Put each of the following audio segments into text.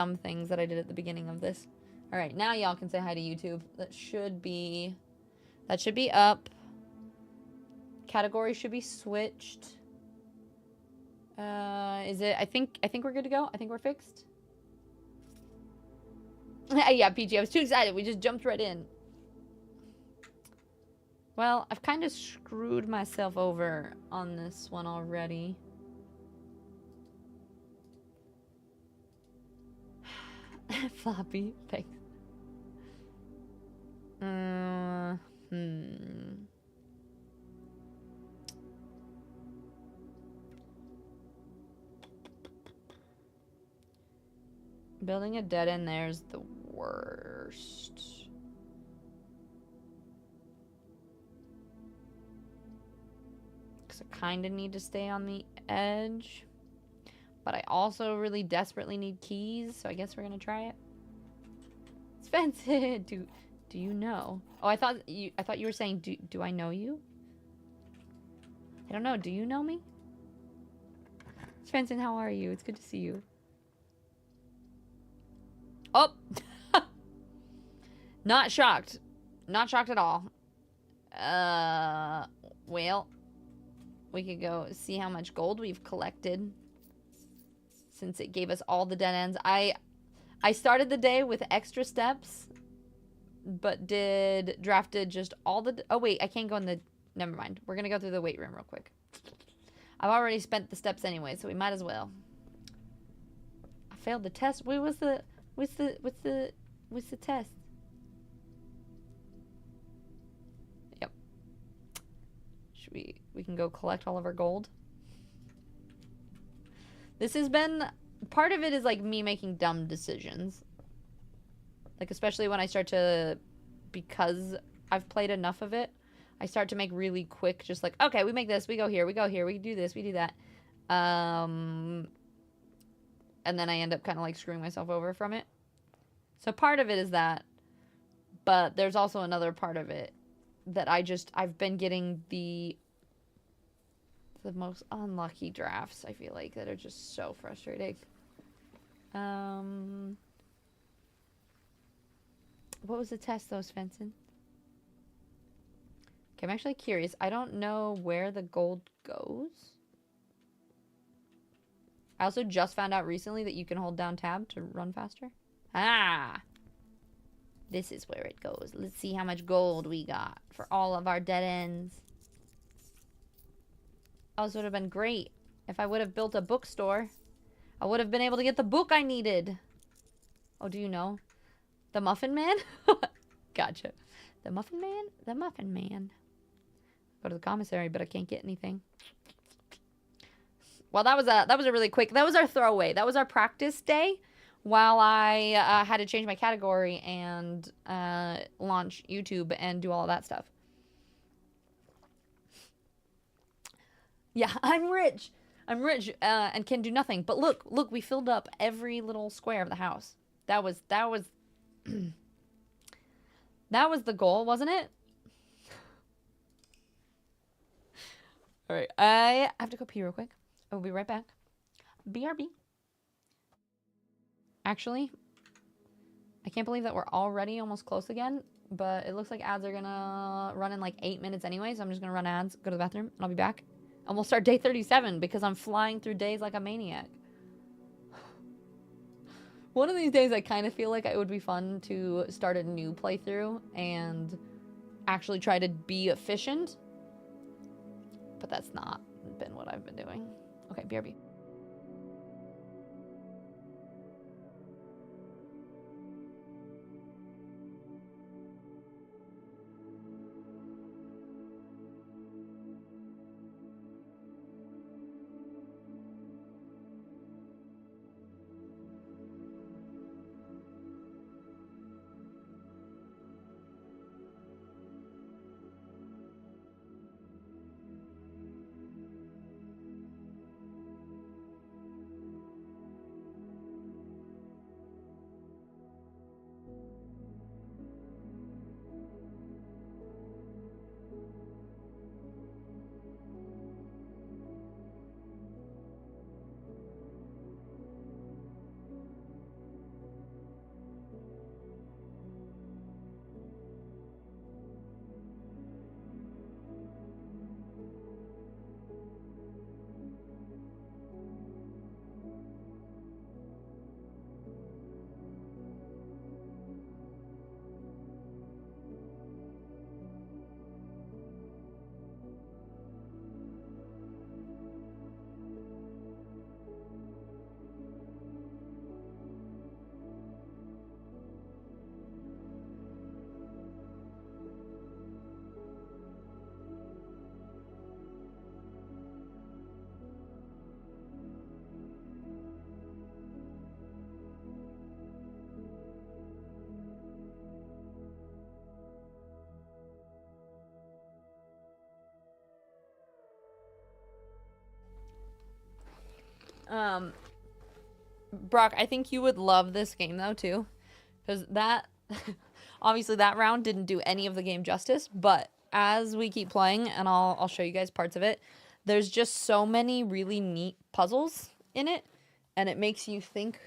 dumb things that I did at the beginning of this. All right, now y'all can say hi to YouTube. That should be up. Category should be switched. Is it? I think we're good to go. I think we're fixed. Yeah, PG, I was too excited. We just jumped right in. Well, I've kind of screwed myself over on this one already. Floppy, thanks. Building a dead end there's the worst. Because I kind of need to stay on the edge. But I also really desperately need keys, so I guess we're going to try it. Spencer, do you know? Oh, I thought you were saying, do I know you? I don't know. Do you know me? Spencer, how are you? It's good to see you. Oh! Not shocked. Not shocked at all. Well, we could go see how much gold we've collected. Since it gave us all the dead ends. I started the day with extra steps, but drafted just all the... Oh, wait, I can't go in the... Never mind. We're going to go through the weight room real quick. I've already spent the steps anyway, so we might as well. I failed the test. Wait, what's the test? Yep. Should we can go collect all of our gold. This has been, part of it is like me making dumb decisions. Like especially when I start to, because I've played enough of it, I start to make really quick, just like, okay, we make this, we go here, we do this, we do that. And then I end up kind of like screwing myself over from it. So part of it is that, but there's also another part of it that I've been getting the most unlucky drafts, I feel like, that are just so frustrating. What was the test though, Svensson? Okay, I'm actually curious. I don't know where the gold goes. I also just found out recently that you can hold down tab to run faster. Ah! This is where it goes. Let's see how much gold we got for all of our dead ends. Oh, this would have been great if I would have built a bookstore. I would have been able to get the book I needed. Oh, do you know? The Muffin Man? Gotcha. The Muffin Man? The Muffin Man. Go to the commissary, but I can't get anything. Well, that was a really quick... That was our throwaway. That was our practice day while I had to change my category and launch YouTube and do all of that stuff. Yeah, I'm rich. I'm rich and can do nothing. But look, we filled up every little square of the house. That was that was the goal, wasn't it? All right, I have to go pee real quick. I'll be right back. BRB. Actually, I can't believe that we're already almost close again, but it looks like ads are gonna run in like 8 minutes anyway, so I'm just gonna run ads, go to the bathroom, and I'll be back. And we'll start day 37 because I'm flying through days like a maniac. One of these days I kind of feel like it would be fun to start a new playthrough and actually try to be efficient. But that's not been what I've been doing. Okay, BRB. Brock, I think you would love this game though too, because that obviously that round didn't do any of the game justice, but as we keep playing, and I'll show you guys parts of it, there's just so many really neat puzzles in it, and it makes you think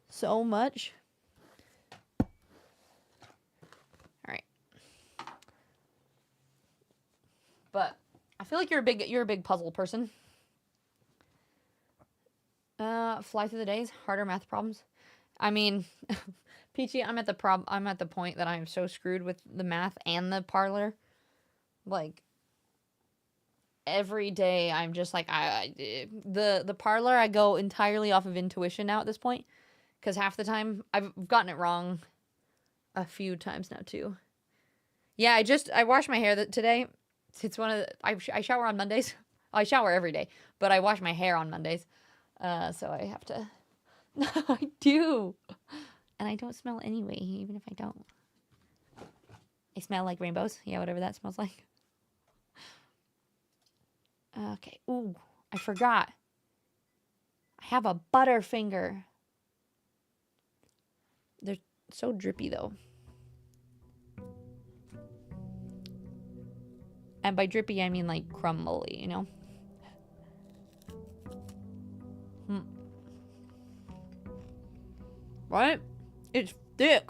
so much. All right, but I feel like you're a big puzzle person. Fly through the days, harder math problems. I mean, Peachy, I'm at the point that I'm so screwed with the math and the parlor. Like every day I'm just like the parlor I go entirely off of intuition now at this point, cuz half the time I've gotten it wrong a few times now too. Yeah, I washed my hair today. It's one of the, I shower on Mondays. I shower every day, but I wash my hair on Mondays. So I have to. I do. And I don't smell anyway, even if I don't. I smell like rainbows. Yeah, whatever that smells like. Okay. Ooh, I forgot. I have a Butterfinger. They're so drippy, though. And by drippy, I mean, like, crumbly, you know? Right? It's thick.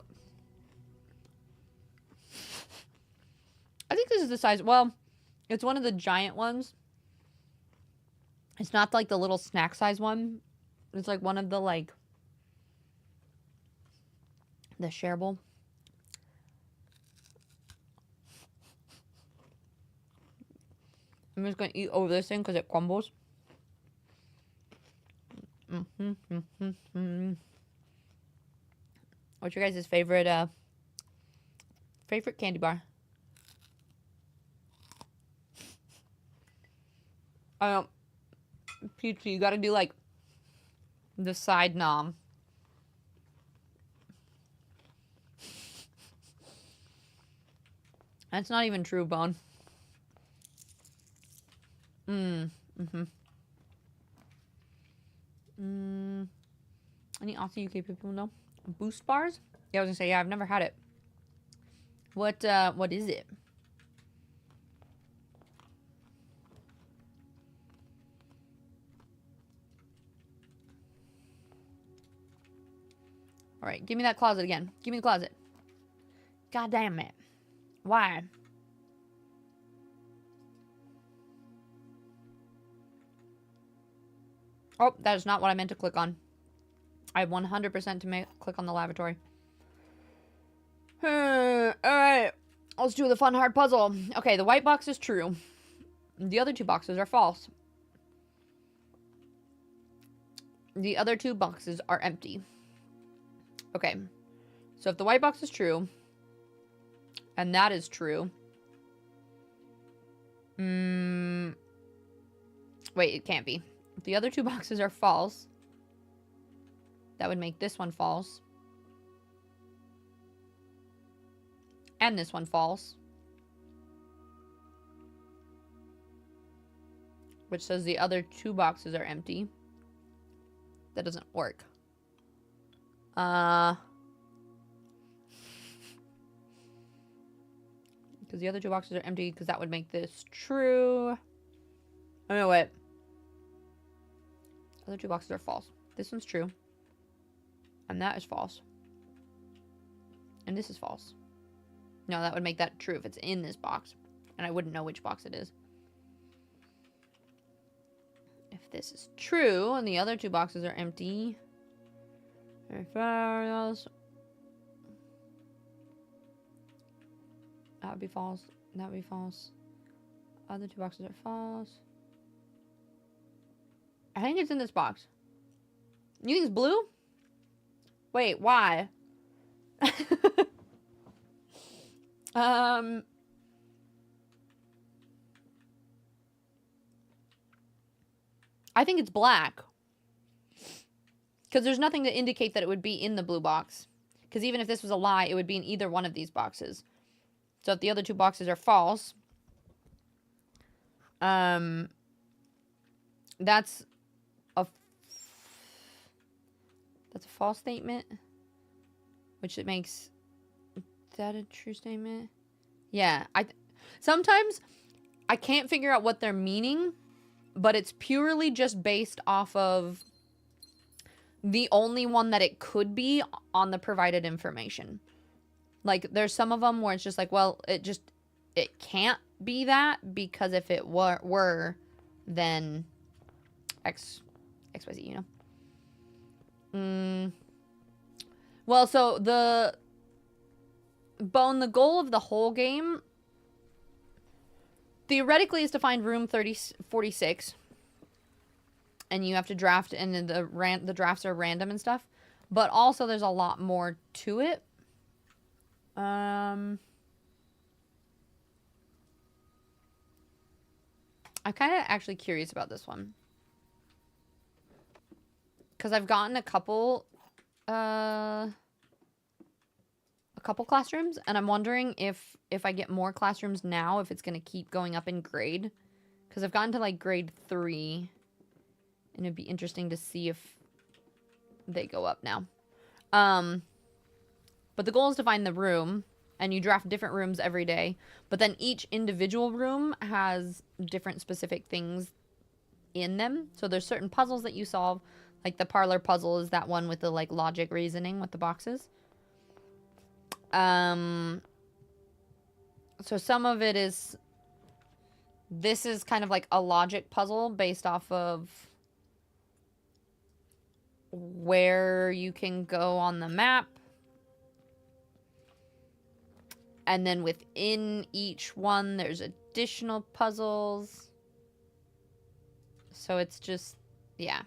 I think this is the size. Well, it's one of the giant ones. It's not like the little snack size one. It's like one of the, like, the shareable. I'm just going to eat over this thing because it crumbles. What's your guys' favorite candy bar? Peachy, you gotta do like the side nom. That's not even true, Bone. Any awesome UK people know? Boost bars? Yeah, I was gonna say, yeah, I've never had it. What is it? All right, give me that closet again. Give me the closet. God damn it. Why? Oh, that is not what I meant to click on. I 100% to click on the lavatory. Alright. Let's do the fun hard puzzle. Okay, the white box is true. The other two boxes are false. The other two boxes are empty. Okay. So if the white box is true, and that is true. Wait, it can't be. If the other two boxes are false, that would make this one false. And this one false. Which says the other two boxes are empty. That doesn't work. Because the other two boxes are empty, because that would make this true. Oh, no, wait. Other two boxes are false. This one's true. And that is false. And this is false. No, that would make that true if it's in this box. And I wouldn't know which box it is. If this is true, and the other two boxes are empty. That would be false. That would be false. Other two boxes are false. I think it's in this box. You think it's blue? Wait, why? I think it's black. Because there's nothing to indicate that it would be in the blue box. Because even if this was a lie, it would be in either one of these boxes. So if the other two boxes are false, that's a That's a false statement. Which it makes... Is that a true statement? Yeah. Sometimes I can't figure out what they're meaning, but it's purely just based off of the only one that it could be on the provided information. Like, there's some of them where it's just like, well, it can't be that, because if it were then XYZ, you know? Well, so the goal of the whole game theoretically is to find room 46. And you have to draft, and the drafts are random and stuff. But also there's a lot more to it. I'm kind of actually curious about this one. Because I've gotten a couple classrooms, and I'm wondering if I get more classrooms now, if it's going to keep going up in grade. Because I've gotten to, like, grade 3. And it'd be interesting to see if they go up now. But the goal is to find the room, and you draft different rooms every day. But then each individual room has different specific things in them. So there's certain puzzles that you solve. Like the parlor puzzle is that one with the, like, logic reasoning with the boxes. So some of it is... This is kind of like a logic puzzle based off of where you can go on the map. And then within each one, there's additional puzzles. So it's just, yeah.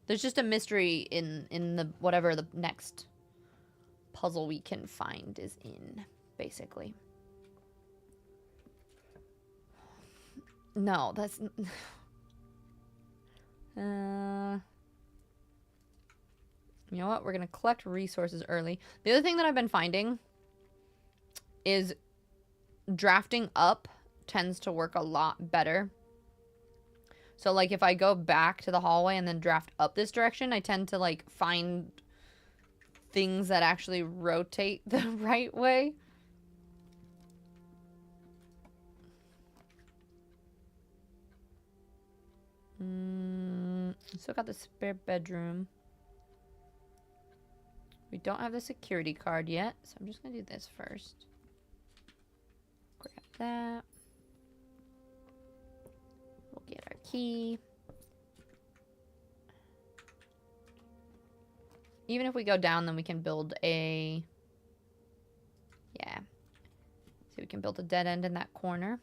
There's just a mystery in the whatever the next puzzle we can find is in, basically. No, that's... You know what? We're going to collect resources early. The other thing that I've been finding is drafting up tends to work a lot better. So, like, if I go back to the hallway and then draft up this direction, I tend to, like, find things that actually rotate the right way. Still got the spare bedroom. We don't have the security card yet, so I'm just going to do this first. Grab that. We'll get our key. Even if we go down, then we can build a... Yeah. So we can build a dead end in that corner.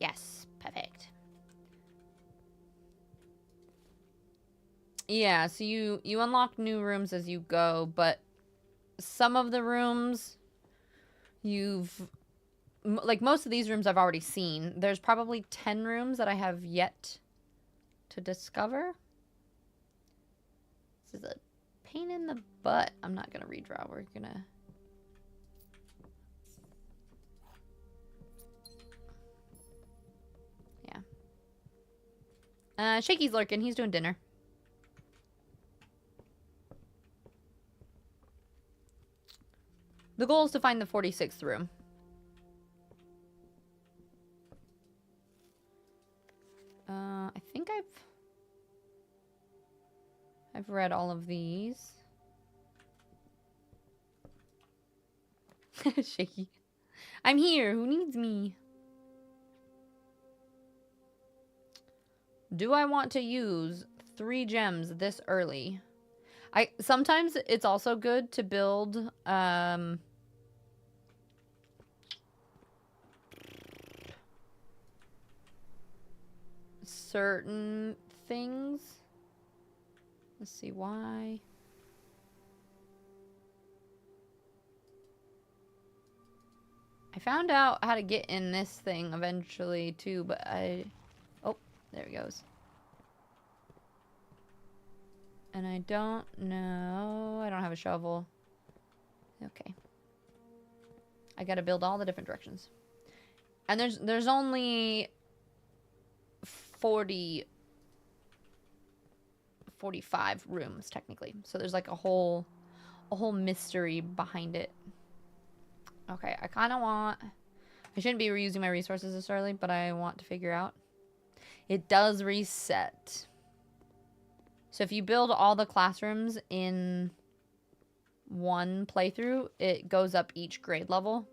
Yes, perfect. Yeah, so you unlock new rooms as you go, but some of the rooms like, most of these rooms I've already seen. There's probably 10 rooms that I have yet to discover. This is a pain in the butt. I'm not gonna redraw. We're gonna... Yeah. Shaky's lurking. He's doing dinner. The goal is to find the 46th room. I think I've read all of these. Shaky. I'm here. Who needs me? Do I want to use 3 gems this early? Sometimes it's also good to build certain things. Let's see why. I found out how to get in this thing eventually too, but oh, there it goes. And I don't know. I don't have a shovel. Okay. I gotta build all the different directions. And there's only 45 rooms technically. So there's like a whole mystery behind it. Okay, I kind of want... I shouldn't be reusing my resources this early, but I want to figure out. It does reset. So if you build all the classrooms in one playthrough, it goes up each grade level.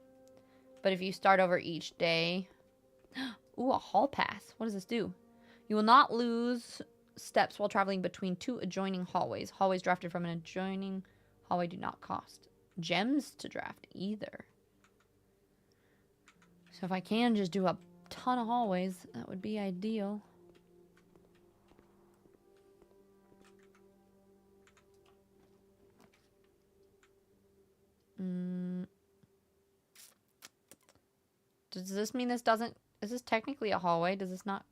But if you start over each day... Ooh, a hall pass. What does this do? You will not lose steps while traveling between two adjoining hallways. Hallways drafted from an adjoining hallway do not cost gems to draft either. So if I can just do a ton of hallways, that would be ideal. Does this mean this doesn't... Is this technically a hallway? Does this not...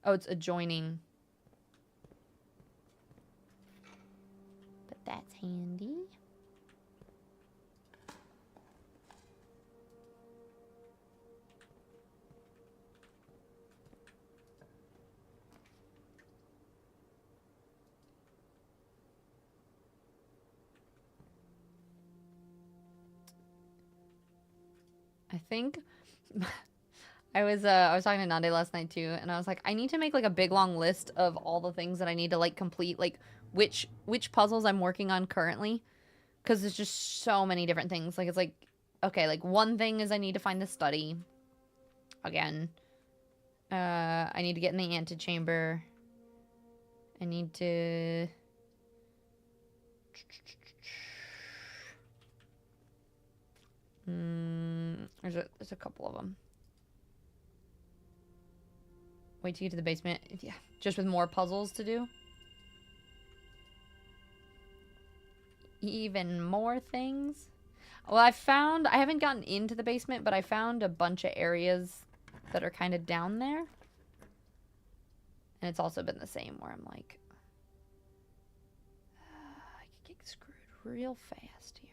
Oh, it's adjoining. But that's handy. I think I was talking to Nande last night too, and I was like, I need to make like a big long list of all the things that I need to like complete, like which puzzles I'm working on currently, because there's just so many different things. Like it's like, okay, like one thing is I need to find the study again. I need to get in the antechamber. I need to... There's a couple of them. Wait to get to the basement. Yeah, just with more puzzles to do. Even more things. Well, I haven't gotten into the basement, but I found a bunch of areas that are kind of down there. And it's also been the same where I'm like, I could get screwed real fast here.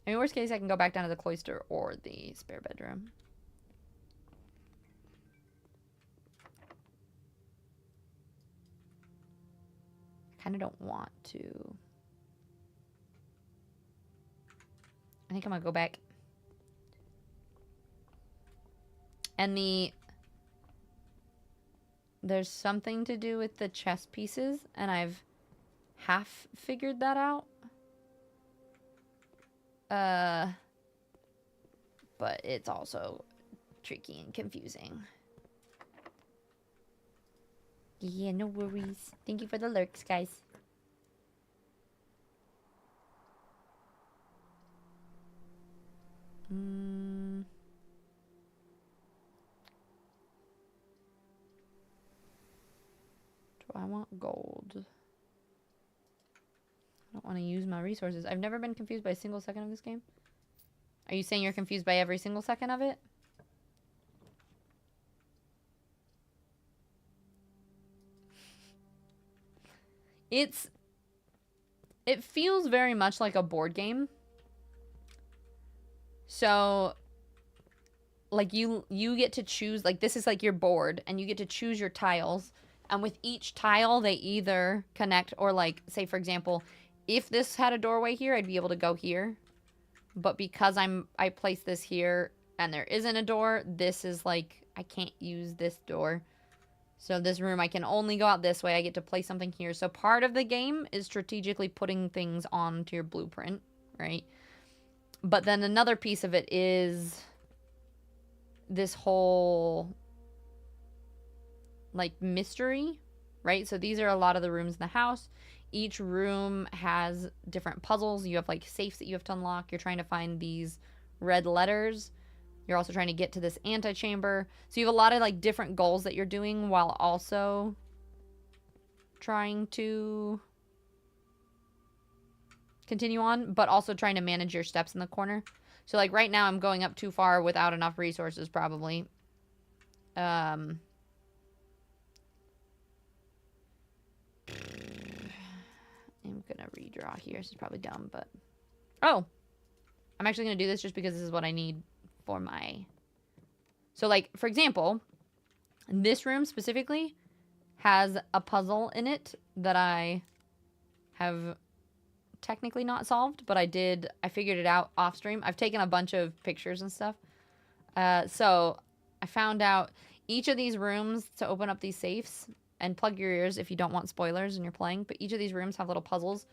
I mean, worst case, I can go back down to the cloister or the spare bedroom. I kind of don't want to. I think I'm gonna go back. And there's something to do with the chess pieces, and I've half figured that out. But it's also tricky and confusing. Yeah, no worries. Thank you for the lurks, guys. Do I want gold? I don't want to use my resources. I've never been confused by a single second of this game. Are you saying you're confused by every single second of it? It feels very much like a board game. So, like, you get to choose, like, this is like your board, and you get to choose your tiles, and with each tile, they either connect, or like, say, for example, if this had a doorway here, I'd be able to go here. But because I place this here, and there isn't a door, this is like, I can't use this door. So this room, I can only go out this way. I get to place something here. So part of the game is strategically putting things onto your blueprint, right? But then another piece of it is this whole, like, mystery, right? So these are a lot of the rooms in the house. Each room has different puzzles. You have, like, safes that you have to unlock. You're trying to find these red letters. You're also trying to get to this antechamber. So you have a lot of, like, different goals that you're doing while also trying to continue on, but also trying to manage your steps in the corner. So, like, right now I'm going up too far without enough resources, probably. I'm gonna redraw here. This is probably dumb, but... Oh! I'm actually gonna do this just because this is what I need for my So, like, for example, this room specifically has a puzzle in it that I have technically not solved, but I figured it out off stream. I've taken a bunch of pictures and stuff. So I found out each of these rooms to open up these safes, and plug your ears if you don't want spoilers and you're playing, but each of these rooms have little puzzles.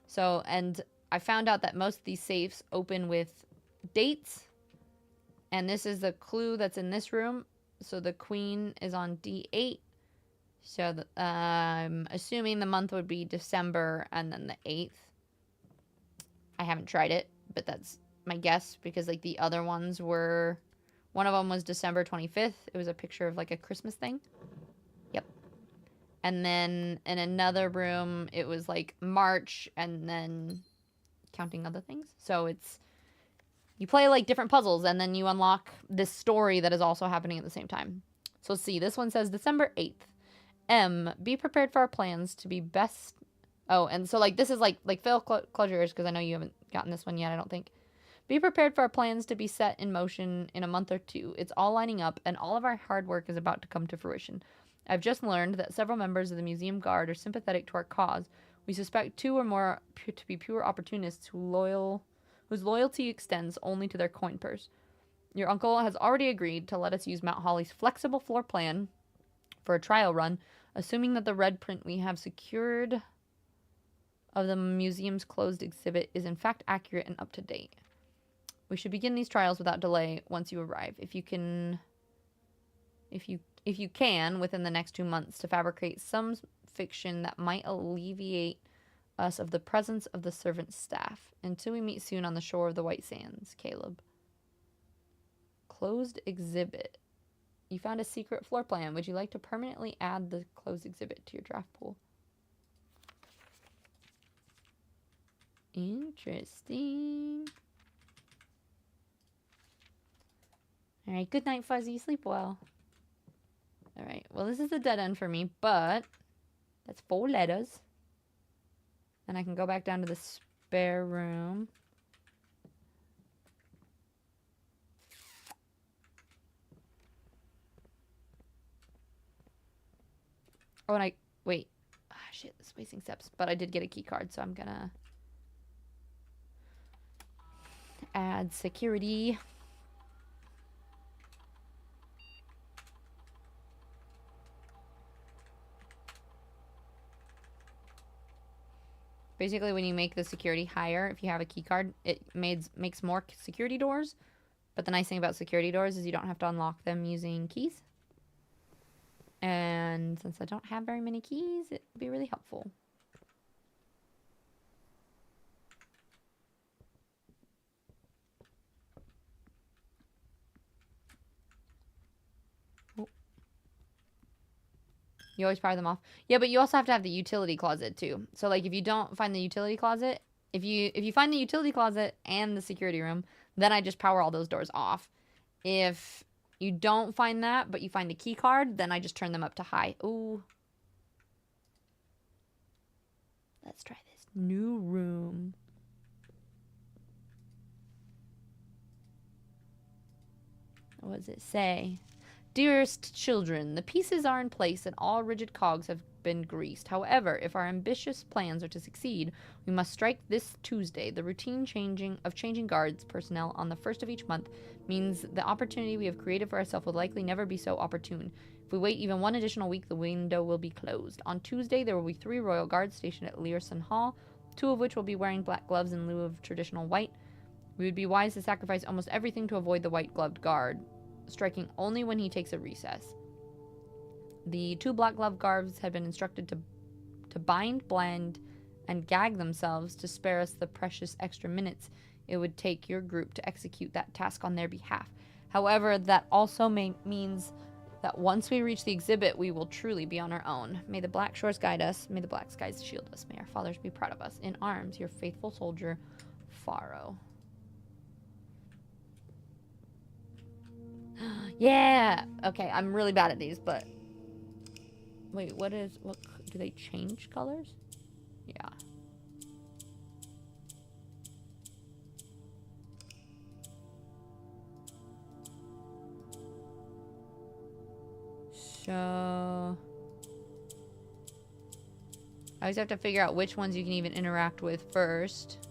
So, and I found out that most of these safes open with dates, and this is the clue that's in this room. So the queen is on D8. So I'm assuming the month would be December and then the 8th. I haven't tried it, but that's my guess because like the other ones were, one of them was December 25th. It was a picture of like a Christmas thing. Yep. And then in another room, it was like March and then counting other things. So it's, you play like different puzzles and then you unlock this story that is also happening at the same time. So let's see, this one says December 8th. M, be prepared for our plans to be best. Oh, and so like this is like Phil, close your ears because I know you haven't gotten this one yet, I don't think. Be prepared for our plans to be set in motion in a month or two. It's all lining up and all of our hard work is about to come to fruition. I've just learned that several members of the museum guard are sympathetic to our cause. We suspect 2 or more to be pure opportunists whose loyalty extends only to their coin purse. Your uncle has already agreed to let us use Mount Holly's flexible floor plan for a trial run, assuming that the red print we have secured of the museum's closed exhibit is in fact accurate and up to date. We should begin these trials without delay once you arrive. If you can within the next 2 months to fabricate some fiction that might alleviate us of the presence of the servant staff. Until we meet soon on the shore of the White Sands, Caleb. Closed exhibit. You found a secret floor plan. Would you like to permanently add the closed exhibit to your draft pool? Interesting. Alright, good night, Fuzzy. Sleep well. Alright, well, this is a dead end for me, but that's 4 letters. And I can go back down to the spare room. Oh, and wait. Ah, shit, this is wasting steps. But I did get a key card, so I'm gonna add security. Basically, when you make the security higher, if you have a key card, it makes more security doors. But the nice thing about security doors is you don't have to unlock them using keys. And since I don't have very many keys, it would be really helpful. Oh. You always power them off. Yeah, but you also have to have the utility closet too. So like if you don't find the utility closet, if you find the utility closet and the security room, then I just power all those doors off. If you don't find that, but you find the key card, then I just turn them up to high. Ooh. Let's try this new room. What does it say? Dearest children, the pieces are in place and all rigid cogs have been greased. However, if our ambitious plans are to succeed, we must strike this Tuesday. The routine changing guards personnel on the first of each month means the opportunity we have created for ourselves will likely never be so opportune. If we wait even 1 additional week, the window will be closed. On Tuesday, there will be 3 royal guards stationed at Learson Hall, 2 of which will be wearing black gloves in lieu of traditional white. We would be wise to sacrifice almost everything to avoid the white-gloved guard, striking only when he takes a recess. The 2 black glove guards had been instructed to bind, blend, and gag themselves to spare us the precious extra minutes it would take your group to execute that task on their behalf. However, that also means that once we reach the exhibit, we will truly be on our own. May the black shores guide us. May the black skies shield us. May our fathers be proud of us. In arms, your faithful soldier, Faro. Yeah! Okay, I'm really bad at these, but... Wait, what do they change colors? Yeah. So I always have to figure out which ones you can even interact with first.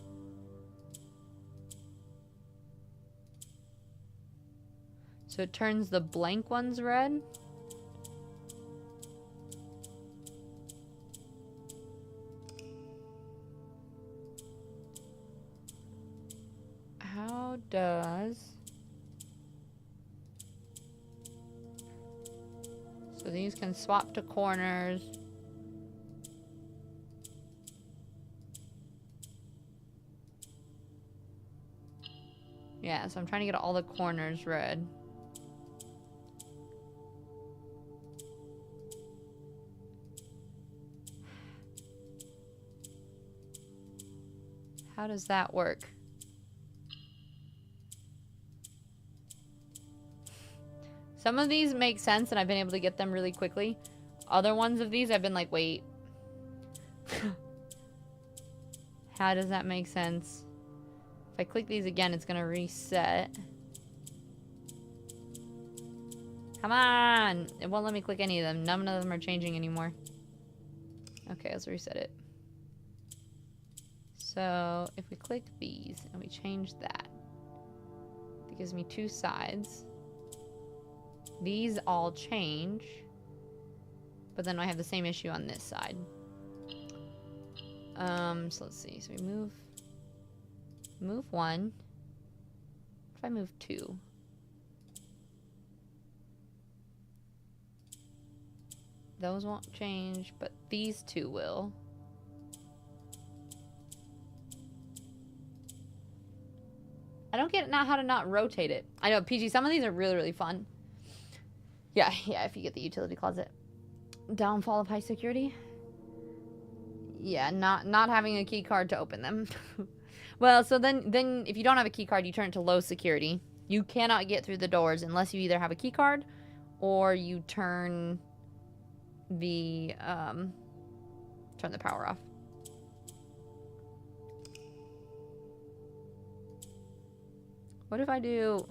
So it turns the blank ones red. How does... So these can swap to corners. Yeah, so I'm trying to get all the corners red. How does that work? Some of these make sense and I've been able to get them really quickly. Other ones of these I've been like, wait. How does that make sense? If I click these again, it's gonna reset. Come on! It won't let me click any of them. None of them are changing anymore. Okay, let's reset it. So, if we click these and we change that, it gives me two sides. These all change. But then I have the same issue on this side. So let's see. So we move one. What if I move two? Those won't change, but these two will. I don't get how to not rotate it. I know, PG, some of these are really, really fun. Yeah, if you get the utility closet. Downfall of high security? Yeah, not having a key card to open them. Well, so then if you don't have a key card, you turn it to low security. You cannot get through the doors unless you either have a key card or you turn the power off. What if I do...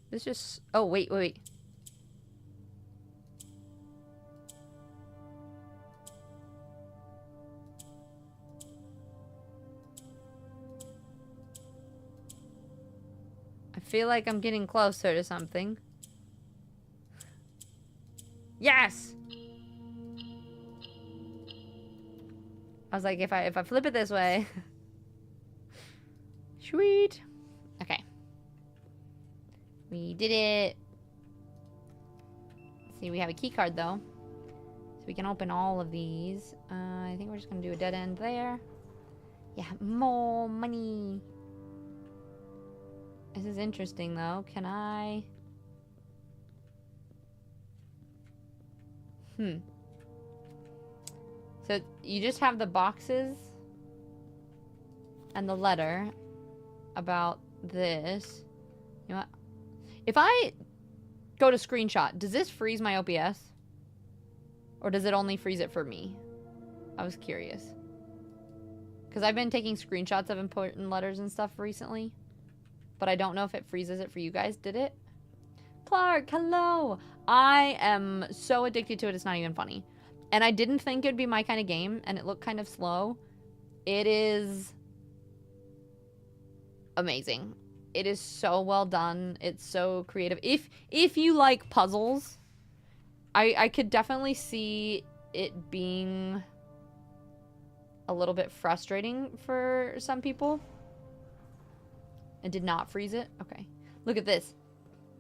This just... Oh, wait. I feel like I'm getting closer to something. Yes! I was like, if I flip it this way... Sweet! Okay. We did it. See, we have a key card though. So we can open all of these. I think we're just gonna do a dead end there. Yeah, more money. This is interesting though. Can I... So you just have the boxes and the letter about this. You know what? If I go to screenshot, does this freeze my OPS? Or does it only freeze it for me? I was curious. Because I've been taking screenshots of important letters and stuff recently. But I don't know if it freezes it for you guys. Did it? Clark, hello! I am so addicted to it, it's not even funny. And I didn't think it'd be my kind of game, and it looked kind of slow. It is amazing. It is so well done. It's so creative. If you like puzzles, I could definitely see it being a little bit frustrating for some people. It did not freeze it. Okay. Look at this.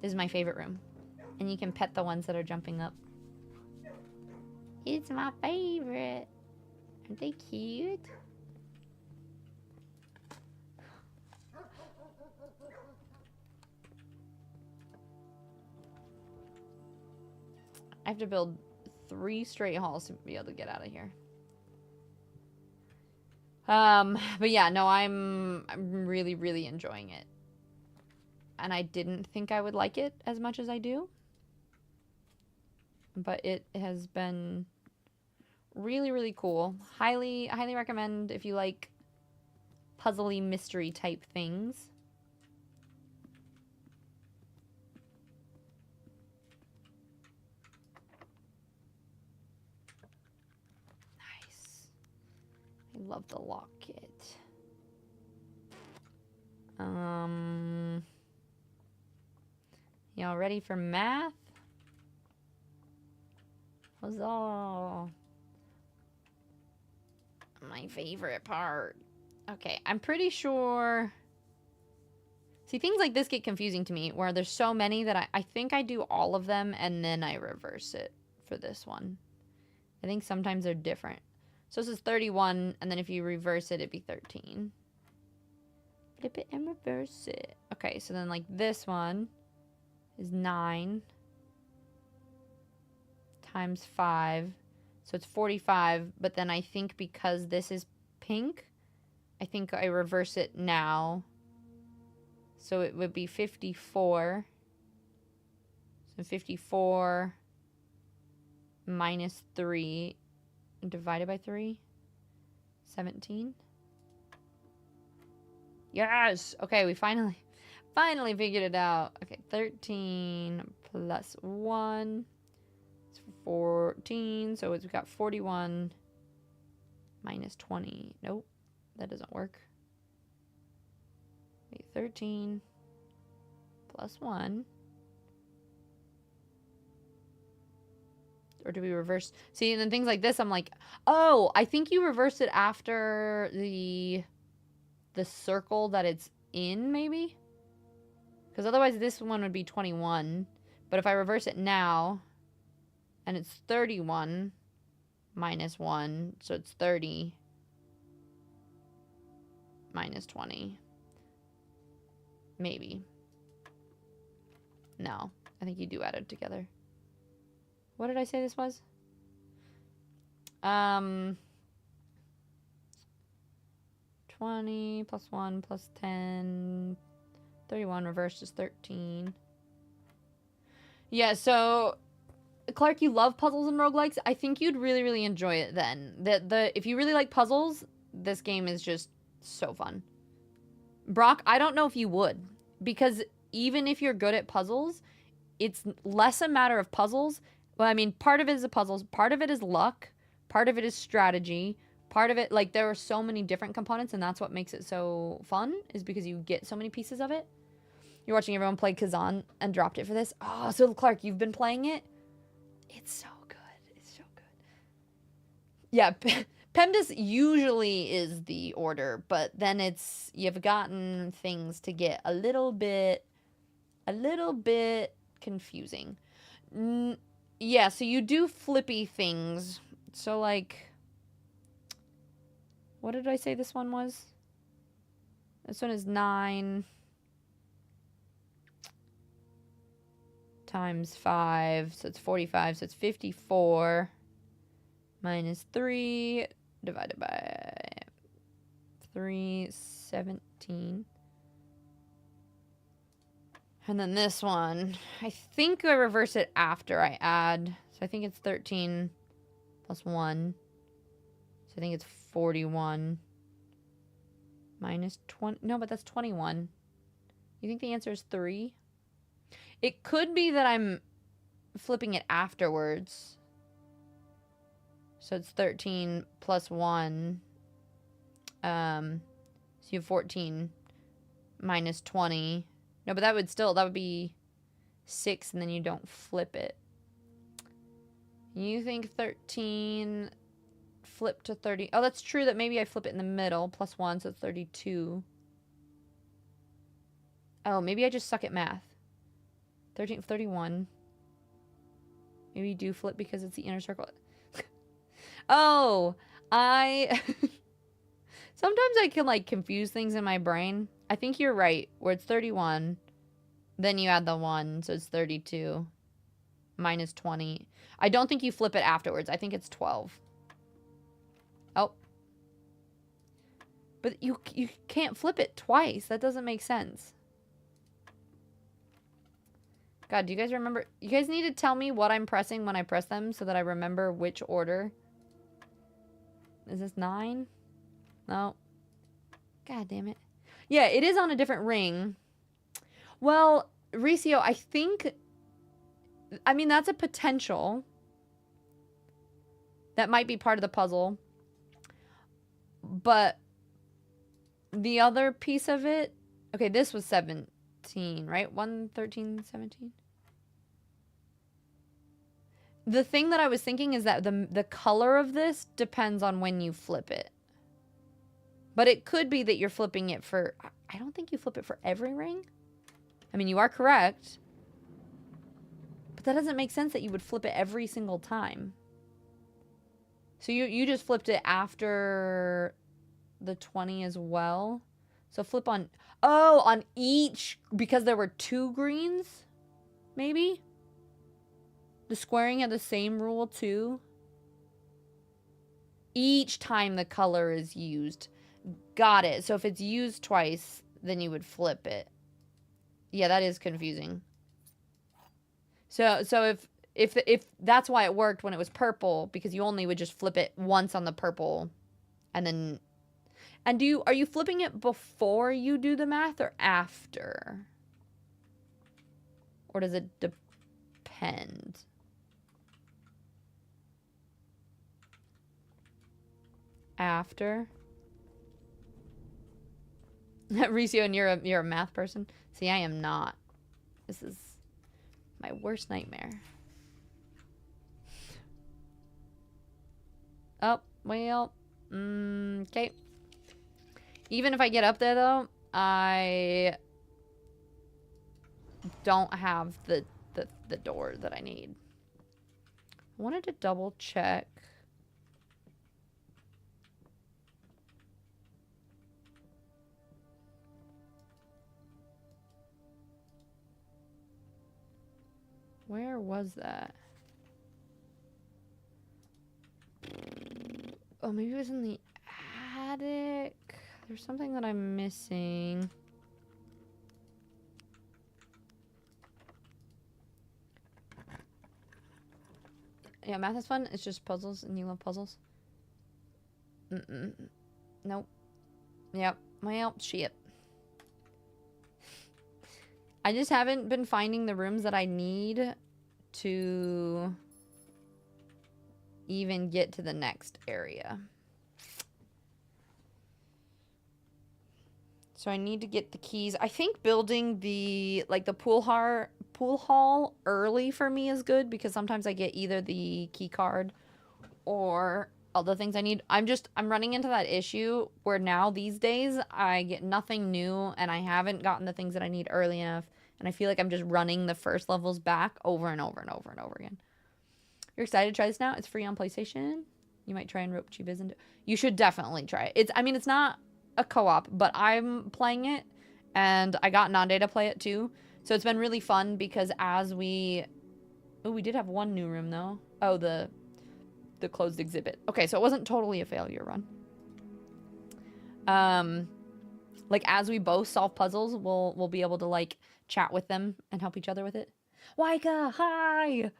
This is my favorite room. And you can pet the ones that are jumping up. It's my favorite. Aren't they cute? I have to build 3 straight halls to be able to get out of here. But yeah, no, I'm really, really enjoying it. And I didn't think I would like it as much as I do. But it has been really, really cool. Highly, highly recommend if you like puzzly mystery type things. Love the locket. Y'all ready for math? Huzzah. My favorite part. Okay, I'm pretty sure... See, things like this get confusing to me, where there's so many that I think I do all of them, and then I reverse it for this one. I think sometimes they're different. So this is 31, and then if you reverse it, it'd be 13. Flip it and reverse it. Okay, so then, like, this one is 9 times 5. So it's 45, but then I think because this is pink, I think I reverse it now. So it would be 54. So 54 minus 3 divided by 3. 17. Yes! Okay, we finally figured it out. Okay, 13 plus 1 is 14. So we've got 41 minus 20. Nope, that doesn't work. 13 plus 1. Or do we reverse? See, and then things like this, I'm like, oh, I think you reverse it after the circle that it's in, maybe? Because otherwise this one would be 21. But if I reverse it now, and it's 31 minus 1, so it's 30 minus 20. Maybe. No. I think you do add it together. What did I say this was? 20 plus 1 plus 10. 31 reversed is 13. Yeah, so... Clark, you love puzzles and roguelikes. I think you'd really, really enjoy it then. If you really like puzzles, this game is just so fun. Brock, I don't know if you would, because even if you're good at puzzles, it's less a matter of puzzles. Well, I mean, part of it is the puzzles, part of it is luck, part of it is strategy, part of it, like, there are so many different components, and that's what makes it so fun, is because you get so many pieces of it. You're watching everyone play Kazan and dropped it for this. Oh, so Clark, you've been playing it? It's so good. It's so good. Yeah, PEMDAS usually is the order, but then it's, you've gotten things to get a little bit confusing. Yeah, so you do flippy things. So, like, what did I say this one was? This one is 9 times 5, so it's 45, so it's 54 minus 3 divided by 3, 17. And then this one, I think I reverse it after I add. So I think it's 13 plus 1. So I think it's 41 minus 20. No, but that's 21. You think the answer is 3? It could be that I'm flipping it afterwards. So it's 13 plus 1. So you have 14 minus 20. No, but that would be 6, and then you don't flip it. You think 13 flip to 30. Oh, that's true that maybe I flip it in the middle. Plus 1, so it's 32. Oh, maybe I just suck at math. 13, 31. Maybe you do flip because it's the inner circle. Oh, sometimes I can, like, confuse things in my brain. I think you're right, where it's 31. Then you add the 1, so it's 32. Minus 20. I don't think you flip it afterwards. I think it's 12. Oh. But you can't flip it twice. That doesn't make sense. God, do you guys remember? You guys need to tell me what I'm pressing when I press them so that I remember which order. Is this 9? No. God damn it. Yeah, it is on a different ring. Well, Ricio, I think... I mean, that's a potential. That might be part of the puzzle. But the other piece of it, okay, this was 17, right? 1, 13, 17. The thing that I was thinking is that the color of this depends on when you flip it. But it could be that you're flipping it for... I don't think you flip it for every ring. I mean, you are correct. But that doesn't make sense that you would flip it every single time. So you just flipped it after the 20 as well. So flip on... Oh, on each... Because there were 2 greens? Maybe? The squaring had the same rule too. Each time the color is used. Got it. So if it's used twice, then you would flip it. Yeah, that is confusing. So if that's why it worked when it was purple, because you only would just flip it once on the purple, and then... And are you flipping it before you do the math or after? Or does it depend? After. Ricio, and you're a math person? See, I am not. This is my worst nightmare. Oh, well. Okay. Even if I get up there, though, I don't have the door that I need. I wanted to double check. Where was that? Oh, maybe it was in the attic. There's something that I'm missing. Yeah, math is fun. It's just puzzles, and you love puzzles. Nope. Yep. Well, shit. I just haven't been finding the rooms that I need to even get to the next area. So I need to get the keys. I think building the pool hall early for me is good, because sometimes I get either the key card or other things I need. I'm running into that issue where now these days I get nothing new, and I haven't gotten the things that I need early enough, and I feel like I'm just running the first levels back over and over and over and over again. You're excited to try this now? It's free on PlayStation. You might try and rope Chibiz into... You should definitely try it. I mean, it's not a co-op, but I'm playing it, and I got Nande to play it too. So it's been really fun, because as we... Oh, we did have one new room, though. Oh, the closed exhibit. Okay, so it wasn't totally a failure run. Like, as we both solve puzzles, we'll be able to, like, chat with them and help each other with it. Waika, hi!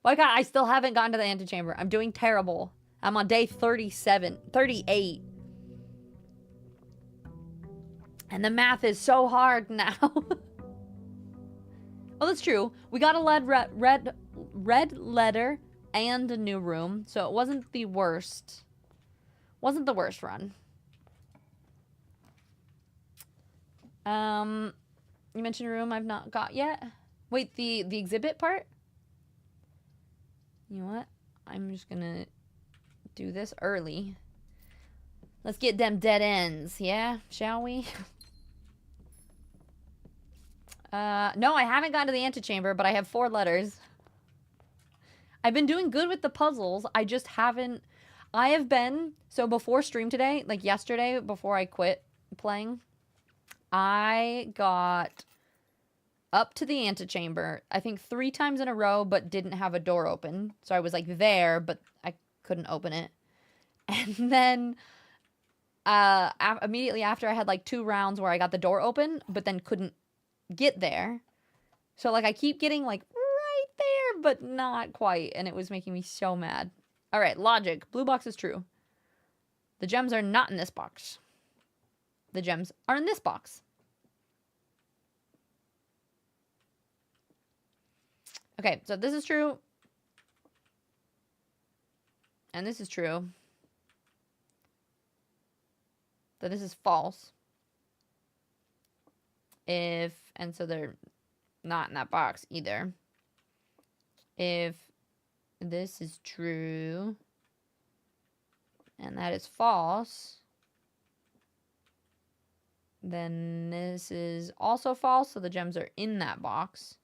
Waika, I still haven't gotten to the antechamber. I'm doing terrible. I'm on day 38. And the math is so hard now. Oh, that's true. We got a red letter and a new room, so it wasn't the worst. Wasn't the worst run. You mentioned a room I've not got yet. Wait, the exhibit part? You know what? I'm just gonna do this early. Let's get them dead ends, yeah? Shall we? No, I haven't gotten to the antechamber, but I have 4 letters. I've been doing good with the puzzles. I just haven't... I have been... So before stream today, like yesterday, before I quit playing, I got up to the antechamber, I think 3 times in a row, but didn't have a door open. So I was like there, but I couldn't open it. And then immediately after, I had like 2 rounds where I got the door open, but then couldn't get there. So like I keep getting like right there, but not quite, and it was making me so mad. All right, logic. Blue box is true. The gems are not in this box. The gems are in this box. Okay, so this is true. And this is true. that this is false. And so they're not in that box either. If this is true, and that is false, then this is also false, so the gems are in that box.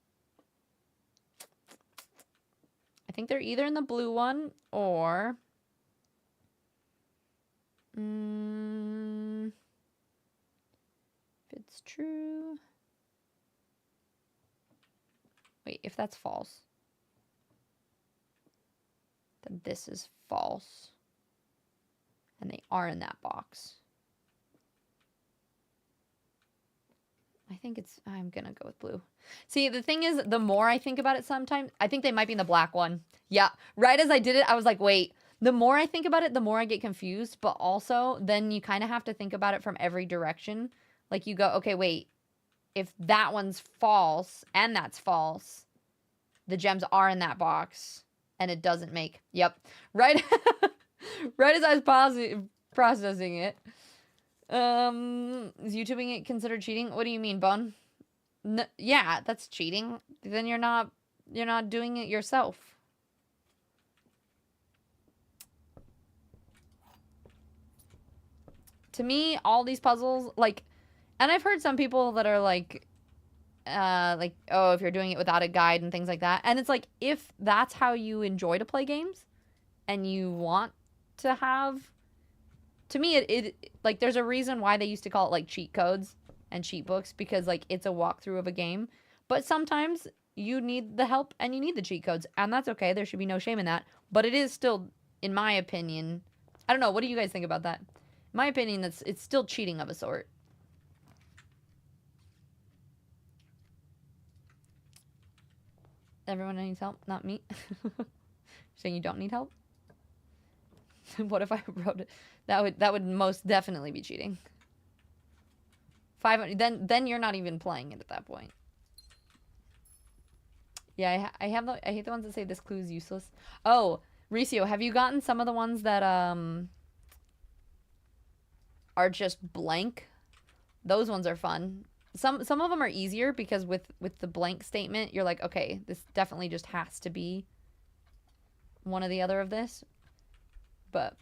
I think they're either in the blue one, or... if it's true... Wait, if that's false, then this is false. And they are in that box. I'm gonna go with blue. See, the thing is, the more I think about it sometimes, I think they might be in the black one. Yeah, right as I did it, I was like, wait. The more I think about it, the more I get confused. But also, then you kind of have to think about it from every direction. Like, you go, okay, wait. If that one's false, and that's false, the gems are in that box. And it doesn't make... Yep. Right, right as I was processing it. Is YouTubing it considered cheating? What do you mean, Bun? No, yeah, that's cheating. Then you're not doing it yourself. To me, all these puzzles, like, and I've heard some people that are like, oh, if you're doing it without a guide and things like that. And it's like, if that's how you enjoy to play games and you want to have... To me, it like, there's a reason why they used to call it, like, cheat codes and cheat books, because, like, it's a walkthrough of a game. But sometimes you need the help and you need the cheat codes, and that's okay. There should be no shame in that. But it is still, in my opinion... I don't know. What do you guys think about that? In my opinion, it's still cheating of a sort. Everyone needs help, not me. Saying you don't need help? What if I wrote it? That would most definitely be cheating. 500. Then you're not even playing it at that point. Yeah, I hate the ones that say this clue is useless. Oh, Ricio, have you gotten some of the ones that are just blank? Those ones are fun. Some of them are easier because with the blank statement, you're like, okay, this definitely just has to be one or the other of this. But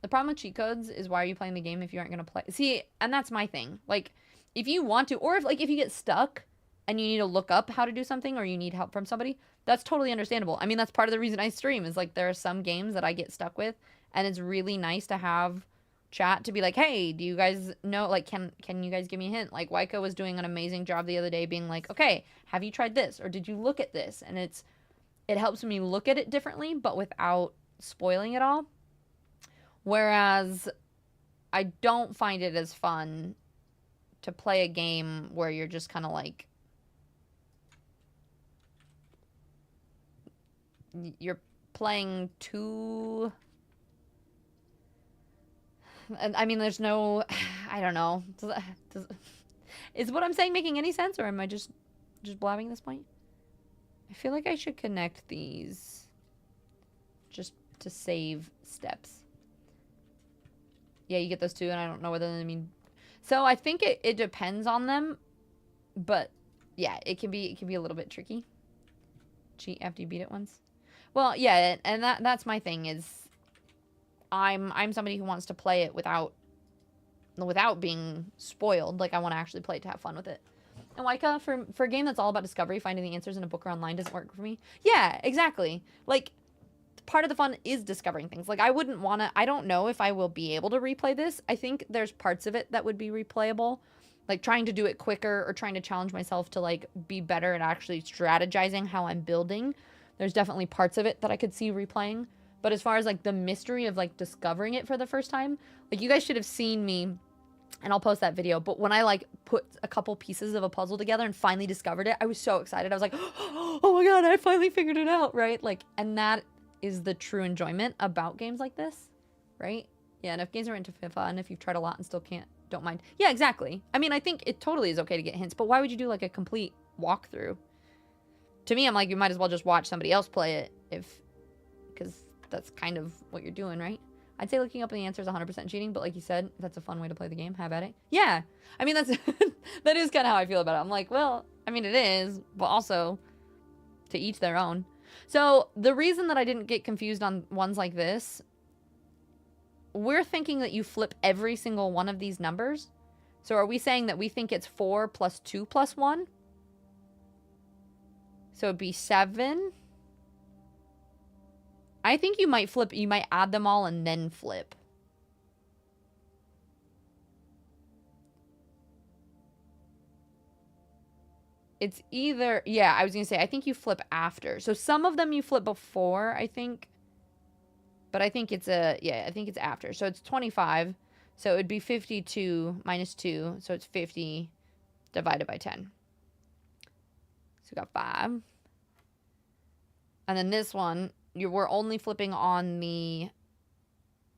the problem with cheat codes is, why are you playing the game if you aren't going to play? See, and that's my thing. Like, if you want to, or if you get stuck and you need to look up how to do something, or you need help from somebody, that's totally understandable. I mean, that's part of the reason I stream, is like, there are some games that I get stuck with, and it's really nice to have chat to be like, hey, do you guys know, like, can you guys give me a hint? Like, Waika was doing an amazing job the other day being like, okay, have you tried this? Or did you look at this? And it helps me look at it differently, but without spoiling it all. Whereas I don't find it as fun to play a game where you're just kind of like, you're playing too... And I mean, there's no... I don't know. Is what I'm saying making any sense, or am I just blabbing at this point? I feel like I should connect these just to save steps. Yeah, you get those two, and I don't know whether they mean... So I think it depends on them, but yeah, it can be a little bit tricky. Cheat after you beat it once. Well, yeah, and that's my thing, is I'm somebody who wants to play it without being spoiled. Like, I want to actually play it to have fun with it. And Waika, for a game that's all about discovery, finding the answers in a book or online doesn't work for me. Yeah, exactly. Like, part of the fun is discovering things. Like, I wouldn't want to... I don't know if I will be able to replay this. I think there's parts of it that would be replayable. Like, trying to do it quicker, or trying to challenge myself to, like, be better at actually strategizing how I'm building. There's definitely parts of it that I could see replaying. But as far as, like, the mystery of, like, discovering it for the first time, like, you guys should have seen me, and I'll post that video, but when I, like, put a couple pieces of a puzzle together and finally discovered it, I was so excited. I was like, oh my god, I finally figured it out, right? Like, and that is the true enjoyment about games like this, right? Yeah, and if games are meant to be fun, if you've tried a lot and still don't mind. Yeah, exactly. I mean, I think it totally is okay to get hints, but why would you do, like, a complete walkthrough? To me, I'm like, you might as well just watch somebody else play it, because that's kind of what you're doing, right? I'd say looking up the answer is 100% cheating, but like you said, that's a fun way to play the game. Have at it. Yeah. I mean, that's that is kind of how I feel about it. I'm like, well, I mean, it is, but also to each their own. So the reason that I didn't get confused on ones like this, we're thinking that you flip every single one of these numbers. So are we saying that we think it's 4 plus 2 plus 1? So it'd be 7. I think you might flip, you might add them all and then flip. It's either, yeah, I was going to say, I think you flip after. So some of them you flip before, I think. But I think it's I think it's after. So it's 25. So it would be 52 minus 2. So it's 50 divided by 10. So we got 5. And then this one, we're only flipping on the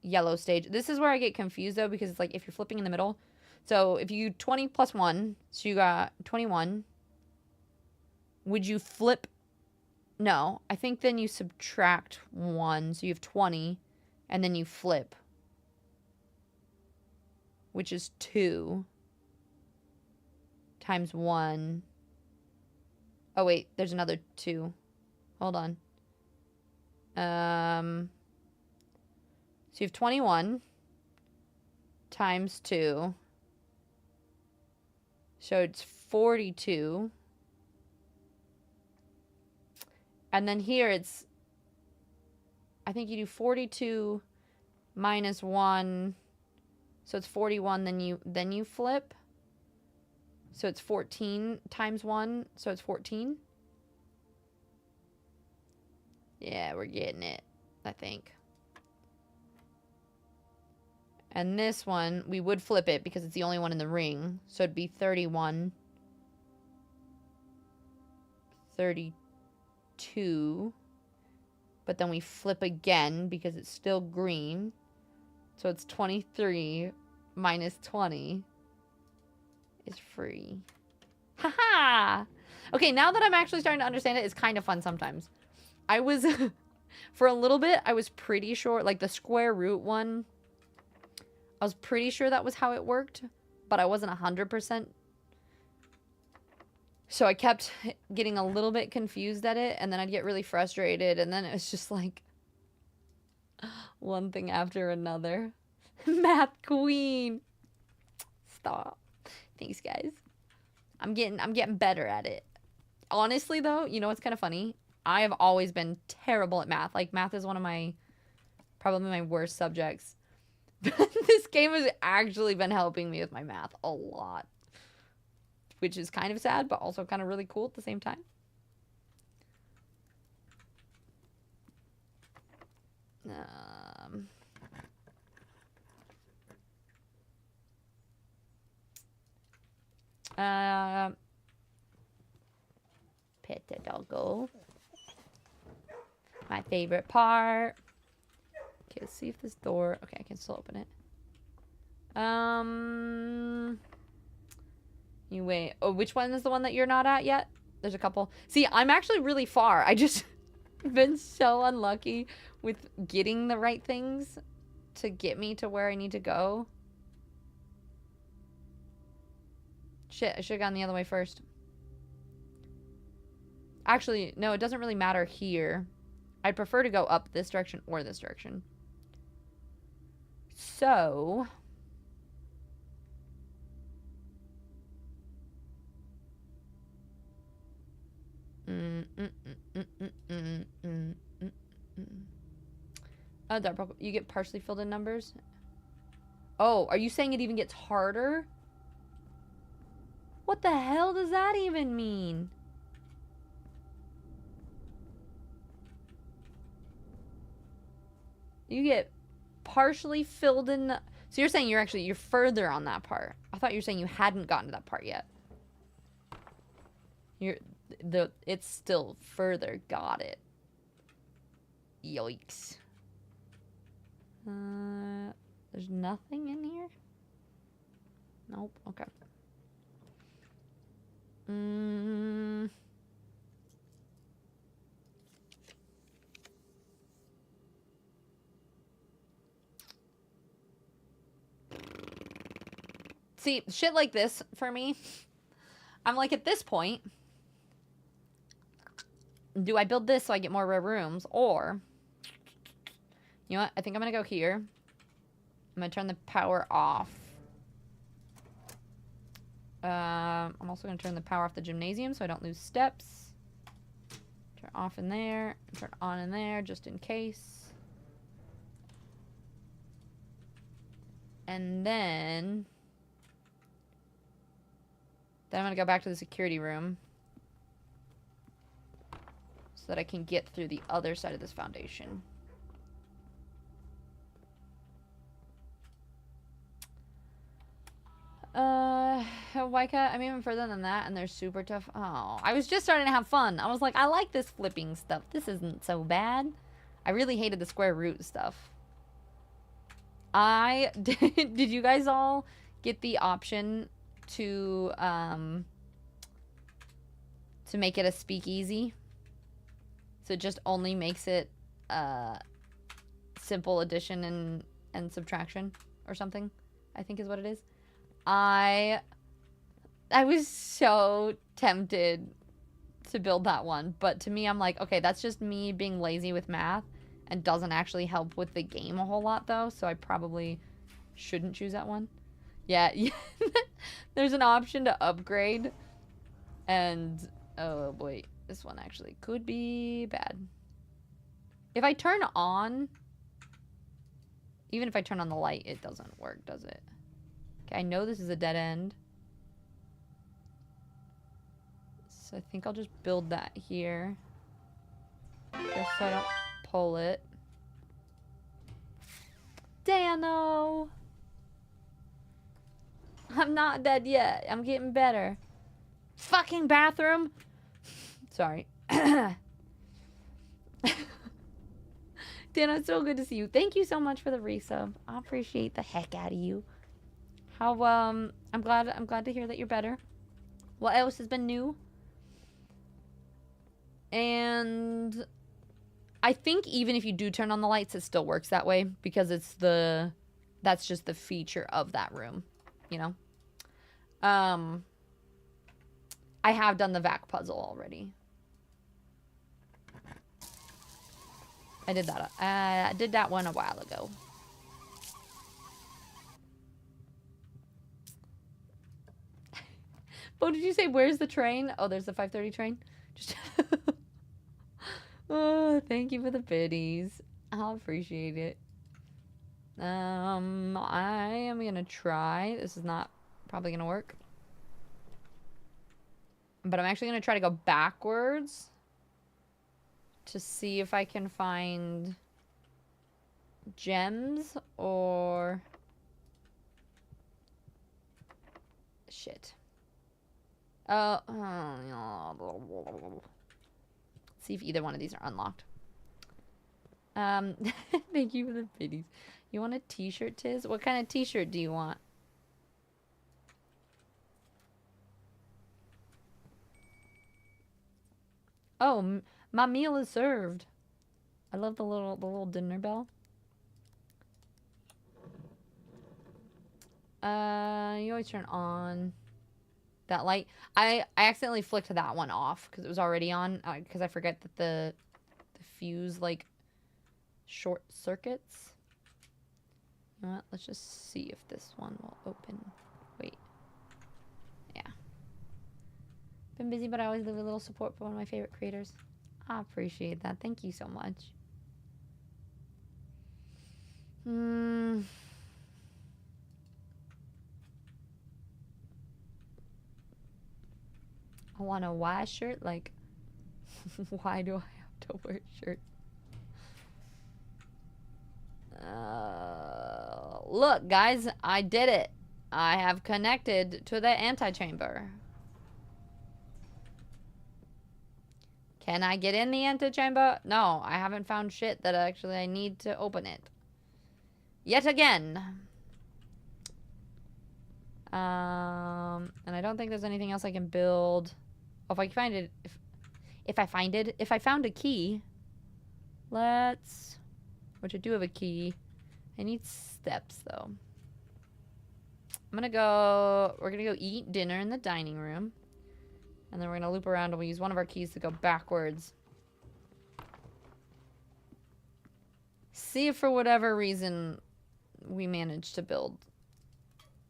yellow stage. This is where I get confused, though, because it's like if you're flipping in the middle. So if you 20 plus 1, so you got 21. Would you flip? No, I think then you subtract 1, so you have 20, and then you flip, which is 2 times 1. Oh, wait, there's another 2. Hold on. So you have 21 times 2. So it's 42. And then here it's, I think you do 42 minus 1. So it's 41, then you flip. So it's 14 times 1, so it's 14. Yeah, we're getting it, I think. And this one, we would flip it because it's the only one in the ring. So it'd be 31. 32. But then we flip again because it's still green. So it's 23 minus 20 is free. Haha! Okay, now that I'm actually starting to understand it, it's kind of fun sometimes. I was, for a little bit, I was pretty sure, like the square root one, I was pretty sure that was how it worked, but I wasn't 100%. So I kept getting a little bit confused at it, and then I'd get really frustrated, and then it was just like one thing after another. Math queen. Stop. Thanks, guys. I'm getting better at it. Honestly, though, you know what's kind of funny? I have always been terrible at math. Like, math is one of my, probably my worst subjects. This game has actually been helping me with my math a lot. Which is kind of sad, but also kind of really cool at the same time. Pet the doggo. My favorite part. Okay, let's see if this door... Okay, I can still open it. You wait. Oh, which one is the one that you're not at yet? There's a couple. See, I'm actually really far. I just been so unlucky with getting the right things to get me to where I need to go. Shit, I should have gone the other way first. Actually, no, it doesn't really matter here. I'd prefer to go up this direction or this direction. So... Oh, you get partially filled in numbers? Oh, are you saying it even gets harder? What the hell does that even mean? You get partially filled in... So you're saying you're further on that part. I thought you were saying you hadn't gotten to that part yet. It's still further. Got it. Yikes. There's nothing in here? Nope. Okay. See, shit like this for me, I'm like, at this point, do I build this so I get more rare rooms? Or, you know what? I think I'm going to go here. I'm going to turn the power off. I'm also going to turn the power off the gymnasium so I don't lose steps. Turn off in there. Turn on in there just in case. And then I'm going to go back to the security room so that I can get through the other side of this foundation. Whycat, I'm even further than that, and they're super tough. Oh, I was just starting to have fun. I was like, I like this flipping stuff. This isn't so bad. I really hated the square root stuff. Did you guys all get the option to make it a speakeasy? So it just only makes it simple addition and subtraction or something, I think is what it is. I was so tempted to build that one, but to me, I'm like, okay, that's just me being lazy with math and doesn't actually help with the game a whole lot, though, so I probably shouldn't choose that one. Yeah, there's an option to upgrade, and, oh boy, this one actually could be bad. If I turn on, even if I turn on the light, it doesn't work, does it? Okay, I know this is a dead end. So I think I'll just build that here. Just so I don't pull it. Dano! I'm not dead yet. I'm getting better. Fucking bathroom! Sorry. Dano, it's so good to see you. Thank you so much for the resub. I appreciate the heck out of you. How, I'm glad to hear that you're better. What else has been new? And I think even if you do turn on the lights, it still works that way because that's just the feature of that room, you know? I have done the VAC puzzle already. I did that. I did that one a while ago. Oh, did you say where's the train? Oh, there's the 5:30 train. Just oh, thank you for the biddies. I'll appreciate it. I am gonna try. This is not probably gonna work. But I'm actually gonna try to go backwards to see if I can find gems or shit. See if either one of these are unlocked. Thank you for the biddies. You want a t-shirt, Tiz? What kind of t-shirt do you want? Oh, my meal is served. I love the little dinner bell. You always turn on that light. I accidentally flicked that one off because it was already on. Because I forget that the fuse like short circuits. You know what? Let's just see if this one will open. Wait. Yeah. Been busy, but I always leave a little support for one of my favorite creators. I appreciate that. Thank you so much. I want a Y shirt. Like, why do I have to wear a shirt? Look, guys, I did it. I have connected to the antechamber. Can I get in the antechamber? No, I haven't found shit that actually I need to open it. Yet again. And I don't think there's anything else I can build. Oh, if I find it, if I found a key, which I do have a key. I need steps though. we're gonna go eat dinner in the dining room. And then we're gonna loop around and we'll use one of our keys to go backwards. See if for whatever reason we manage to build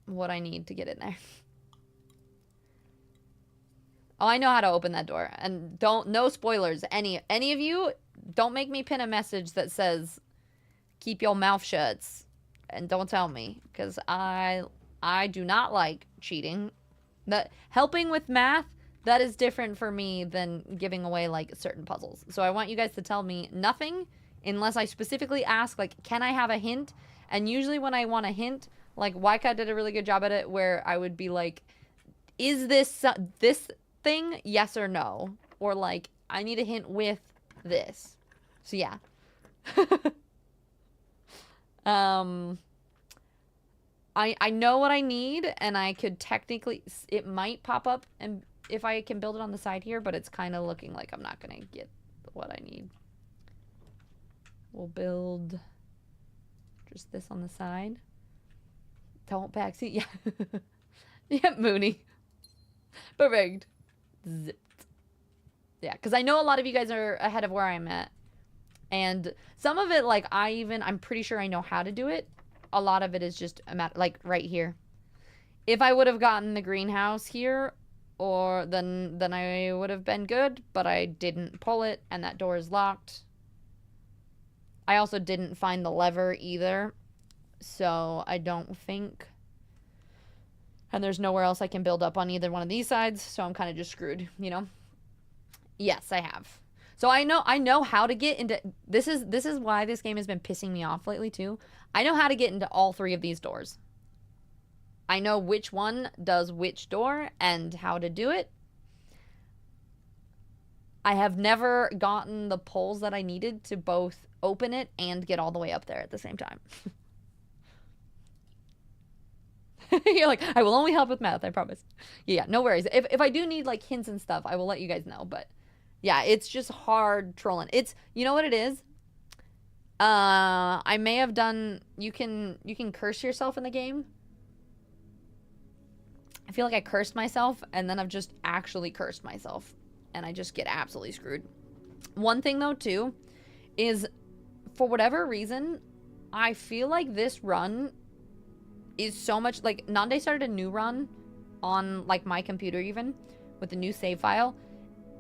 what I need to get in there. Oh, I know how to open that door. And no spoilers. Any of you, don't make me pin a message that says, keep your mouth shut. And don't tell me. Because I do not like cheating. That helping with math, that is different for me than giving away, like, certain puzzles. So I want you guys to tell me nothing unless I specifically ask, like, can I have a hint? And usually when I want a hint, like, Waika did a really good job at it, where I would be like, is this thing, yes or no? Or, like, I need a hint with this. So, yeah. I know what I need, and I could technically, it might pop up and if I can build it on the side here, but it's kind of looking like I'm not going to get what I need. We'll build just this on the side. Don't backseat. Yeah. Yeah, Mooney. Perfect. Zipped. Yeah, because I know a lot of you guys are ahead of where I'm at. And some of it, like, I'm pretty sure I know how to do it. A lot of it is just a matter, like, right here. If I would have gotten the greenhouse here, or then I would have been good, but I didn't pull it, and that door is locked. I also didn't find the lever either, so I don't think. And there's nowhere else I can build up on either one of these sides, so I'm kind of just screwed, you know? Yes, I have. So I know how to get into, this is why this game has been pissing me off lately too. I know how to get into all three of these doors. I know which one does which door and how to do it. I have never gotten the pulls that I needed to both open it and get all the way up there at the same time. You're like, I will only help with math, I promise. Yeah, no worries. If I do need, like, hints and stuff, I will let you guys know. But yeah, it's just hard trolling. It's, you know what it is? I may have done, you can curse yourself in the game. I feel like I cursed myself, and then I've just actually cursed myself, and I just get absolutely screwed. One thing, though, too, is for whatever reason, I feel like this run is so much, like, Nande started a new run on, like, my computer even, with a new save file,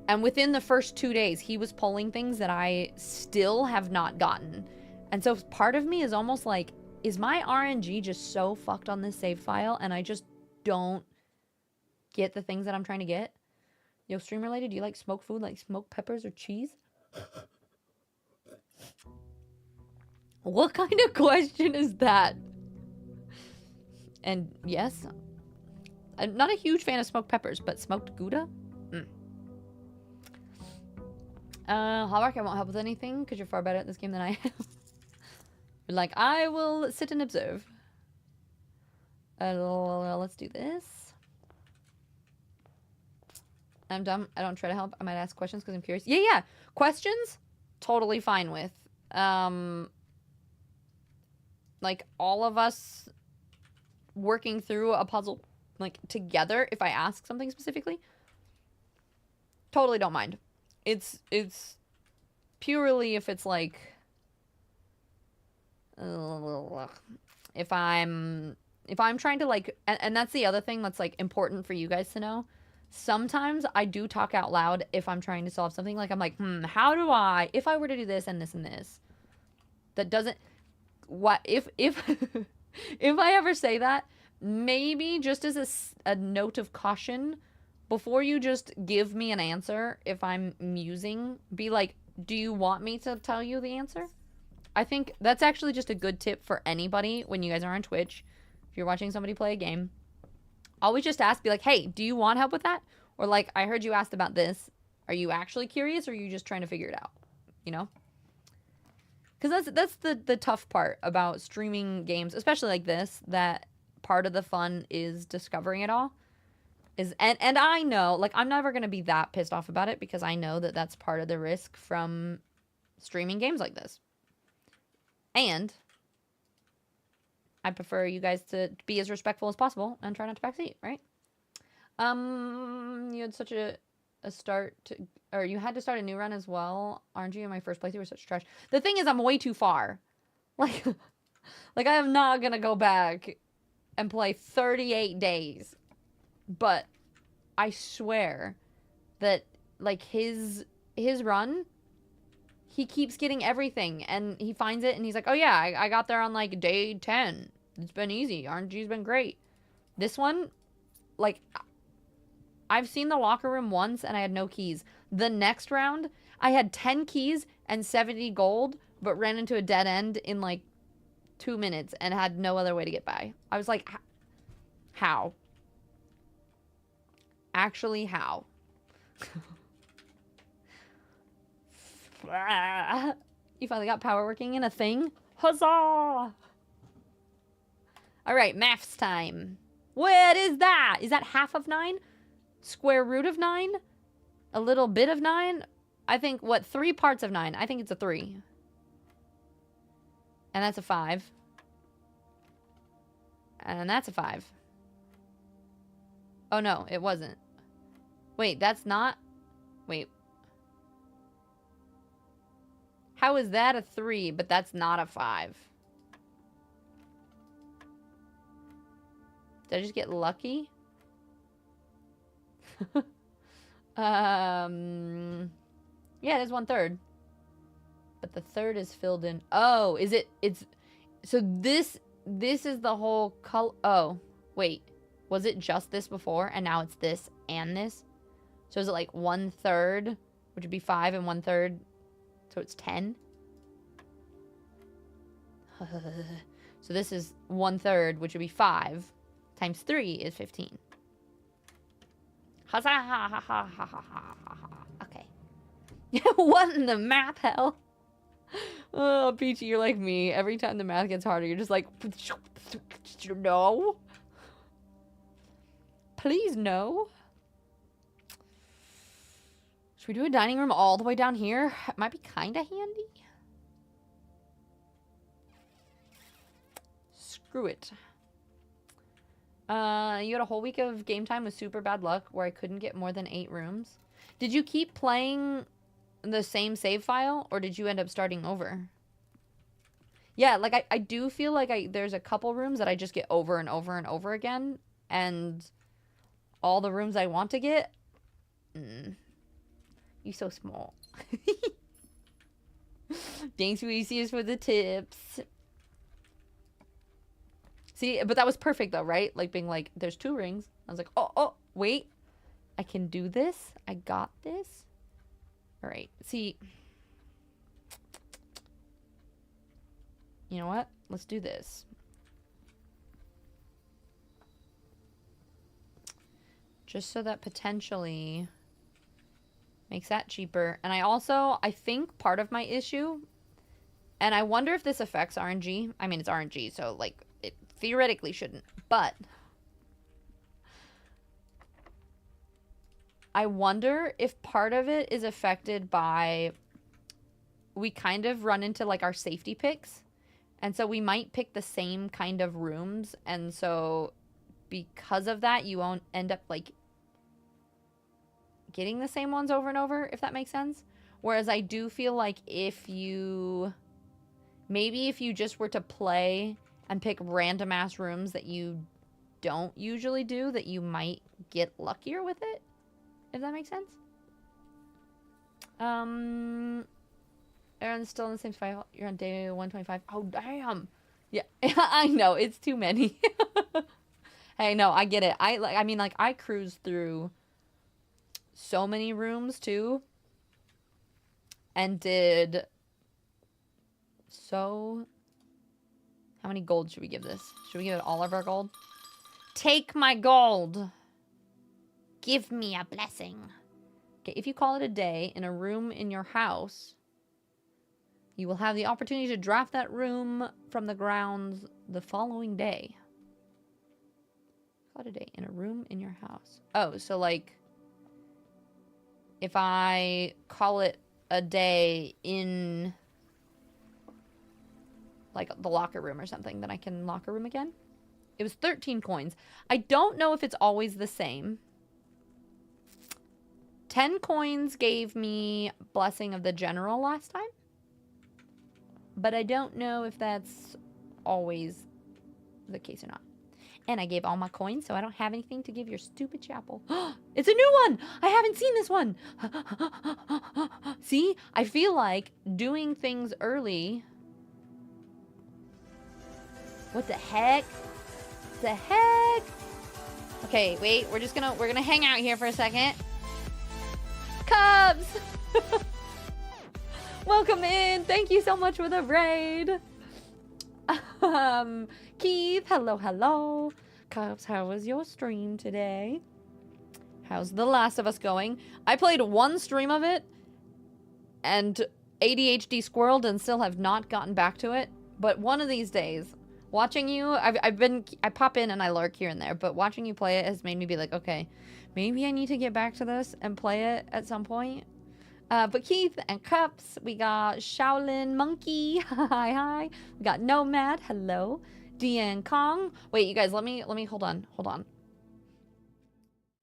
and within the first 2 days, he was pulling things that I still have not gotten. And so part of me is almost like, is my RNG just so fucked on this save file, and I just don't get the things that I'm trying to get? Yo, stream related, do you like smoked food, like smoked peppers or cheese? What kind of question is that? And yes, I'm not a huge fan of smoked peppers, but smoked Gouda? Hallmark, I won't help with anything because you're far better at this game than I am. You're like, I will sit and observe. Let's do this. I'm dumb. I don't try to help. I might ask questions because I'm curious. Yeah. Questions? Totally fine with. Like, all of us working through a puzzle, like, together, if I ask something specifically, totally don't mind. It's purely if it's like, if I'm trying to, like, and that's the other thing that's, like, important for you guys to know. Sometimes I do talk out loud if I'm trying to solve something. Like, I'm like, how do I, if I were to do this and this and this, that doesn't, what, if if I ever say that, maybe just as a note of caution, before you just give me an answer, if I'm musing, be like, do you want me to tell you the answer? I think that's actually just a good tip for anybody when you guys are on Twitch. If you're watching somebody play a game, always just ask, be like, hey, do you want help with that? Or like, I heard you asked about this. Are you actually curious, or are you just trying to figure it out? You know? Because that's the tough part about streaming games, especially like this, that part of the fun is discovering it all. And I know, like, I'm never going to be that pissed off about it because I know that that's part of the risk from streaming games like this. And I prefer you guys to be as respectful as possible and try not to backseat, right? You had such a start to, or you had to start a new run as well. RNG in my first playthrough was such trash. The thing is, I'm way too far. Like, like I am not gonna go back and play 38 days. But I swear that like his run, he keeps getting everything and he finds it and he's like, oh yeah, I got there on like day 10. It's been easy. RNG's been great. This one, like, I've seen the locker room once and I had no keys. The next round, I had 10 keys and 70 gold, but ran into a dead end in like 2 minutes and had no other way to get by. I was like, how? Actually, how? You finally got power working in a thing? Huzzah! Alright, maths time. What is that? Is that half of 9? Square root of 9? A little bit of 9? I think, what, 3 parts of 9? I think it's a 3. And that's a 5. And that's a 5. Oh no, it wasn't. Wait, that's not... Wait. How is that a 3, but that's not a 5? Did I just get lucky? Yeah, it is 1/3. But the third is filled in. Oh, is it? It's... So this is the whole color. Oh, wait. Was it just this before? And now it's this and this? So is it like 1/3, which would be 5 and 1/3? So it's 10? So this is 1/3, which would be 5. Times 3 is 15. Huzzah! Ha ha ha ha ha ha. Okay. What in the math hell? Oh, Peachy, you're like me. Every time the math gets harder, you're just like, no. Please, no. Should we do a dining room all the way down here? It might be kind of handy. Screw it. You had a whole week of game time with super bad luck where I couldn't get more than 8 rooms. Did you keep playing the same save file or did you end up starting over? Yeah, like I do feel like there's a couple rooms that I just get over and over and over again. And all the rooms I want to get, you so small. Thanks, Reese's, for the tips. See, but that was perfect though, right? Like being like, there's 2 rings. I was like, oh, wait. I can do this. I got this. All right. See, you know what? Let's do this. Just so that potentially makes that cheaper. And I think part of my issue, and I wonder if this affects RNG. I mean, it's RNG, so like it theoretically shouldn't, but I wonder if part of it is affected by we kind of run into like our safety picks. And so we might pick the same kind of rooms. And so because of that, you won't end up like getting the same ones over and over, if that makes sense. Whereas I do feel like if you just were to play and pick random ass rooms that you don't usually do, that you might get luckier with it. If that makes sense. Aaron's still in the same file. You're on day 125. Oh, damn. Yeah, I know. It's too many. Hey, no, I get it. I mean, I cruised through so many rooms, too. And did so... How many gold should we give this? Should we give it all of our gold? Take my gold. Give me a blessing. Okay, if you call it a day in a room in your house, you will have the opportunity to draft that room from the grounds the following day. Call it a day in a room in your house. Oh, so like, if I call it a day in like the locker room or something, then I can locker room again. It was 13 coins. I don't know if it's always the same. 10 coins gave me Blessing of the General last time. But I don't know if that's always the case or not. And I gave all my coins, so I don't have anything to give your stupid chapel. It's a new one! I haven't seen this one! See? I feel like doing things early... What the heck? The heck? Okay, wait, we're gonna hang out here for a second. Cubs! Welcome in! Thank you so much for the raid! Keith, hello, hello. Cubs, how was your stream today? How's The Last of Us going? I played one stream of it and ADHD squirreled and still have not gotten back to it. But one of these days, watching you, I pop in and I lurk here and there, but watching you play it has made me be like, okay, maybe I need to get back to this and play it at some point. But Keith and Cups, we got Shaolin Monkey, hi hi. We got Nomad, hello. Dian Kong. Wait, you guys, let me hold on.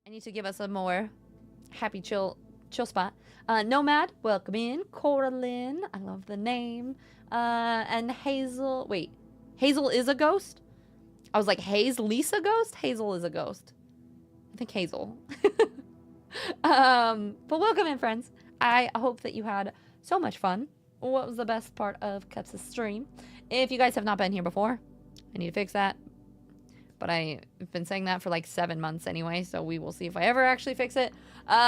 I need to give us a more happy chill spot. Nomad, welcome in. Coraline, I love the name. And Hazel, wait, Hazel is a ghost? I was like, Lisa ghost? Hazel is a ghost. I think Hazel. But welcome in, friends. I hope that you had so much fun. What was the best part of Cups' stream? If you guys have not been here before, I need to fix that. But I've been saying that for like 7 months anyway, so we will see if I ever actually fix it. There's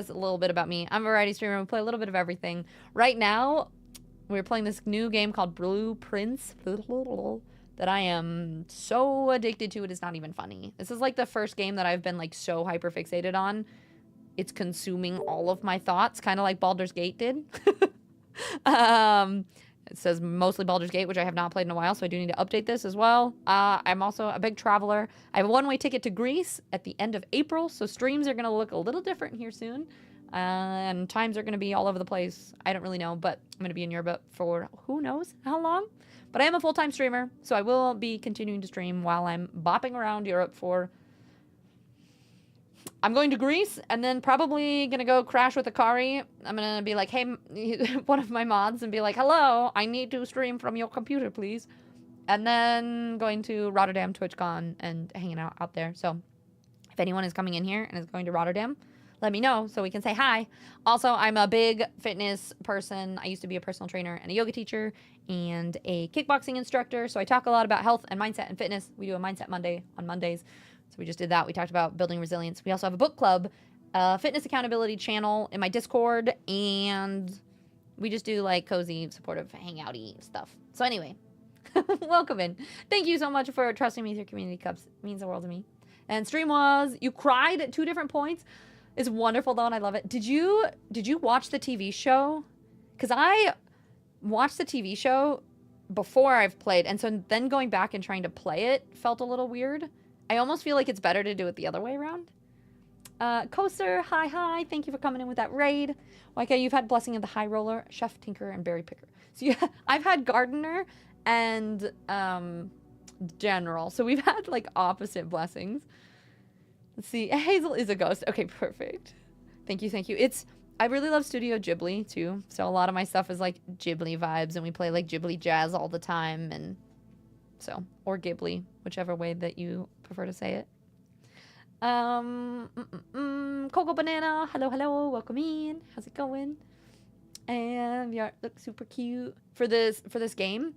a little bit about me. I'm a variety streamer. We play a little bit of everything. Right now, we're playing this new game called Blueprints that I am so addicted to, it is not even funny. This is like the first game that I've been like so hyper fixated on. It's consuming all of my thoughts, kind of like Baldur's Gate did. It says mostly Baldur's Gate, which I have not played in a while, so I do need to update this as well. I'm also a big traveler. I have a one-way ticket to Greece at the end of April, so streams are going to look a little different here soon. And times are going to be all over the place. I don't really know, but I'm going to be in Europe for who knows how long. But I am a full-time streamer, so I will be continuing to stream while I'm bopping around Europe for... I'm going to Greece, and then probably going to go crash with Akari. I'm going to be like, hey, one of my mods, and be like, hello, I need to stream from your computer, please. And then going to Rotterdam TwitchCon and hanging out there. So if anyone is coming in here and is going to Rotterdam, let me know so we can say hi. Also, I'm a big fitness person. I used to be a personal trainer and a yoga teacher and a kickboxing instructor. So I talk a lot about health and mindset and fitness. We do a Mindset Monday on Mondays. So we just did that. We talked about building resilience. We also have a book club, fitness accountability channel in my Discord, and we just do like cozy, supportive, hangouty stuff. So anyway, welcome in. Thank you so much for trusting me with your community cups. It means the world to me. And stream was, you cried at 2 different points. It's wonderful though, and I love it. Did you watch the TV show? Because I watched the TV show before I've played, and so then going back and trying to play it felt a little weird. I almost feel like it's better to do it the other way around. Coaster, hi. Thank you for coming in with that raid. Okay, you've had Blessing of the High Roller, Chef Tinker, and Berry Picker. So yeah, I've had Gardener and General. So we've had like opposite blessings. Let's see. Hazel is a ghost. Okay, perfect. Thank you. I really love Studio Ghibli too. So a lot of my stuff is like Ghibli vibes, and we play like Ghibli jazz all the time, and so, or Ghibli, whichever way that you prefer to say it. Coco Banana, hello, welcome in. How's it going? And the art looks super cute. For this game,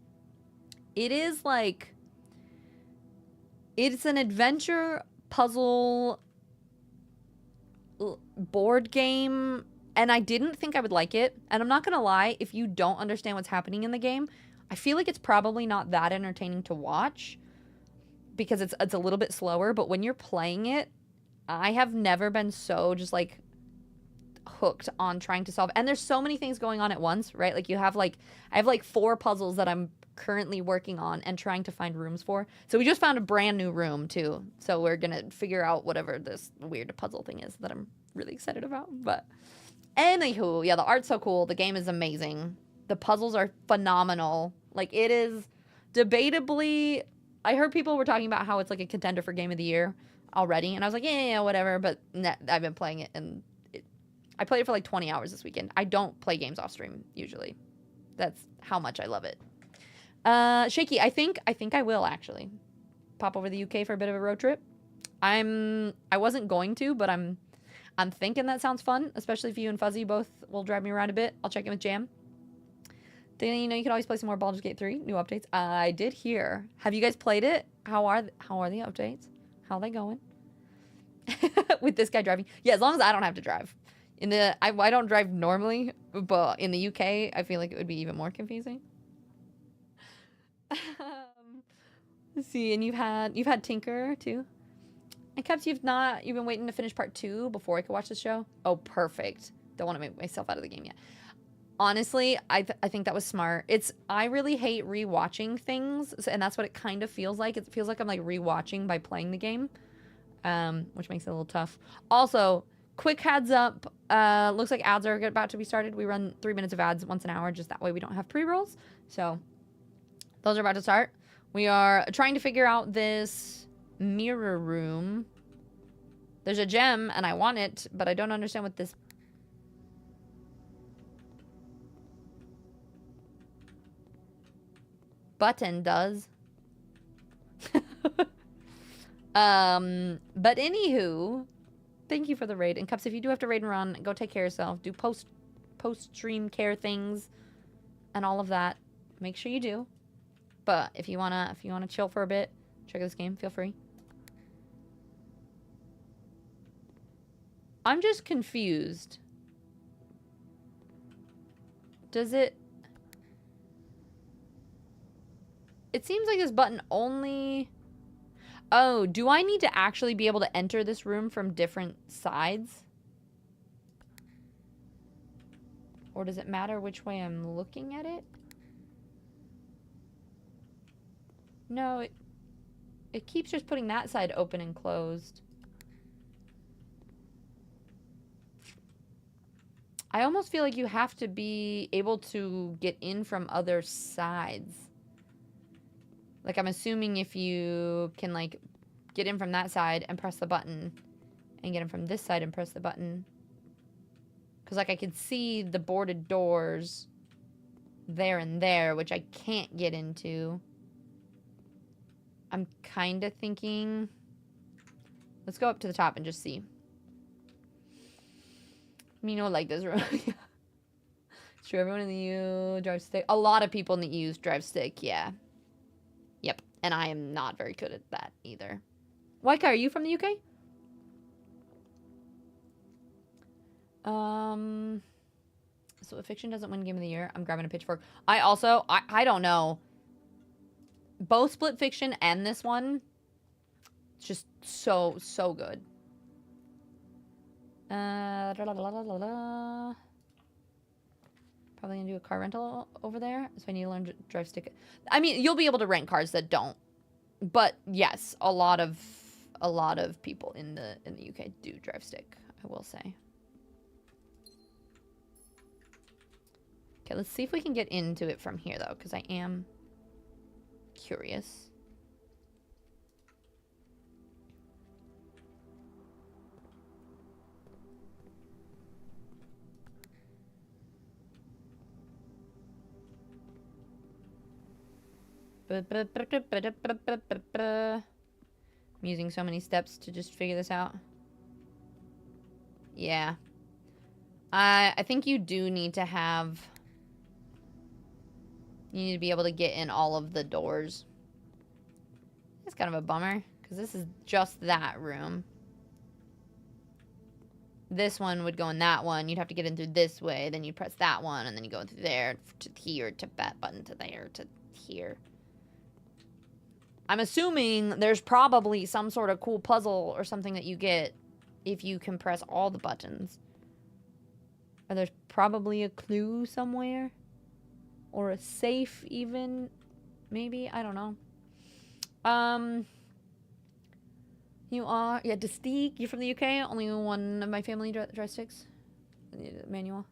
it is like, it's an adventure puzzle board game, and I didn't think I would like it. And I'm not gonna lie, if you don't understand what's happening in the game, I feel like it's probably not that entertaining to watch because it's a little bit slower, but when you're playing it, I have never been so just like hooked on trying to solve. And there's so many things going on at once, right? Like I have like 4 puzzles that I'm currently working on and trying to find rooms for. So we just found a brand new room too. So we're going to figure out whatever this weird puzzle thing is that I'm really excited about. But anywho, yeah, the art's so cool. The game is amazing. The puzzles are phenomenal. Like, it is debatably... I heard people were talking about how it's like a contender for Game of the Year already. And I was like, yeah, whatever. But I've been playing it, and I played it for like 20 hours this weekend. I don't play games off stream, usually. That's how much I love it. Shaky, I think I will, actually. Pop over the UK for a bit of a road trip. I wasn't going to, but I'm thinking that sounds fun, especially if you and Fuzzy both will drive me around a bit. I'll check in with Jam. Dana, you know you can always play some more Baldur's Gate 3, new updates. I did hear. Have you guys played it? How are the updates? How are they going? With this guy driving. Yeah, as long as I don't have to drive. I don't drive normally, but in the UK, I feel like it would be even more confusing. Let's see, and you've had Tinker too. And Caps, you've been waiting to finish part 2 before I could watch the show? Oh, perfect. Don't want to make myself out of the game yet. Honestly, I think that was smart. I really hate rewatching things, and that's what it kind of feels like. It feels like I'm like rewatching by playing the game, which makes it a little tough. Also, quick heads up, looks like ads are about to be started. We run 3 minutes of ads once an hour, just that way we don't have pre-rolls. So those are about to start. We are trying to figure out this mirror room. There's a gem, and I want it, but I don't understand what this button does. But anywho, thank you for the raid. And Cups, if you do have to raid and run, go take care of yourself. Do post-stream care things and all of that. Make sure you do. But if you wanna chill for a bit, check out this game, feel free. I'm just confused. Does it... It seems like this button only... Oh, do I need to actually be able to enter this room from different sides? Or does it matter which way I'm looking at it? No, it keeps just putting that side open and closed. I almost feel like you have to be able to get in from other sides. Like, I'm assuming if you can, like, get in from that side and press the button, and get in from this side and press the button. Because, like, I can see the boarded doors there and there, which I can't get into. I'm kind of thinking... Let's go up to the top and just see. Me no like this room. It's true, everyone in the EU drives stick. A lot of people in the EU drive stick, yeah. Yep, and I am not very good at that either. Waika, are you from the UK? So if fiction doesn't win Game of the Year, I'm grabbing a pitchfork. I don't know. Both Split Fiction and this one, it's just so good. Probably gonna do a car rental over there, so I need to learn to drive stick. I mean, you'll be able to rent cars that don't, but yes, a lot of people in the UK do drive stick, I will say. Okay, let's see if we can get into it from here though, because I am curious. I'm using so many steps to just figure this out. Yeah. I think you do need to have... You need to be able to get in all of the doors. It's kind of a bummer, because this is just that room. This one would go in that one. You'd have to get in through this way. Then you'd press that one, and then you go through there to here, to that button, to there, to here. I'm assuming there's probably some sort of cool puzzle or something that you get if you can press all the buttons. Or there's probably a clue somewhere. Or a safe, even. Maybe. I don't know. You are... Yeah, Distique. You're from the UK. Only one of my family drives sticks. Manual.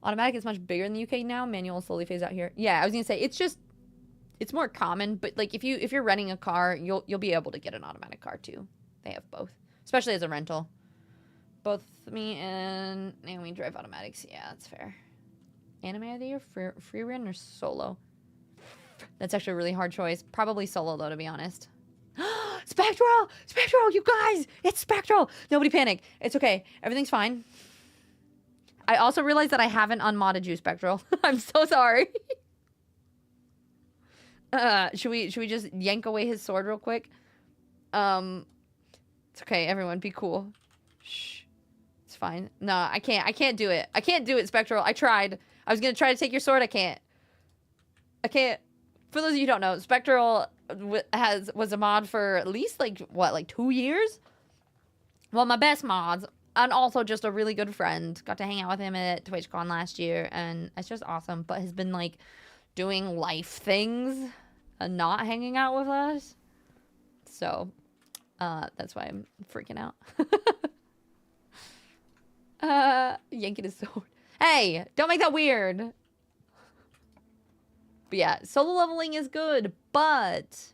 Automatic is much bigger in the UK now. Manual will slowly phase out here. Yeah, I was gonna say it's more common, but like if you're renting a car, you'll be able to get an automatic car too. They have both, especially as a rental. Both me and Naomi drive automatics. Yeah, that's fair. Anime of the year, free run or solo? That's actually a really hard choice. Probably solo though, to be honest. Spectral! Spectral, you guys! It's Spectral! Nobody panic. It's okay. Everything's fine. I also realized that I haven't unmodded you, Spectral. I'm so sorry. Should we just yank away his sword real quick? It's okay, everyone, be cool. Shh. It's fine. No, I can't do it. I can't do it, Spectral. I tried. I was gonna try to take your sword. I can't. For those of you who don't know, Spectral was a mod for at least like 2 years? Well, my best mods, and also just a really good friend. Got to hang out with him at TwitchCon last year, and it's just awesome. But has been like doing life things and not hanging out with us. So, that's why I'm freaking out. Yanking his sword. Hey, don't make that weird. But yeah, solo leveling is good, but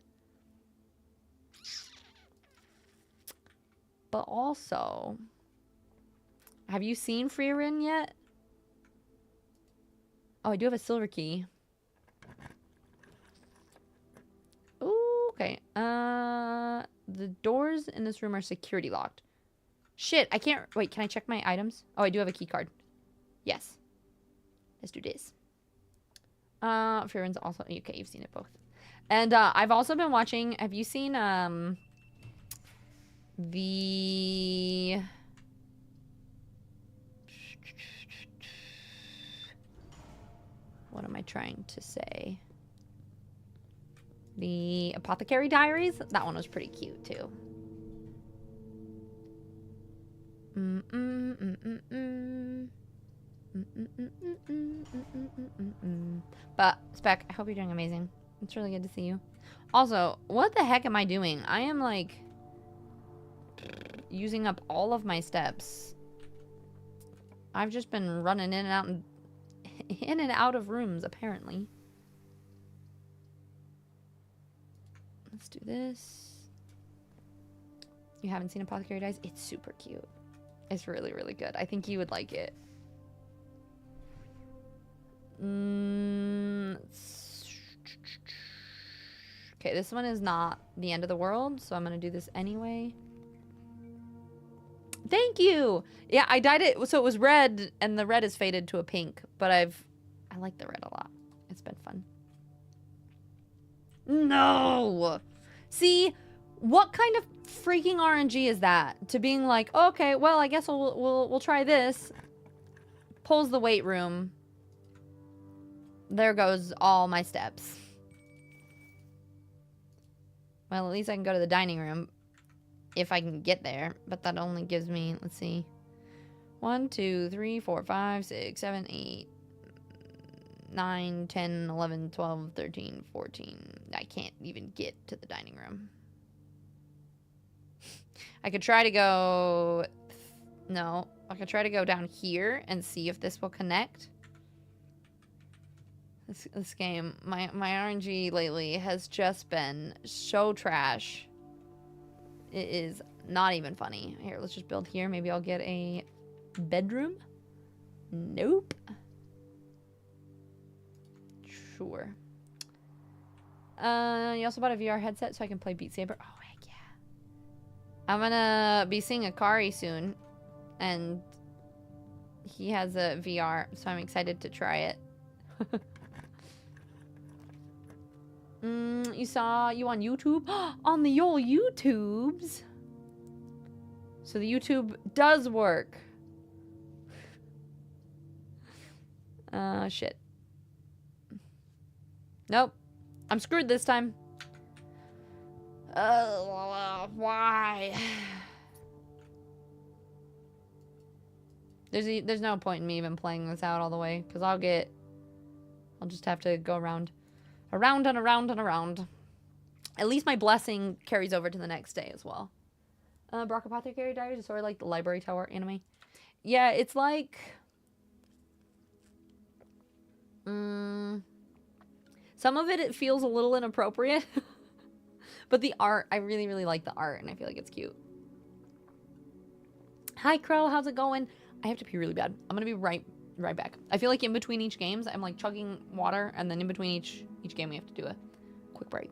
also, have you seen Freerin yet? Oh, I do have a silver key. Ooh, okay. The doors in this room are security locked. Shit, I can't... Wait, can I check my items? Oh, I do have a key card. Yes. Let's do this. Freeren's also... Okay, you've seen it both. And, I've also been watching... Have you seen, the... What am I trying to say? The Apothecary Diaries? That one was pretty cute, too. But, Spec, I hope you're doing amazing. It's really good to see you. Also, what the heck am I doing? I am, like, using up all of my steps. I've just been running in and out of rooms, apparently. Let's do this. You haven't seen Apothecary Diaries? It's super cute. It's really, really good. I think you would like it. Okay, this one is not the end of the world, so I'm gonna do this anyway. Thank you! Yeah, I dyed it so it was red, and the red is faded to a pink, but I like the red a lot. It's been fun. No! See, what kind of freaking RNG is that? To being like, okay, well, I guess we'll try this. Pulls the weight room. There goes all my steps. Well, at least I can go to the dining room if I can get there, but that only gives me, let's see, 1, 2, 3, 4, 5, 6, 7, 8, 9, 10, 11, 12, 13, 14. I can't even get to the dining room. I could try to go... No. I could try to go down here and see if this will connect. This game, my RNG lately has just been so trash. It is not even funny. Here, let's just build here. Maybe I'll get a bedroom. Nope. Sure. You also bought a VR headset so I can play Beat Saber. Oh, heck yeah. I'm gonna be seeing Akari soon. And he has a VR, so I'm excited to try it. You saw you on YouTube? On the old YouTubes. So the YouTube does work. Shit. Nope. I'm screwed this time. Why? There's no point in me even playing this out all the way, because I'll just have to go around and around and around. At least my blessing carries over to the next day as well. Brock Apothecary Diaries is sort of like the Library Tower anime. Yeah, it's like... Some of it feels a little inappropriate. But the art, I really, really like the art, and I feel like it's cute. Hi, Crow. How's it going? I have to pee really bad. I'm gonna be right back. I feel like in between each games, I'm like chugging water, and then in between each game, we have to do a quick break.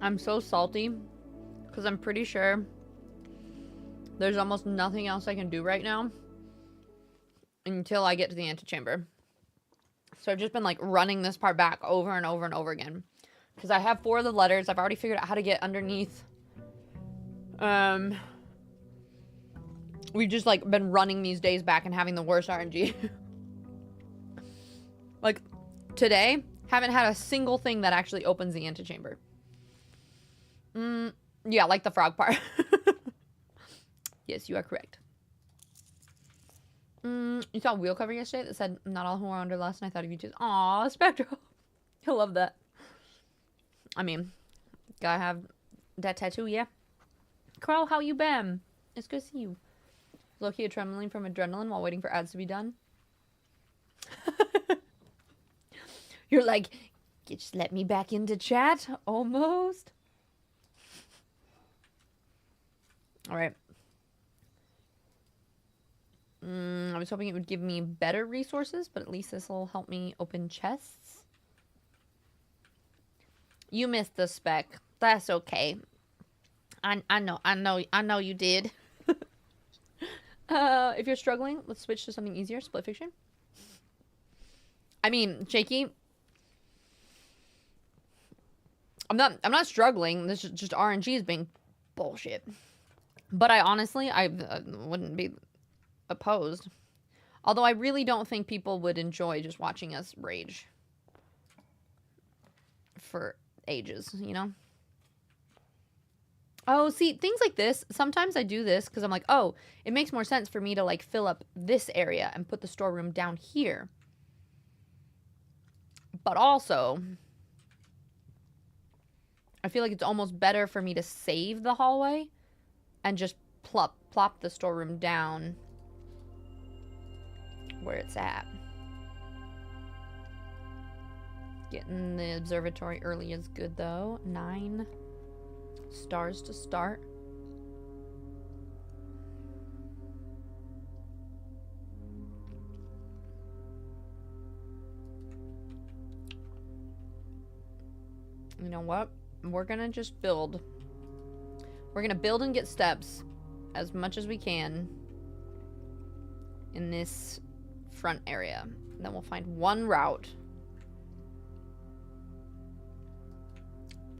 I'm so salty because I'm pretty sure there's almost nothing else I can do right now until I get to the antechamber. So I've just been like running this part back over and over and over again because I have 4 of the letters. I've already figured out how to get underneath. We've just like been running these days back and having the worst RNG. Like today, haven't had a single thing that actually opens the antechamber. Yeah, like the frog part. Yes, you are correct. You saw a wheel cover yesterday that said, "Not all who are under lust," and I thought of you too. Aw, Spectral. I love that. I mean, gotta have that tattoo, yeah. Crow, how you been? It's good to see you. Low-key trembling from adrenaline while waiting for ads to be done. You're like, just let me back into chat? Almost. Alright. I was hoping it would give me better resources, but at least this will help me open chests. You missed the spec. That's okay. I know you did. If you're struggling, let's switch to something easier. Split fiction. I mean, Shaky. I'm not struggling. This is just RNG is being bullshit. But I honestly, I wouldn't be opposed. Although I really don't think people would enjoy just watching us rage for ages, you know? Oh, see, things like this, sometimes I do this because I'm like, oh, it makes more sense for me to like fill up this area and put the storeroom down here. But also, I feel like it's almost better for me to save the hallway and just plop the storeroom down where it's at. Getting the observatory early is good though. 9 stars to start. You know what? We're gonna just build. We're gonna build and get steps as much as we can in this front area. Then we'll find one route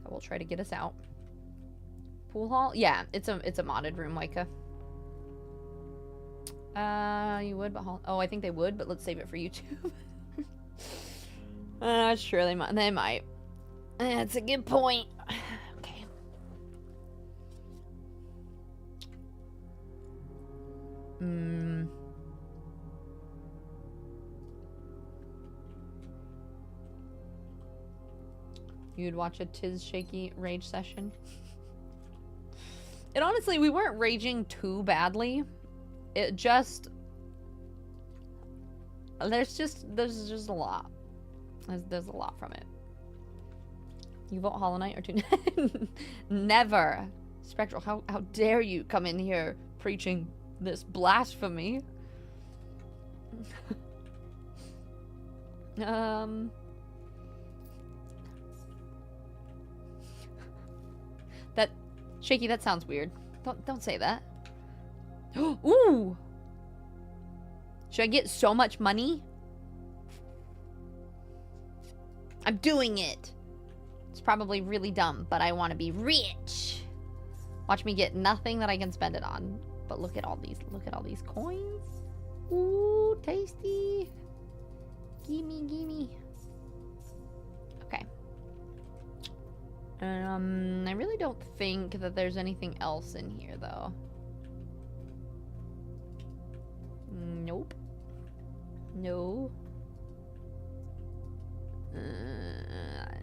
that will try to get us out. Pool hall? Yeah, it's a modded room, Micah. You would, but oh, I think they would, but let's save it for YouTube. Sure, they might. They might. That's a good point. Okay. You'd watch a Tiz Shaky rage session. It honestly, we weren't raging too badly. It just... There's just a lot. There's a lot from it. You vote Hollow Knight or two? Never. Spectral, how dare you come in here preaching this blasphemy? That Shaky, that sounds weird. Don't say that. Ooh. Should I get so much money? I'm doing it. It's probably really dumb, but I want to be rich. Watch me get nothing that I can spend it on. But look at all these coins. Ooh, tasty. Gimme. Okay. I really don't think that there's anything else in here, though. Nope. No.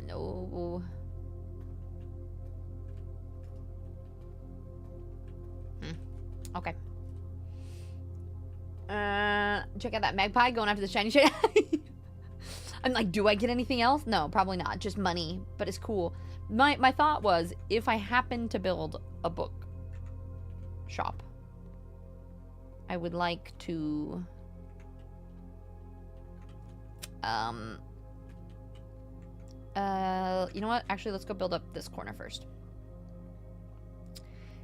No. Okay. Check out that magpie going after the shiny shit. I'm like, do I get anything else? No, probably not. Just money, but it's cool. My thought was, if I happen to build a book shop, I would like to you know what? Actually, let's go build up this corner first.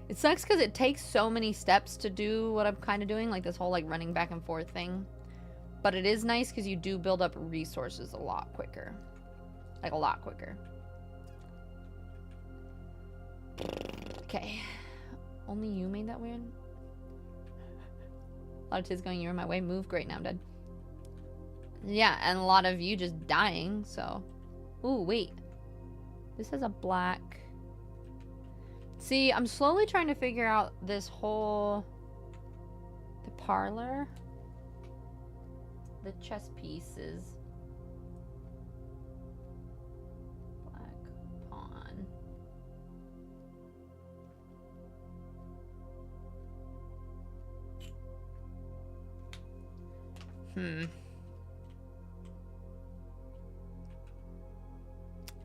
It sucks because it takes so many steps to do what I'm kind of doing, like this whole like running back and forth thing. But it is nice because you do build up resources a lot quicker. Like a lot quicker. Okay. Only you made that weird? A lot of Tiz going, you're in my way. Move. Great, now I'm dead. Yeah, and a lot of you just dying, so. Ooh, wait. This has a black... See, I'm slowly trying to figure out this whole... The parlor. The chess pieces. Black pawn.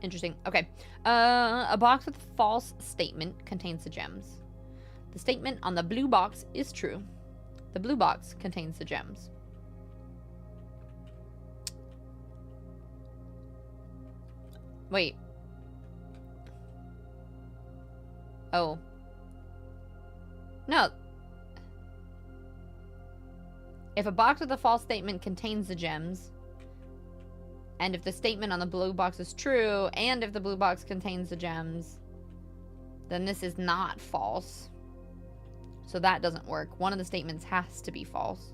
Interesting. Okay. A box with false statement contains the gems. The statement on the blue box is true. The blue box contains the gems. Wait. Oh. No. If a box with a false statement contains the gems, and if the statement on the blue box is true, and if the blue box contains the gems, then this is not false. So that doesn't work. One of the statements has to be false.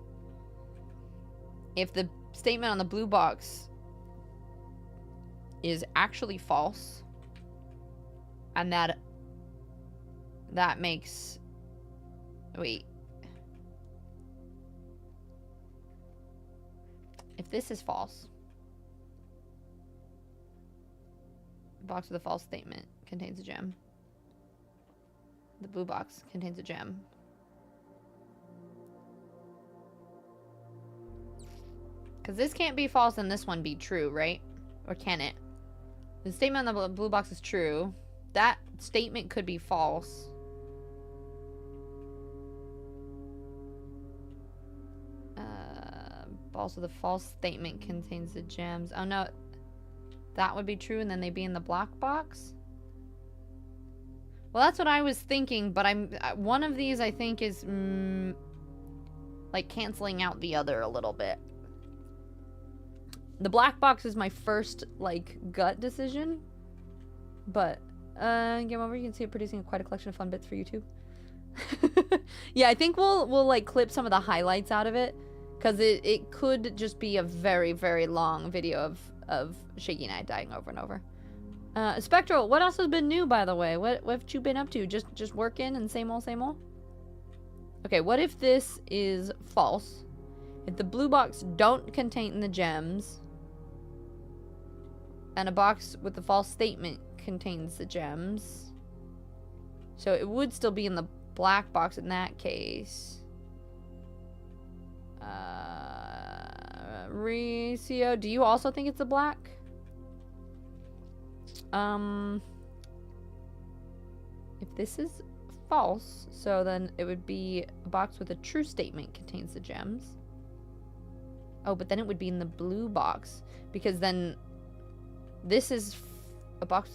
If the statement on the blue box is actually false, and that makes... Wait. If this is false, the box with a false statement contains a gem. The blue box contains a gem. Because this can't be false and this one be true, right? Or can it? The statement on the blue box is true. That statement could be false. Also, the false statement contains the gems. Oh no, that would be true, and then they'd be in the black box. Well, that's what I was thinking, but one of these I think is like canceling out the other a little bit. The black box is my first like gut decision, but game over. You can see it producing quite a collection of fun bits for YouTube. Yeah, I think we'll like clip some of the highlights out of it. Because it could just be a very, very long video of Shaky and I dying over and over. Spectral, what else has been new, by the way? What have you been up to? Just working and same old, same old? Okay, what if this is false? If the blue box don't contain the gems, and a box with the false statement contains the gems, so it would still be in the black box in that case. Recio, do you also think it's a black? If this is false, so then it would be a box with a true statement contains the gems. Oh, but then it would be in the blue box, because then this is a box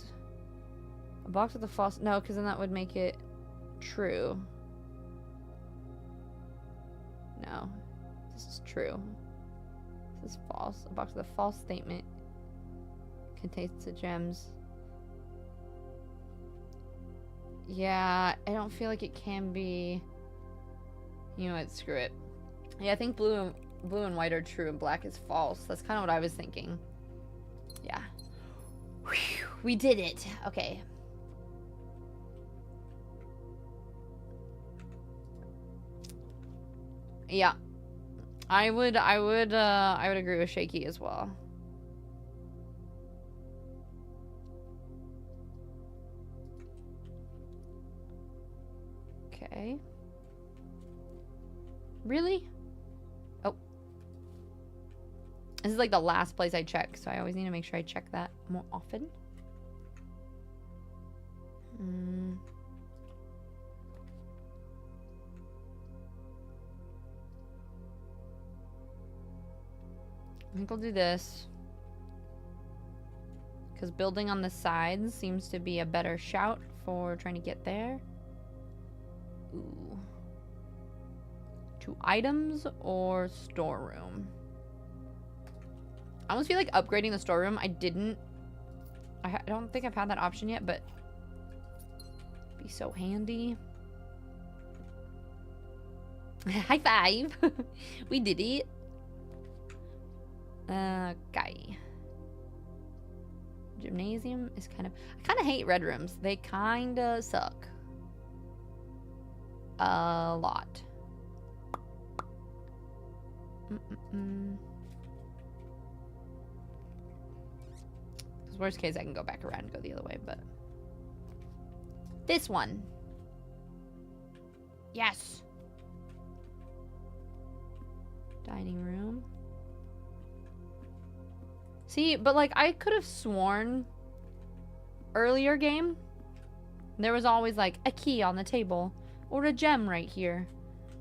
with a false. No, because then that would make it true. No, this is true. This is false. A box with a false statement contains the gems. Yeah, I don't feel like it can be. You know what? Screw it. Yeah, I think blue and white are true and black is false. That's kind of what I was thinking. Yeah. Whew, we did it. Okay. Yeah. I would agree with Shaky as well. Okay. Really? Oh. This is like the last place I check, so I always need to make sure I check that more often. I think I'll do this. Because building on the sides seems to be a better shout for trying to get there. Ooh. 2 items or storeroom? I almost feel like upgrading the storeroom. I don't think I've had that option yet, but it'd be so handy. High five! We did it. Okay. Gymnasium is kind of... I kind of hate red rooms. They kind of suck. A lot. Because worst case, I can go back around and go the other way, but... This one. Yes! Dining room. See, but like, I could have sworn earlier game, there was always like a key on the table or a gem right here.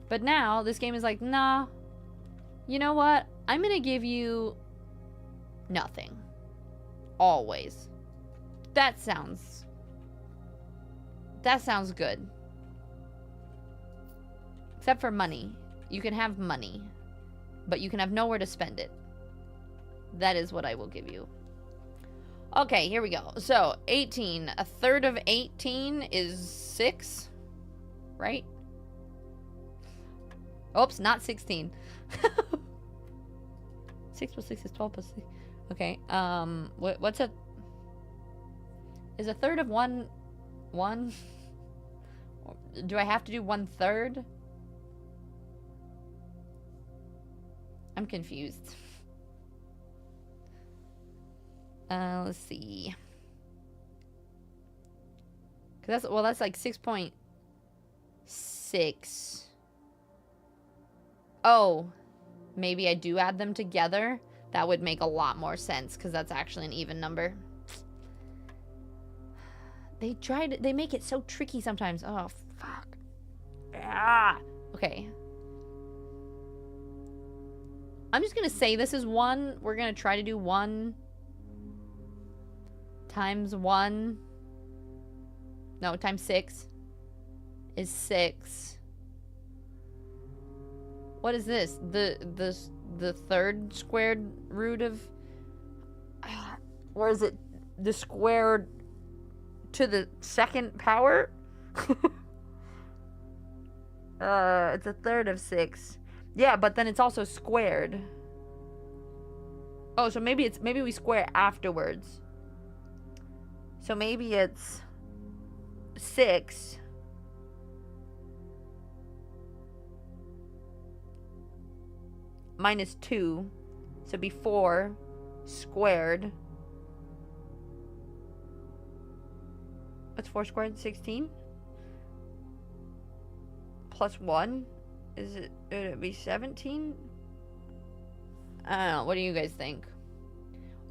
But now this game is like, nah, you know what? I'm gonna give you nothing. Always. That sounds good. Except for money. You can have money, but you can have nowhere to spend it. That is what I will give you. Okay, here we go. So, 18. A third of 18 is 6. Right? Oops, not 16. 6 plus 6 is 12 plus 6. Okay, what's a... Is a third of 1... Do I have to do 1/3? I'm confused. Let's see. Cause that's like 6.6. Oh, maybe I do add them together. That would make a lot more sense because that's actually an even number. They make it so tricky sometimes. Oh, fuck. Ah. Okay. I'm just gonna say this is 1. We're gonna try to do 1 times 1. No, times 6 is 6. What is this? The third squared root of... Where is it? The squared to the second power? It's a third of 6. Yeah, but then it's also squared. Oh, so maybe we square afterwards. So maybe it's 6 minus 2. So it'd be 4 squared. What's 4 squared? 16? plus 1? Is it, would it be 17? I don't know. What do you guys think?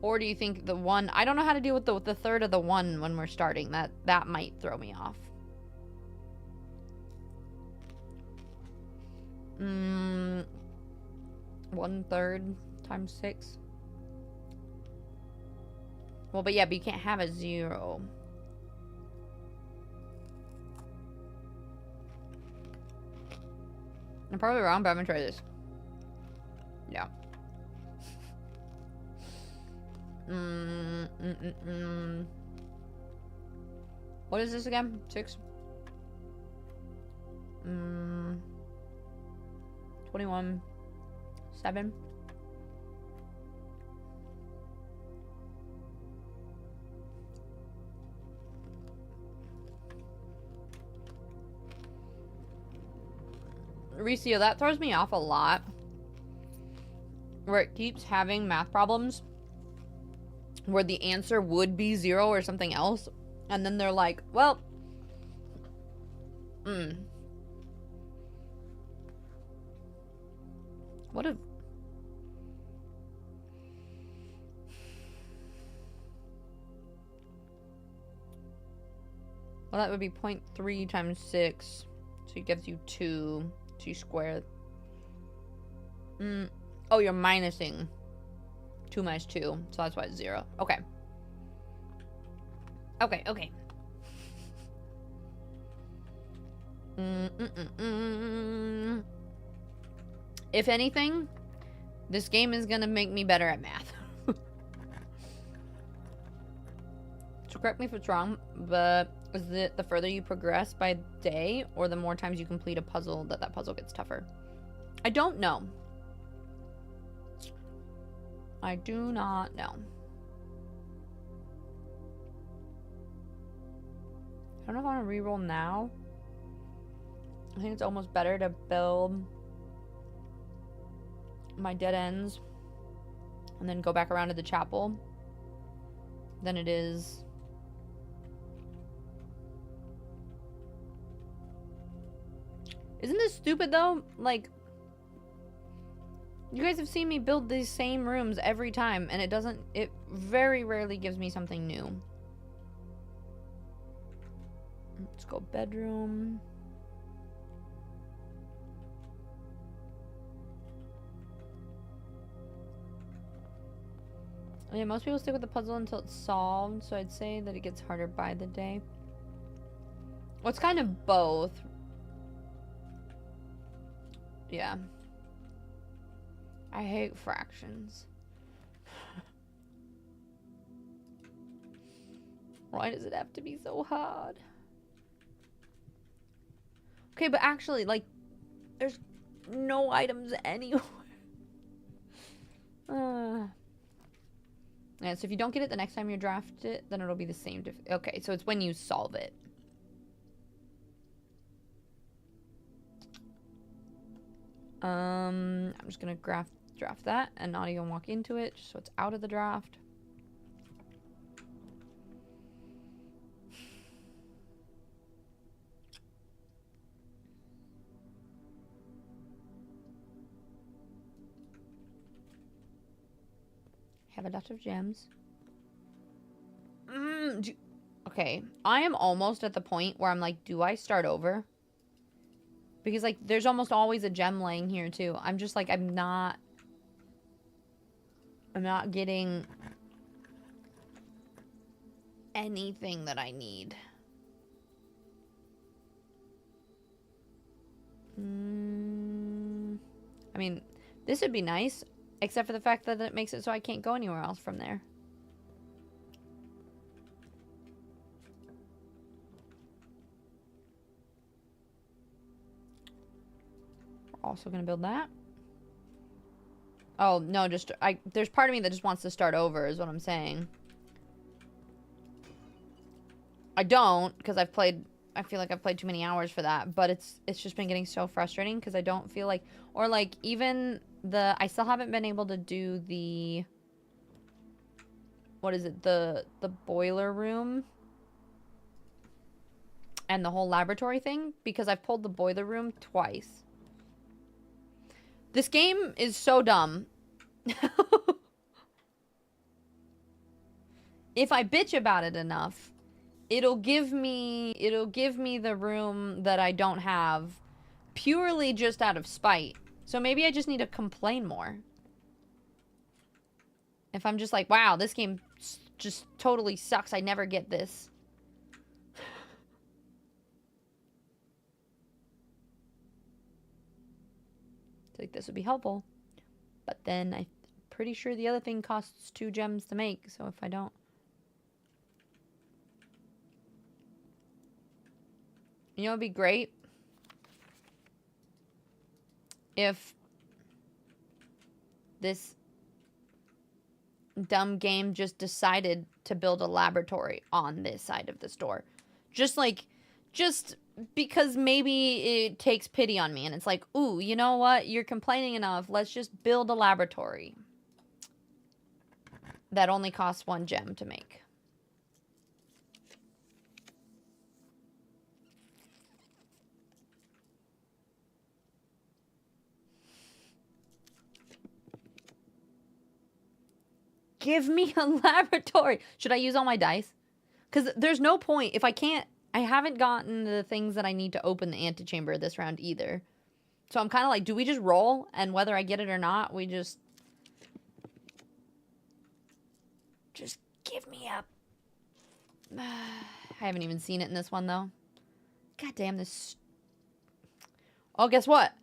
Or do you think the 1... I don't know how to deal with the third of the 1 when we're starting. That might throw me off. 1/3 times 6. Well, but yeah, but you can't have a 0. I'm probably wrong, but I'm gonna try this. Yeah. What is this again? 6? 21. 7. Recio, that throws me off a lot. Where it keeps having math problems where the answer would be 0 or something else. And then they're like, well, what if... Well, that would be 0.3 times 6. So it gives you 2. So you square... Oh, you're minusing 2 minus 2. So that's why it's 0. Okay. Okay, okay. If anything, this game is gonna make me better at math. So correct me if it's wrong, but is it the further you progress by day, or the more times you complete a puzzle that puzzle gets tougher? I don't know. I do not know. I don't know if I want to reroll now. I think it's almost better to build my dead ends and then go back around to the chapel than it is. Isn't this stupid though? Like, you guys have seen me build these same rooms every time, and it very rarely gives me something new. Let's go bedroom. Yeah, most people stick with the puzzle until it's solved, so I'd say that it gets harder by the day. Well, it's kind of both. Yeah. I hate fractions. Why does it have to be so hard? Okay, but actually, like, there's no items anywhere. Yeah, so if you don't get it the next time you draft it, then it'll be the same. Okay, so it's when you solve it. I'm just gonna draft that and not even walk into it, just so it's out of the draft. Have a lot of gems. Okay, I am almost at the point where I'm like, do I start over? Because, like, there's almost always a gem laying here, too. I'm just like, I'm not getting anything that I need. I mean, this would be nice, except for the fact that it makes it so I can't go anywhere else from there. We're also gonna build that. Oh, no, there's part of me that just wants to start over, is what I'm saying. I don't, because I feel like I've played too many hours for that, but it's just been getting so frustrating, because I don't feel like, or like, even I still haven't been able to do the, what is it, the boiler room, and the whole laboratory thing because I've pulled the boiler room twice. This game is so dumb. If I bitch about it enough, it'll give me the room that I don't have purely just out of spite. So maybe I just need to complain more. If I'm just like, wow, this game just totally sucks. I never get this. I think this would be helpful. But then I'm pretty sure the other thing costs 2 gems to make. So if I don't... You know, it'd be great if this dumb game just decided to build a laboratory on this side of the store. Just because maybe it takes pity on me and it's like, ooh, you know what? You're complaining enough. Let's just build a laboratory that only costs 1 gem to make. Give me a laboratory. Should I use all my dice? Because there's no point. If I can't... I haven't gotten the things that I need to open the antechamber this round either. So I'm kind of like, do we just roll? And whether I get it or not, we just... Just give me up. I haven't even seen it in this one, though. God damn this... Oh, guess what?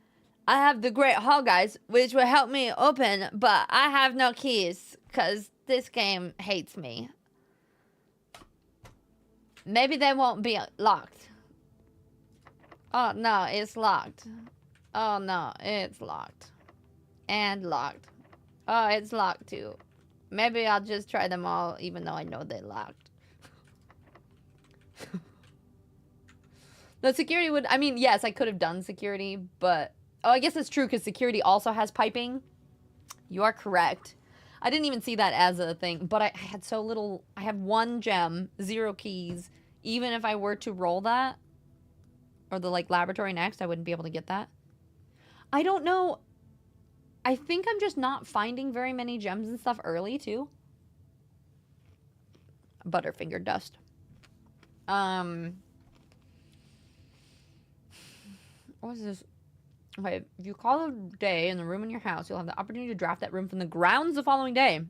I have the Great Hall, guys, which will help me open, but I have no keys, because this game hates me. Maybe they won't be locked. Oh, no, it's locked. Oh, no, it's locked. And locked. Oh, it's locked, too. Maybe I'll just try them all, even though I know they're locked. The security would... I mean, yes, I could have done security, but... Oh, I guess it's true, because security also has piping. You are correct. I didn't even see that as a thing, but I had so little... I have 1 gem, 0 keys. Even if I were to roll that, or the, like, laboratory next, I wouldn't be able to get that. I don't know. I think I'm just not finding very many gems and stuff early, too. Butterfinger dust. What is this? Okay, if you call a day in the room in your house, you'll have the opportunity to draft that room from the grounds the following day.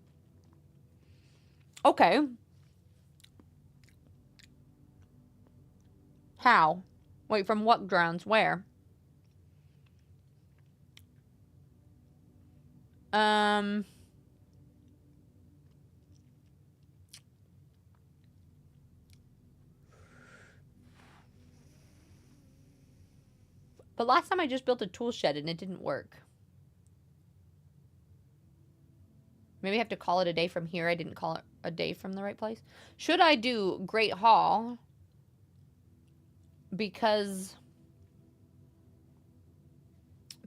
Okay. How? Wait, from what grounds? Where? But last time I just built a tool shed and it didn't work. Maybe I have to call it a day from here. I didn't call it a day from the right place. Should I do Great Hall? Because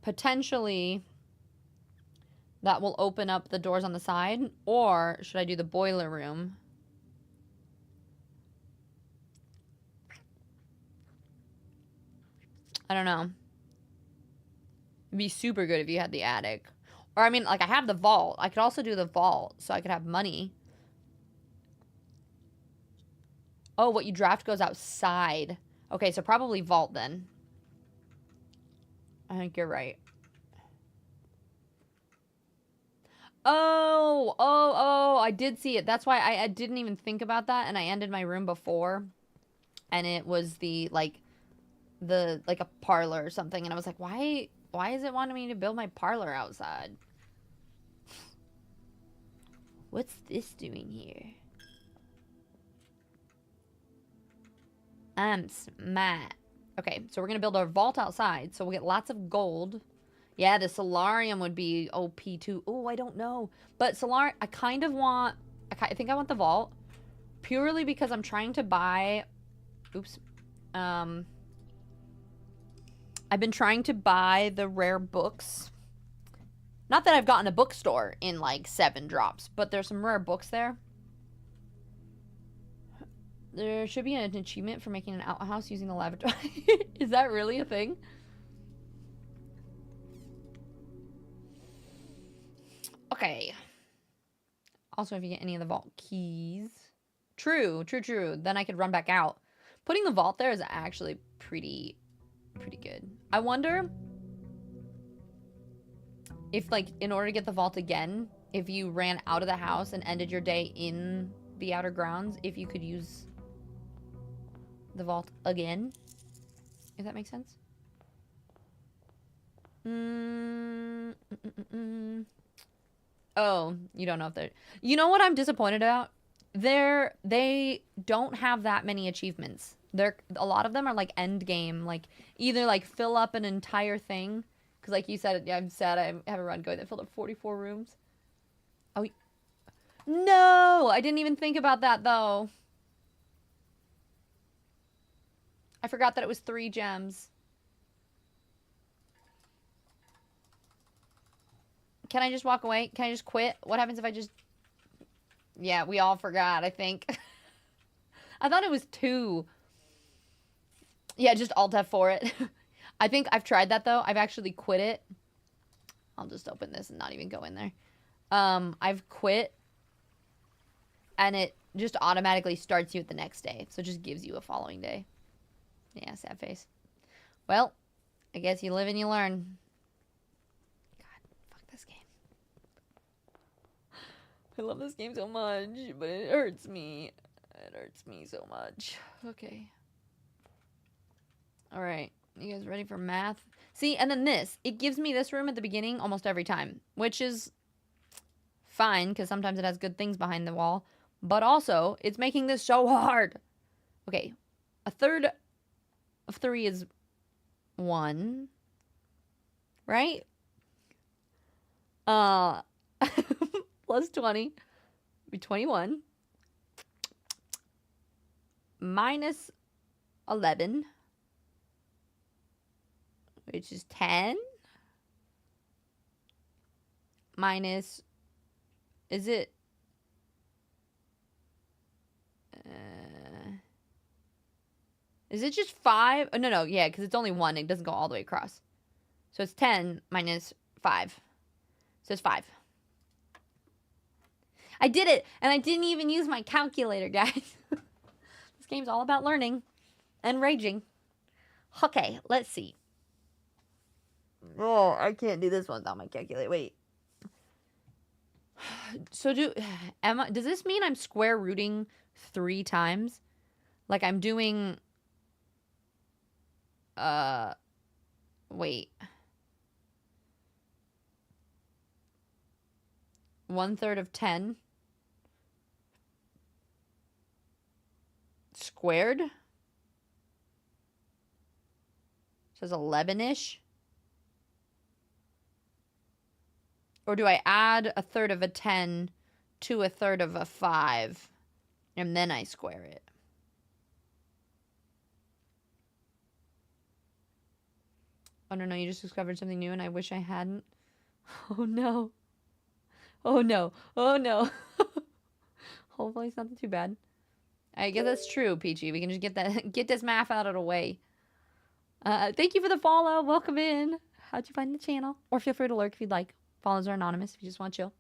potentially that will open up the doors on the side. Or should I do the boiler room? I don't know. It'd be super good if you had the attic. Or, I mean, like, I have the vault. I could also do the vault, so I could have money. Oh, what you draft goes outside. Okay, so probably vault, then. I think you're right. Oh, I did see it. That's why I didn't even think about that, and I ended my room before. And it was the, like a parlor or something, and I was like, why is it wanting me to build my parlor outside? What's this doing here? I'm smart. Okay, so we're gonna build our vault outside, so we'll get lots of gold. Yeah, the solarium would be OP too. Oh, I don't know. But I kind of want... I think I want the vault. Purely because I'm trying to buy... Oops. I've been trying to buy the rare books. Not that I've gotten a bookstore in, like, 7 drops, but there's some rare books there. There should be an achievement for making an outhouse using the lavatory. Is that really a thing? Okay. Also, if you get any of the vault keys. True. Then I could run back out. Putting the vault there is actually pretty good. I wonder if, like, in order to get the vault again, if you ran out of the house and ended your day in the outer grounds, if you could use the vault again. If that makes sense. Oh, you don't know if they're... You know what I'm disappointed about? They don't have that many achievements. A lot of them are like end game, like either like fill up an entire thing, because like you said, I'm sad I have a run going that filled up 44 rooms. Oh, no! I didn't even think about that though. I forgot that it was 3 gems. Can I just walk away? Can I just quit? What happens if I just... Yeah, we all forgot, I think. I thought it was 2. Yeah, just Alt F for it. I think I've tried that, though. I've actually quit it. I'll just open this and not even go in there. I've quit. And it just automatically starts you at the next day. So it just gives you a following day. Yeah, sad face. Well, I guess you live and you learn. This game. I love this game so much, but it hurts me. It hurts me so much. Okay. Alright. You guys ready for math? See, and then this. It gives me this room at the beginning almost every time, which is fine, because sometimes it has good things behind the wall. But also, it's making this so hard. Okay. A third of 3 is 1. Right? Plus 20 be 21. Minus 11, which is 10. Minus, is it? Is it just 5? Oh, no, yeah, because it's only 1. It doesn't go all the way across. So it's 10 minus 5. So it's 5. I did it, and I didn't even use my calculator, guys. This game's all about learning and raging. Okay, let's see. Oh, I can't do this one without my calculator. Wait. So does this mean I'm square rooting 3 times? Like I'm doing... Wait. 1/3 of 10 squared. Says 11-ish. Or do I add 1/3 of a 10 to 1/3 of a 5 and then I square it? Oh no, you just discovered something new and I wish I hadn't. Oh no. Oh no. Oh no. Hopefully it's not too bad. I guess that's true, Peachy. We can just get this math out of the way. Thank you for the follow. Welcome in. How'd you find the channel? Or feel free to lurk if you'd like. Follows are anonymous if you just want to chill.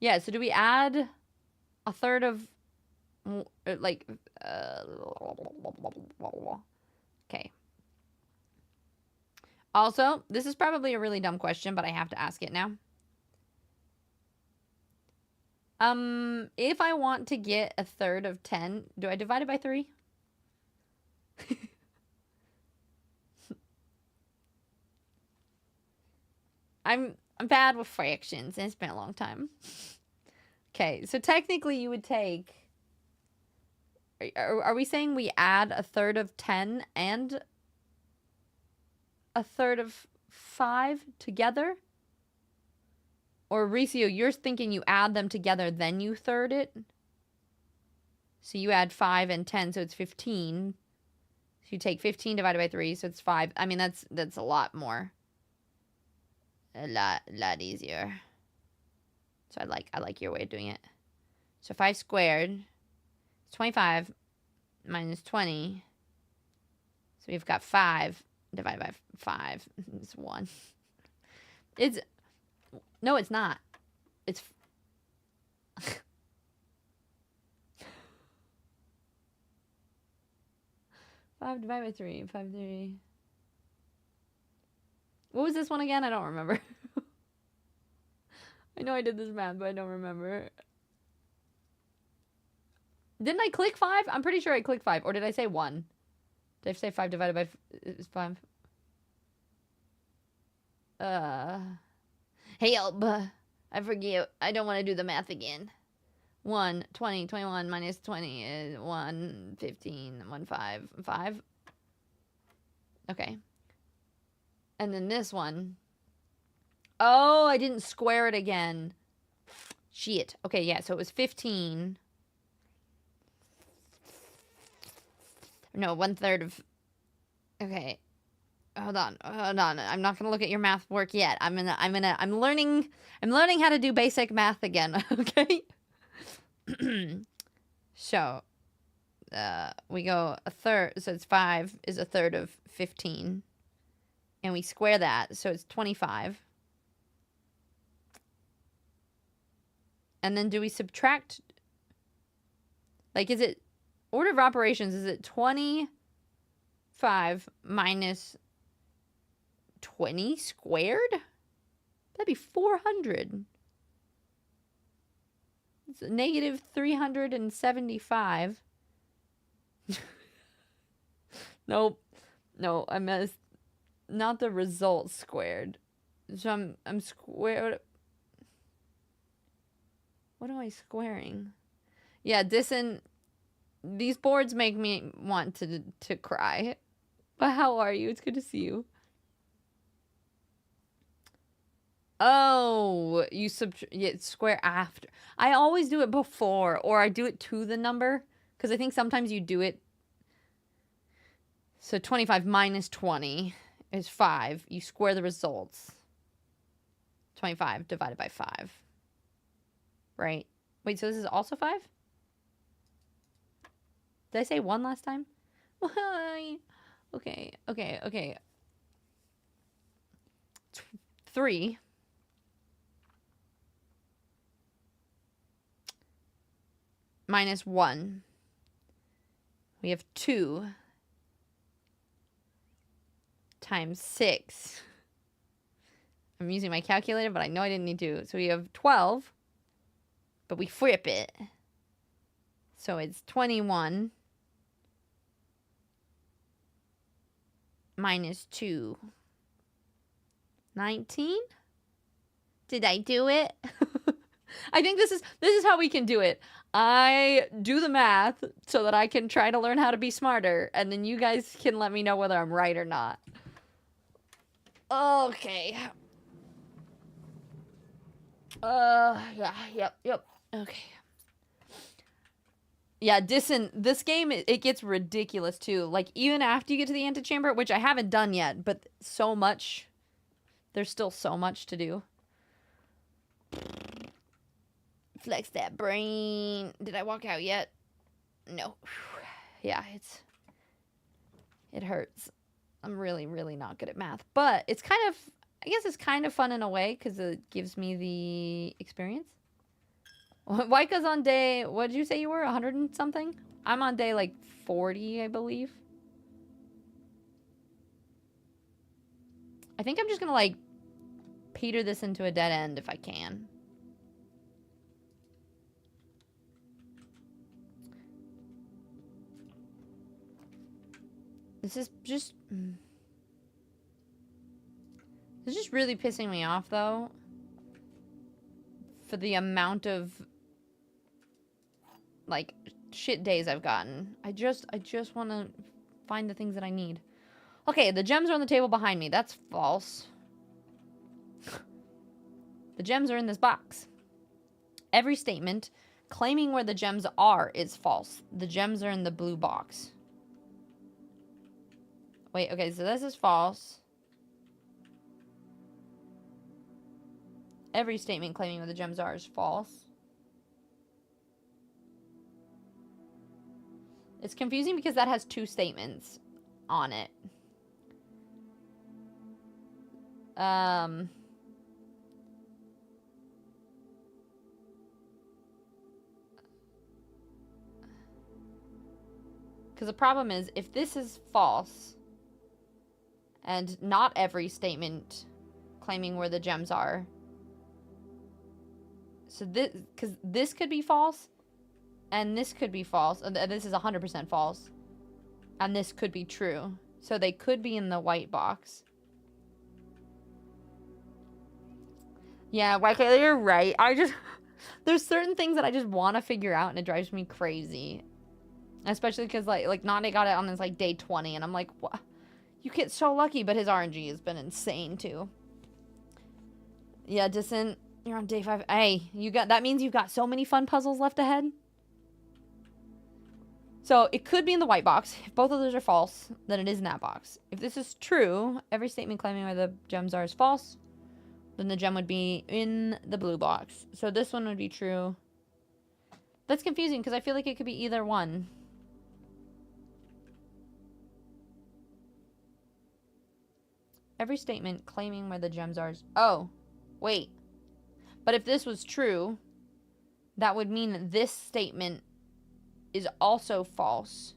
Yeah, so do we add 1/3 of, like, okay. Also, this is probably a really dumb question, but I have to ask it now. If I want to get 1/3 of 10, do I divide it by 3? I'm bad with fractions, and it's been a long time. Okay, so technically you would take... Are we saying we add 1/3 of 10 and 1/3 of 5 together? Or Ricio, you're thinking you add them together, then you third it? So you add 5 and 10, so it's 15. So you take 15 divided by 3, so it's 5. I mean, that's a lot more. A lot easier. So I like your way of doing it. So 5 squared It's 25 minus 20. So we've got 5 divided by 5. It's 1. It's... No, it's not. It's... 5 divided by 3. 5, 3. What was this one again? I don't remember. I know I did this math, but I don't remember. Didn't I click 5? I'm pretty sure I clicked 5. Or did I say 1? Did I say 5 divided by 5? Help. I forget. I don't want to do the math again. 1, 20, 21 minus 20 is 1, 15, 1, 5, 5. Okay. And then this one. Oh, I didn't square it again. Shit. Okay, yeah, so it was 15. No, 1/3 of... Okay. Hold on. I'm not gonna look at your math work yet. I'm learning how to do basic math again, okay? So, we go 1/3, so it's 5 is 1/3 of 15. And we square that, so it's 25. And then do we subtract? Like, is it... Order of operations, is it 25 minus 20 squared? That'd be 400. It's negative 375. Nope. No, I missed. Not the result squared. So I'm squared. What am I squaring? Yeah, these boards make me want to cry. But how are you? It's good to see you. Oh, you square after. I always do it before, or I do it to the number, because I think sometimes you do it. So 25 minus 20 is 5. You square the results. 25 divided by 5. Right? Wait, so this is also 5? Did I say 1 last time? Why? Okay. 3 minus 1. We have 2 times 6. I'm using my calculator, but I know I didn't need to. So we have 12, but we flip it. So it's 21 minus 2. 19? Did I do it? I think this is how we can do it. I do the math so that I can try to learn how to be smarter, and then you guys can let me know whether I'm right or not. Okay. Yeah, yep. Okay. Yeah, this game, it gets ridiculous too. Like, even after you get to the antechamber, which I haven't done yet, but so much. There's still so much to do. Flex that brain. Did I walk out yet? No. Yeah, it hurts. I'm really, really not good at math. But it's kind of, I guess it's kind of fun in a way, because it gives me the experience. Waika's on day, what did you say you were? 100 and something? I'm on day like 40, I believe. I think I'm just gonna like peter this into a dead end if I can. This is just really pissing me off though. For the amount of like shit days I've gotten. I just want to find the things that I need. Okay, the gems are on the table behind me. That's false. The gems are in this box. Every statement claiming where the gems are is false. The gems are in the blue box. Wait, okay, so this is false. Every statement claiming where the gems are is false. It's confusing because that has two statements on it. Because the problem is, if this is false, and not every statement claiming where the gems are, so this, because this could be false, and this could be false, and this is 100% false, and this could be true. So they could be in the white box. Yeah, Waikele, you're right. There's certain things that I just want to figure out, and it drives me crazy. Especially because, like Nane got it on this, like, day 20, and I'm like, what? You get so lucky, but his RNG has been insane, too. Yeah, Dissent, you're on day 5. Hey, that means you've got so many fun puzzles left ahead. So, it could be in the white box. If both of those are false, then it is in that box. If this is true, every statement claiming where the gems are is false, then the gem would be in the blue box. So, this one would be true. That's confusing, because I feel like it could be either one. Every statement claiming where the gems are is... Oh, wait. But if this was true, that would mean this statement is also false.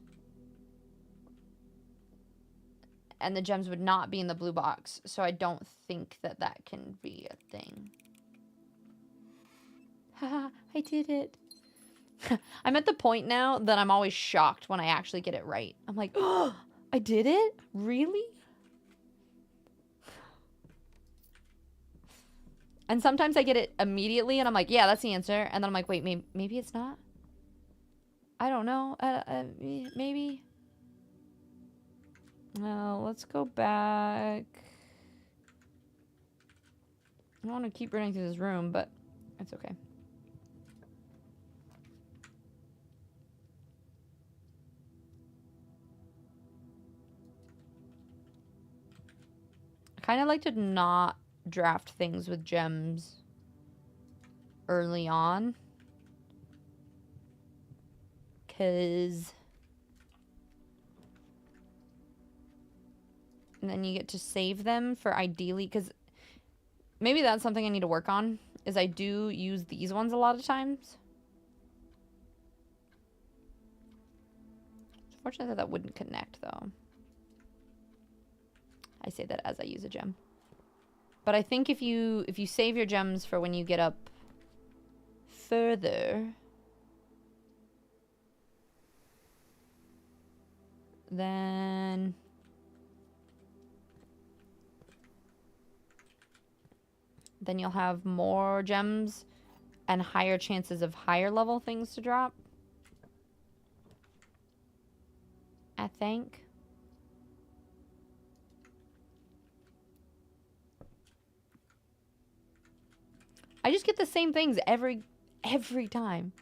And the gems would not be in the blue box. So I don't think that that can be a thing. Haha, I did it. I'm at the point now that I'm always shocked when I actually get it right. I'm like, oh, I did it? Really? And sometimes I get it immediately, and I'm like, yeah, that's the answer. And then I'm like, wait, maybe it's not? I don't know. Maybe. No, let's go back. I don't want to keep running through this room, but it's okay. I kind of like to not draft things with gems early on. Because... and then you get to save them for ideally... because maybe that's something I need to work on. Is I do use these ones a lot of times. Fortunately, that wouldn't connect, though. I say that as I use a gem. But I think if you save your gems for when you get up further, then you'll have more gems and higher chances of higher level things to drop. I think. I just get the same things every time.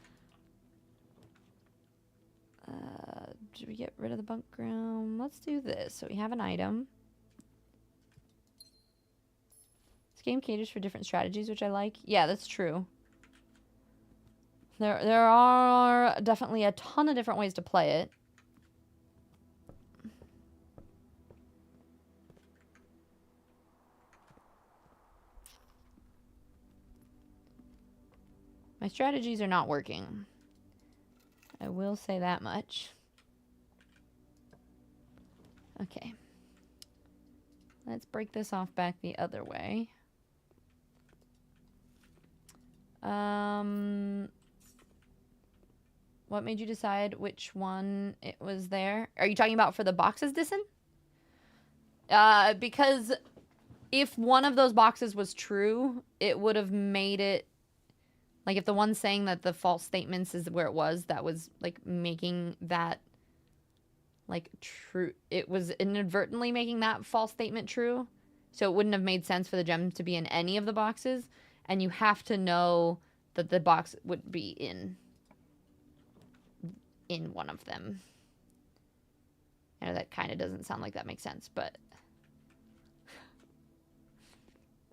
Did we get rid of the bunk room? Let's do this. So we have an item. This game caters for different strategies, which I like. Yeah, that's true. There are definitely a ton of different ways to play it. My strategies are not working. I will say that much. Okay. Let's break this off back the other way. What made you decide which one it was there? Are you talking about for the boxes, Dyson? Because if one of those boxes was true, it would have made it... like, if the one saying that the false statements is where it was, that was, like, making that, like, true... it was inadvertently making that false statement true. So it wouldn't have made sense for the gem to be in any of the boxes. And you have to know that the box would be in one of them. I know that kind of doesn't sound like that makes sense, but...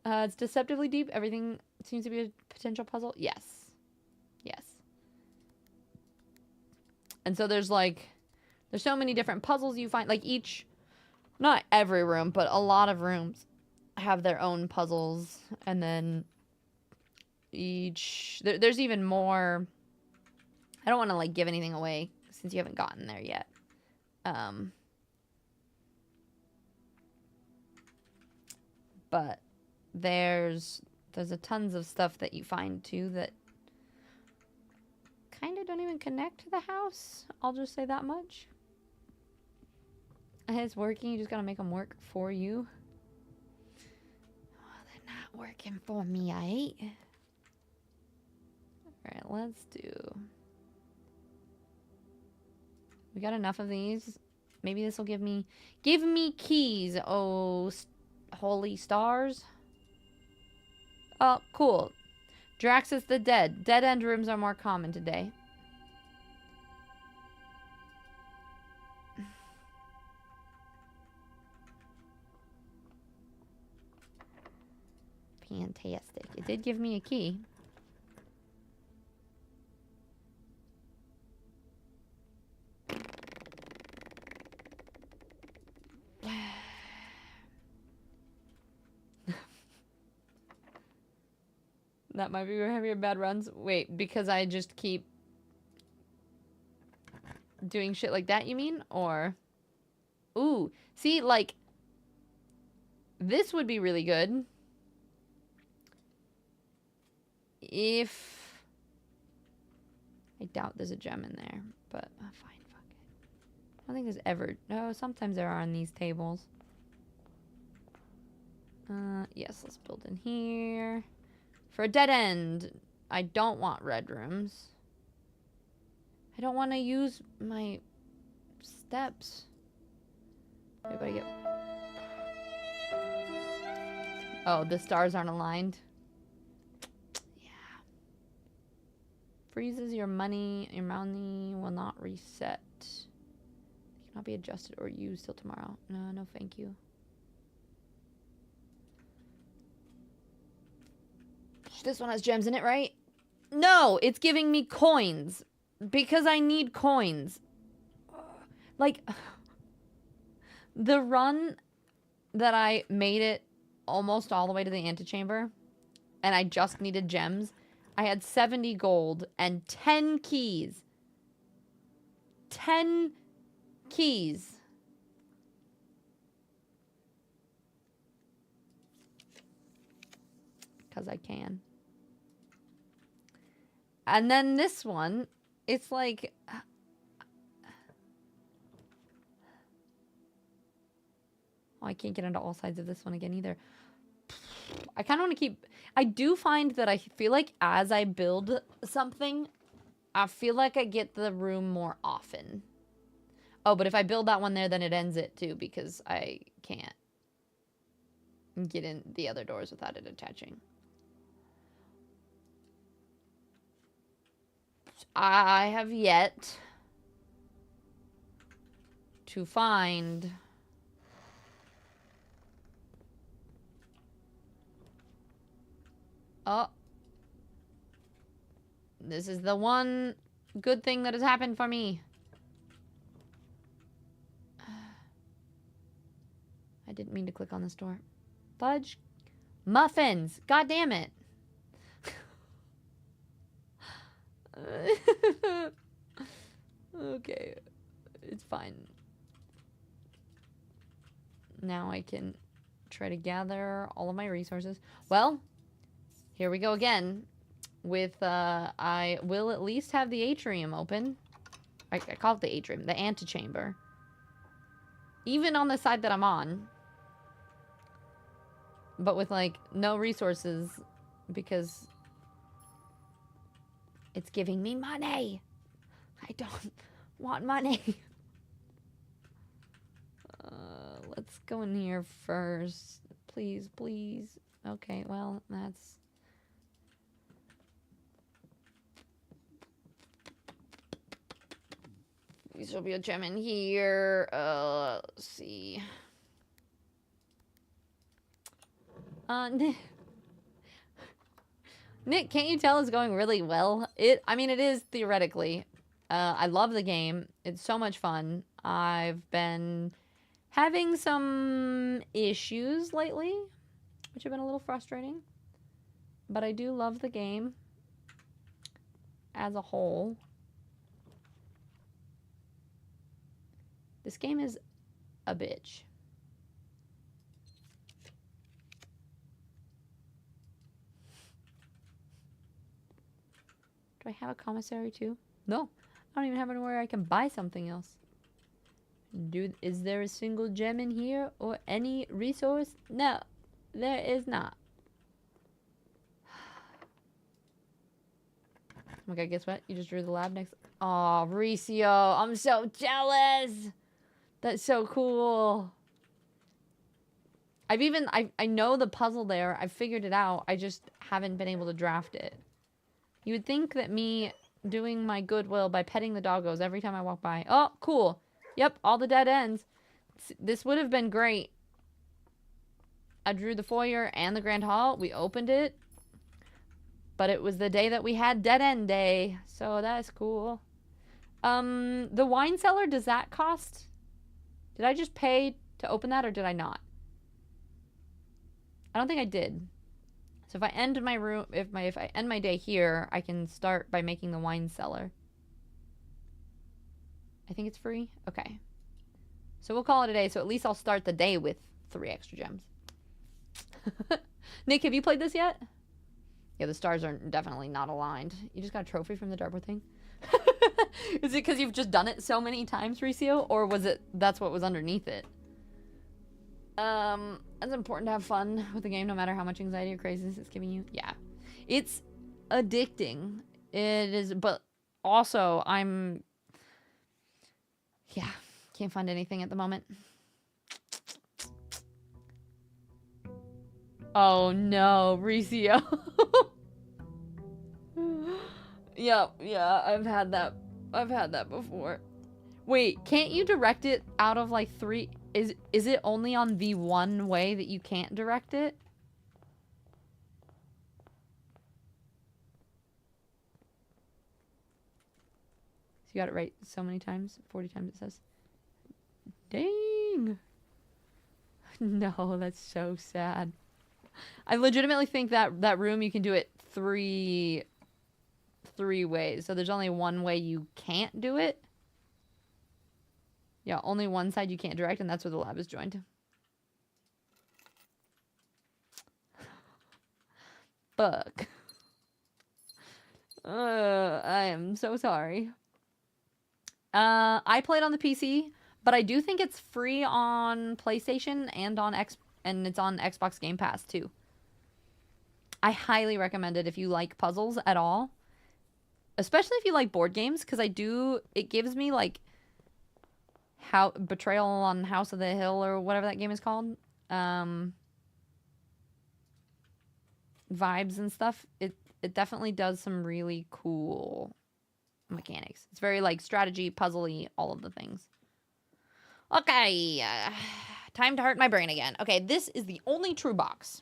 it's deceptively deep. Everything seems to be a potential puzzle. Yes. Yes. And so there's, like... There's so many different puzzles you find. Like each, not every room, but a lot of rooms have their own puzzles. And then each, there's even more. I don't want to like give anything away since you haven't gotten there yet. But there's a tons of stuff that you find too that kind of don't even connect to the house. I'll just say that much. And it's working. You just gotta make them work for you. Oh, they're not working for me, eh? Alright, let's do... We got enough of these. Maybe this will give me... Give me keys, oh... Holy stars. Oh, cool. Draxus the Dead. Dead-end rooms are more common today. Fantastic. It did give me a key. That might be heavier bad runs. Wait, because I just keep doing shit like that, you mean? Or... Ooh. See, like... This would be really good. If... I doubt there's a gem in there. But, fine, fuck it. I don't think there's ever... No, sometimes there are on these tables. Yes, let's build in here. For a dead end, I don't want red rooms. I don't want to use my steps. Everybody get... Oh, the stars aren't aligned. Yeah. Freezes your money. Your money will not reset. It cannot be adjusted or used till tomorrow. No, no thank you. This one has gems in it, right? No, it's giving me coins. Because I need coins. Like, the run that I made it almost all the way to the antechamber, and I just needed gems, I had 70 gold and 10 keys. 10 keys. Because I can. And then this one, it's like... Oh, I can't get into all sides of this one again either. I kind of want to keep... I do find that I feel like as I build something, I feel like I get the room more often. Oh, but if I build that one there, then it ends it too, because I can't get in the other doors without it attaching. I have yet to find this is the one good thing that has happened for me. I didn't mean to click on this door. Fudge muffins. God damn it. Okay, it's fine. Now I can try to gather all of my resources. Well, here we go again with, I will at least have the atrium open. I call it the atrium, the antechamber. Even on the side that I'm on. But with, like, no resources because it's giving me money. I don't want money. Let's go in here first. Please, please. Okay, well, that's... There will be a gem in here. Let's see. Nick, can't you tell it's going really well? I mean, it is theoretically. I love the game. It's so much fun. I've been having some issues lately, which have been a little frustrating. But I do love the game as a whole. This game is a bitch. Do I have a commissary too? No. I don't even have anywhere I can buy something else. Dude, is there a single gem in here or any resource? No, there is not. Oh my god, guess what? You just drew the lab next. Oh, Mauricio, I'm so jealous. That's so cool. I know the puzzle there. I've figured it out. I just haven't been able to draft it. You would think that me doing my goodwill by petting the doggos every time I walk by. Oh, cool. Yep, all the dead ends. This would have been great. I drew the foyer and the grand hall. We opened it. But it was the day that we had dead end day. So that's cool. The wine cellar, does that cost? Did I just pay to open that or did I not? I don't think I did. So if I end my room, if I end my day here, I can start by making the wine cellar. I think it's free. Okay. So we'll call it a day. So at least I'll start the day with 3 extra gems. Nick, have you played this yet? Yeah, the stars are definitely not aligned. You just got a trophy from the dartboard thing? Is it because you've just done it so many times, Ricio? Or was it that's what was underneath it? It's important to have fun with the game no matter how much anxiety or craziness it's giving you. Yeah. It's addicting. It is, but also yeah, can't find anything at the moment. Oh no, Ricio. Yeah, I've had that before. Wait, can't you direct it out of like 3? Is it only on the one way that you can't direct it? So you got it right so many times, 40 times it says. Dang. No, that's so sad. I legitimately think that room you can do it three ways. So there's only one way you can't do it. Yeah, only one side you can't direct, and that's where the lab is joined. Fuck. I am so sorry. I played on the PC, but I do think it's free on PlayStation and and it's on Xbox Game Pass too. I highly recommend it if you like puzzles at all. Especially if you like board games, because it gives me like Betrayal on House of the Hill or whatever that game is called. Vibes and stuff. It definitely does some really cool mechanics. It's very like strategy, puzzly, all of the things. Okay, time to hurt my brain again. Okay, this is the only true box.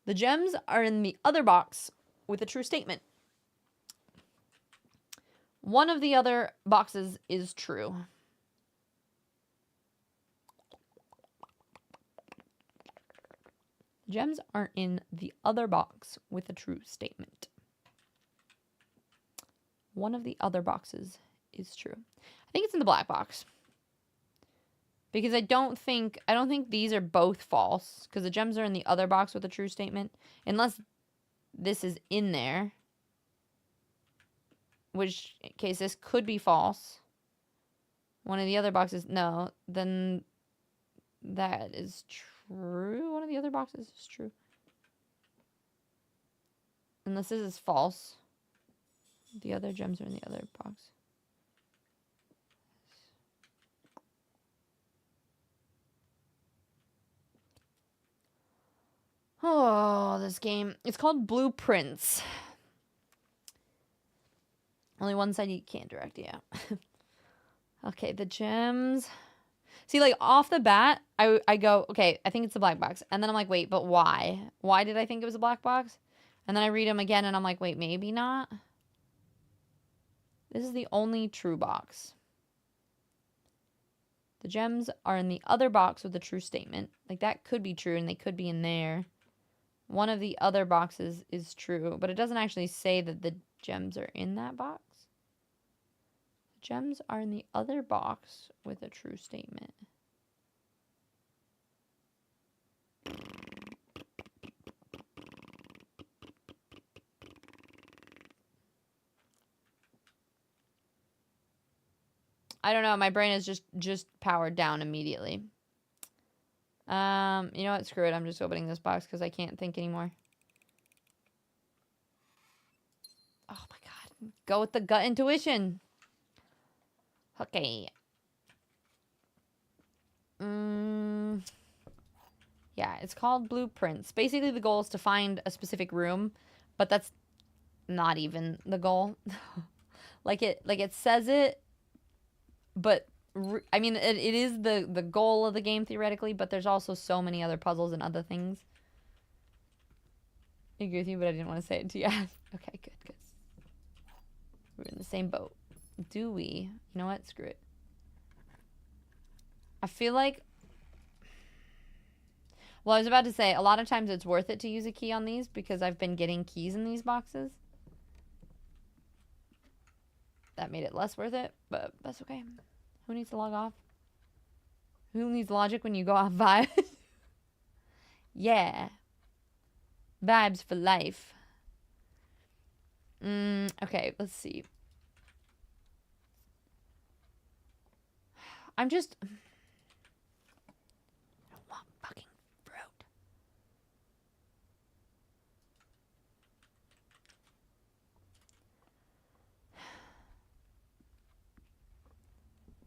The gems are in the other box with a true statement. One of the other boxes is true. Gems aren't in the other box with a true statement. One of the other boxes is true. I think it's in the black box. Because I don't think these are both false. Because the gems are in the other box with a true statement. Unless this is in there. Which case this could be false. One of the other boxes, no. Then that is true. One of the other boxes is true. Unless this is false. The other gems are in the other box. Oh, this game. It's called Blueprints. Only one side you can't direct, yeah. Okay, the gems. See, like, off the bat, I go, okay, I think it's the black box. And then I'm like, wait, but why? Why did I think it was a black box? And then I read them again, and I'm like, wait, maybe not? This is the only true box. The gems are in the other box with the true statement. Like, that could be true, and they could be in there. One of the other boxes is true, but it doesn't actually say that the gems are in that box. The gems are in the other box with a true statement. I don't know. My brain is just powered down immediately. You know what? Screw it. I'm just opening this box because I can't think anymore. Oh my god. Go with the gut intuition. Okay. Yeah, it's called Blueprints. Basically, the goal is to find a specific room, but that's not even the goal. like it says it, but I mean, it is the goal of the game theoretically, but there's also so many other puzzles and other things. I agree with you, but I didn't want to say it to you. Okay, good. We're in the same boat. Do we? You know what? Screw it. I feel like... Well, I was about to say, a lot of times it's worth it to use a key on these because I've been getting keys in these boxes. That made it less worth it, but that's okay. Who needs to log off? Who needs logic when you go off vibes? Yeah. Vibes for life. Okay, let's see. I'm just... I don't want fucking fruit.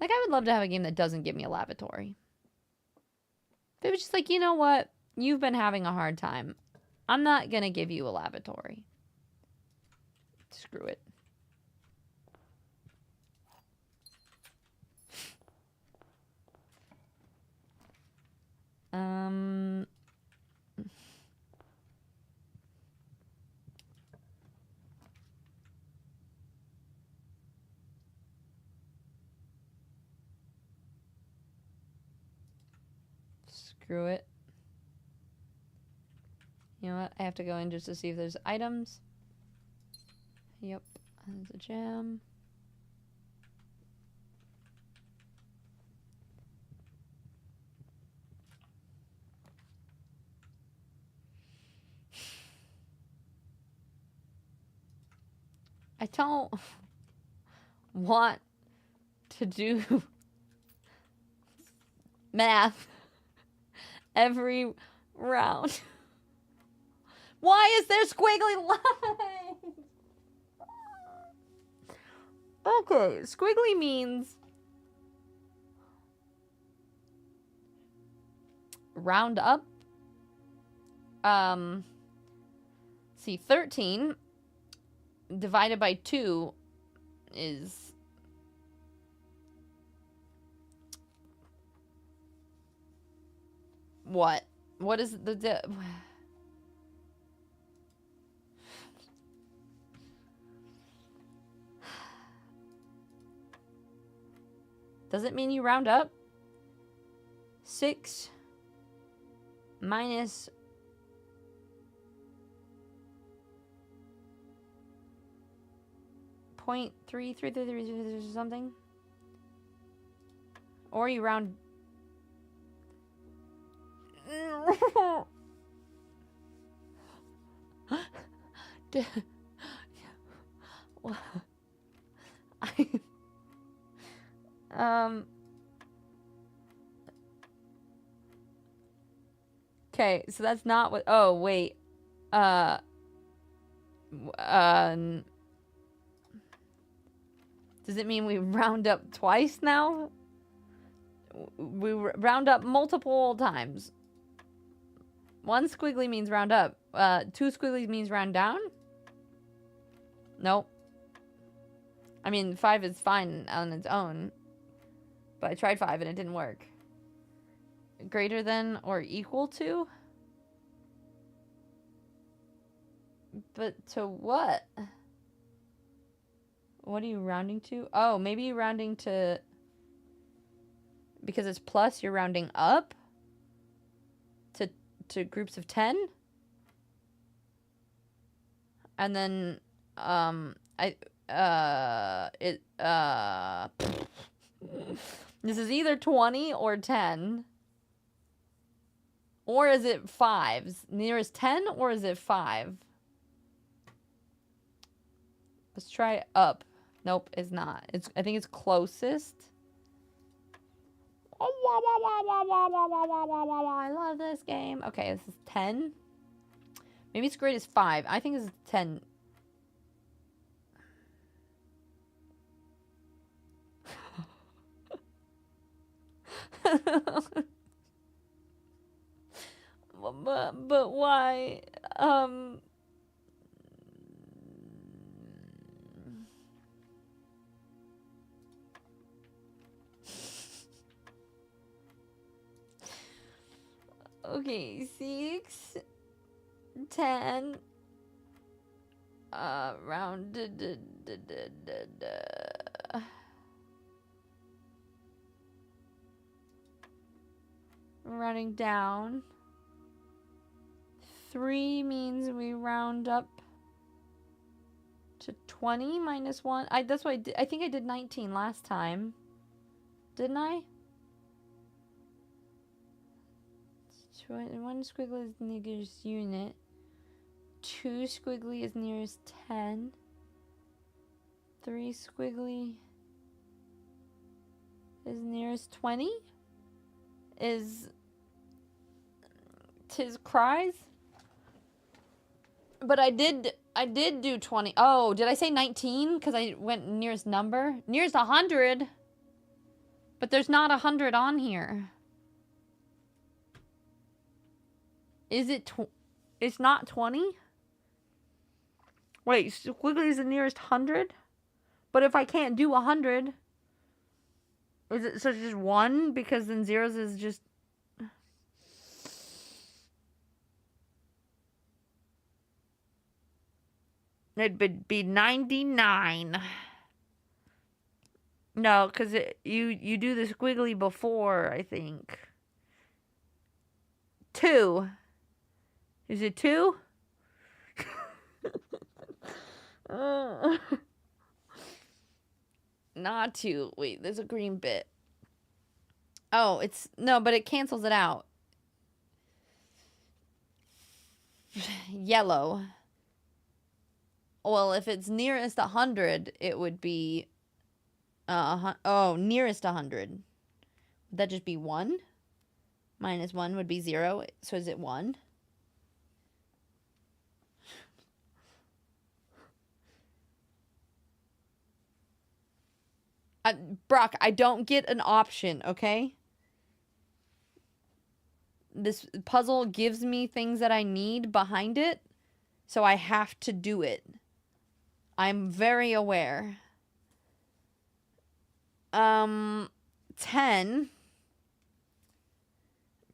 Like, I would love to have a game that doesn't give me a lavatory. If it was just like, you know what? You've been having a hard time. I'm not gonna give you a lavatory. Screw it. Screw it. You know what? I have to go in just to see if there's items. Yep. There's a gem. I don't want to do math every round. Why is there squiggly lines? Okay, squiggly means round up. See, 13 divided by 2 is... What? What is the... Does it mean you round up? 6 minus 0.3333 something? Or you round... Okay, so that's not what... Oh, wait. Does it mean we round up twice now? We round up multiple times. 1 squiggly means round up. 2 squigglies means round down? Nope. I mean, 5 is fine on its own. But I tried 5 and it didn't work. Greater than or equal to? But to what? What are you rounding to? Oh, maybe you're rounding to... because it's plus, you're rounding up to groups of 10. And then, this is either 20 or 10. Or is it 5s? Nearest 10 or is it 5? Let's try up. Nope, it's not. I think it's closest. I love this game. Okay, this is 10. Maybe its greatest 5. I think this is 10. but why? Okay, 6, 10, rounded, rounding down. 3 means we round up to 20 minus 1. That's what I did. I think I did 19 last time. Didn't I? 1 squiggly is nearest unit. 2 squiggly is nearest 10. 3 squiggly is nearest 20. Is Tiz cries? But I did do 20. Oh, did I say 19? Because I went nearest number. Nearest 100. But there's not 100 on here. Is it it's not 20? Wait, squiggly is the nearest 100? But if I can't do 100, is it so it's just 1? Because then zeros is just... It would be 99. No, because you do the squiggly before, I think. 2. Is it 2? Not 2. Wait, there's a green bit. Oh, it's... No, but it cancels it out. Yellow. Well, if it's nearest 100, it would be... nearest 100. Would that just be 1? Minus 1 would be 0. So is it 1? Brock, I don't get an option, okay? This puzzle gives me things that I need behind it, so I have to do it. I'm very aware. 10.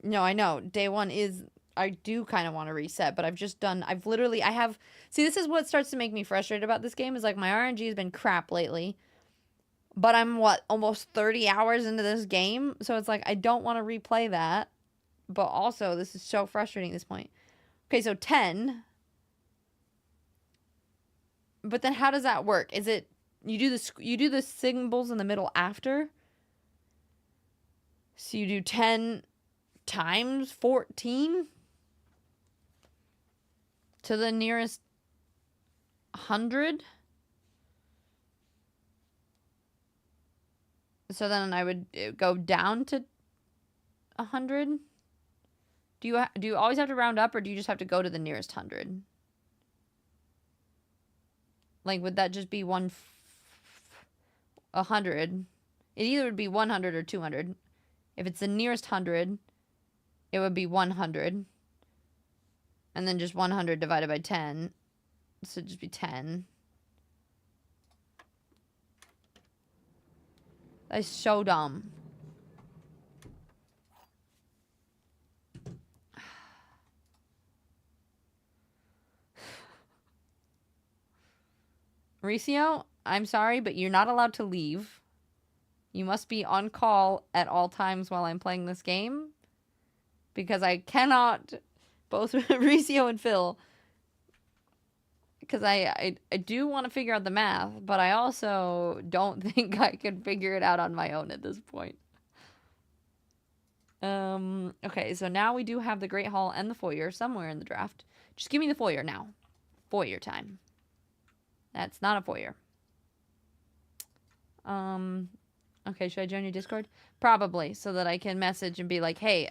No, I know. Day 1 is... I do kind of want to reset, but I have... See, this is what starts to make me frustrated about this game, is like my RNG has been crap lately. But I'm, almost 30 hours into this game? So it's like, I don't want to replay that. But also, this is so frustrating at this point. Okay, so 10. But then how does that work? Is it... You do the symbols in the middle after? So you do 10 times 14? To the nearest 100? So then I would go down to 100? Do you always have to round up, or do you just have to go to the nearest 100? Like, would that just be 100? It either would be 100 or 200. If it's the nearest 100, it would be 100. And then just 100 divided by 10. So it'd just be 10. That's so dumb. Mauricio, I'm sorry, but you're not allowed to leave. You must be on call at all times while I'm playing this game. Because I cannot, both Ricio and Phil, because I do want to figure out the math, but I also don't think I can figure it out on my own at this point. Okay, so now we do have the Great Hall and the foyer somewhere in the draft. Just give me the foyer now. Foyer time. That's not a foyer. Okay, should I join your Discord? Probably, so that I can message and be like, hey,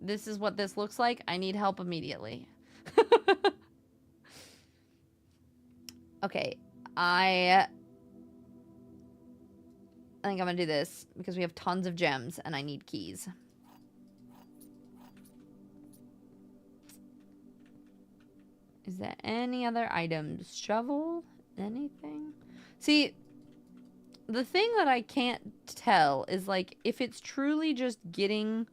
this is what this looks like. I need help immediately. Okay, I think I'm gonna do this because we have tons of gems and I need keys. Is there any other items? Shovel? Anything? See, the thing that I can't tell is, like, if it's truly just getting...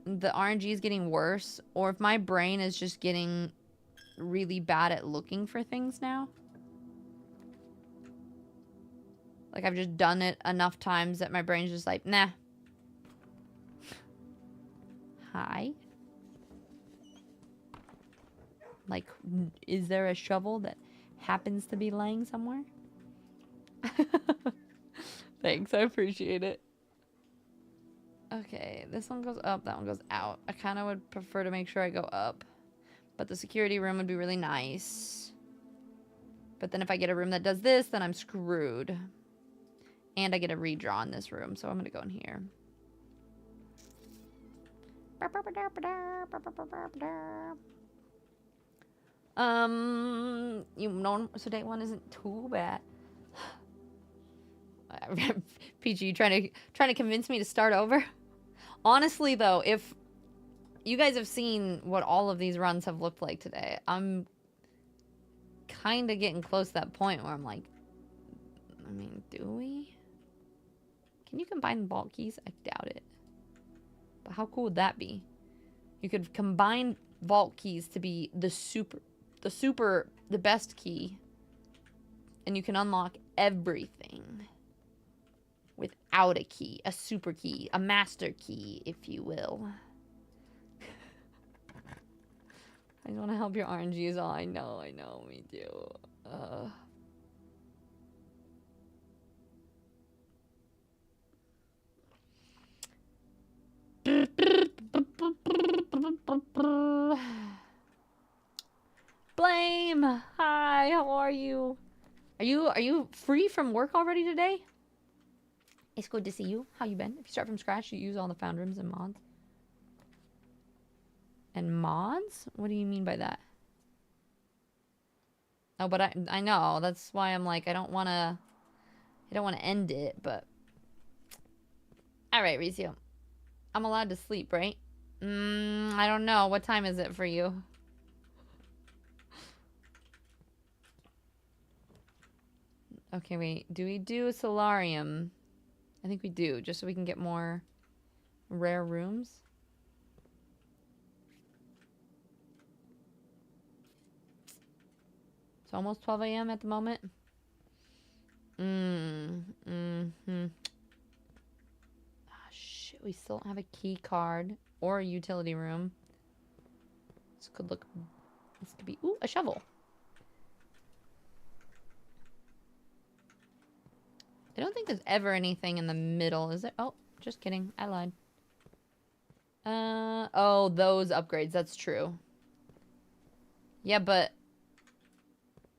the RNG is getting worse, or if my brain is just getting really bad at looking for things now. Like, I've just done it enough times that my brain's just like, nah. Hi? Like, is there a shovel that happens to be laying somewhere? Thanks, I appreciate it. Okay, this one goes up, that one goes out. I kind of would prefer to make sure I go up. But the security room would be really nice. But then if I get a room that does this, then I'm screwed. And I get a redraw in this room, so I'm gonna go in here. You know, so day one isn't too bad. PG, you trying to convince me to start over? Honestly, though, if you guys have seen what all of these runs have looked like today, I'm kind of getting close to that point where I'm like, I mean, do we? Can you combine vault keys? I doubt it. But how cool would that be? You could combine vault keys to be the best key. And you can unlock everything without a key. A super key. A master key, if you will. I want to help your RNG is all. I know, me too. Blame! Hi, how are you? Are you free from work already today? It's good to see you. How you been? If you start from scratch, you use all the found rooms and mods. And mods? What do you mean by that? Oh, but I know. That's why I'm like, I don't want to end it, but... Alright, Ricio. I'm allowed to sleep, right? I don't know. What time is it for you? Okay, wait. Do we do a solarium? I think we do, just so we can get more rare rooms. It's almost 12 a.m. at the moment. Ah, shit. We still don't have a key card or a utility room. This could look... This could be... Ooh, a shovel. I don't think there's ever anything in the middle, is there? Oh, just kidding. I lied. Oh, those upgrades. That's true. Yeah, but...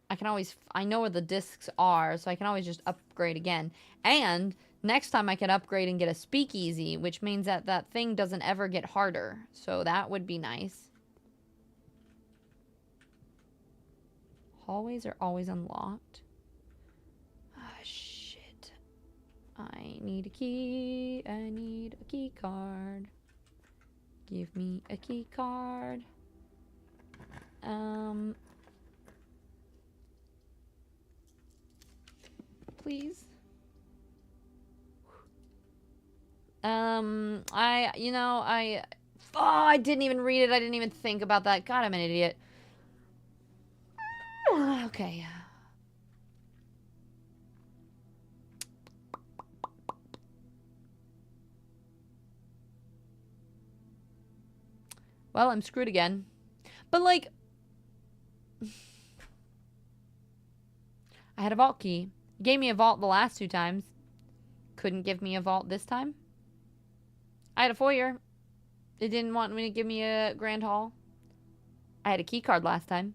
I can always... I know where the discs are, so I can always just upgrade again. And next time I can upgrade and get a speakeasy, which means that that thing doesn't ever get harder. So that would be nice. Hallways are always unlocked. Ah, shit. I need a key. I need a key card. Give me a key card. Please. I didn't even read it. I didn't even think about that. God, I'm an idiot. Okay. Well, I'm screwed again. But, like, I had a vault key. It gave me a vault the last 2 times. Couldn't give me a vault this time. I had a foyer. It didn't want me to give me a grand hall. I had a key card last time.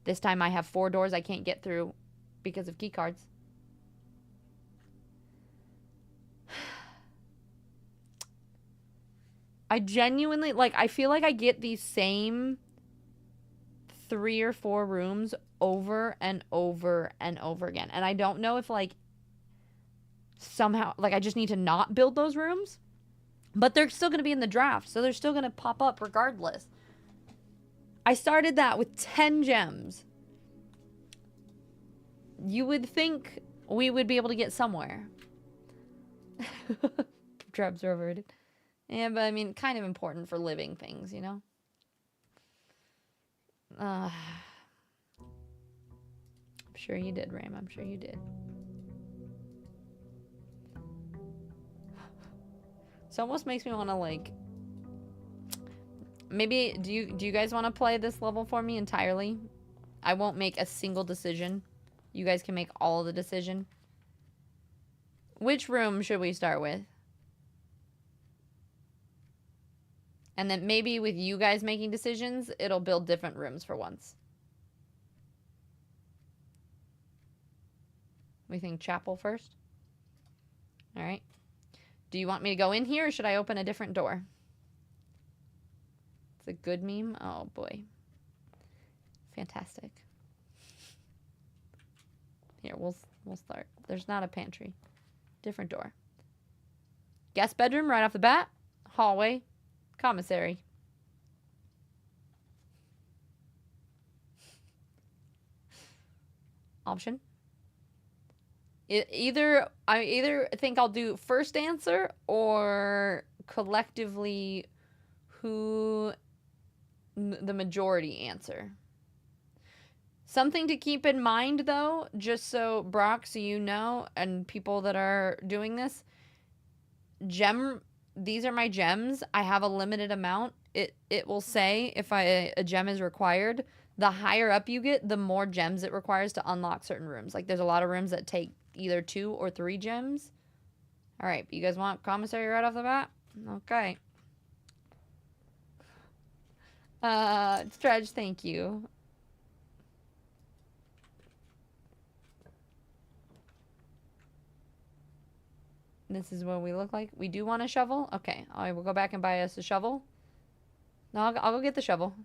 This time I have 4 doors I can't get through because of key cards. I genuinely, like, I feel like I get these same 3 or 4 rooms over and over and over again. And I don't know if, like, somehow, like, I just need to not build those rooms. But they're still going to be in the draft, so they're still going to pop up regardless. I started that with 10 gems. You would think we would be able to get somewhere. Traps are overrated. Yeah, but I mean, kind of important for living things, you know? I'm sure you did, Ram. I'm sure you did. This almost makes me want to, like... Maybe, do you guys want to play this level for me entirely? I won't make a single decision. You guys can make all of the decision. Which room should we start with? And then maybe with you guys making decisions, it'll build different rooms for once. We think chapel first? Alright. Do you want me to go in here or should I open a different door? It's a good meme. Oh boy. Fantastic. Here, we'll start. There's not a pantry. Different door. Guest bedroom right off the bat. Hallway. Commissary. Option. I either think I'll do first answer or collectively who the majority answer. Something to keep in mind though, just so Brock, so you know, and people that are doing this, these are my gems. I have a limited amount. It will say if a gem is required. The higher up you get, the more gems it requires to unlock certain rooms. Like there's a lot of rooms that take either 2 or 3 gems. All right, you guys want commissary right off the bat? Okay. Stretch, thank you. This is what we look like. We do want a shovel? Okay, I will go back and buy us a shovel. No, I'll go get the shovel.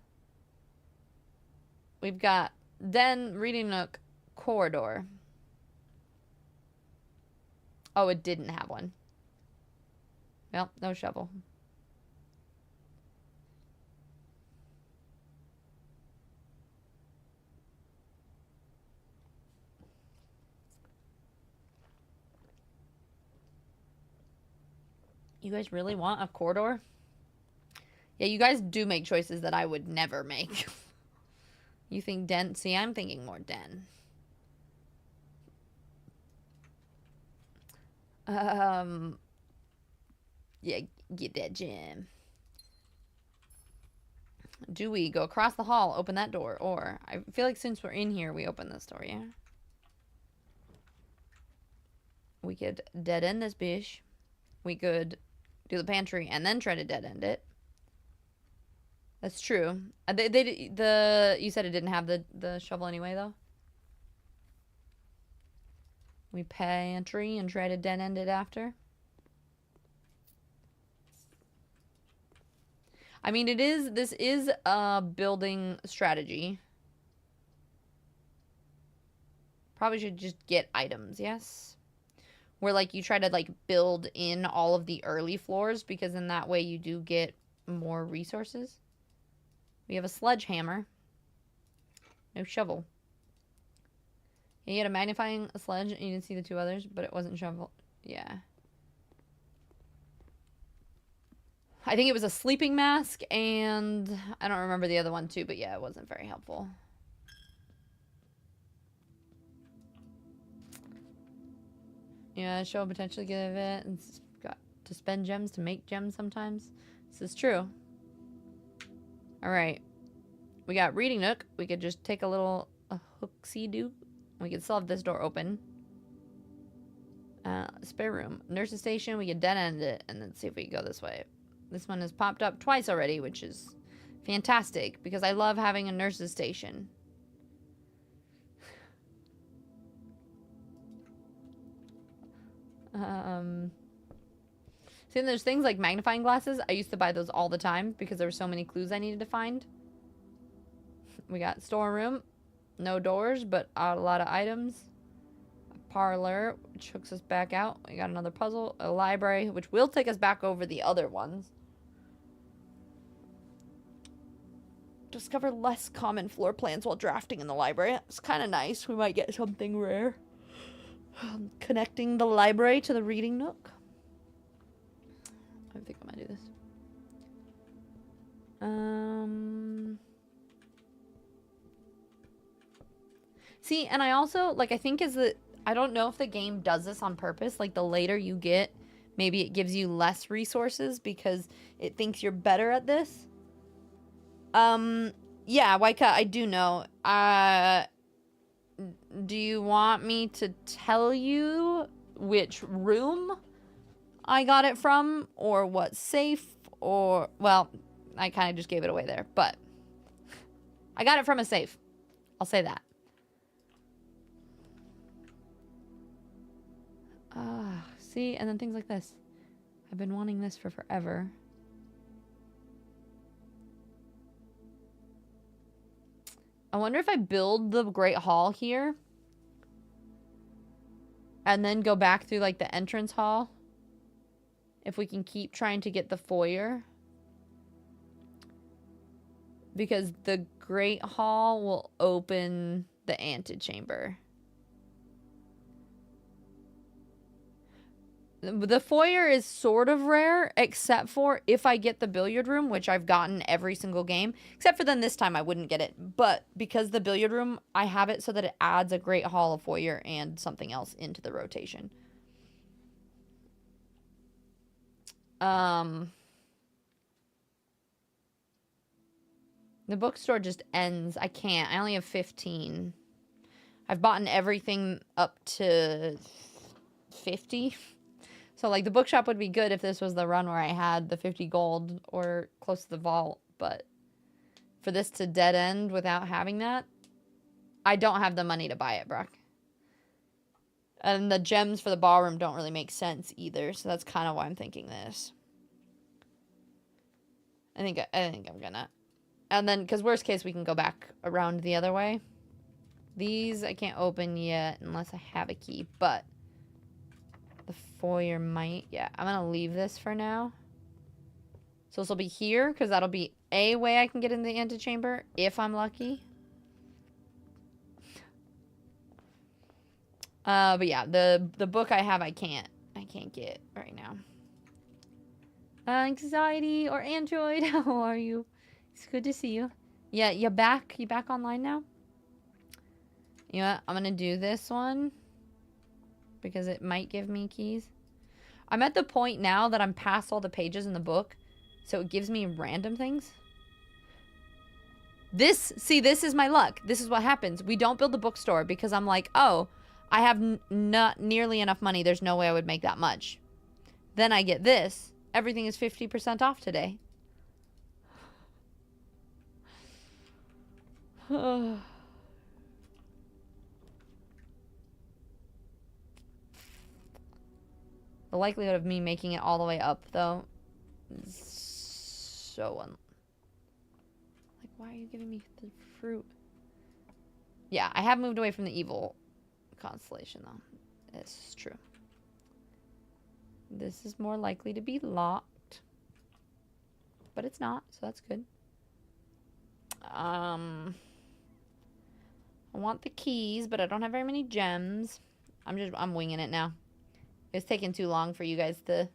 We've got den, reading nook, corridor. Oh, it didn't have one. Well, no shovel. You guys really want a corridor? Yeah, you guys do make choices that I would never make. You think den? See, I'm thinking more den. Yeah, get that gem. Do we go across the hall, open that door, or I feel like since we're in here, we open this door, yeah? We could dead end this bitch. We could do the pantry and then try to dead end it. That's true. You said it didn't have the shovel anyway, though. We pantry and try to dead end it after. I mean, this is a building strategy. Probably should just get items, yes? Where, like, you try to, like, build in all of the early floors, because in that way you do get more resources. We have a sledgehammer. No shovel. You had a magnifying sledge, and you didn't see the 2 others, but it wasn't shovel. Yeah. I think it was a sleeping mask, and I don't remember the other one too, but yeah, it wasn't very helpful. Yeah, show potentially give it, and got to spend gems to make gems sometimes. This is true. All right. We got reading nook. We could just take a hooksy-doo. We could still have this door open. Spare room. Nurse's station. We could dead end it and then see if we can go this way. This one has popped up twice already, which is fantastic because I love having a nurse's station. See, there's things like magnifying glasses. I used to buy those all the time because there were so many clues I needed to find. We got storeroom. No doors, but a lot of items. A parlor, which hooks us back out. We got another puzzle. A library, which will take us back over the other ones. Discover less common floor plans while drafting in the library. It's kind of nice. We might get something rare. Connecting the library to the reading nook. I think I might do this. See, and I also, like, I think I don't know if the game does this on purpose. Like, the later you get, maybe it gives you less resources because it thinks you're better at this. Yeah, Waika, I do know. Do you want me to tell you which room I got it from, or what safe, or, well, I kind of just gave it away there, but I got it from a safe. I'll say that. See, and then things like this. I've been wanting this for forever. I wonder if I build the Great Hall here and then go back through, like, the entrance hall. If we can keep trying to get the foyer. Because the Great Hall will open the antechamber. The foyer is sort of rare, except for if I get the billiard room, which I've gotten every single game. Except for then this time I wouldn't get it. But because the billiard room, I have it so that it adds a Great Hall, a foyer, and something else into the rotation. The bookstore just ends. I can't. I only have 15. I've bought everything up to 50. So, like, the bookshop would be good if this was the run where I had the 50 gold or close to the vault. But for this to dead end without having that, I don't have the money to buy it, Brock. And the gems for the ballroom don't really make sense either. So that's kind of why I'm thinking this. I think I'm gonna. And then, because worst case, we can go back around the other way. These I can't open yet unless I have a key, but the foyer might. Yeah, I'm gonna leave this for now. So this will be here, because that'll be a way I can get in the antechamber, if I'm lucky. But yeah, the book I have, I can't get right now. Anxiety or Android, how are you? It's good to see you. Yeah, you back online now? You know what? I'm gonna do this one because it might give me keys. I'm at the point now that I'm past all the pages in the book, so it gives me random things. This is my luck. This is what happens. We don't build the bookstore because I'm like, oh, I have not nearly enough money. There's no way I would make that much. Then I get this. Everything is 50% off today. The likelihood of me making it all the way up, though, is so like, why are you giving me the fruit? Yeah, I have moved away from the evil constellation, though. It's true. This is more likely to be locked. But it's not, so that's good. I want the keys, but I don't have very many gems. I'm winging it now. It's taking too long for you guys to...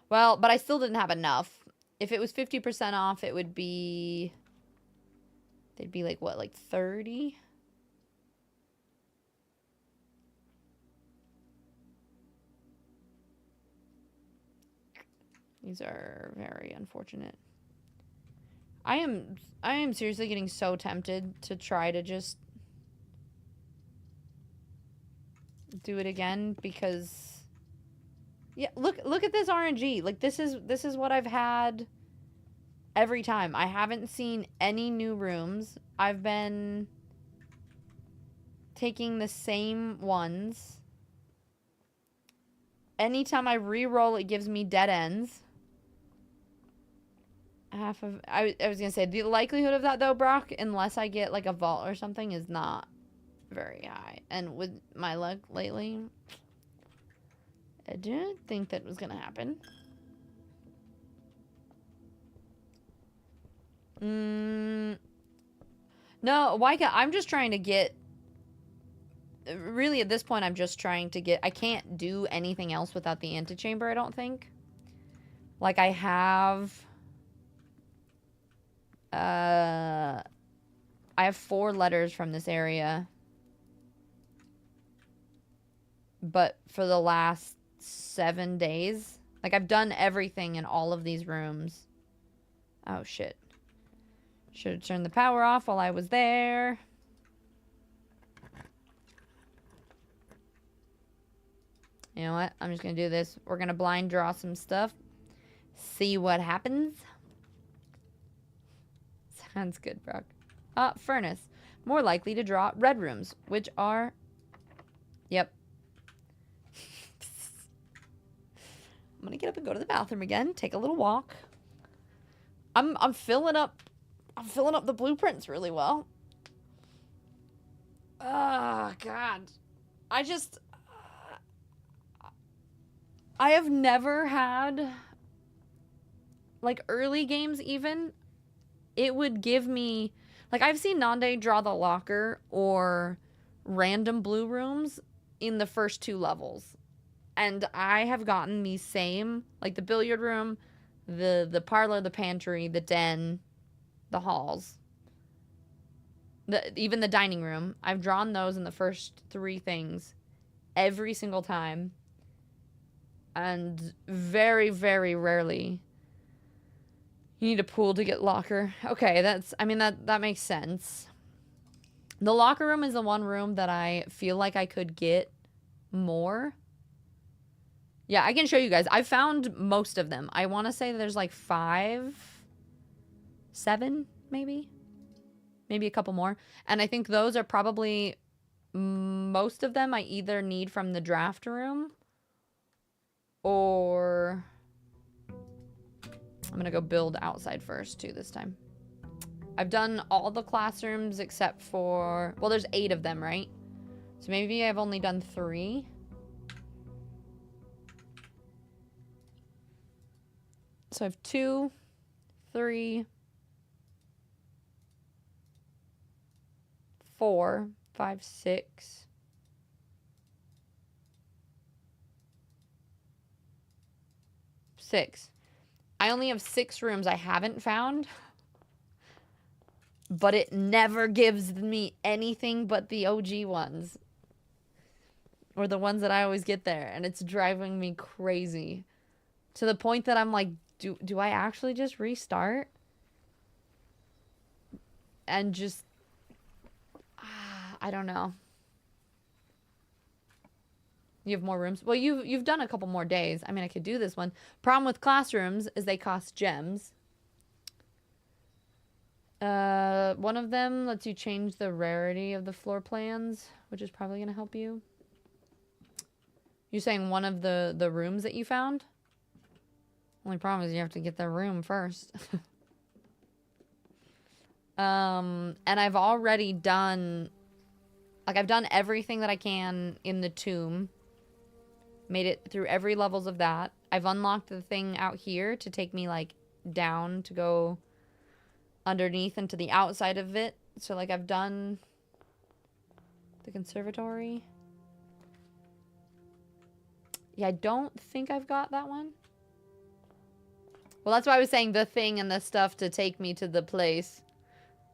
Well, but I still didn't have enough. If it was 50% off, it would be... They'd be like, what, like 30? These are very unfortunate. I am seriously getting so tempted to try to just do it again because yeah, look at this RNG. Like this is what I've had every time. I haven't seen any new rooms. I've been taking the same ones. Anytime I re-roll, it gives me dead ends. Half of I was gonna say the likelihood of that though, Brock, unless I get like a vault or something, is not very high. And with my luck lately, I didn't think that was gonna happen. No, Waika, I'm just trying to get. Really, at this point, I'm just trying to get. I can't do anything else without the antechamber, I don't think. Like, I have. I have 4 letters from this area. But for the last 7 days, like, I've done everything in all of these rooms. Oh, shit. Should have turned the power off while I was there. You know what? I'm just going to do this. We're going to blind draw some stuff. See what happens. Sounds good, Brock. Furnace. More likely to draw red rooms, which are... Yep. I'm going to get up and go to the bathroom again. Take a little walk. I'm filling up... I'm filling up the blueprints really well. Oh, God. I have never had, like, early games even, it would give me, like, I've seen Nande draw the locker or random blue rooms in the first 2 levels. And I have gotten the same, like, the billiard room, the parlor, the pantry, the den, the halls, even the dining room. I've drawn those in the first 3 things every single time. And very, very rarely you need a pool to get locker. Okay, that makes sense. The locker room is the one room that I feel like I could get more. Yeah, I can show you guys. I found most of them. I want to say there's like 5, 7, maybe. Maybe a couple more. And I think those are probably, most of them I either need from the draft room or I'm gonna go build outside first too this time. I've done all the classrooms except for, well, there's 8 of them, right? So maybe I've only done 3. So I have 2, 3, 4, 5, 6. 6. I only have 6 rooms I haven't found. But it never gives me anything but the OG ones. Or the ones that I always get there. And it's driving me crazy. To the point that I'm like, do I actually just restart? And just... I don't know. You have more rooms? Well, you've done a couple more days. I mean, I could do this one. Problem with classrooms is they cost gems. One of them lets you change the rarity of the floor plans, which is probably going to help you. You're saying one of the rooms that you found? Only problem is you have to get the room first. And I've already done... Like, I've done everything that I can in the tomb. Made it through every levels of that. I've unlocked the thing out here to take me, like, down to go underneath into the outside of it. So, like, I've done the conservatory. Yeah, I don't think I've got that one. Well, that's why I was saying the thing and the stuff to take me to the place.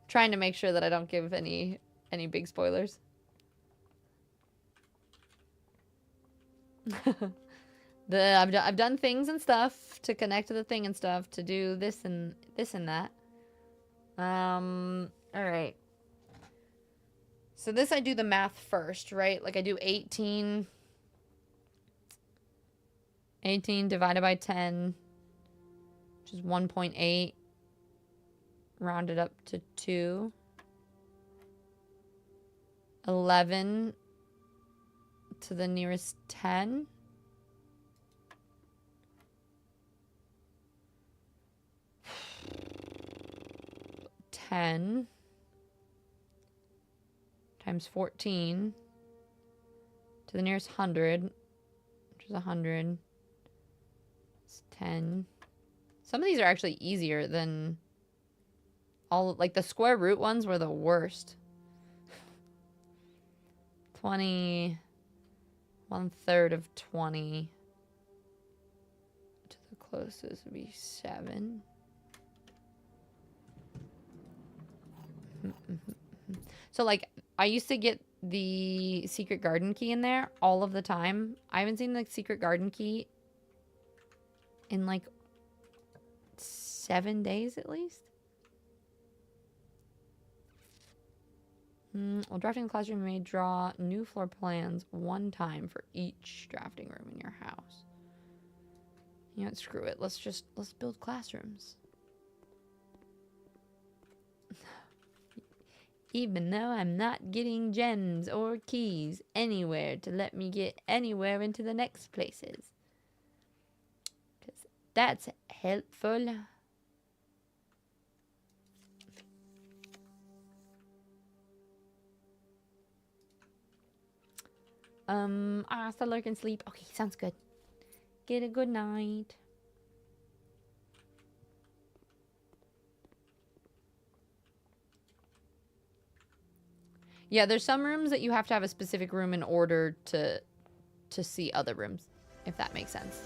Trying to make sure that I don't give any big spoilers. I've done things and stuff to connect to the thing and stuff to do this and that. All right. So this I do the math first, right? Like I do 18 divided by 10, which is 1.8, rounded up to 2. 11 to the nearest 10. 10 times 14 to the nearest 100, which is 100. It's 10. Some of these are actually easier than all, like the square root ones were the worst. 20, 1/3 of 20 to the closest would be 7. So like I used to get the secret garden key in there all of the time. I haven't seen the secret garden key in like 7 days at least. While drafting the classroom, you may draw new floor plans 1 time for each drafting room in your house. You know what, screw it. Let's build classrooms. Even though I'm not getting gems or keys anywhere to let me get anywhere into the next places. Because that's helpful. So lurk and sleep. Okay, sounds good. Get a good night. Yeah, there's some rooms that you have to have a specific room in order to see other rooms, if that makes sense.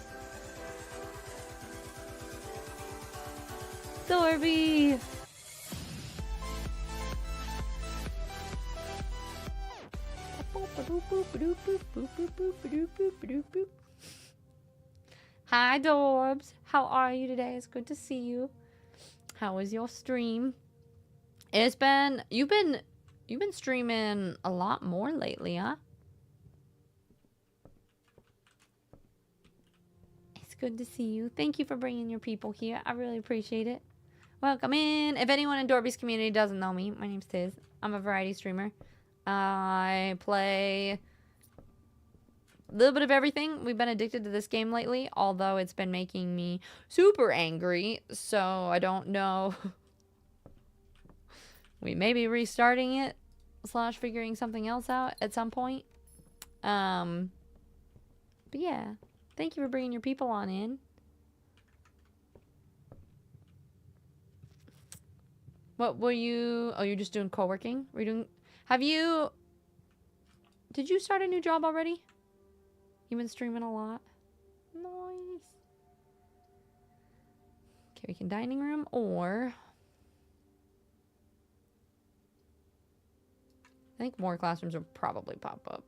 Thorby! Hi, Dorbs. How are you today? It's good to see you. How was your stream? You've been streaming a lot more lately, huh? It's good to see you. Thank you for bringing your people here. I really appreciate it. Welcome in. If anyone in Dorby's community doesn't know me, my name's Tiz. I'm a variety streamer. I play a little bit of everything. We've been addicted to this game lately, although it's been making me super angry, so I don't know. We may be restarting it / figuring something else out at some point. But yeah, thank you for bringing your people on in. What were you? Oh, you're just doing co-working? Were you doing? Did you start a new job already? You've been streaming a lot. Nice. Okay, we can dining room or I think more classrooms will probably pop up.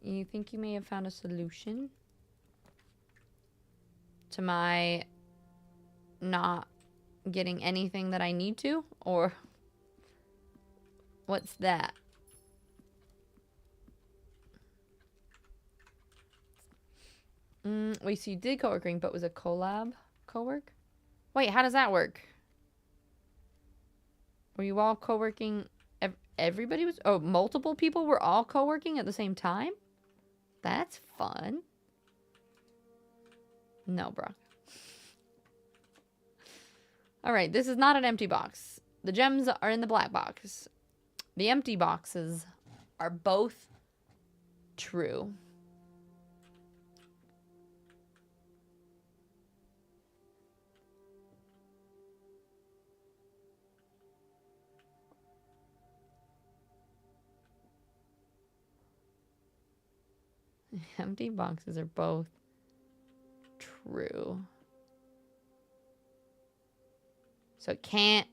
You think you may have found a solution to my not getting anything that I need to? Or what's that? Wait, so you did co-working, but was a collab co-work? Wait, how does that work? Were you all co-working? Everybody was... Oh, multiple people were all co-working at the same time? That's fun. No, bro. Alright, this is not an empty box. The gems are in the black box. The empty boxes are both true. Empty boxes are both true. So it can't...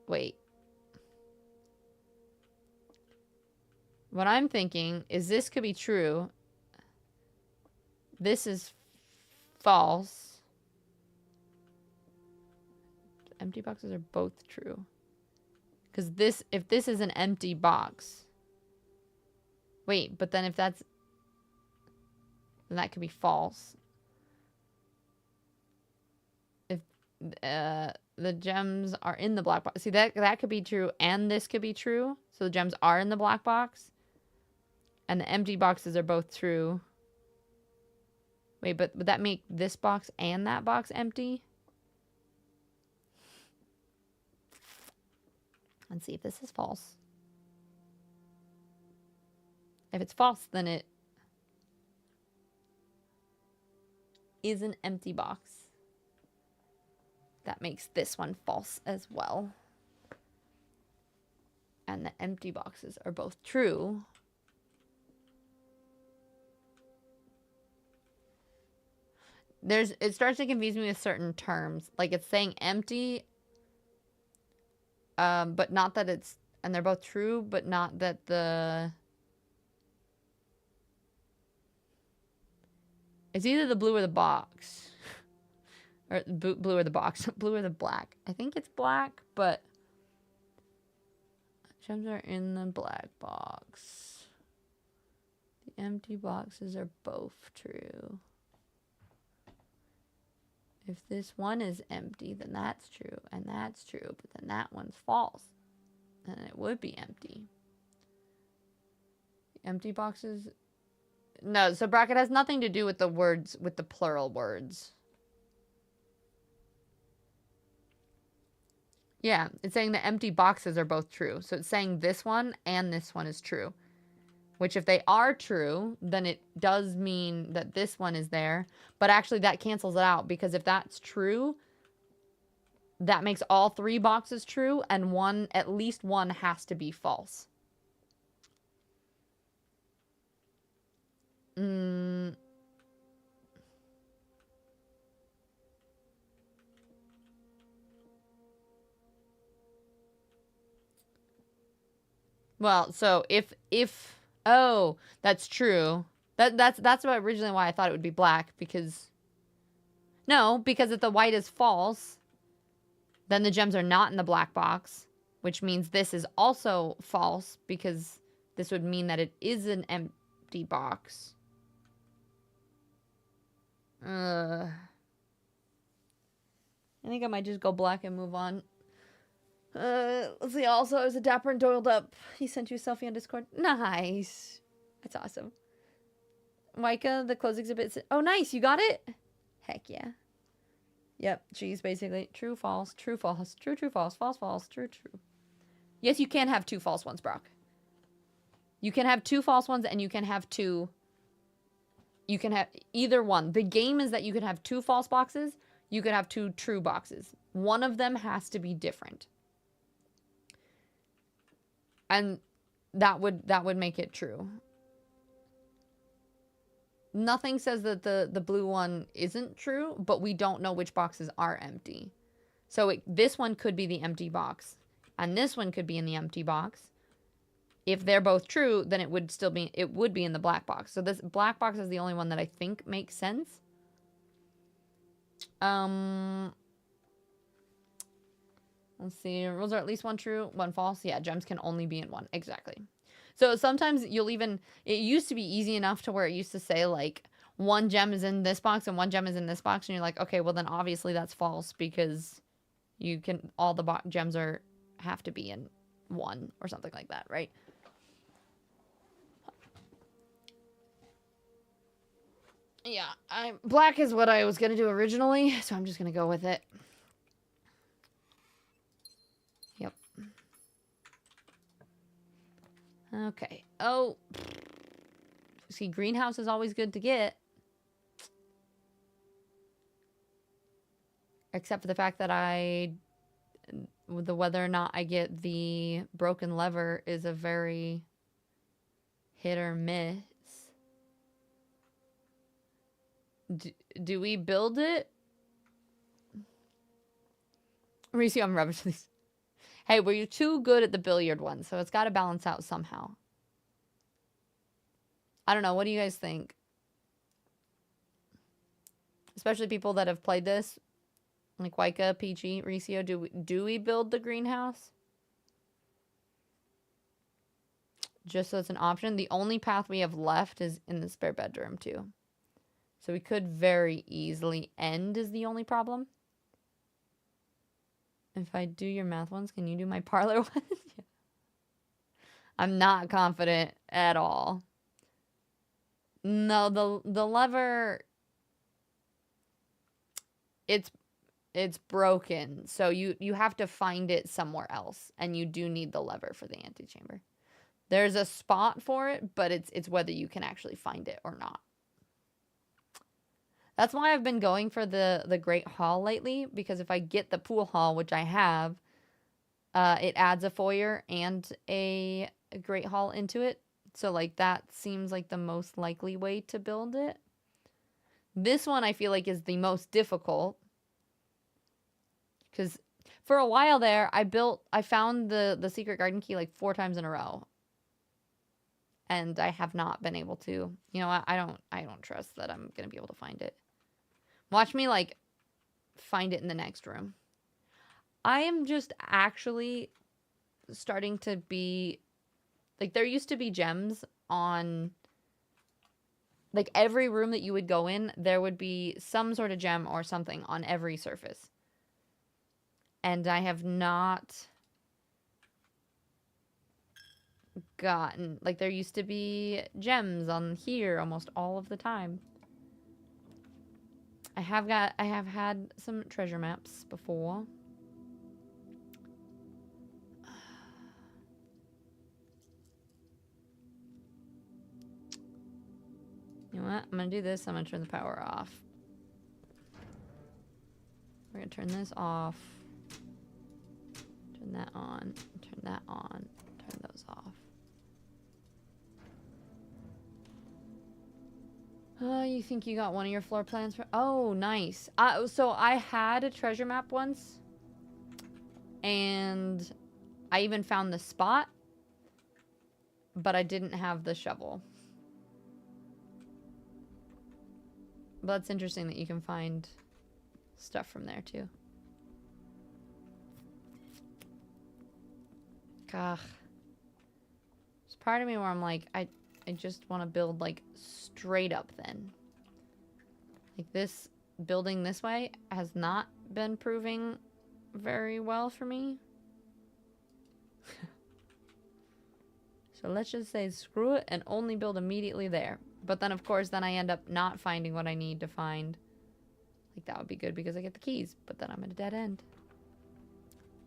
Wait. What I'm thinking is this could be true. This is false. Empty boxes are both true. Because this, if this is an empty box. Wait, but then if that's, then that could be false. If the gems are in the black box. See, that could be true and this could be true. So the gems are in the black box. And the empty boxes are both true. Wait, but would that make this box and that box empty? Let's see if this is false. If it's false, then it is an empty box. That makes this one false as well. And the empty boxes are both true. It starts to confuse me with certain terms. Like it's saying empty, but not that it's, and they're both true, but not that the, it's either the blue or the box. Or blue or the box. Blue or the black. I think it's black, but gems are in the black box. The empty boxes are both true. If this one is empty, then that's true, and that's true, but then that one's false. Then it would be empty. Empty boxes? No, so bracket has nothing to do with the words, with the plural words. Yeah, it's saying the empty boxes are both true. So it's saying this one and this one is true. Which if they are true, then it does mean that this one is there. But actually that cancels it out, because if that's true, that makes all three boxes true, and one, at least one, has to be false. Well, so if oh, that's true. That's what originally why I thought it would be black, because no, because if the white is false, then the gems are not in the black box, which means this is also false, because this would mean that it is an empty box. I think I might just go black and move on. Let's see. Also, it was a dapper and doiled up. He sent you a selfie on Discord. Nice. That's awesome. Micah, the clothes exhibit. Oh, nice. You got it? Heck yeah. Yep. She's basically true, false, true, false, true, true, false, false, false, true, true. Yes, you can have two false ones, Brock. You can have two false ones, and you can have two. You can have either one. The game is that you can have two false boxes. You could have two true boxes. One of them has to be different. And that would make it true. Nothing says that the blue one isn't true, but we don't know which boxes are empty. So this one could be the empty box, and this one could be in the empty box. If they're both true, then it would be in the black box. So this black box is the only one that I think makes sense. Let's see. Rules are at least one true, one false. Yeah, gems can only be in one. Exactly. So sometimes you'll even, it used to be easy enough to where it used to say like one gem is in this box and one gem is in this box. And you're like, okay, well then obviously that's false, because you can, all the gems have to be in one or something like that, right? Yeah, black is what I was going to do originally, so I'm just going to go with it. Yep. Okay. Oh. See, greenhouse is always good to get. Except for the fact that whether or not I get the broken lever is a very hit or miss. Do we build it? Reese, I'm rubbish at these. Hey, were you too good at the billiard one? So it's got to balance out somehow. I don't know. What do you guys think? Especially people that have played this. Like Waika, Peachy, Ricio. Do we build the greenhouse? Just so it's an option. The only path we have left is in the spare bedroom, too. So we could very easily end is the only problem. If I do your math ones, can you do my parlor ones? Yeah. I'm not confident at all. No, the lever, it's broken. So you have to find it somewhere else, and you do need the lever for the antechamber. There's a spot for it, but it's whether you can actually find it or not. That's why I've been going for the Great Hall lately, because if I get the pool hall, which I have, it adds a foyer and a Great Hall into it. So, like, that seems like the most likely way to build it. This one I feel like is the most difficult. Because for a while there, I found the secret garden key like 4 times in a row. And I have not been able to. You know what? I don't trust that I'm going to be able to find it. Watch me, like, find it in the next room. I am just actually starting to be... Like, there used to be gems on... Like, every room that you would go in, there would be some sort of gem or something on every surface. And I have not gotten... Like, there used to be gems on here almost all of the time. I have had some treasure maps before. You know what? I'm gonna do this. I'm gonna turn the power off. We're gonna turn this off. Turn that on. Turn that on. Turn those off. Oh, you think you got one of your floor plans for... Oh, nice. So I had a treasure map once. And I even found the spot. But I didn't have the shovel. But it's interesting that you can find stuff from there, too. Gah. There's part of me where I'm like, I just want to build, like, straight up then. Like, this building this way has not been proving very well for me. So let's just say screw it and only build immediately there. But then, of course, then I end up not finding what I need to find. Like, that would be good because I get the keys. But then I'm at a dead end.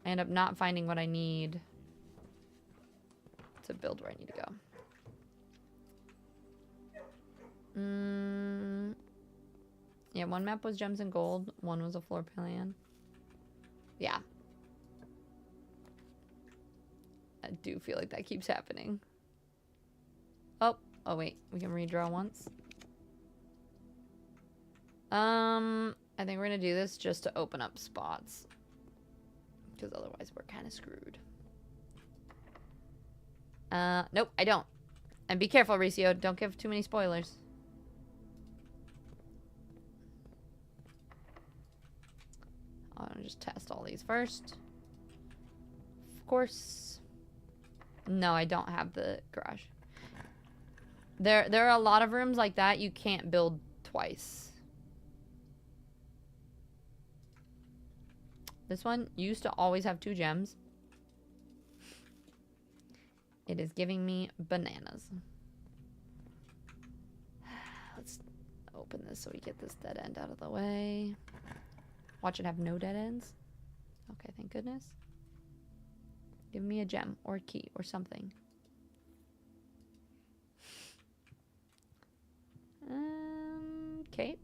I end up not finding what I need to build where I need to go. Yeah, one map was gems and gold. One was a floor plan. Yeah. I do feel like that keeps happening. Oh wait. We can redraw once. I think we're gonna do this just to open up spots. Because otherwise we're kind of screwed. Nope, I don't. And be careful, Ricio. Don't give too many spoilers. I'll just test all these first. Of course. No, I don't have the garage. There are a lot of rooms like that you can't build twice. This one used to always have 2 gems. It is giving me bananas. Let's open this so we get this dead end out of the way. Watch it have no dead ends. Okay, thank goodness. Give me a gem or a key or something. Okay.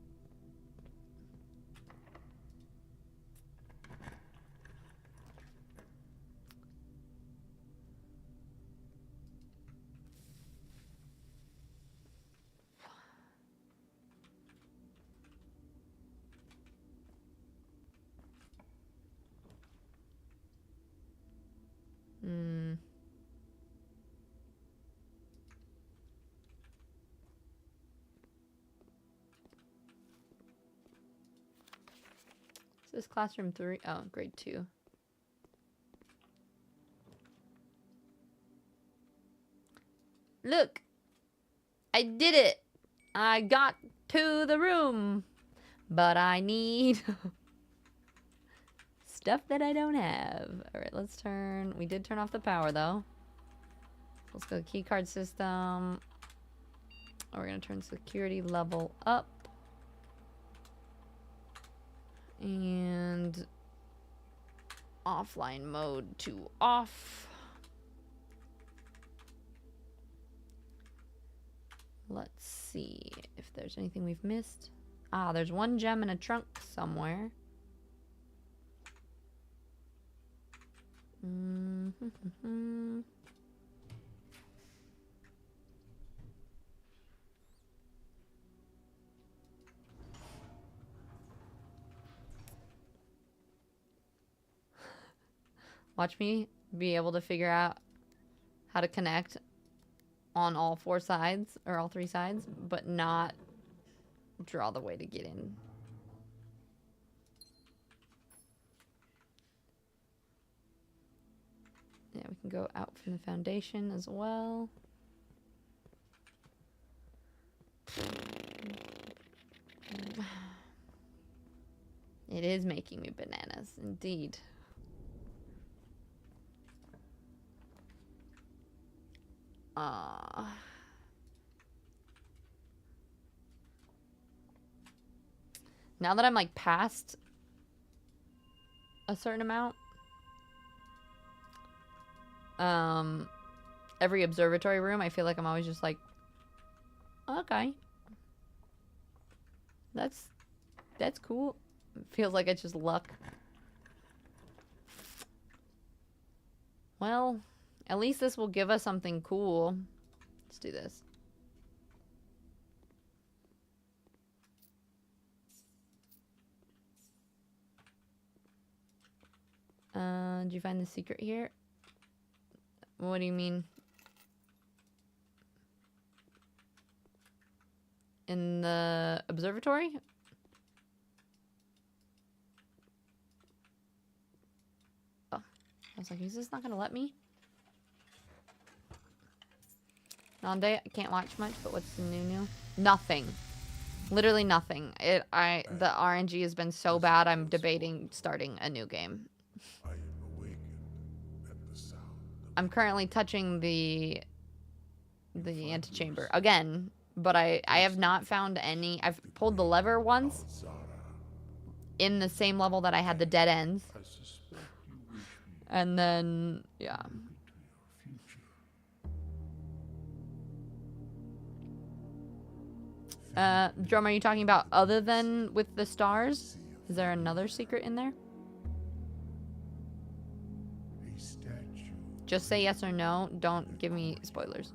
Is this classroom 3? Oh, grade 2. Look! I did it! I got to the room! But I need stuff that I don't have. Alright, let's turn... We did turn off the power, though. Let's go key card system. We're gonna turn security level up. And... offline mode to off. Let's see if there's anything we've missed. Ah, there's one gem in a trunk somewhere. Watch me be able to figure out how to connect on all 4 sides, or all 3 sides, but not draw the way to get in. Yeah, we can go out from the foundation as well. It is making me bananas, indeed. Now that I'm like past a certain amount, every observatory room, I feel like I'm always just like, okay, that's cool. It feels like it's just luck. Well, at least this will give us something cool. Let's do this. Did you find the secret here? What do you mean? In the observatory? Oh, I was like, is this not gonna let me? Nande, I can't watch much, but what's new? Nothing. Literally nothing. The RNG has been so bad, I'm debating starting a new game. I'm currently touching the antechamber again, but I have not found any. I've pulled the lever once in the same level that I had the dead ends. And then, yeah. Drum, are you talking about other than with the stars? Is there another secret in there? Just say yes or no. Don't give me spoilers.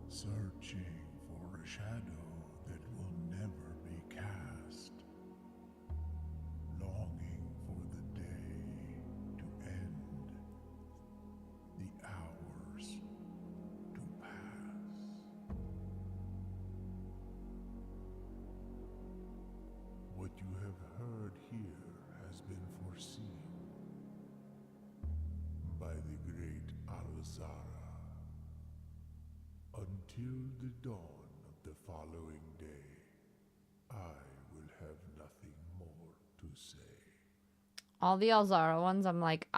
Searching for a shadow that will never be cast, longing for the day to end, the hours to pass. What you have heard here has been foreseen by the great Alzara. Until the dawn of the following day, I will have nothing more to say. All the Alzara ones, I'm like,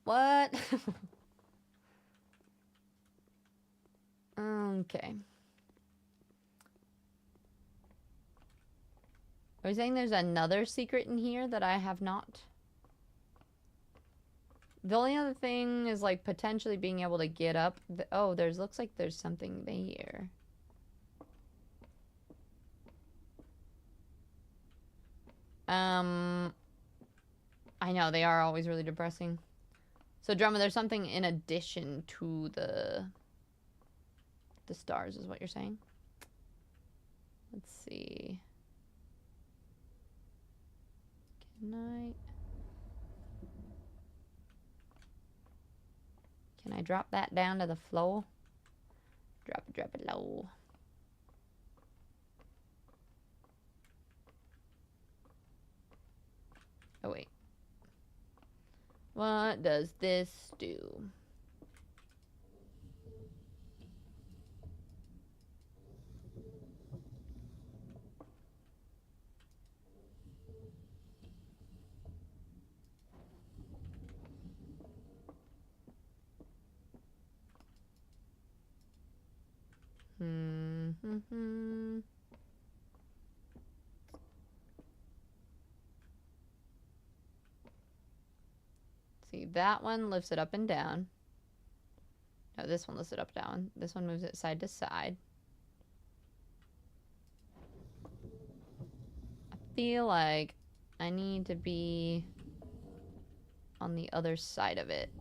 what? Okay. Are you saying there's another secret in here that I have not? The only other thing is like potentially being able to get up. Oh, looks like there's something there. I know, they are always really depressing. So, Drama, there's something in addition to the stars, is what you're saying? Let's see. Can I drop that down to the floor? Drop it low. Oh, wait. What does this do? See, that one lifts it up and down. No, this one lifts it up down. This one moves it side to side. I feel like I need to be on the other side of it.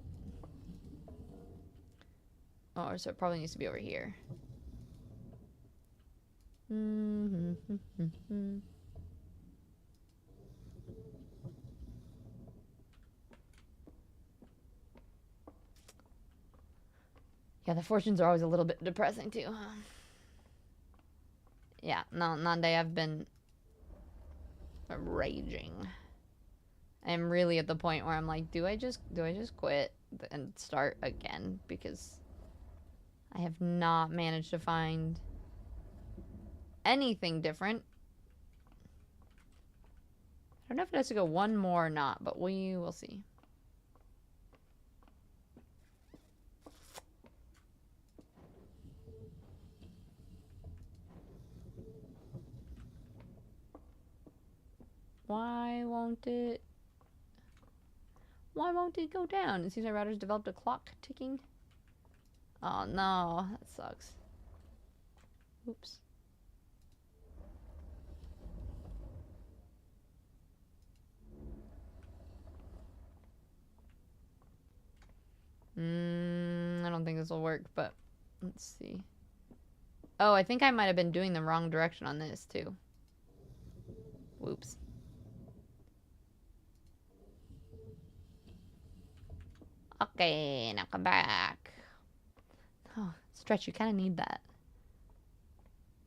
Oh, so it probably needs to be over here. Yeah, the fortunes are always a little bit depressing too, huh? Yeah, no, Nande, I've been raging. I'm really at the point where I'm like, do I just quit and start again? Because I have not managed to find anything different. I don't know if it has to go one more or not, but we will see. Why won't it go down? It seems my router's developed a clock ticking. Oh no, that sucks. Oops. I don't think this will work, but let's see. Oh, I think I might have been doing the wrong direction on this too. Whoops. Okay, now come back. Oh, Stretch, you kind of need that.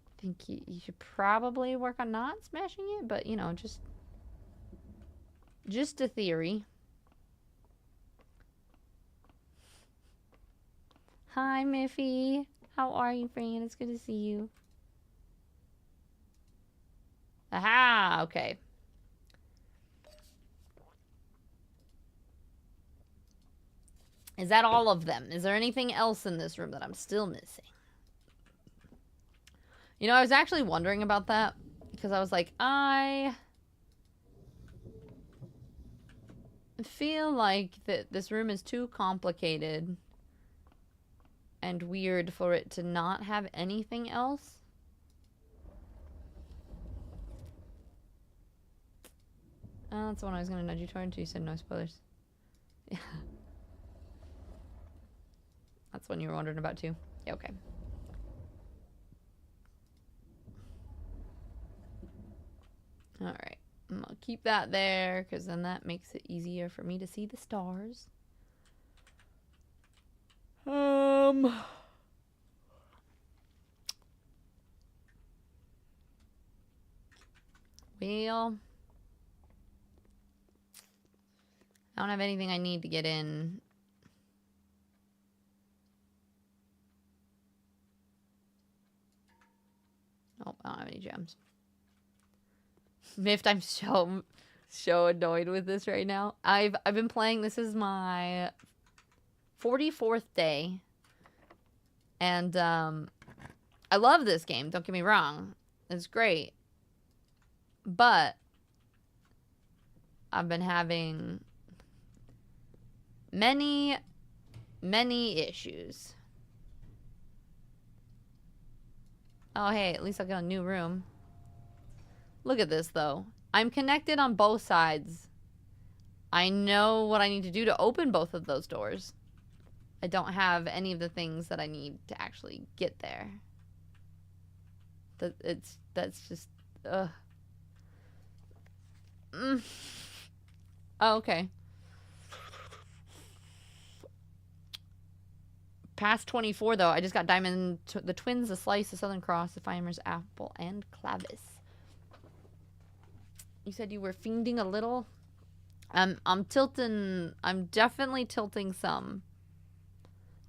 I think you should probably work on not smashing it, but, you know, just a theory. Hi, Miffy. How are you, friend? It's good to see you. Aha! Okay. Is that all of them? Is there anything else in this room that I'm still missing? You know, I was actually wondering about that. Because I was like, I feel like that this room is too complicated and weird for it to not have anything else. Oh, that's the one I was going to nudge you toward. You said no spoilers. Yeah. That's one you were wondering about too. Yeah, okay. Alright. I'll keep that there, because then that makes it easier for me to see the stars. Well, I don't have anything I need to get in. Nope, I don't have any gems. Miffed, I'm so annoyed with this right now. I've been playing, this is my 44th day. And I love this game, don't get me wrong. It's great. But I've been having many issues. Oh, hey, at least I got a new room. Look at this, though. I'm connected on both sides I know what I need to do to open both of those doors. I don't have any of the things that I need to actually get there. That's just ugh. Oh, okay. Past 24 though, I just got diamond the twins, the slice, the southern cross, the fireman's apple, and clavis. You said you were fiending a little. I'm tilting. I'm definitely tilting some.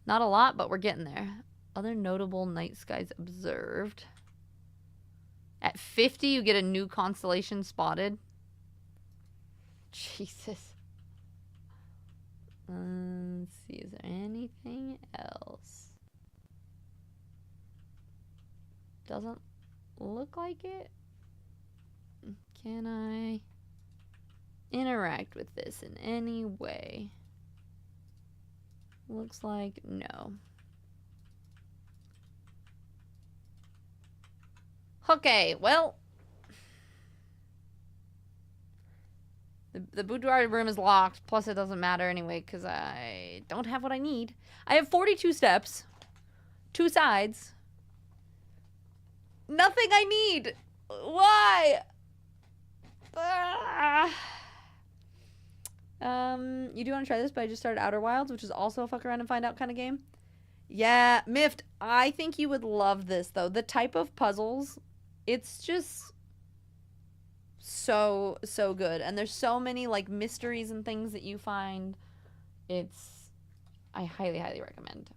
Not a lot, but we're getting there. Other notable night skies observed. At 50, you get a new constellation spotted. Jesus. Let's see. Is there anything else? Doesn't look like it. Can I interact with this in any way? Looks like no. Okay, well. The boudoir room is locked, plus it doesn't matter anyway, because I don't have what I need. I have 42 steps. 2 sides. Nothing I need! Why? You do want to try this, but I just started Outer Wilds, which is also a fuck around and find out kind of game. Yeah, Miffed, I think you would love this, though. The type of puzzles, it's just so good. And there's so many, like, mysteries and things that you find. I highly recommend.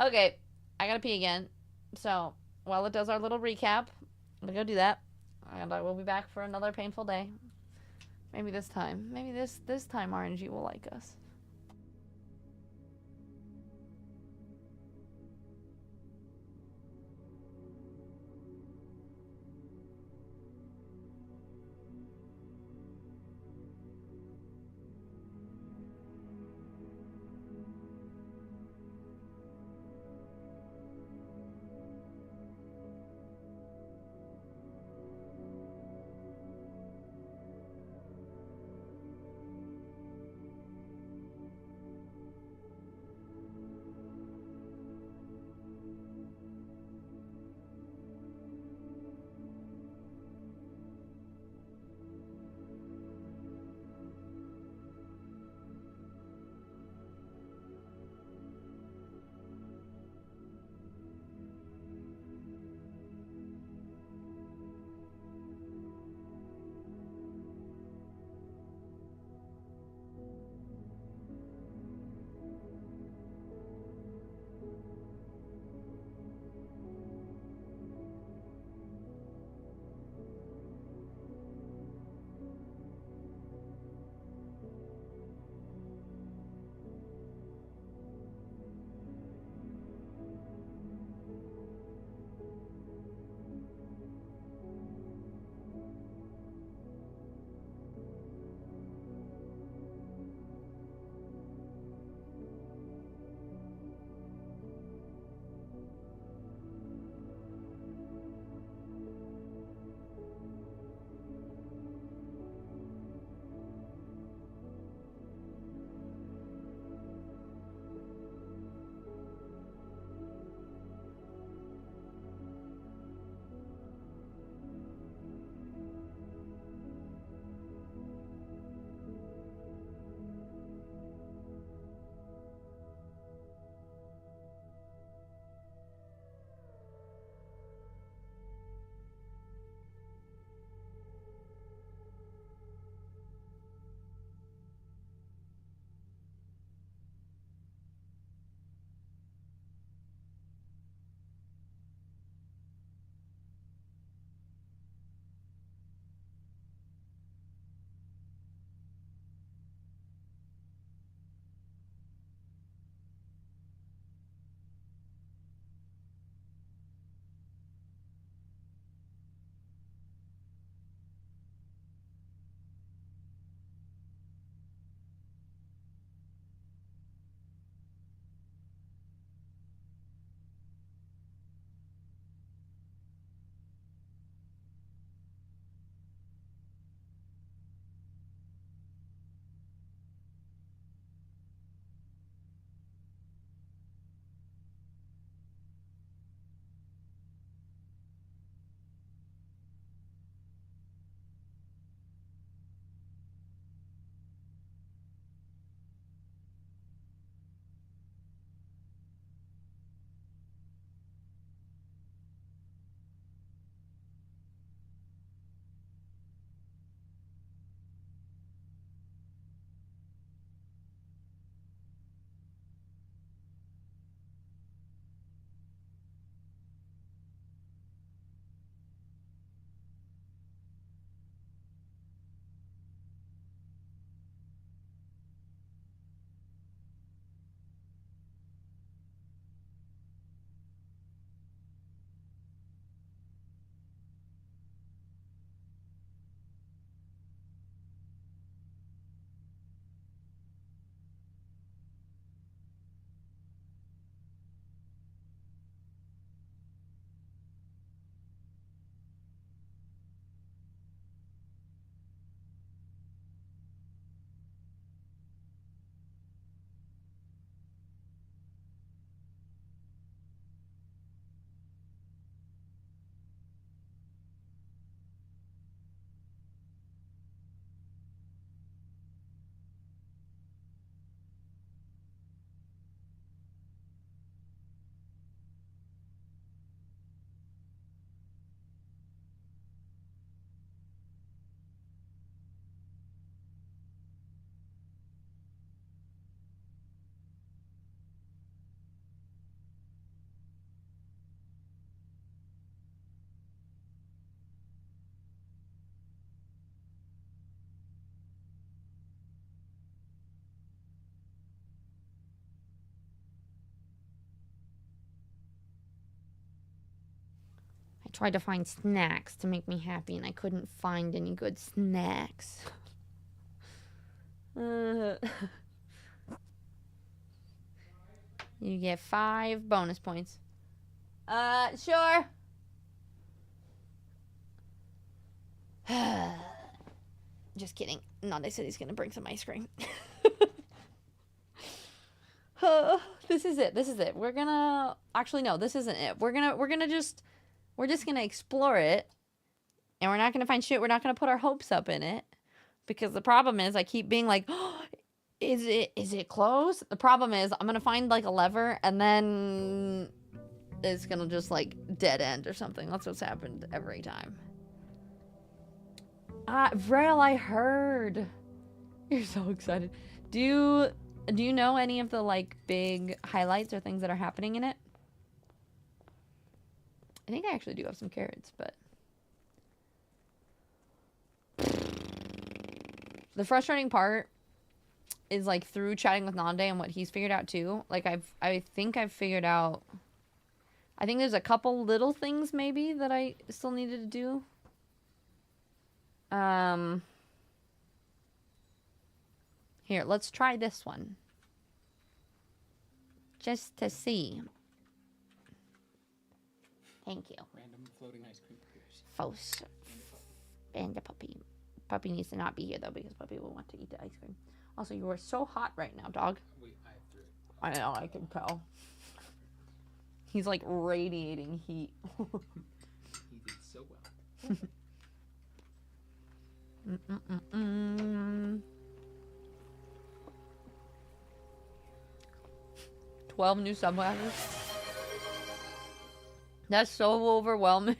Okay, I gotta pee again. So, while it does our little recap, I'm gonna go do that. And I will be back for another painful day. Maybe this time. Maybe this time RNG will like us. tried to find snacks to make me happy, and I couldn't find any good snacks. You get 5 bonus points. Sure. Just kidding. Nande said he's gonna bring some ice cream. This is it. This is it. We're gonna... Actually, no, this isn't it. We're just gonna explore it. And we're not gonna find shit. We're not gonna put our hopes up in it. Because the problem is I keep being like, oh, is it closed? The problem is I'm gonna find like a lever and then it's gonna just like dead end or something. That's what's happened every time. Vrel, I heard. You're so excited. Do you know any of the like big highlights or things that are happening in it? I think I actually do have some carrots, but the frustrating part is like through chatting with Nande and what he's figured out too. Like I think I've figured out. I think there's a couple little things maybe that I still needed to do. Here, let's try this one. Just to see. Thank you. Random floating ice cream appears. False. And the puppy. Puppy needs to not be here though because puppy will want to eat the ice cream. Also, you are so hot right now, dog. Wait, I threw it. I know, I can tell. He's like radiating heat. He did so well. 12 new subclasses. That's so overwhelming.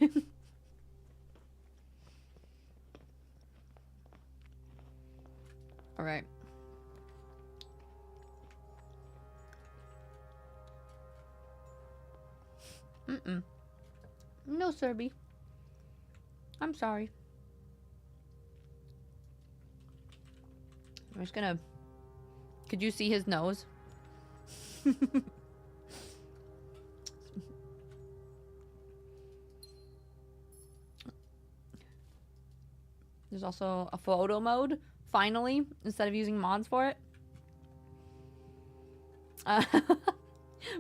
All right. No, Serby. I'm sorry. I'm just gonna... Could you see his nose? There's also a photo mode, finally, instead of using mods for it.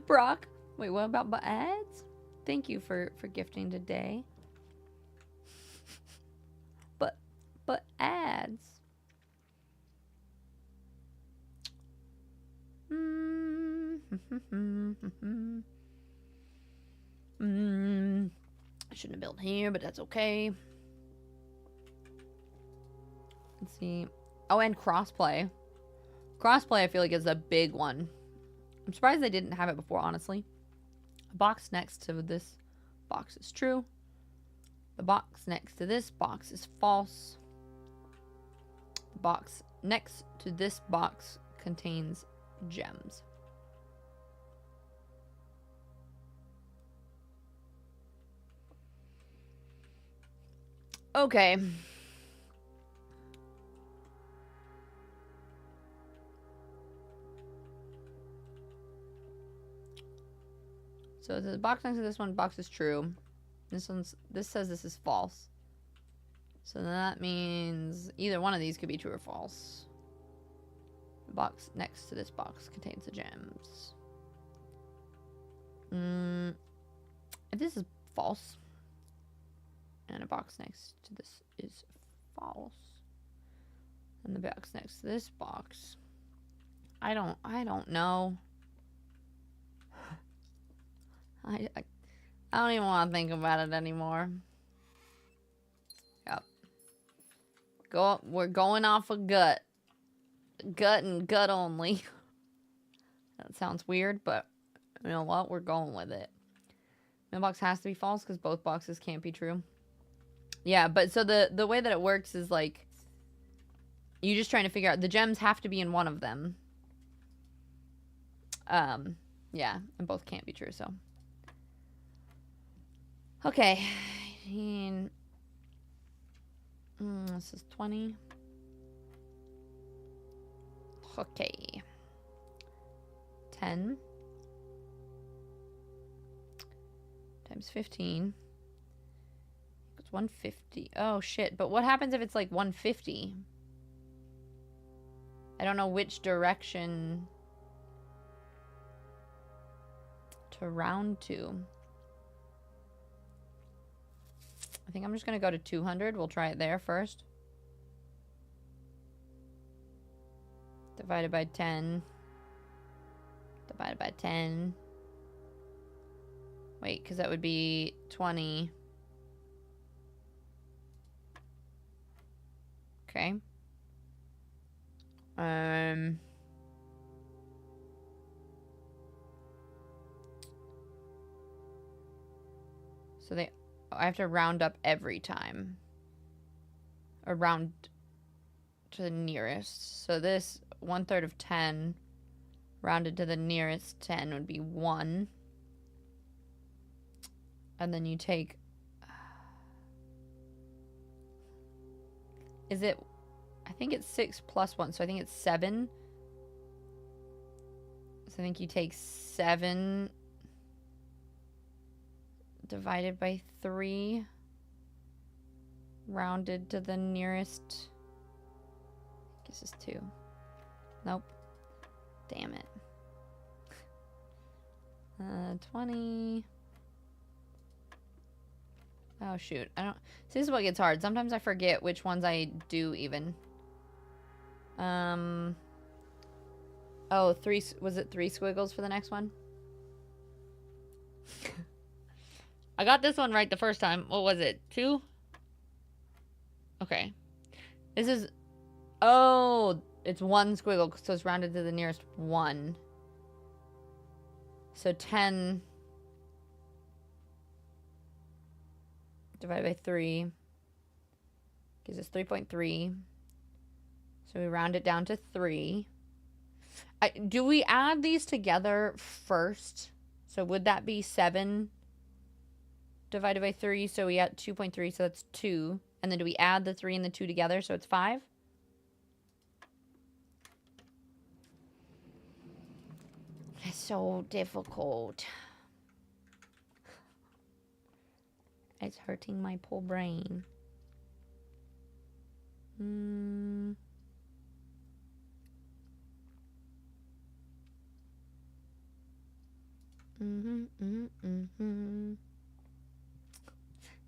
Brock, wait, what about ads? Thank you for gifting today. But ads. I shouldn't have built here, but that's okay. Let's see. Oh, and crossplay. Crossplay, I feel like, is a big one. I'm surprised they didn't have it before, honestly. The box next to this box is true. The box next to this box is false. The box next to this box contains gems. Okay. So the box next to this one box is true. This says this is false. So that means either one of these could be true or false. The box next to this box contains the gems. If this is false, and a box next to this is false, and the box next to this box, I don't know. I don't even want to think about it anymore. Yep. We're going off of gut. Gut and gut only. That sounds weird, but you know what? We're going with it. Mailbox has to be false because both boxes can't be true. Yeah, but so the way that it works is like you're just trying to figure out the gems have to be in one of them. Yeah, and both can't be true, so. Okay. 18. This is 20. Okay. 10 times 15 150. Oh, shit. But what happens if it's like 150? I don't know which direction to round to. I think I'm just going to go to 200. We'll try it there first. Divided by 10. Divided by 10. Wait, because that would be 20. Okay. So I have to round up every time. Or round to the nearest. So this 1/3 of 10 rounded to the nearest 10 would be 1. And then you take... Is it... I think it's 6 plus 1, so I think it's 7. So I think you take 7 divided by 3, rounded to the nearest... I guess it's 2. Nope. Damn it. 20... Oh, shoot. I don't... See, this is what gets hard. Sometimes I forget which ones I do even. Oh, 3... Was it 3 squiggles for the next one? I got this one right the first time. What was it? 2? Okay. This is... Oh, it's 1 squiggle, so it's rounded to the nearest 1. So 10... divided by 3 gives us 3.3. So we round it down to 3. Do we add these together first? So would that be 7 divided by 3? So we add 2.3, so that's 2. And then do we add the 3 and the 2 together, so it's 5? It's so difficult. It's hurting my poor brain.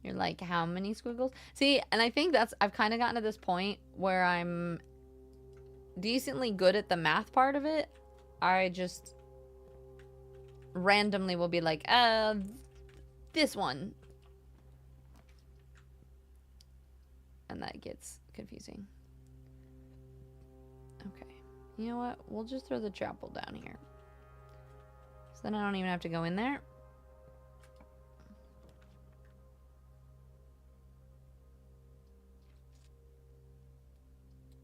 You're like, how many squiggles? See, and I think I've kind of gotten to this point where I'm decently good at the math part of it. I just randomly will be like, this one. And that gets confusing. Okay. You know what? We'll just throw the chapel down here. So then I don't even have to go in there.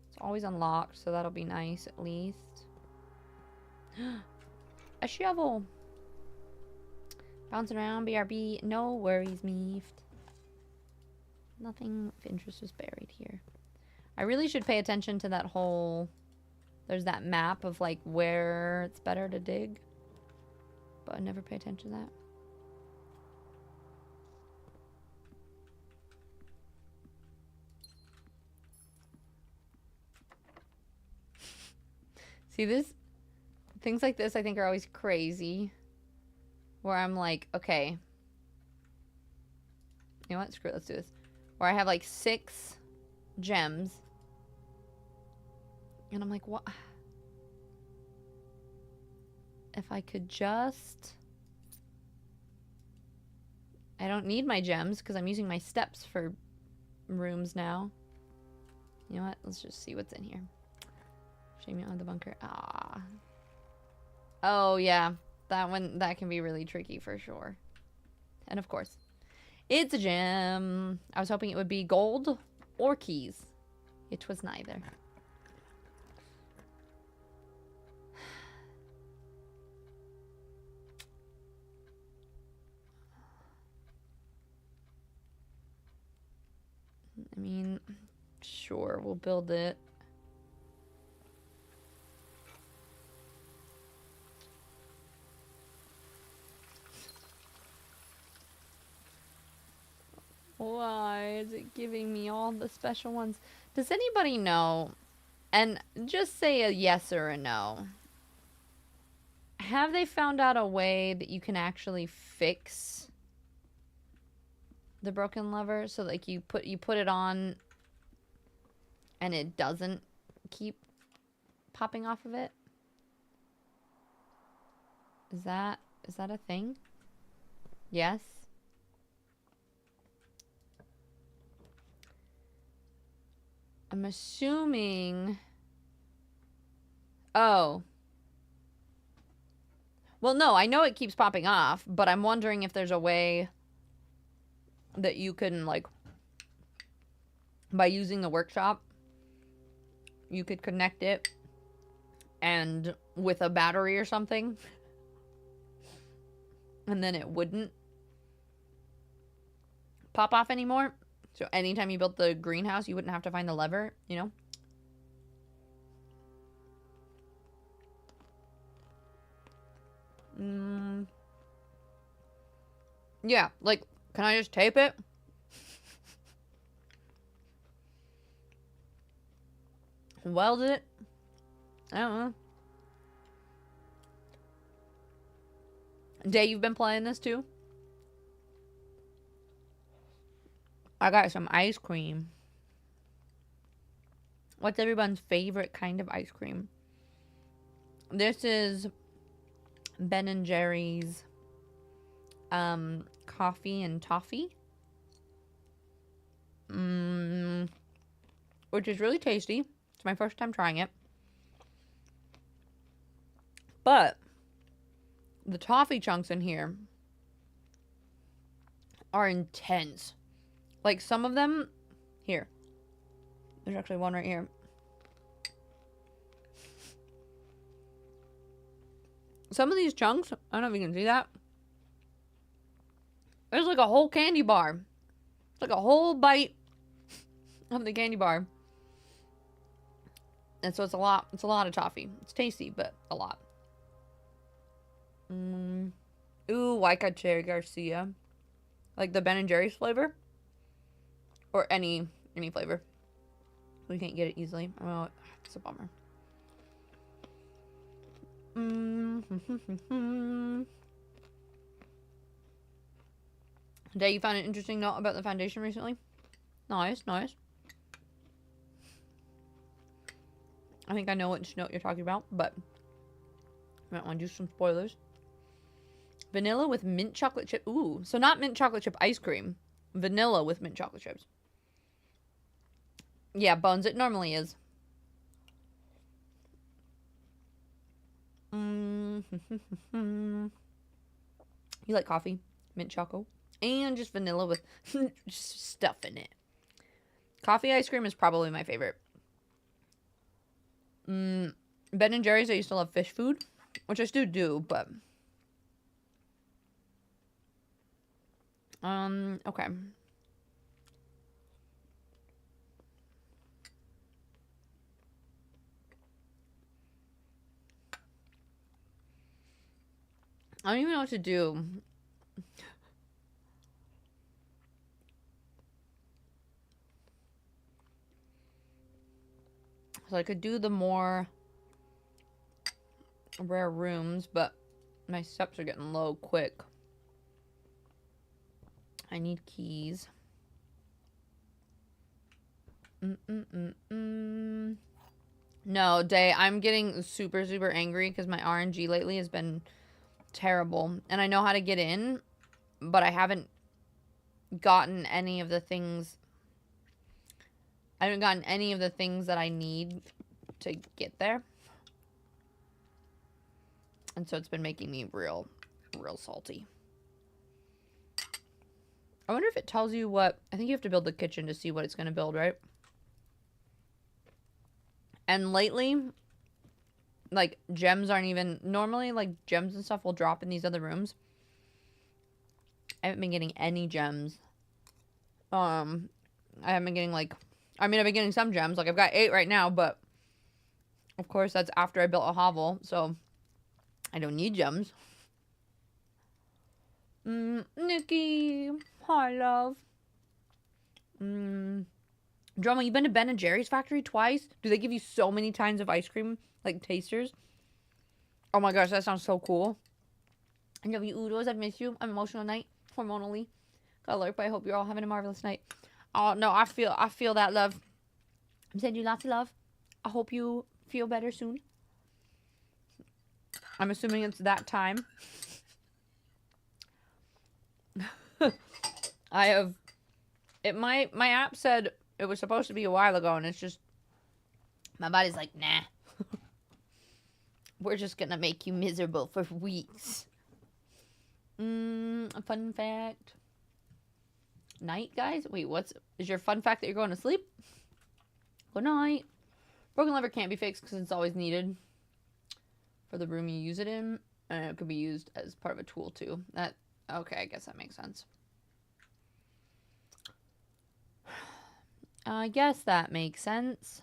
It's always unlocked, so that'll be nice at least. A shovel! Bouncing around, BRB. No worries, Meeft. Nothing of interest was buried here. I really should pay attention to that whole... There's that map of, like, where it's better to dig. But I never pay attention to that. See, things like this I think are always crazy. Where I'm like, okay. You know what? Screw it, let's do this. Where I have like 6 gems. And I'm like, what? If I could just... I don't need my gems because I'm using my steps for rooms now. You know what? Let's just see what's in here. Shame you don't have the bunker. Ah. Oh, yeah. That one, that can be really tricky for sure. And of course, it's a gem. I was hoping it would be gold or keys. It was neither. I mean, sure, we'll build it. Why is it giving me all the special ones? Does anybody know? And just say a yes or a no. Have they found out a way that you can actually fix the broken lever? So like you put it on and it doesn't keep popping off of it? Is that a thing? Yes. I'm assuming. Oh. Well, no, I know it keeps popping off, but I'm wondering if there's a way that you can, like, by using the workshop, you could connect it and with a battery or something, and then it wouldn't pop off anymore. So anytime you built the greenhouse, you wouldn't have to find the lever, you know? Yeah, like, can I just tape it? Weld it? I don't know. Day, you've been playing this too? I got some ice cream. What's everyone's favorite kind of ice cream? This is Ben and Jerry's coffee and toffee. Which is really tasty. It's my first time trying it. But the toffee chunks in here are intense. Like some of them, here. There's actually one right here. Some of these chunks, I don't know if you can see that. There's like a whole candy bar. It's like a whole bite of the candy bar. And so it's a lot of toffee. It's tasty, but a lot. Ooh, like a Cherry Garcia. Like the Ben and Jerry's flavor. Or any flavor. We can't get it easily. Oh, it's a bummer. Day, you found an interesting note about the foundation recently? Nice, nice. I think I know which note you're talking about, but I might want to do some spoilers. Vanilla with mint chocolate chip. Ooh, so not mint chocolate chip ice cream. Vanilla with mint chocolate chips. Yeah, Bones, it normally is. You like coffee, mint choco, and just vanilla with just stuff in it. Coffee ice cream is probably my favorite. Ben and Jerry's, I used to love fish food, which I still do, but okay. I don't even know what to do. So I could do the more rare rooms, but my steps are getting low quick. I need keys. No, Day, I'm getting super, super angry because my RNG lately has been terrible. And I know how to get in, but I haven't gotten any of the things. I haven't gotten any of the things that I need to get there. And so it's been making me real salty. I wonder if it tells you what... I think you have to build the kitchen to see what it's going to build, right? And lately, like, gems aren't even... Normally, like, gems and stuff will drop in these other rooms. I haven't been getting any gems. I haven't been getting, like... I mean, I've been getting some gems. Like, I've got 8 right now, but... Of course, that's after I built a hovel, so... I don't need gems. Nikki... Hi, love. Drama, you've been to Ben and Jerry's factory twice? Do they give you so many kinds of ice cream, like tasters? Oh my gosh, that sounds so cool. I love you, Udos. I've missed you. I'm emotional tonight, hormonally. Got alert, but I hope you're all having a marvelous night. Oh no, I feel that love. I'm sending you lots of love. I hope you feel better soon. I'm assuming it's that time. I have it. My app said it was supposed to be a while ago, and it's just my body's like, nah. We're just gonna make you miserable for weeks. A fun fact. Night, guys? Wait, is your fun fact that you're going to sleep? Good night. Broken lever can't be fixed because it's always needed for the room you use it in. And it could be used as part of a tool, too. Okay, I guess that makes sense. I guess that makes sense.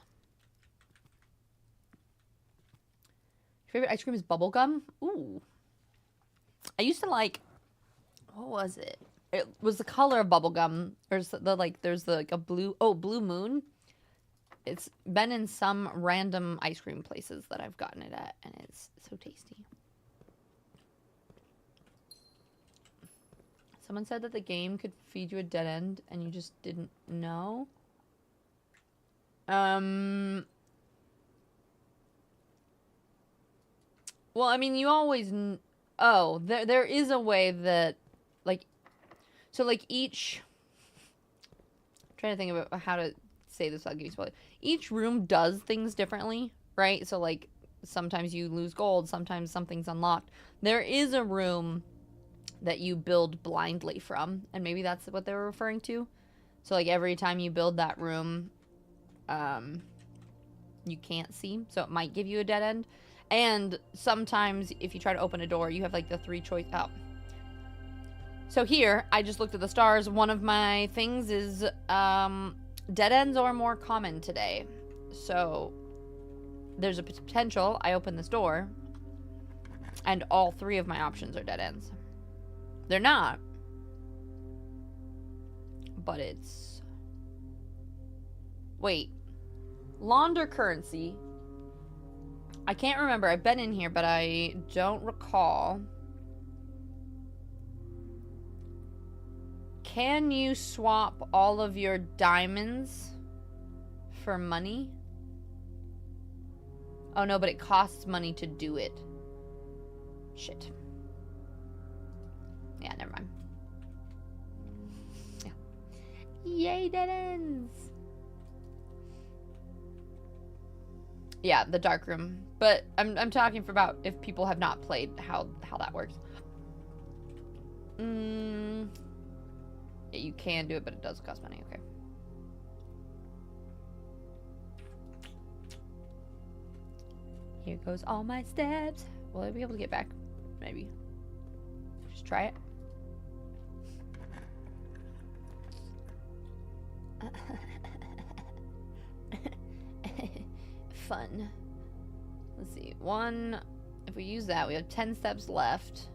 Your favorite ice cream is bubblegum? Ooh. I used to like, what was it? It was the color of bubblegum. There's a blue moon. It's been in some random ice cream places that I've gotten it at, and it's so tasty. Someone said that the game could feed you a dead end, and you just didn't know. Well, I mean, you always... Oh, there is a way that, like... So, like, each... I'm trying to think about how to say this without getting spoiled. Each room does things differently, right? So, like, sometimes you lose gold, sometimes something's unlocked. There is a room that you build blindly from, and maybe that's what they were referring to. So, like, every time you build that room, you can't see, so it might give you a dead end. And sometimes if you try to open a door, you have like the 3 choice. Oh. So here, I just looked at the stars. One of my things is dead ends are more common today. So there's a potential I open this door and all 3 of my options are dead ends. They're not. But it's... Wait. Launder currency. I can't remember. I've been in here, but I don't recall. Can you swap all of your diamonds for money? Oh no, but it costs money to do it. Shit. Yeah, never mind. Yeah. Yay, dead ends! Yeah, the dark room. But I'm talking for about if people have not played how that works. Yeah, you can do it, but it does cost money. Okay. Here goes all my steps. Will I be able to get back? Maybe. Just try it. Fun. Let's see. 1. If we use that, we have 10 steps left.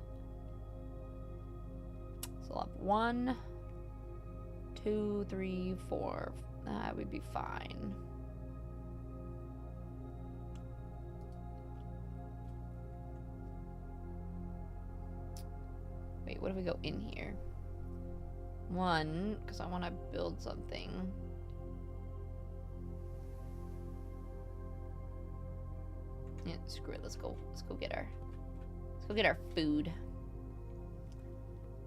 So I'll have 1, 2, 3, 4. That would be fine. Wait, what if we go in here? 1, because I want to build something. Yeah, screw it. Let's go get our food.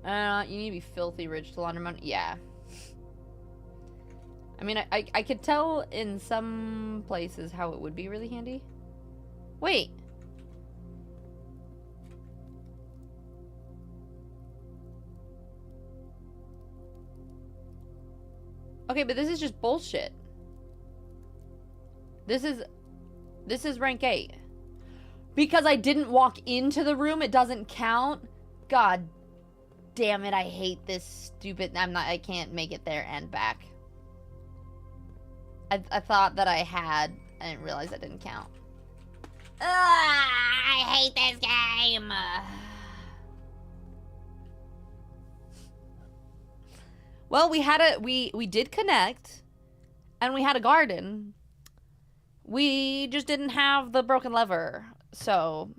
You need to be filthy rich to launder money. Yeah. I mean, I could tell in some places how it would be really handy. Wait. Okay, but this is just bullshit. This is rank 8. Because I didn't walk into the room, it doesn't count. God damn it, I hate this stupid... I can't make it there and back. I thought that I had. I didn't realize that didn't count. I hate this game. Well, we did connect, and we had a garden. We just didn't have the broken lever. So,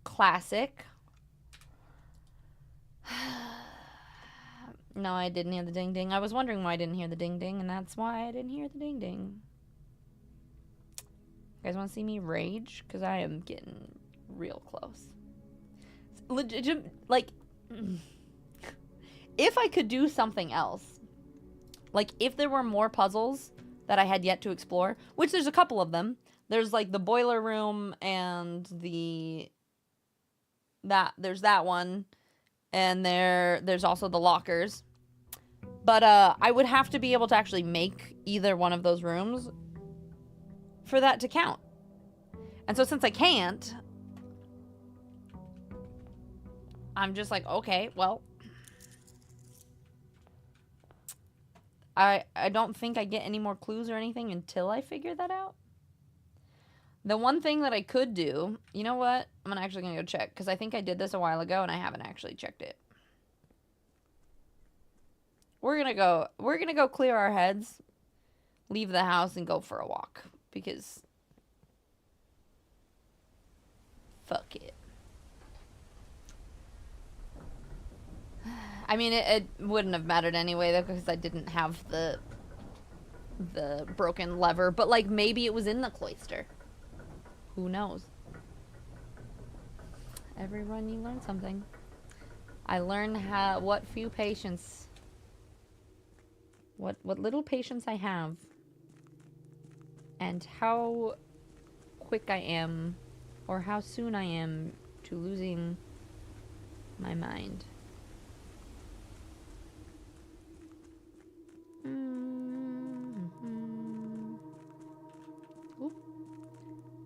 classic. No, I didn't hear the ding ding. I was wondering why I didn't hear the ding ding, and that's why I didn't hear the ding ding. You guys want to see me rage? Because I am getting real close. Legit, like, if I could do something else, like if there were more puzzles that I had yet to explore, which there's a couple of them. There's like the boiler room and there's that one, and there's also the lockers. But I would have to be able to actually make either one of those rooms for that to count. And so since I can't, I'm just like, okay, well, I don't think I get any more clues or anything until I figure that out. The one thing that I could do, you know what? I'm actually going to go check, because I think I did this a while ago and I haven't actually checked it. We're going to go clear our heads, leave the house, and go for a walk, because fuck it. I mean, it wouldn't have mattered anyway, though, because I didn't have the broken lever. But, like, maybe it was in the cloister. Who knows? Every run you learn something. I learn what little patience I have. And how quick I am, or how soon I am to losing my mind.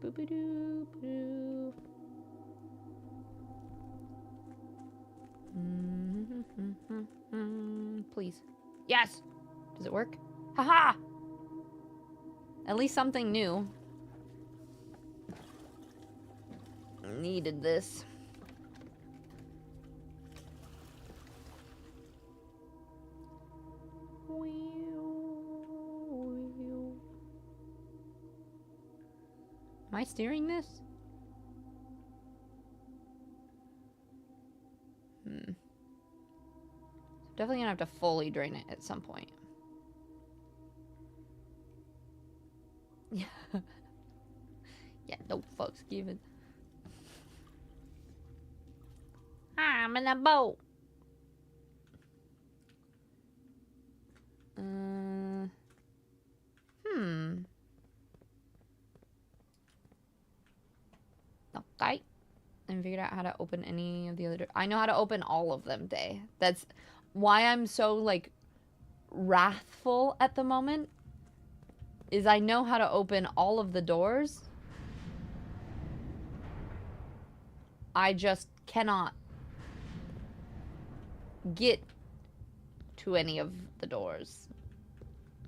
Boop-a-doo-ba-doo. Please. Yes! Does it work? Haha! At least something new. Needed this. Am I steering this? Definitely gonna have to fully drain it at some point. Yeah. Yeah, no fucks given. I'm in a boat. Okay. And figured out how to open any of the other doors. I know how to open all of them, Day. That's why I'm so, like, wrathful at the moment. Is I know how to open all of the doors. I just cannot get to any of the doors.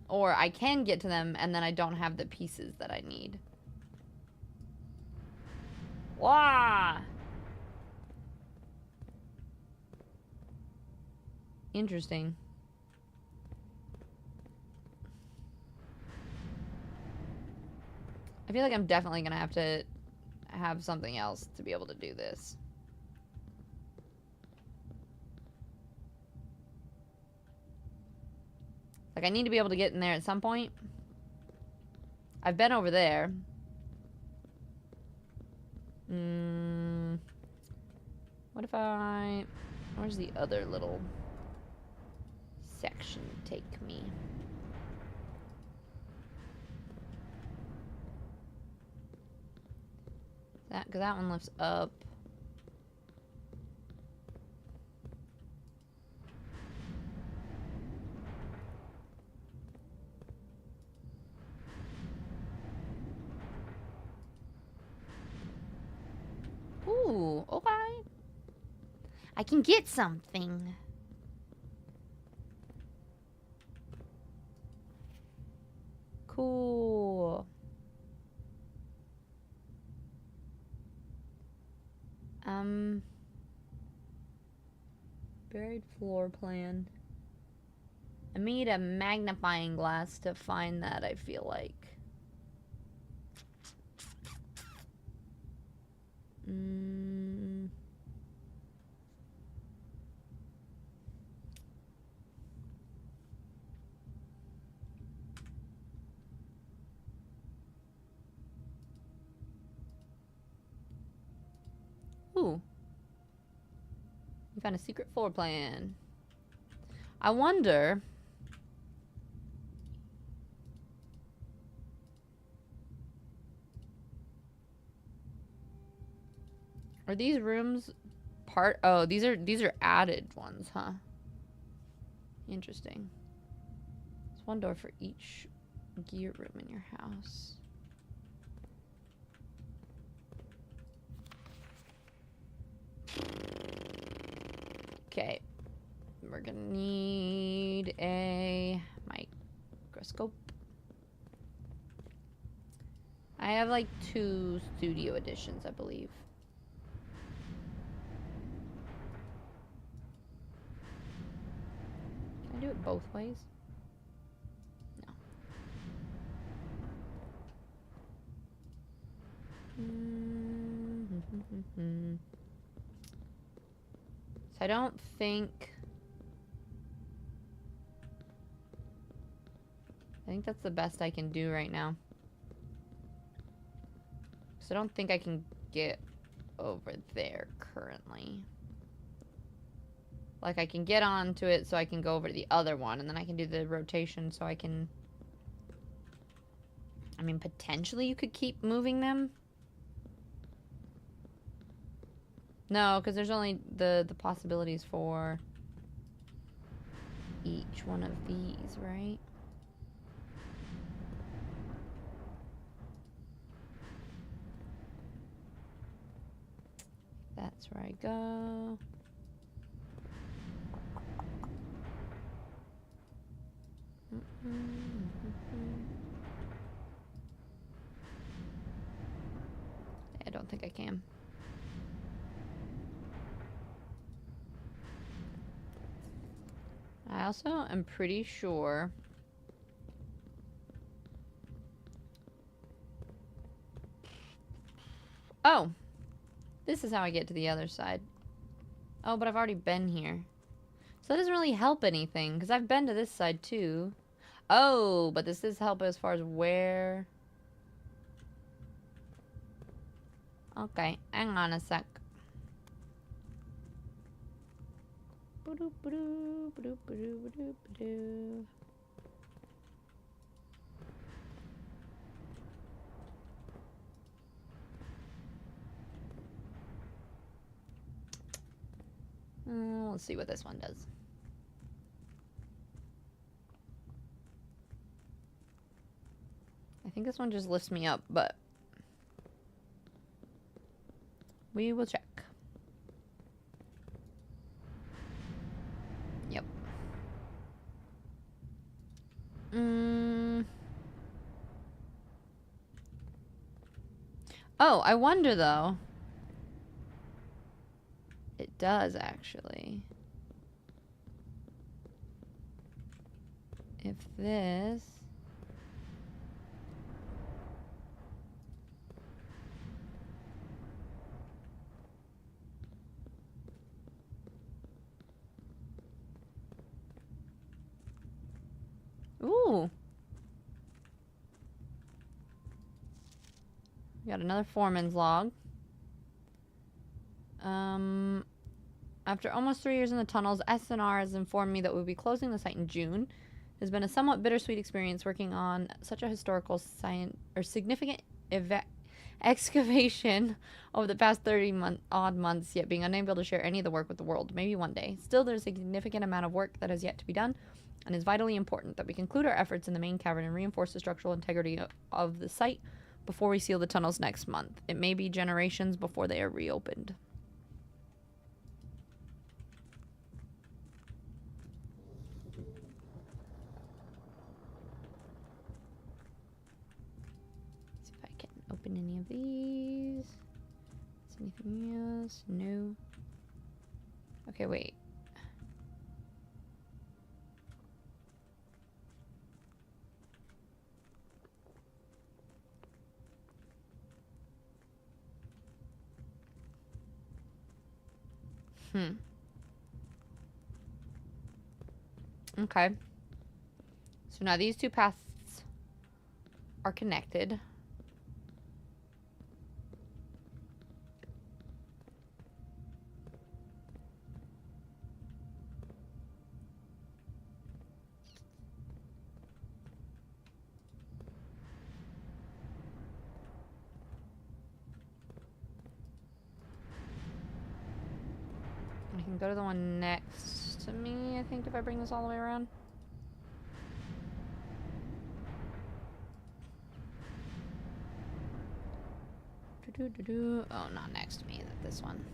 Or I can get to them, and then I don't have the pieces that I need. Wah! Interesting. I feel like I'm definitely gonna have to have something else to be able to do this. Like, I need to be able to get in there at some point. I've been over there. What if I... Where's the other little section take me? Because that one lifts up. Ooh, okay. I can get something. Cool. Buried floor plan. I need a magnifying glass to find that, I feel like. Ooh. We found a secret floor plan. I wonder... Are these rooms part... Oh, these are added ones, huh? Interesting. There's one door for each gear room in your house. Okay. We're gonna need a microscope. I have like 2 studio editions, I believe. Can I do it both ways? No. So I don't think... I think that's the best I can do right now. So I don't think I can get over there currently. Like, I can get onto it so I can go over to the other one, and then I can do the rotation so I can... I mean, potentially you could keep moving them. No, because there's only the possibilities for each one of these, right? That's where I go. I don't think I can. I also am pretty sure oh, this is how I get to the other side. Oh, but I've already been here. So that doesn't really help anything, because I've been to this side too. Oh, but this does help as far as where... Okay, hang on a sec. Let's see what this one does. I think this one just lifts me up, but we will check. Yep. Oh, I wonder though. It does actually. If this... Ooh. We got another foreman's log. After almost 3 years in the tunnels, SNR has informed me that we'll be closing the site in June. It has been a somewhat bittersweet experience working on such a historical significant excavation over the past 30-odd months, yet being unable to share any of the work with the world. Maybe one day. Still, there's a significant amount of work that has yet to be done, and it's vitally important that we conclude our efforts in the main cavern and reinforce the structural integrity of the site before we seal the tunnels next month. It may be generations before they are reopened. See if I can open any of these. Is anything else? No. Okay, wait. Okay. So now these two paths are connected. I can go to the one next to me, I think, if I bring this all the way around. Oh, not next to me, this one.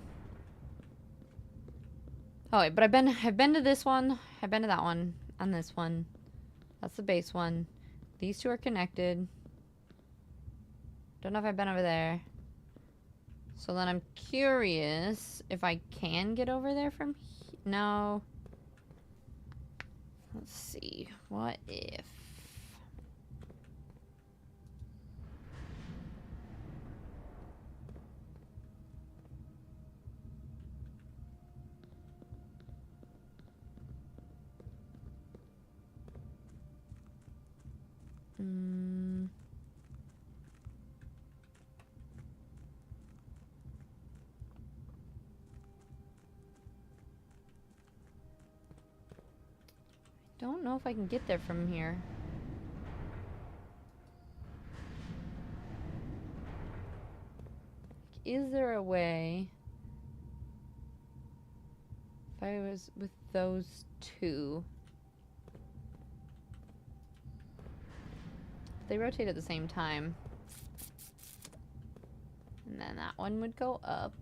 Oh wait, but I've been to this one, I've been to that one, and this one. That's the base one. These two are connected. Don't know if I've been over there. So then I'm curious if I can get over there from here. No. Let's see. What if... Don't know if I can get there from here. Is there a way? If I was with those two. They rotate at the same time. And then that one would go up.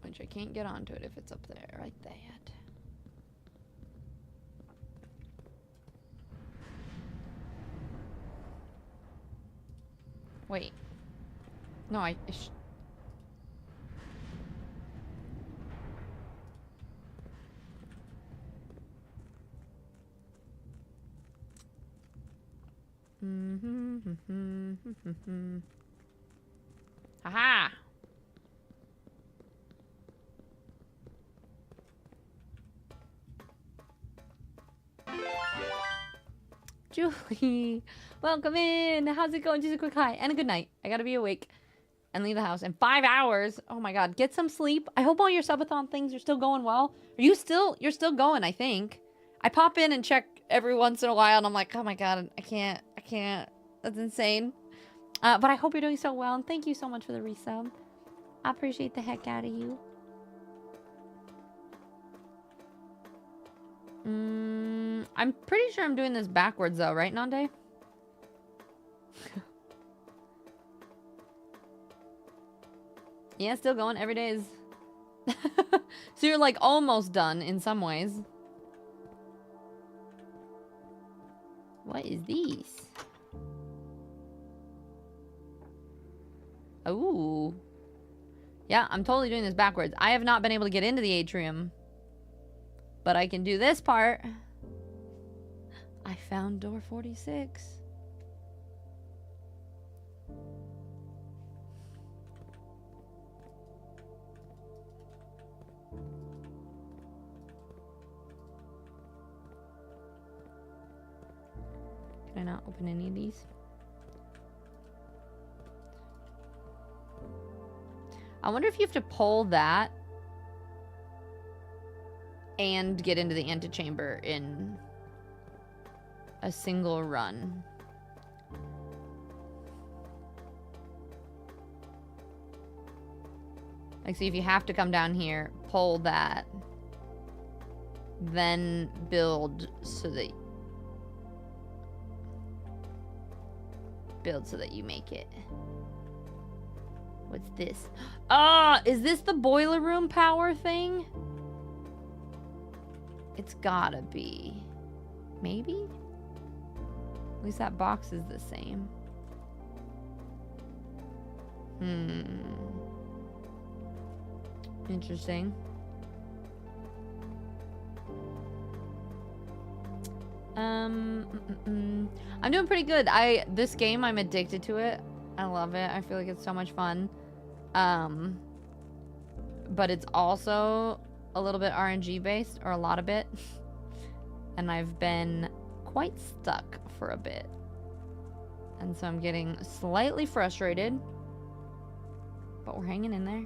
Which I can't get onto it if it's up there, right there. Wait. No, I Aha! Julie, welcome in. How's it going? Just a quick hi and a good night. I gotta be awake and leave the house in 5 hours. Oh my god, get some sleep. I hope all your subathon things are still going well. You're still going, I think. I pop in and check every once in a while and I'm like, oh my god, I can't. That's insane. But I hope you're doing so well and thank you so much for the resub. I appreciate the heck out of you. I'm pretty sure I'm doing this backwards though, right, Nande? Yeah, still going. Every day is... So you're like almost done in some ways. What is these? Ooh. Yeah, I'm totally doing this backwards. I have not been able to get into the atrium. But I can do this part. I found door 46. Can I not open any of these? I wonder if you have to pull that and get into the antechamber in a single run. Like, see if you have to come down here, pull that, then build so that you make it. What's this? Ah, is this the boiler room power thing? It's gotta be. Maybe? At least that box is the same. I'm doing pretty good. This game, I'm addicted to it. I love it. I feel like it's so much fun. But it's also a little bit RNG based, or a lot of it. And I've been quite stuck for a bit. And so I'm getting slightly frustrated. But we're hanging in there.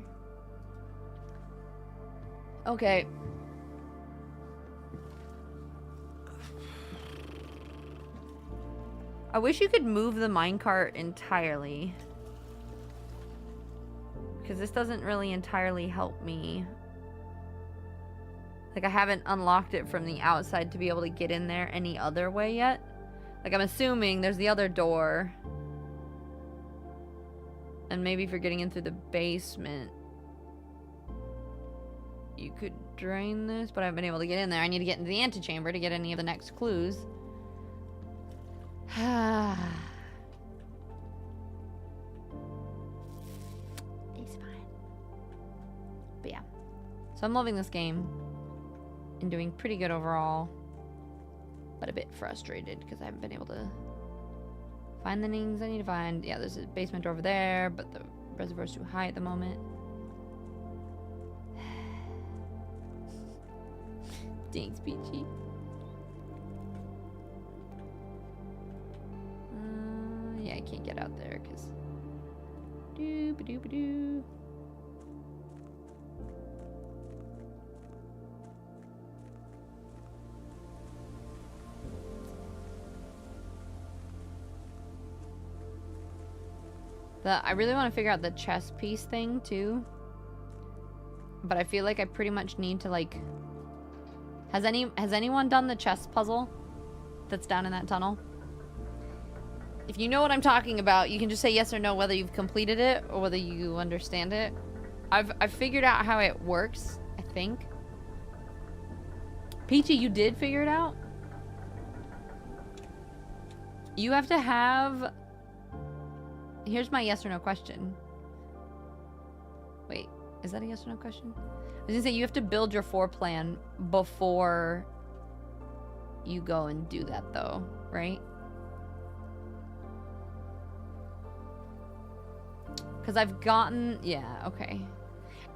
Okay. I wish you could move the minecart entirely. Because this doesn't really entirely help me. Like, I haven't unlocked it from the outside to be able to get in there any other way yet. Like, I'm assuming there's the other door. And maybe if you're getting in through the basement, you could drain this, but I haven't been able to get in there. I need to get into the antechamber to get any of the next clues. It's fine. But yeah. So I'm loving this game. And doing pretty good overall. But a bit frustrated because I haven't been able to find the things I need to find. Yeah, there's a basement door over there, but the reservoir's too high at the moment. Thanks, Peachy. Yeah, I can't get out there because doo-ba-doo-ba-doo. I really want to figure out the chess piece thing too. But I feel like I pretty much need to like... Has anyone done the chess puzzle that's down in that tunnel? If you know what I'm talking about, you can just say yes or no whether you've completed it or whether you understand it. I've figured out how it works, I think. Peachy, you did figure it out? You have to have... Here's my yes or no question. Wait, is that a yes or no question? I was gonna say you have to build your floor plan before you go and do that though, right? Because I've gotten... Yeah, okay.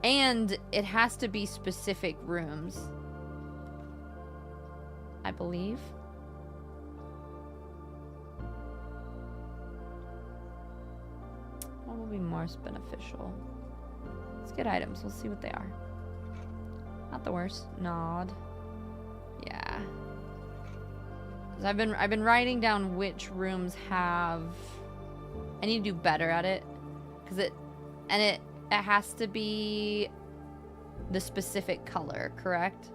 And it has to be specific rooms, I believe. What will be most beneficial? Let's get items. We'll see what they are. Not the worst. Nod. Yeah. 'Cause I've been writing down which rooms have... I need to do better at it. Because it has to be the specific color, correct?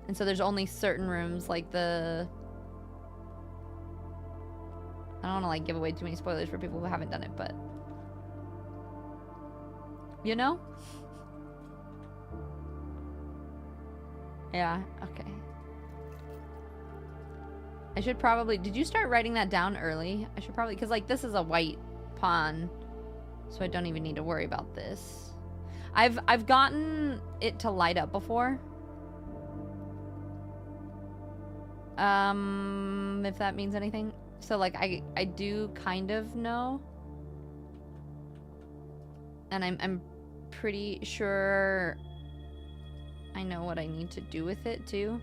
And so there's only certain rooms, like the... I don't want to like give away too many spoilers for people who haven't done it, but... You know? Yeah, okay. I should probably... Did you start writing that down early? I should probably... Because, like, this is a white pawn, so I don't even need to worry about this. I've gotten it to light up before. If that means anything. So, like, I do kind of know. And I'm pretty sure I know what I need to do with it, too.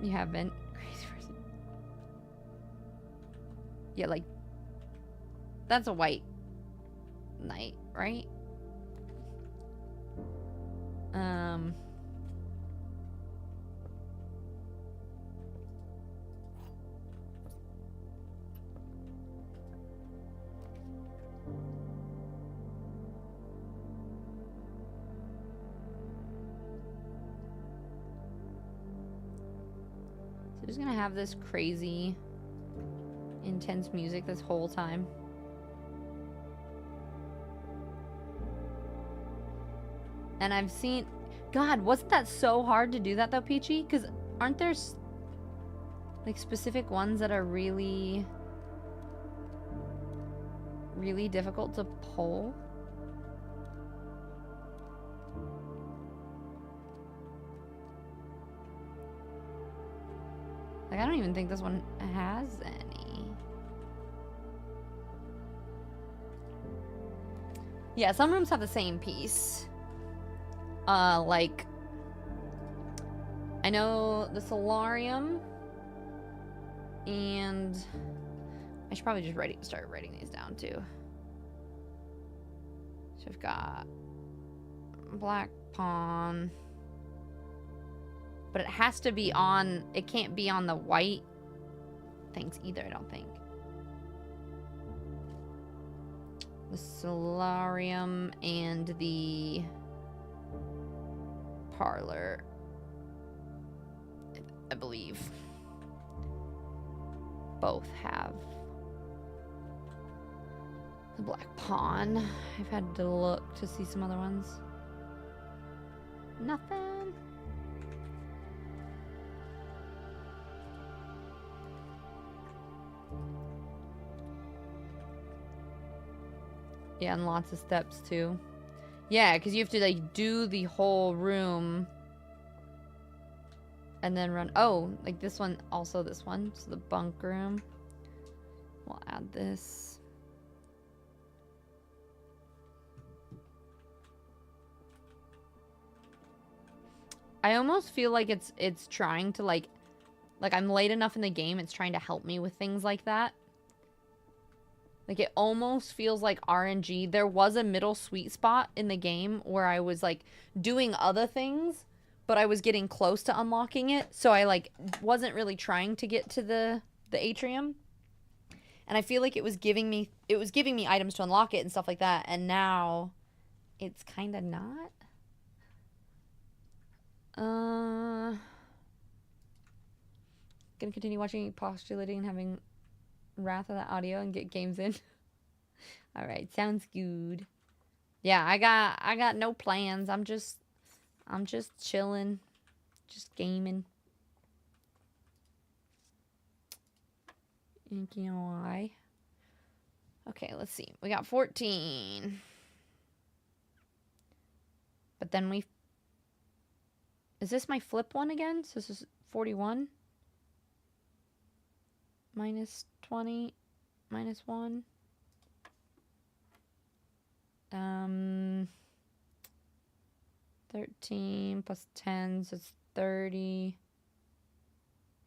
You haven't. Crazy person. Yeah, like... That's a white knight, right? So just gonna have this crazy, intense music this whole time. And I've seen... God, wasn't that so hard to do that though, Peachy? Because aren't there like specific ones that are really, really difficult to pull? Like, I don't even think this one has any. Yeah, some rooms have the same piece. Like, I know the solarium, and I should probably just start writing these down too. So we've got black pawn, but it has to be on, it can't be on the white things either, I don't think. The solarium and the parlor, I believe, both have the black pawn. I've had to look to see some other ones. Nothing. Yeah, and lots of steps too. Yeah, because you have to like do the whole room and then run. Oh, like this one, also this one. So the bunk room. We'll add this. I almost feel like it's trying to like I'm late enough in the game, it's trying to help me with things like that. Like, it almost feels like RNG. There was a middle sweet spot in the game where I was, like, doing other things, but I was getting close to unlocking it, so I, like, wasn't really trying to get to the atrium. And I feel like it was giving me items to unlock it and stuff like that, and now it's kind of not. Gonna continue watching, postulating, and having Wrath of the audio and get games in. All right, sounds good. Yeah, I got no plans. I'm just chilling, just gaming. You know why? Okay, let's see. We got 14. But then is this my flip one again? So this is 41. Minus 20, minus 1. 13 plus 10, so it's 30.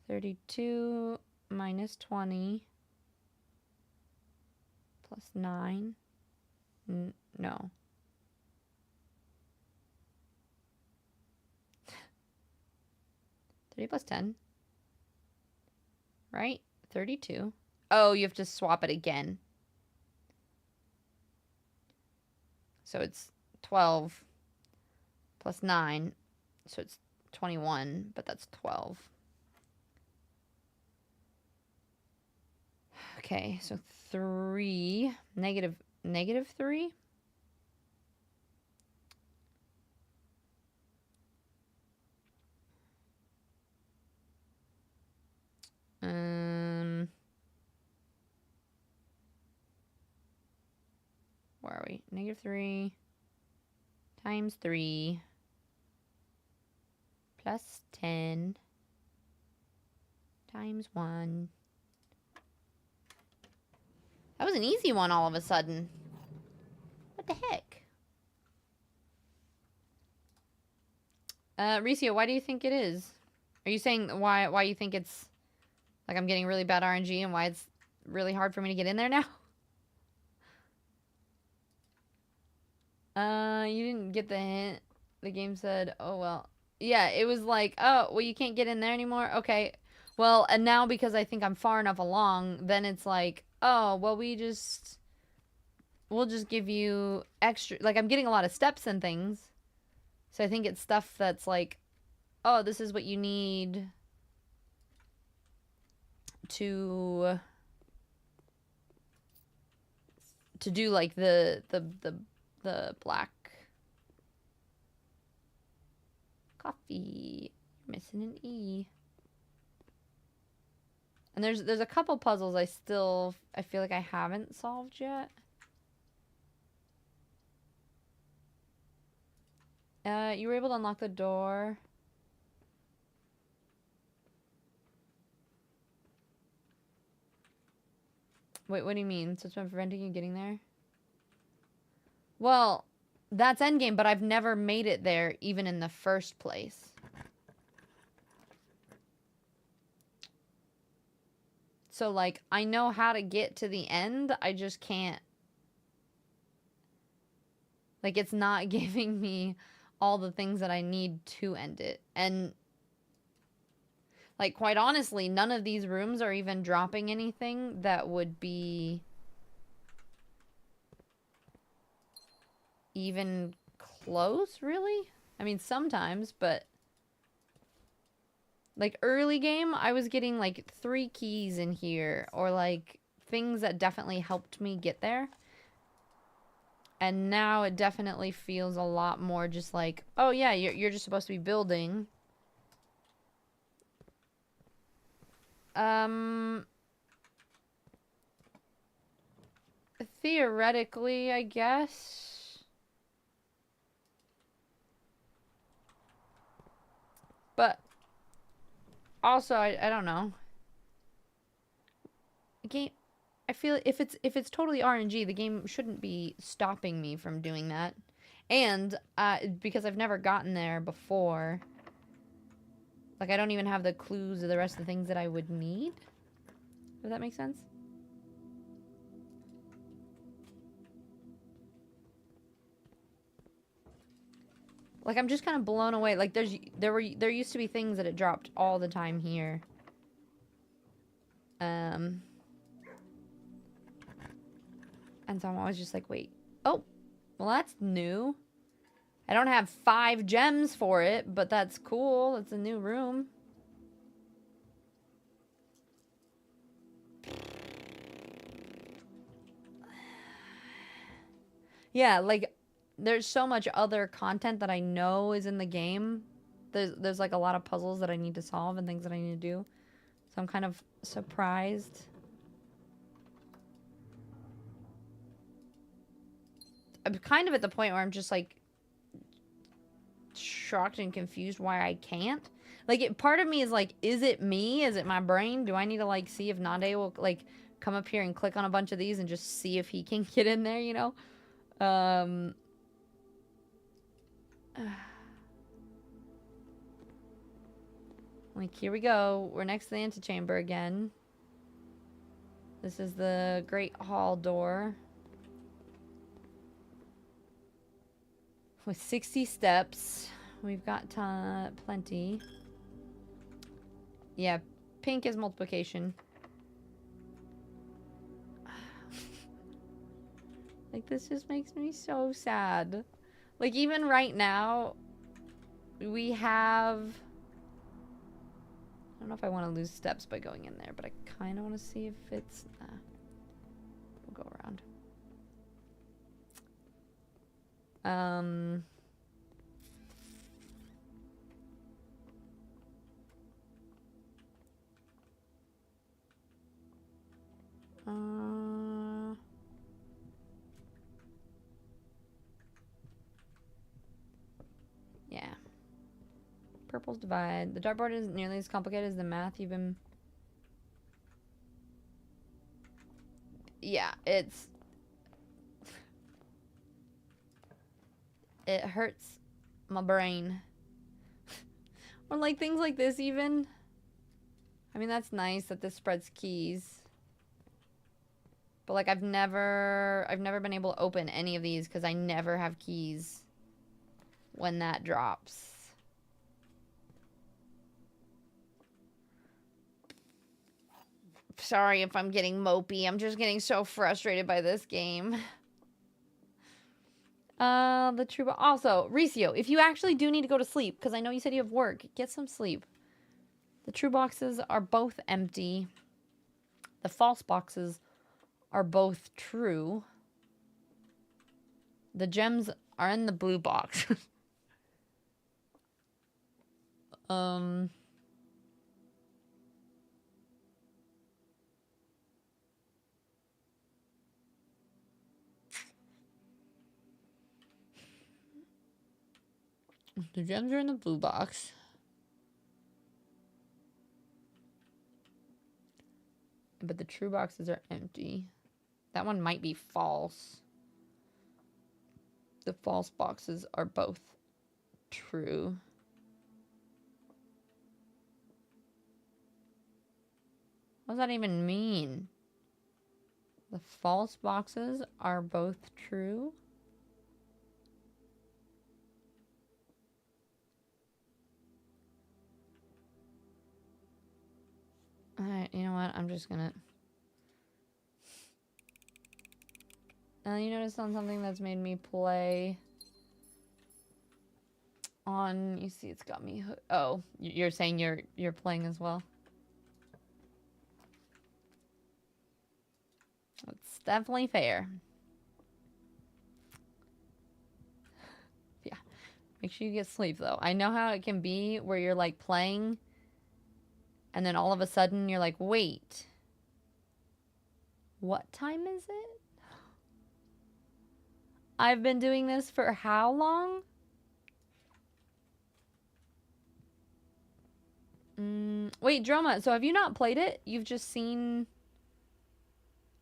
32 minus 20 plus 9. No. Thirty plus 10. Right? 32. Oh, you have to swap it again. So it's 12 plus 9. So it's 21, but that's 12. Okay, so 3. Negative 3? Where are we? Negative 3 times 3 plus 10 times 1. That was an easy one all of a sudden. What the heck? Ricio, why do you think it is? Are you saying why you think it's like I'm getting really bad RNG and why it's really hard for me to get in there now? You didn't get the hint. The game said, oh, well. Yeah, it was like, oh, well, you can't get in there anymore? Okay. Well, and now because I think I'm far enough along, then it's like, oh, well, we'll just give you extra. Like, I'm getting a lot of steps and things. So I think it's stuff that's like, oh, this is what you need to do, like, the black coffee. Missing an E. And there's a couple puzzles I feel like I haven't solved yet. You were able to unlock the door. Wait, what do you mean? So it's been preventing you getting there? Well, that's endgame, but I've never made it there even in the first place. So, like, I know how to get to the end, I just can't. Like, it's not giving me all the things that I need to end it. And, like, quite honestly, none of these rooms are even dropping anything that would be even close, really? I mean, sometimes, but like early game, I was getting like 3 keys in here, or like things that definitely helped me get there. And now it definitely feels a lot more just like, oh yeah, you're just supposed to be building. Theoretically, I guess. But also, I don't know. The game, I feel if it's totally RNG, the game shouldn't be stopping me from doing that. And because I've never gotten there before, like I don't even have the clues of the rest of the things that I would need. Does that make sense? Like I'm just kind of blown away. Like there used to be things that it dropped all the time here. And so I'm always just like, wait. Oh, well that's new. I don't have 5 gems for it, but that's cool. It's a new room. Yeah, like there's so much other content that I know is in the game. There's like a lot of puzzles that I need to solve and things that I need to do. So I'm kind of surprised. I'm kind of at the point where I'm just like shocked and confused why I can't. Like part of me is like, is it me? Is it my brain? Do I need to like see if Nade will like come up here and click on a bunch of these and just see if he can get in there, you know? Like, here we go. We're next to the antechamber again. This is the Great Hall door. With 60 steps. We've got plenty. Yeah, pink is multiplication. Like, this just makes me so sad. Like, even right now, we have... I don't know if I want to lose steps by going in there, but I kind of want to see if it's... We'll go around. Yeah. Purple's divide. The dartboard isn't nearly as complicated as the math you've been... Yeah, it's... It hurts my brain. Or like things like this even. I mean, that's nice that this spreads keys. But like I've never been able to open any of these because I never have keys when that drops. Sorry if I'm getting mopey. I'm just getting so frustrated by this game. The true... Also, Ricio, if you actually do need to go to sleep, because I know you said you have work, get some sleep. The true boxes are both empty. The false boxes are both true. The gems are in the blue box. The gems are in the blue box. But the true boxes are empty. That one might be false. The false boxes are both true. What does that even mean? The false boxes are both true? Alright, you know what? I'm just gonna... you noticed on something that's made me play... On... You see, it's got me... Oh, you're saying you're playing as well? That's definitely fair. Yeah. Make sure you get sleep, though. I know how it can be where you're, like, playing... And then all of a sudden, you're like, wait. What time is it? I've been doing this for how long? Wait, Droma, so have you not played it? You've just seen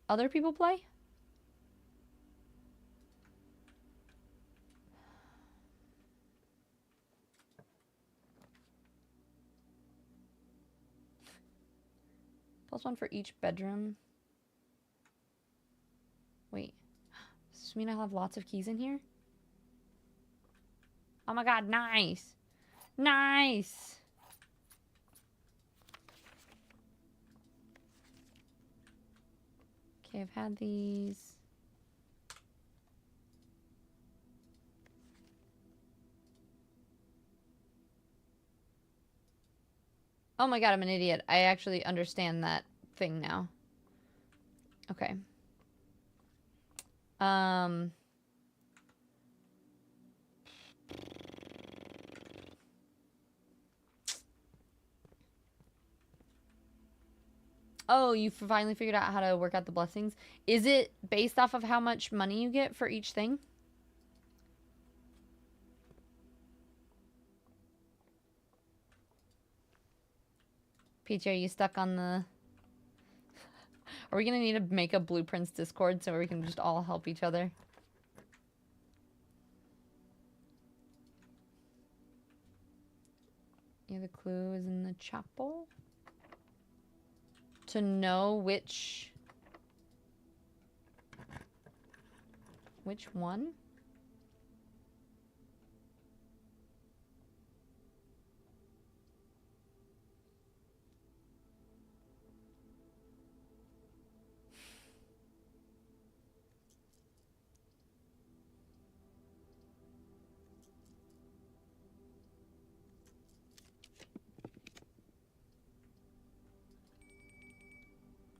other people play? +1 for each bedroom. Wait. Does this mean I'll have lots of keys in here? Oh my god, nice! Nice! Okay, I've had these. Oh my god, I'm an idiot. I actually understand that thing now. Okay. Oh, you finally figured out how to work out the blessings. Is it based off of how much money you get for each thing? Peach, are you stuck on the... Are we gonna need to make a Blueprints Discord so we can just all help each other? Yeah, the clue is in the chapel. To know which one?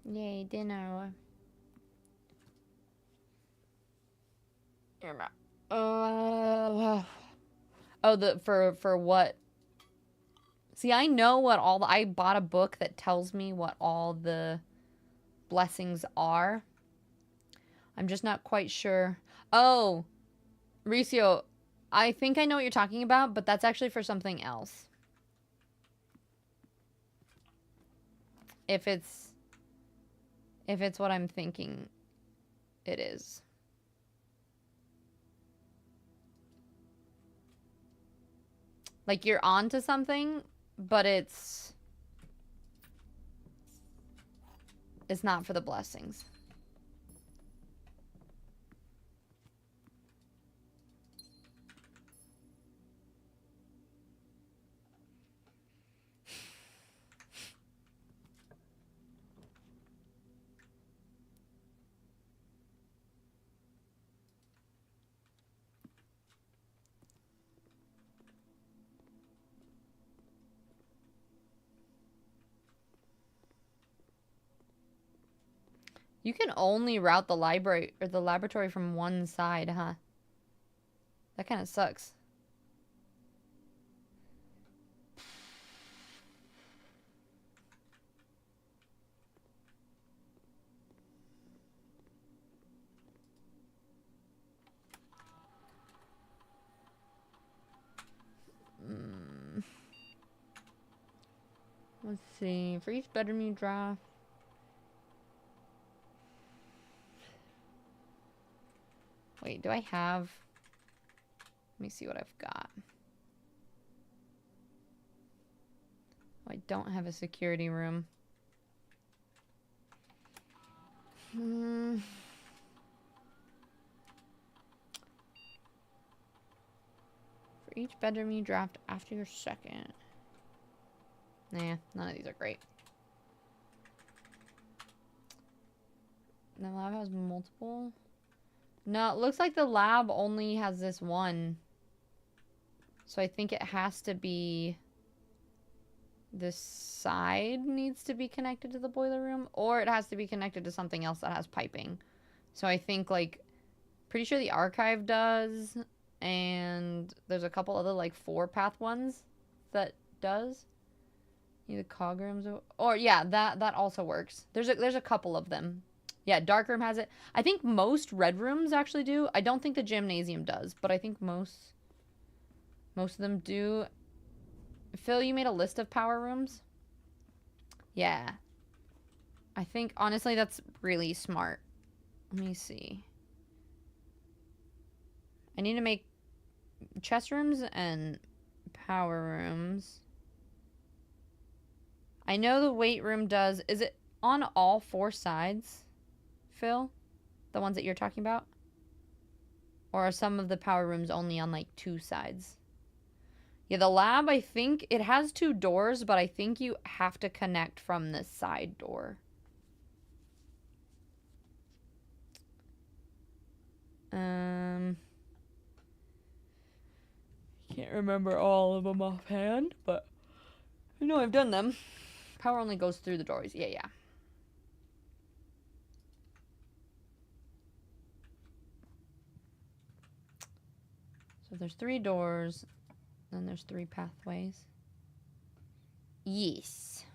Yay, dinner. Oh, for what? See, I know what all the... I bought a book that tells me what all the blessings are. I'm just not quite sure. Oh, Ricio, I think I know what you're talking about, but that's actually for something else. If it's what I'm thinking it is. Like, you're onto something, but it's not for the blessings. You can only route the library or the laboratory from one side, huh? That kind of sucks. Let's see. For each bedroom you draw. Wait, do I have... Let me see what I've got. Oh, I don't have a security room. For each bedroom you draft after your second. Nah, none of these are great. The lab has multiple? No, it looks like the lab only has this one. So I think it has to be... This side needs to be connected to the boiler room. Or it has to be connected to something else that has piping. So I think, like... Pretty sure the archive does. And there's a couple other, like, 4-path ones that does. Either cog rooms or yeah, that also works. There's a couple of them. Yeah, dark room has it. I think most red rooms actually do. I don't think the gymnasium does, but I think most of them do. Phil, you made a list of power rooms? Yeah. I think honestly that's really smart. Let me see. I need to make chest rooms and power rooms. I know the weight room does. Is it on all 4 sides, Phil? The ones that you're talking about? Or are some of the power rooms only on, like, 2 sides? Yeah, the lab, I think, it has 2 doors, but I think you have to connect from the side door. Can't remember all of them offhand, but I know I've done them. Power only goes through the doors. Yeah, yeah. So there's 3 doors, then there's 3 pathways. Yes.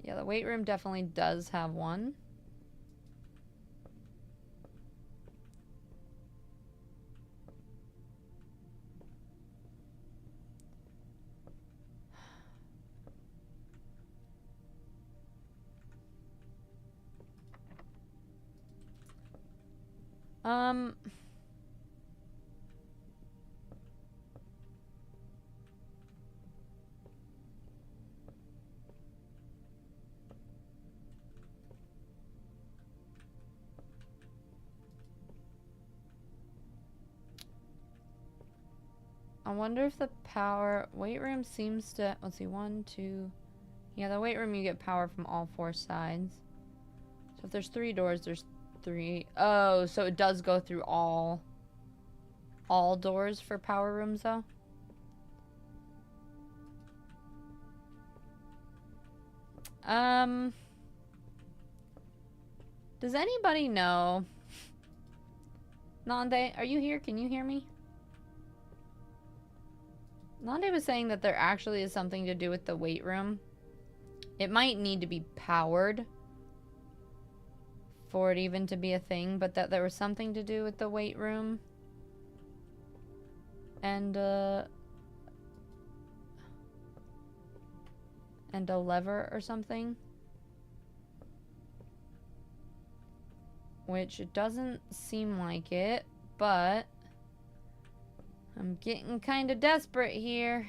Yeah, the weight room definitely does have one. I wonder if the power... Weight room seems to... Let's see, 1, 2... Yeah, the weight room you get power from all 4 sides. So if there's 3 doors, there's 3... Oh, so it does go through all doors for power rooms, though? Does anybody know? Nande, are you here? Can you hear me? Nande was saying that there actually is something to do with the weight room. It might need to be powered for it even to be a thing, but that there was something to do with the weight room. And a lever or something. Which it doesn't seem like it, but I'm getting kind of desperate here.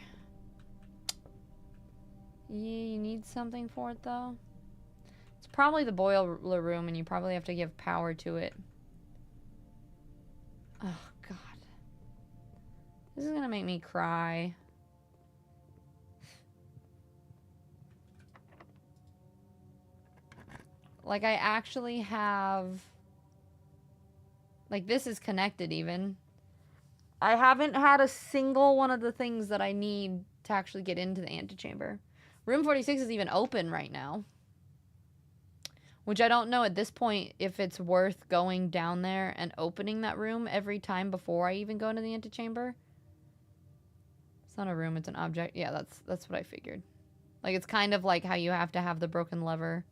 Yeah, you need something for it though. It's probably the boiler room and you probably have to give power to it. Oh god. This is gonna make me cry. Like I actually have... Like this is connected even. I haven't had a single one of the things that I need to actually get into the antechamber. Room 46 is even open right now. Which I don't know at this point if it's worth going down there and opening that room every time before I even go into the antechamber. It's not a room, it's an object. Yeah, that's what I figured. Like it's kind of like how you have to have the broken lever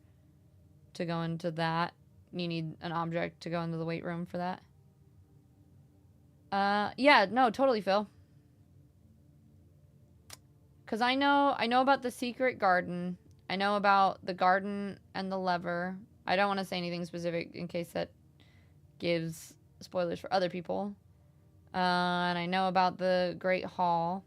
to go into that. You need an object to go into the weight room for that. Yeah, no, totally, Phil. Because I know about the secret garden. I know about the garden and the lever. I don't want to say anything specific in case that gives spoilers for other people. And I know about the Great Hall.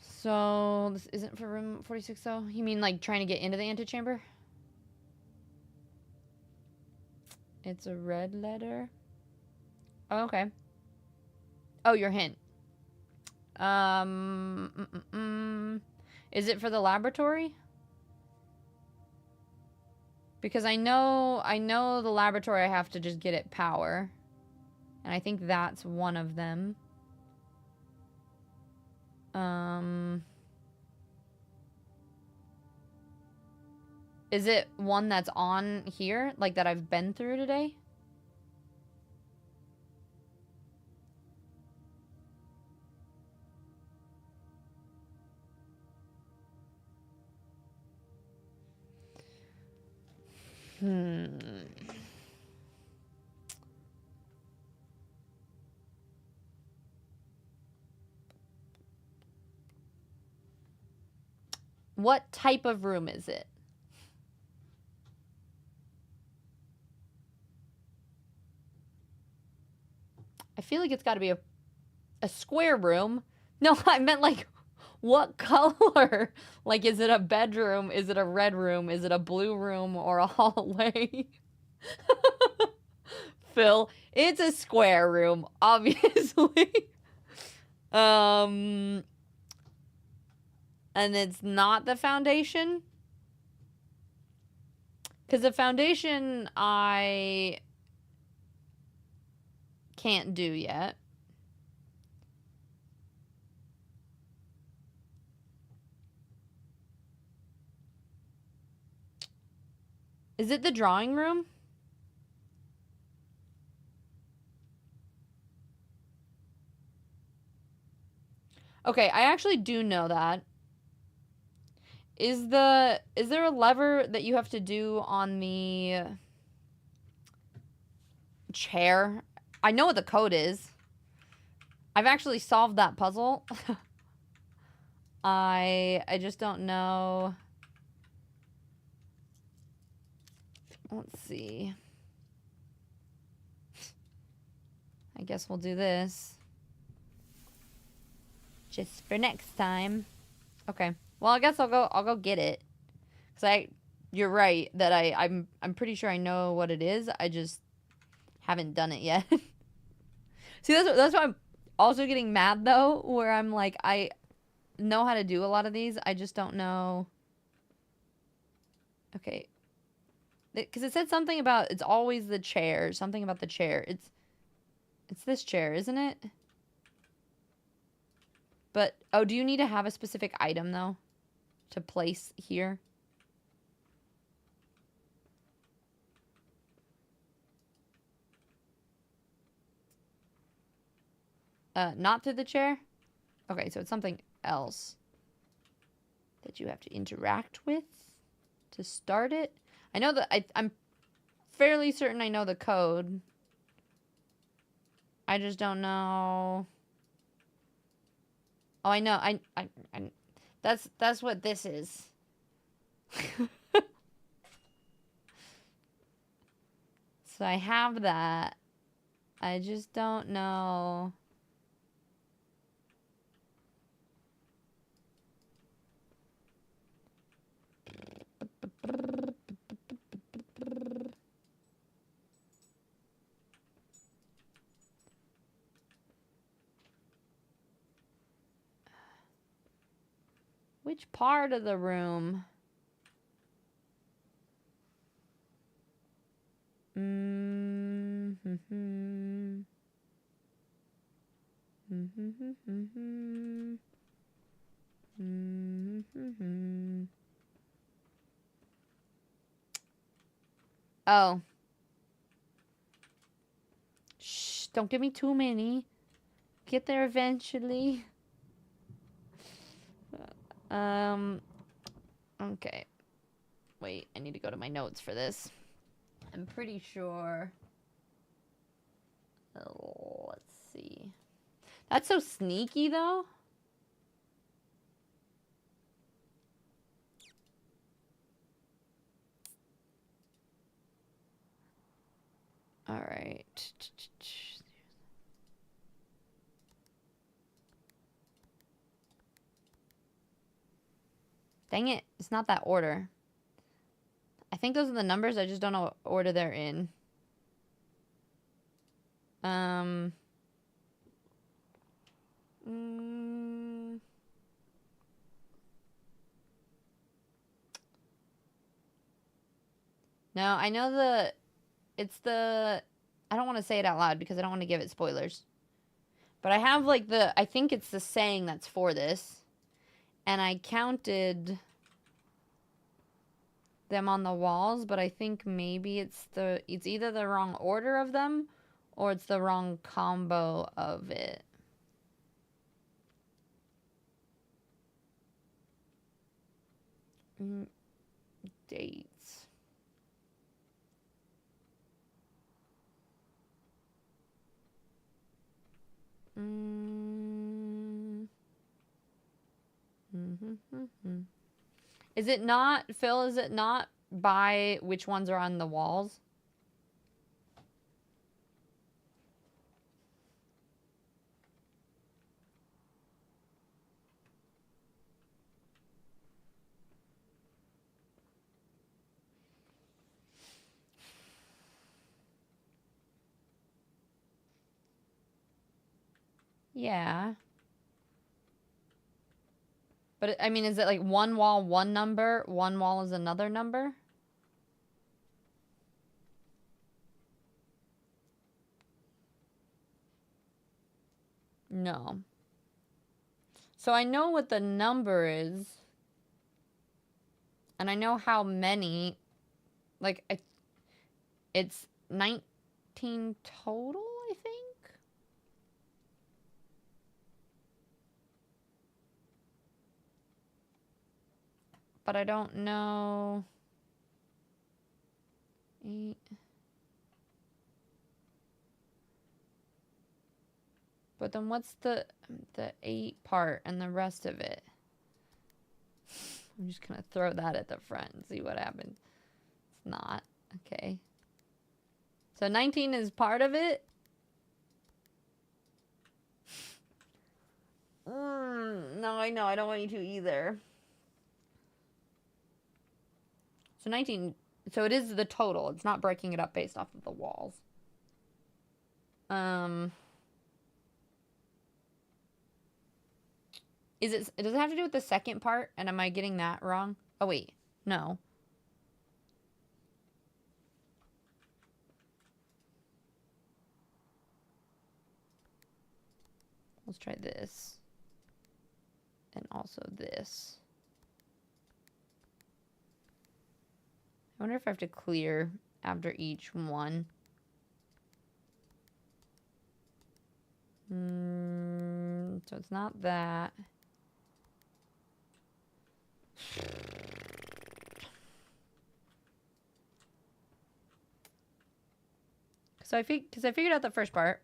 So, this isn't for room 46, though? You mean, like, trying to get into the antechamber? It's a red letter. Oh, okay. Oh, your hint. Is it for the laboratory? Because I know the laboratory I have to just get it power. And I think that's one of them. Is it one that's on here? Like that I've been through today? What type of room is it? I feel like it's got to be a square room. No, I meant like what color? Like, is it a bedroom? Is it a red room? Is it a blue room or a hallway? Phil, it's a square room, obviously. And it's not the foundation. Because the foundation I can't do yet. Is it the drawing room? Okay, I actually do know that. Is there a lever that you have to do on the chair? I know what the code is. I've actually solved that puzzle. I just don't know. Let's see. I guess we'll do this. Just for next time. Okay. Well, I guess I'll go get it. Cuz you're right that I'm pretty sure I know what it is. I just haven't done it yet. See, that's why I'm also getting mad though, where I'm like I know how to do a lot of these. I just don't know. Okay. Cuz it said something about it's always the chair, something about the chair. It's this chair, isn't it? But oh, do you need to have a specific item though to place here? Not through the chair? Okay, so it's something else that you have to interact with to start it. I know that I'm fairly certain I know the code. I just don't know. Oh, I know. I that's what this is. So I have that. I just don't know. Which part of the room? Oh. Shh, don't give me too many. Get there eventually. Okay. Wait, I need to go to my notes for this. I'm pretty sure. Oh, let's see. That's so sneaky, though. All right. Dang it. It's not that order. I think those are the numbers. I just don't know what order they're in. Mm, no, I know it's the, I don't want to say it out loud because I don't want to give it spoilers. But I have like I think it's the saying that's for this. And I counted them on the walls, but I think maybe it's either the wrong order of them or it's the wrong combo of it. Dates. Is it not, Phil, is it not by which ones are on the walls? Yeah. But, I mean, is it like one wall, one number, one wall is another number? No. So I know what the number is. And I know how many. Like, it's 19 total, I think? But I don't know. 8. But then what's the 8 part and the rest of it? I'm just gonna throw that at the front and see what happens. It's not. Okay. So 19 is part of it? No, I know. I don't want you to either. So 19... So it is the total. It's not breaking it up based off of the walls. Does it have to do with the second part? And am I getting that wrong? Oh, wait. No. Let's try this. And also this. I wonder if I have to clear after each one. So it's not that. So I figured out the first part.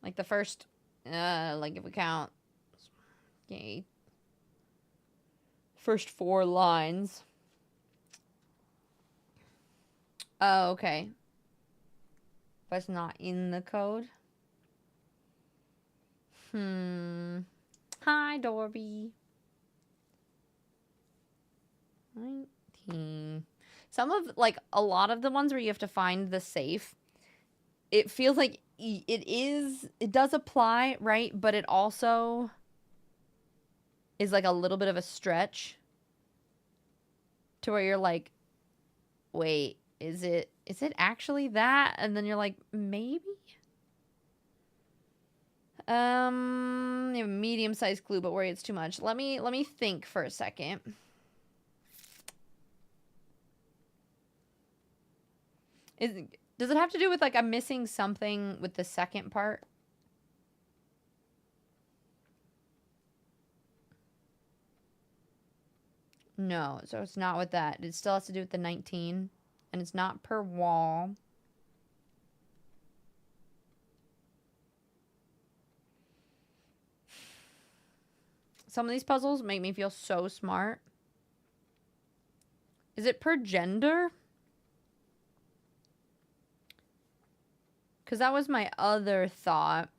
Like the first, like if we count, okay, first 4 lines. Oh, okay. But it's not in the code. Hi, Dorby. 19. Some of, like, a lot of the ones where you have to find the safe, it feels like it does apply, right? But it also is like a little bit of a stretch to where you're like, wait, is it actually that? And then you're like, maybe? You have a medium-sized clue, but worry, it's too much. Let me think for a second. Does it have to do with, like, I'm missing something with the second part? No, so it's not with that. It still has to do with the 19. And it's not per wall. Some of these puzzles make me feel so smart. Is it per gender? Because that was my other thought.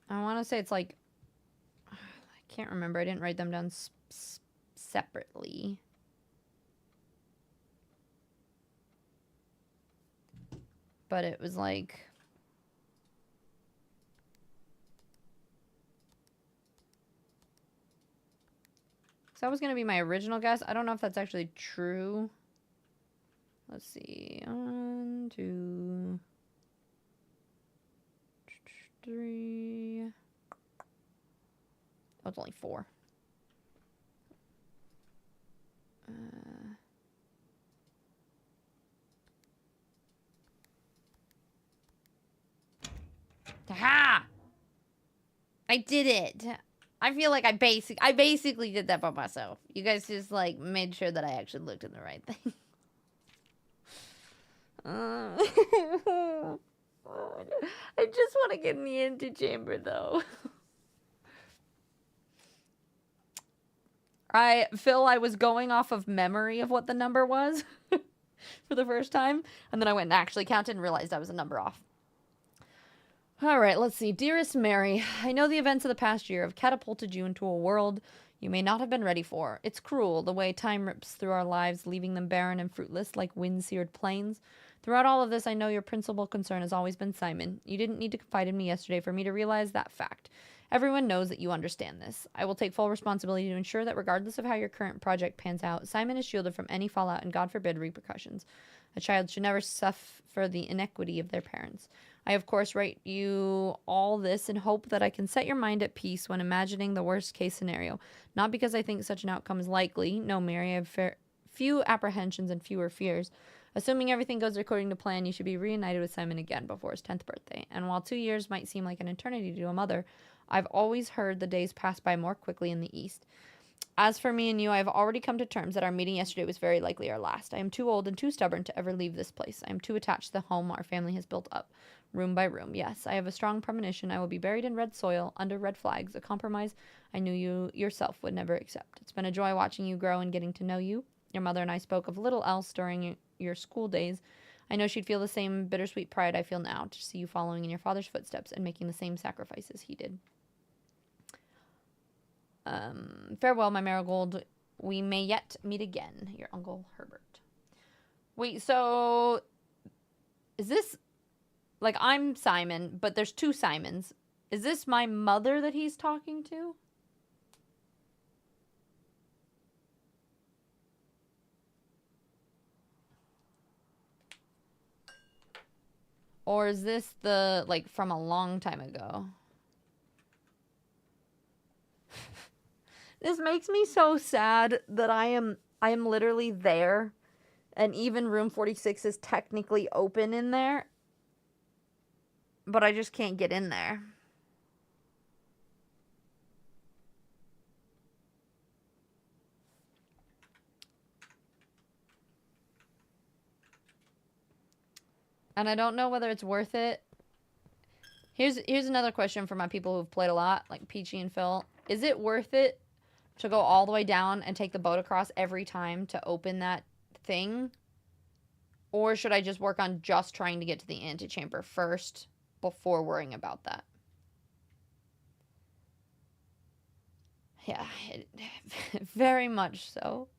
I want to say it's like... I can't remember. I didn't write them down separately. But it was like... So that was going to be my original guess. I don't know if that's actually true. Let's see. 1, 2, 3. Oh, it's only 4. Ha! I did it. I feel like I basically did that by myself. You guys just like made sure that I actually looked at the right thing. I just want to get in the antechamber though. Phil, I was going off of memory of what the number was for the first time, and then I went and actually counted and realized I was a number off. All right, let's see. Dearest Mary, I know the events of the past year have catapulted you into a world you may not have been ready for. It's cruel, the way time rips through our lives, leaving them barren and fruitless like wind-seared plains. Throughout all of this, I know your principal concern has always been Simon. You didn't need to confide in me yesterday for me to realize that fact. Everyone knows that you understand this. I will take full responsibility to ensure that regardless of how your current project pans out, Simon is shielded from any fallout and, God forbid, repercussions. A child should never suffer the inequity of their parents. I, of course, write you all this in hope that I can set your mind at peace when imagining the worst-case scenario. Not because I think such an outcome is likely. No, Mary, I have few apprehensions and fewer fears. Assuming everything goes according to plan, you should be reunited with Simon again before his 10th birthday. And while 2 years might seem like an eternity to a mother, I've always heard the days pass by more quickly in the East. As for me and you, I have already come to terms that our meeting yesterday was very likely our last. I am too old and too stubborn to ever leave this place. I am too attached to the home our family has built up, room by room. Yes, I have a strong premonition I will be buried in red soil, under red flags, a compromise I knew you yourself would never accept. It's been a joy watching you grow and getting to know you. Your mother and I spoke of little else during your school days. I know she'd feel the same bittersweet pride I feel now to see you following in your father's footsteps and making the same sacrifices he did. Farewell, my marigold. We may yet meet again. Your Uncle Herbert. Wait, so... Is this... Like, I'm Simon, but there's 2 Simons. Is this my mother that he's talking to? Or is this the, like, from a long time ago? This makes me so sad that I am literally there, and even room 46 is technically open in there, but I just can't get in there. And I don't know whether it's worth it. Here's another question for my people who've played a lot, like Peachy and Phil. Is it worth it to go all the way down and take the boat across every time to open that thing? Or should I just work on just trying to get to the antechamber first before worrying about that? Yeah, very much so.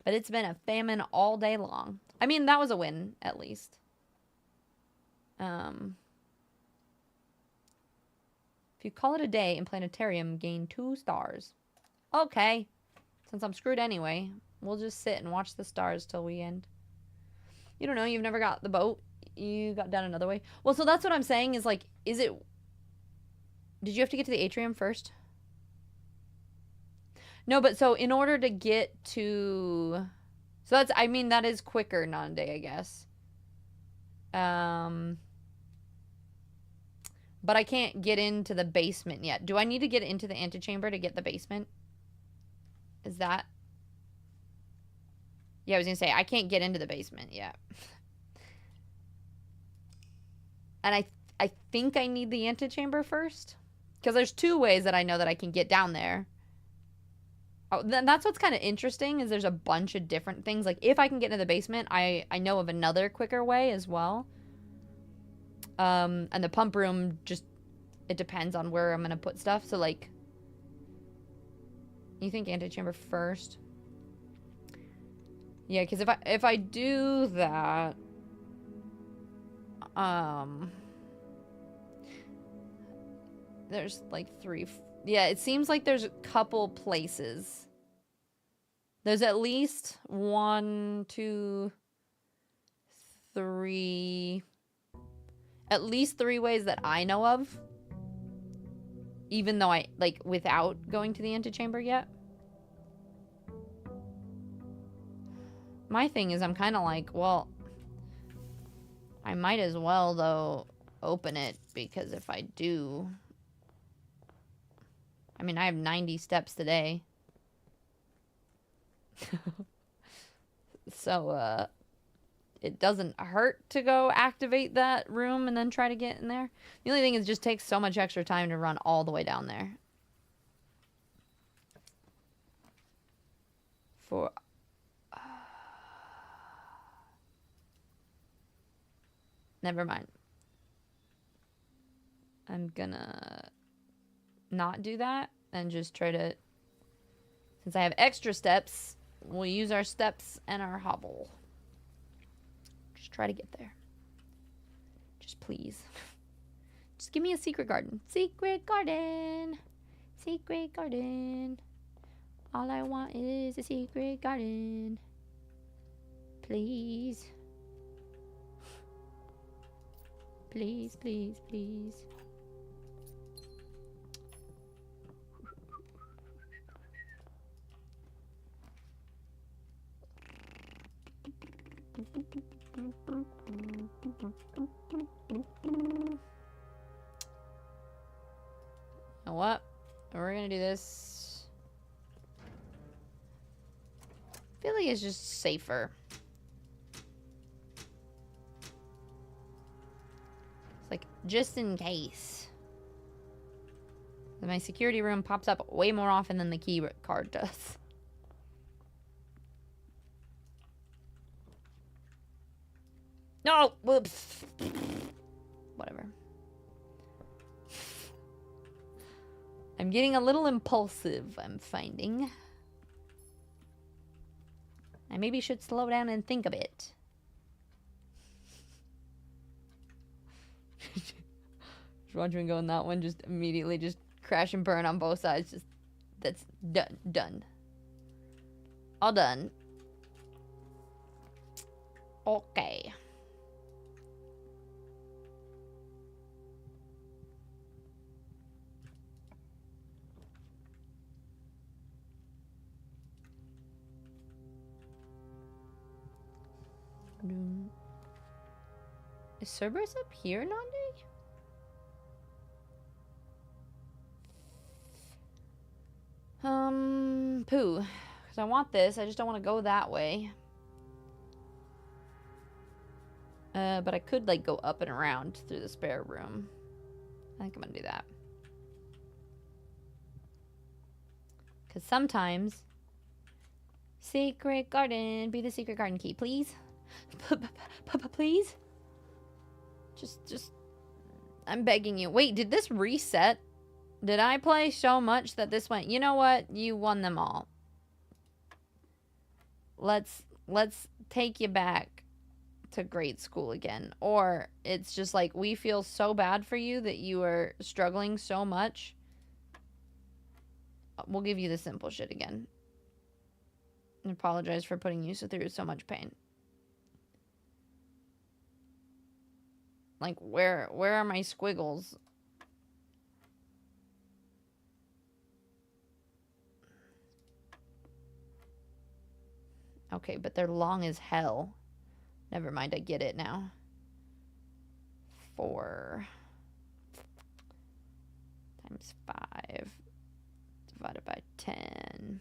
But it's been a famine all day long. I mean, that was a win, at least. If you call it a day in planetarium, gain 2 stars. Okay. Since I'm screwed anyway, we'll just sit and watch the stars till we end. You don't know, you've never got the boat. You got down another way. Well, so that's what I'm saying is, like, is it... Did you have to get to the atrium first? No, but so in order to get to... So that's, I mean, that is quicker Nande, I guess. But I can't get into the basement yet. Do I need to get into the antechamber to get the basement? Is that... Yeah, I was gonna say, I can't get into the basement yet. And I think I need the antechamber first. Because there's 2 ways that I know that I can get down there. Oh, then that's what's kind of interesting, is there's a bunch of different things. Like, if I can get into the basement, I know of another quicker way as well. And the pump room, just, it depends on where I'm gonna put stuff. So, like, you think antechamber first? Yeah, because if I do that, there's like 3. Yeah, it seems like there's a couple places. There's at least 1, 2, 3. At least 3 ways that I know of. Even though I, like, without going to the antechamber yet. My thing is, I'm kind of like, well, I might as well, though, open it, because if I do... I mean, I have 90 steps today. So, it doesn't hurt to go activate that room and then try to get in there. The only thing is, it just takes so much extra time to run all the way down there. For... Never mind. I'm gonna not do that and just try to... Since I have extra steps, we'll use our steps and our hobble. Just try to get there. Just please. Just give me a secret garden. Secret garden. Secret garden. All I want is a secret garden. Please. Please, please, please. You know what? We're gonna do this. I feel like it's just safer. It's like, just in case. My security room pops up way more often than the key card does. No! Whoops. Whatever. I'm getting a little impulsive, I'm finding. I maybe should slow down and think a bit. Just watch me go in that one, just immediately just crash and burn on both sides. Just, that's done. Done. All done. Okay. Is Cerberus up here, Nande? Pooh. Because I want this. I just don't want to go that way. But I could, like, go up and around through the spare room. I think I'm gonna do that. Because sometimes... Secret garden. Be the secret garden key, please. Please? Just... I'm begging you. Wait, did this reset? Did I play so much that this went... You know what? You won them all. Let's take you back to grade school again. Or it's just like, we feel so bad for you that you are struggling so much. We'll give you the simple shit again. I apologize for putting you through so much pain. Like, where are my squiggles? Okay, but they're long as hell. Never mind, I get it now. 4. times 5 divided by 10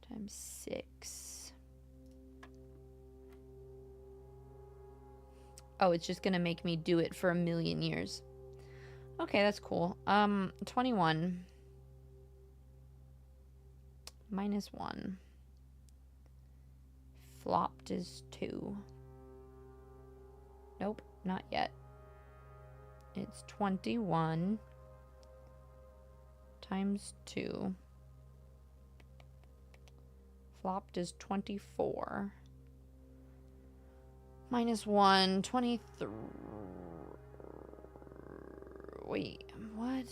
times 6. Oh, it's just gonna make me do it for 1,000,000 years. Okay, that's cool. 21 minus 1. Flopped is 2. Nope, not yet. It's 21 times 2. Flopped is 24. Minus 1, 23. Wait, what?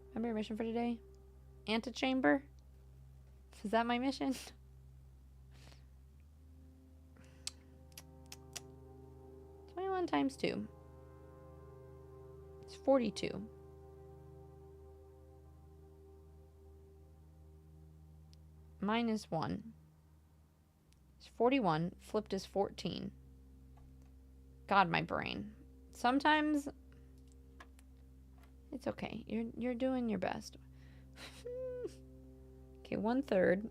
Remember your mission for today? Antechamber? Is that my mission? Times 2. It's 42. Minus 1. It's 41. Flipped is 14. God, my brain. Sometimes it's okay. You're doing your best. Okay, 1/3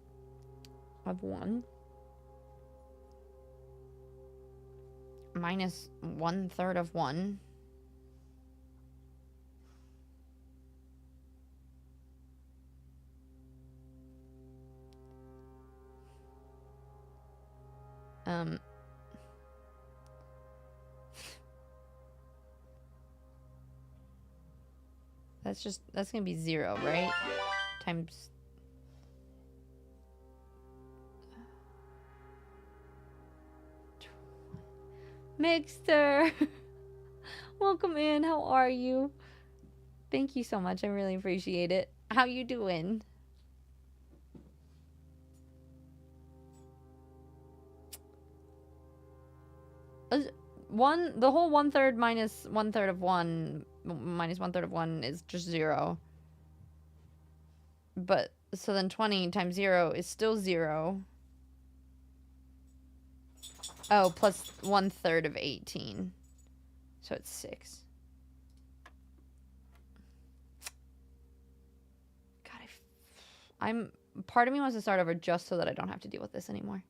of 1. Minus 1/3 of 1. That's gonna be 0, right? Times Mixter. Welcome in. How are you? Thank you so much. I really appreciate it. How you doing? The whole 1/3 minus 1/3 of 1 minus 1/3 of 1 is just 0. But so then 20 times 0 is still 0. Oh, plus 1/3 of 18. So it's 6. God, I'm part of me wants to start over just so that I don't have to deal with this anymore.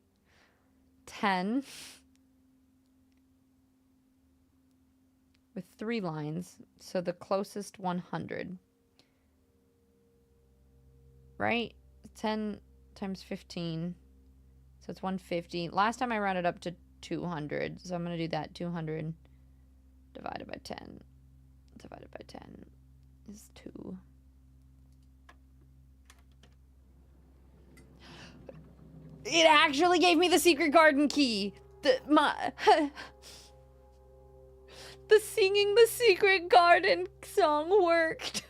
10 with 3 lines, so the closest 100. Right? 10 times 15. So it's 150. Last time I rounded up to 200, so I'm going to do that. 200 divided by 10 divided by 10 is 2. It actually gave me the secret garden key. The singing the secret garden song worked.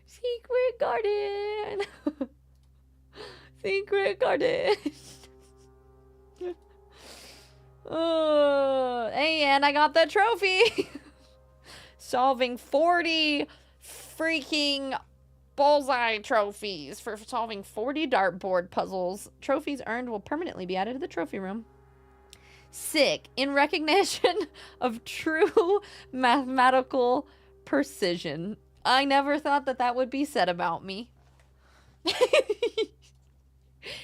Secret garden. Secret garden. Oh, and I got the trophy. Solving 40 freaking bullseye trophies for solving 40 dartboard puzzles. Trophies earned will permanently be added to the trophy room. Sick. In recognition of true mathematical precision. I never thought that that would be said about me.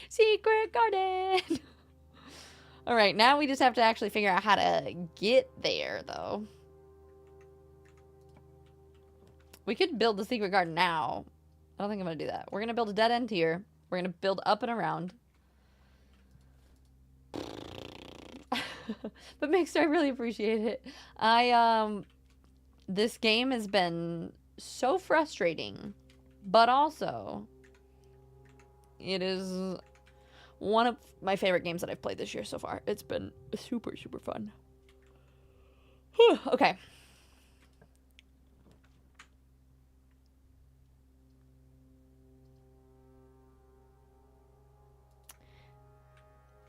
Secret garden. All right, now we just have to actually figure out how to get there, though. We could build the secret garden now. I don't think I'm going to do that. We're going to build a dead end here. We're going to build up and around. But Mixer, I really appreciate it. This game has been so frustrating, but also it is one of my favorite games that I've played this year so far. It's been super, super fun. Whew, okay.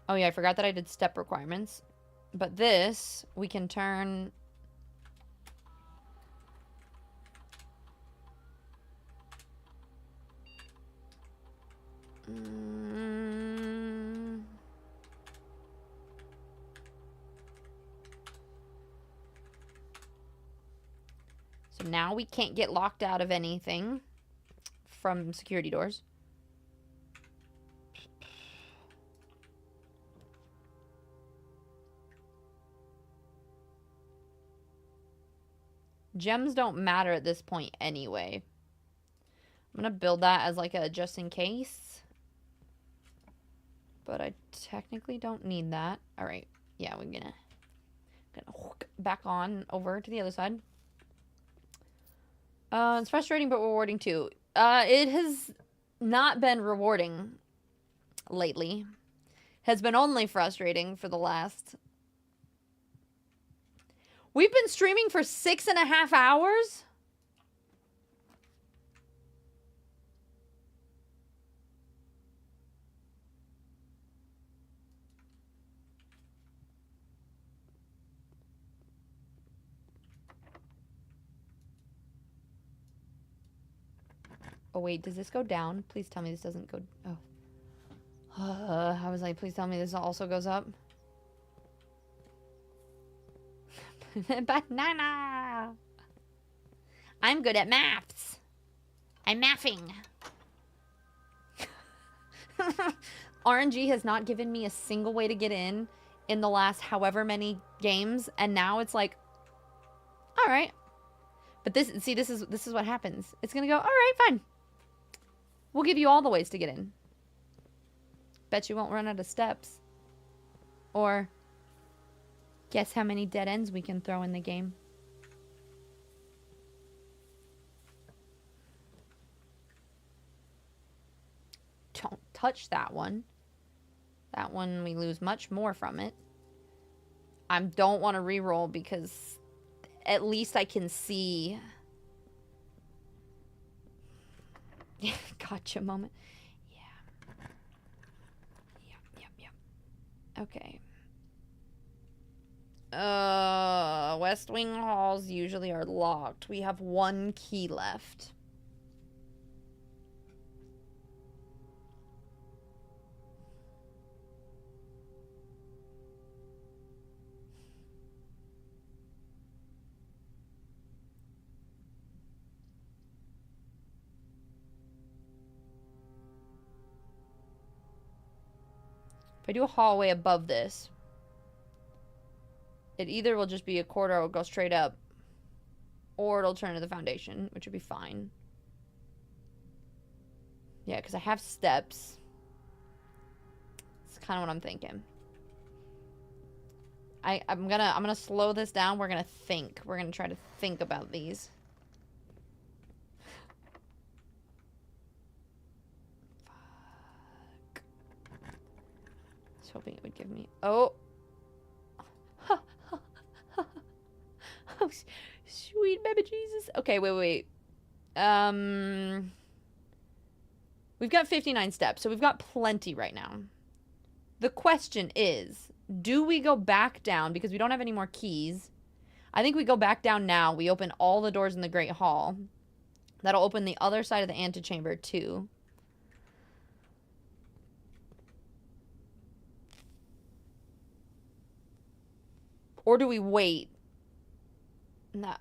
Oh yeah, I forgot that I did step requirements. But this, we can turn... So now we can't get locked out of anything from security doors. Gems don't matter at this point anyway. I'm gonna build that as like a just in case. But I technically don't need that. Alright, yeah, we're gonna hook back on over to the other side. It's frustrating but rewarding too. It has not been rewarding lately. Has been only frustrating for the last... We've been streaming for 6.5 hours? Oh, wait, does this go down? Please tell me this doesn't go... Oh. I was like, please tell me this also goes up. Banana! I'm good at maths. I'm mathing. RNG has not given me a single way to get in the last however many games, and now it's like, all right. But this is what happens. It's gonna go, all right, fine. We'll give you all the ways to get in. Bet you won't run out of steps. Or guess how many dead ends we can throw in the game. Don't touch that one. That one, we lose much more from it. I don't want to reroll because at least I can see. Gotcha moment. Yeah. Yep. Okay. West Wing halls usually are locked. We have one key left. If I do a hallway above this, it either will just be a corridor or it'll go straight up, or it'll turn to the foundation, which would be fine. Yeah, because I have steps. It's kind of what I'm thinking. I'm gonna slow this down. We're gonna think. We're gonna try to think about these. Fuck. I was hoping it would give me. Oh. Oh, sweet baby Jesus. Okay, wait. We've got 59 steps, so we've got plenty right now. The question is, do we go back down because we don't have any more keys? I think we go back down now. We open all the doors in the Great Hall. That'll open the other side of the antechamber too. Or do we wait? No,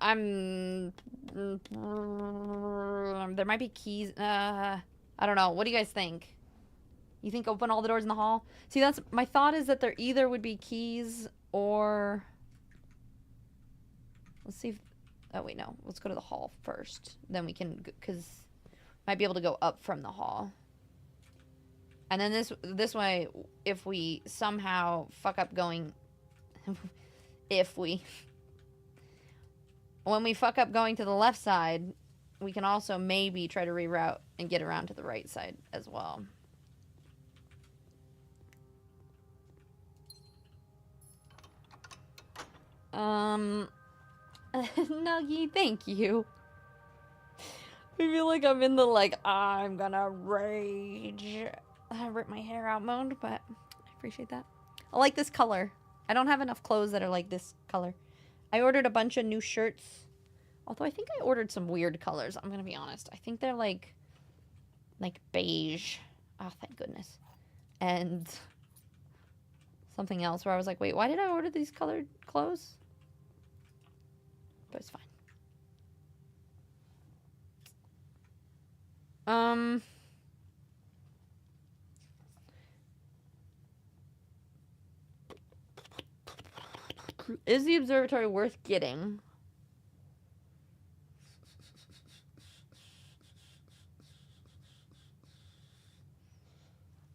there might be keys. I don't know. What do you guys think? You think open all the doors in the hall? See, that's my thought is that there either would be keys or... Let's see if... Oh, wait, no. Let's go to the hall first. Then we can... Because might be able to go up from the hall. And then this way, if we somehow fuck up going... When we fuck up going to the left side, we can also maybe try to reroute and get around to the right side as well. Nuggy, thank you. I feel like I'm in the, like, I'm gonna rage. Rip my hair out mode, but I appreciate that. I like this color. I don't have enough clothes that are like this color. I ordered a bunch of new shirts. Although I think I ordered some weird colors. I'm gonna be honest. I think they're like beige. Oh, thank goodness. And something else where I was like, wait, why did I order these colored clothes? But it's fine. Um. Is the observatory worth getting?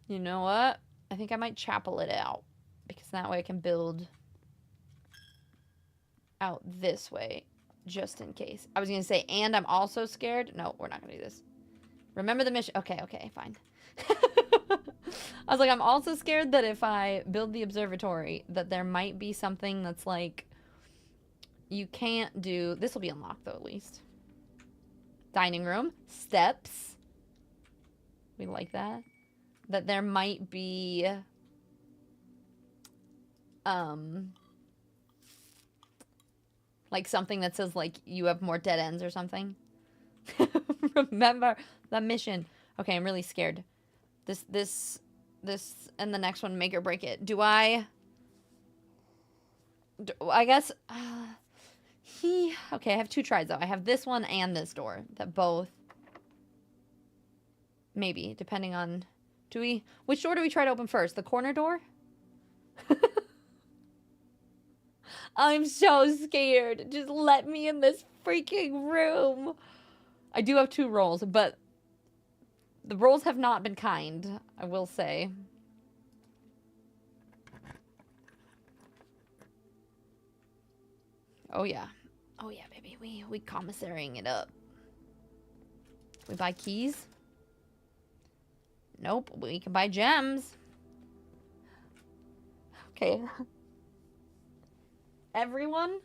You know what? I think I might chapel it out. Because that way I can build out this way. Just in case. I was going to say, and I'm also scared. No, we're not going to do this. Remember the mission. Okay, okay, fine. I was like, I'm also scared that if I build the observatory, that there might be something that's like, you can't do... This will be unlocked, though, at least. Dining room. Steps. We like that. That there might be... like something that says, like, you have more dead ends or something. Remember the mission. Okay, I'm really scared. This, and the next one, make or break it. I guess... okay, I have 2 tries, though. I have this one and this door. That both... Maybe, depending on... Which door do we try to open first? The corner door? I'm so scared. Just let me in this freaking room. I do have 2 rolls, but... The rolls have not been kind, I will say. Oh, yeah. Oh, yeah, baby. We commissarying it up. We buy keys? Nope. We can buy gems. Okay. Everyone,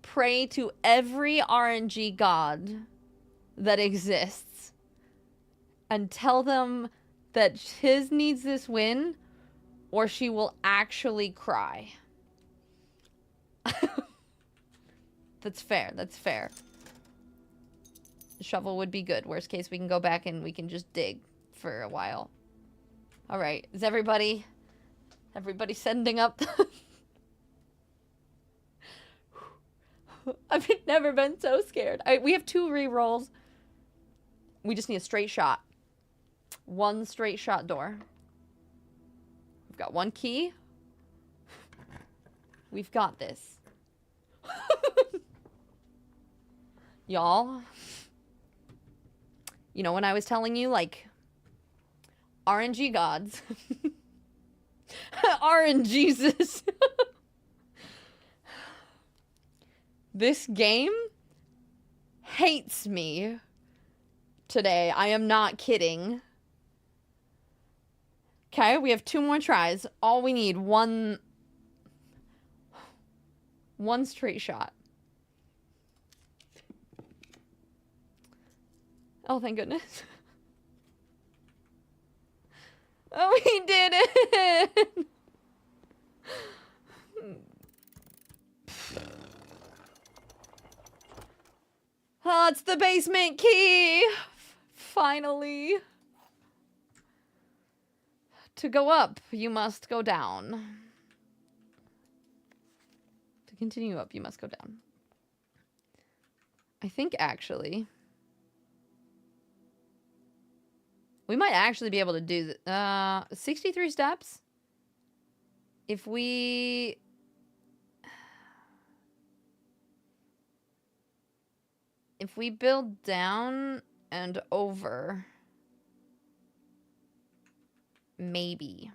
pray to every RNG god that exists. And tell them that Tiz needs this win, or she will actually cry. That's fair. That's fair. The shovel would be good. Worst case, we can go back and we can just dig for a while. All right. Is everybody sending up? I've never been so scared. We have 2 re-rolls. We just need a straight shot. 1 straight shot door. We've got 1 key. We've got this. Y'all. You know when I was telling you, like, RNG gods. RNGesus. This game hates me today. I am not kidding. Okay, we have 2 more tries. All we need, one straight shot. Oh, thank goodness. Oh, he did it! Oh, it's the basement key! Finally. To go up, you must go down. To continue up, you must go down. I think, actually... We might actually be able to do 63 steps. If we... If we build down and over... Maybe.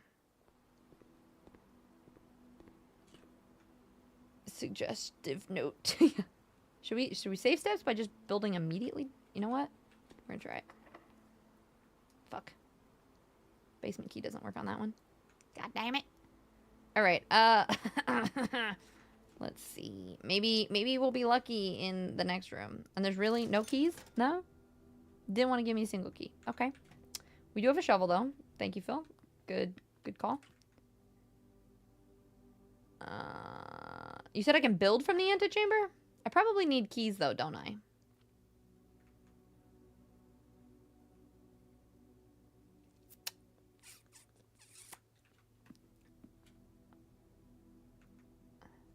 Suggestive note. Should we save steps by just building immediately? You know what? We're gonna try it. Fuck. Basement key doesn't work on that one. God damn it. Alright, let's see. Maybe we'll be lucky in the next room. And there's really no keys? No? Didn't want to give me a single key. Okay. We do have a shovel, though. Thank you, Phil. Good call. You said I can build from the antechamber? I probably need keys, though, don't I?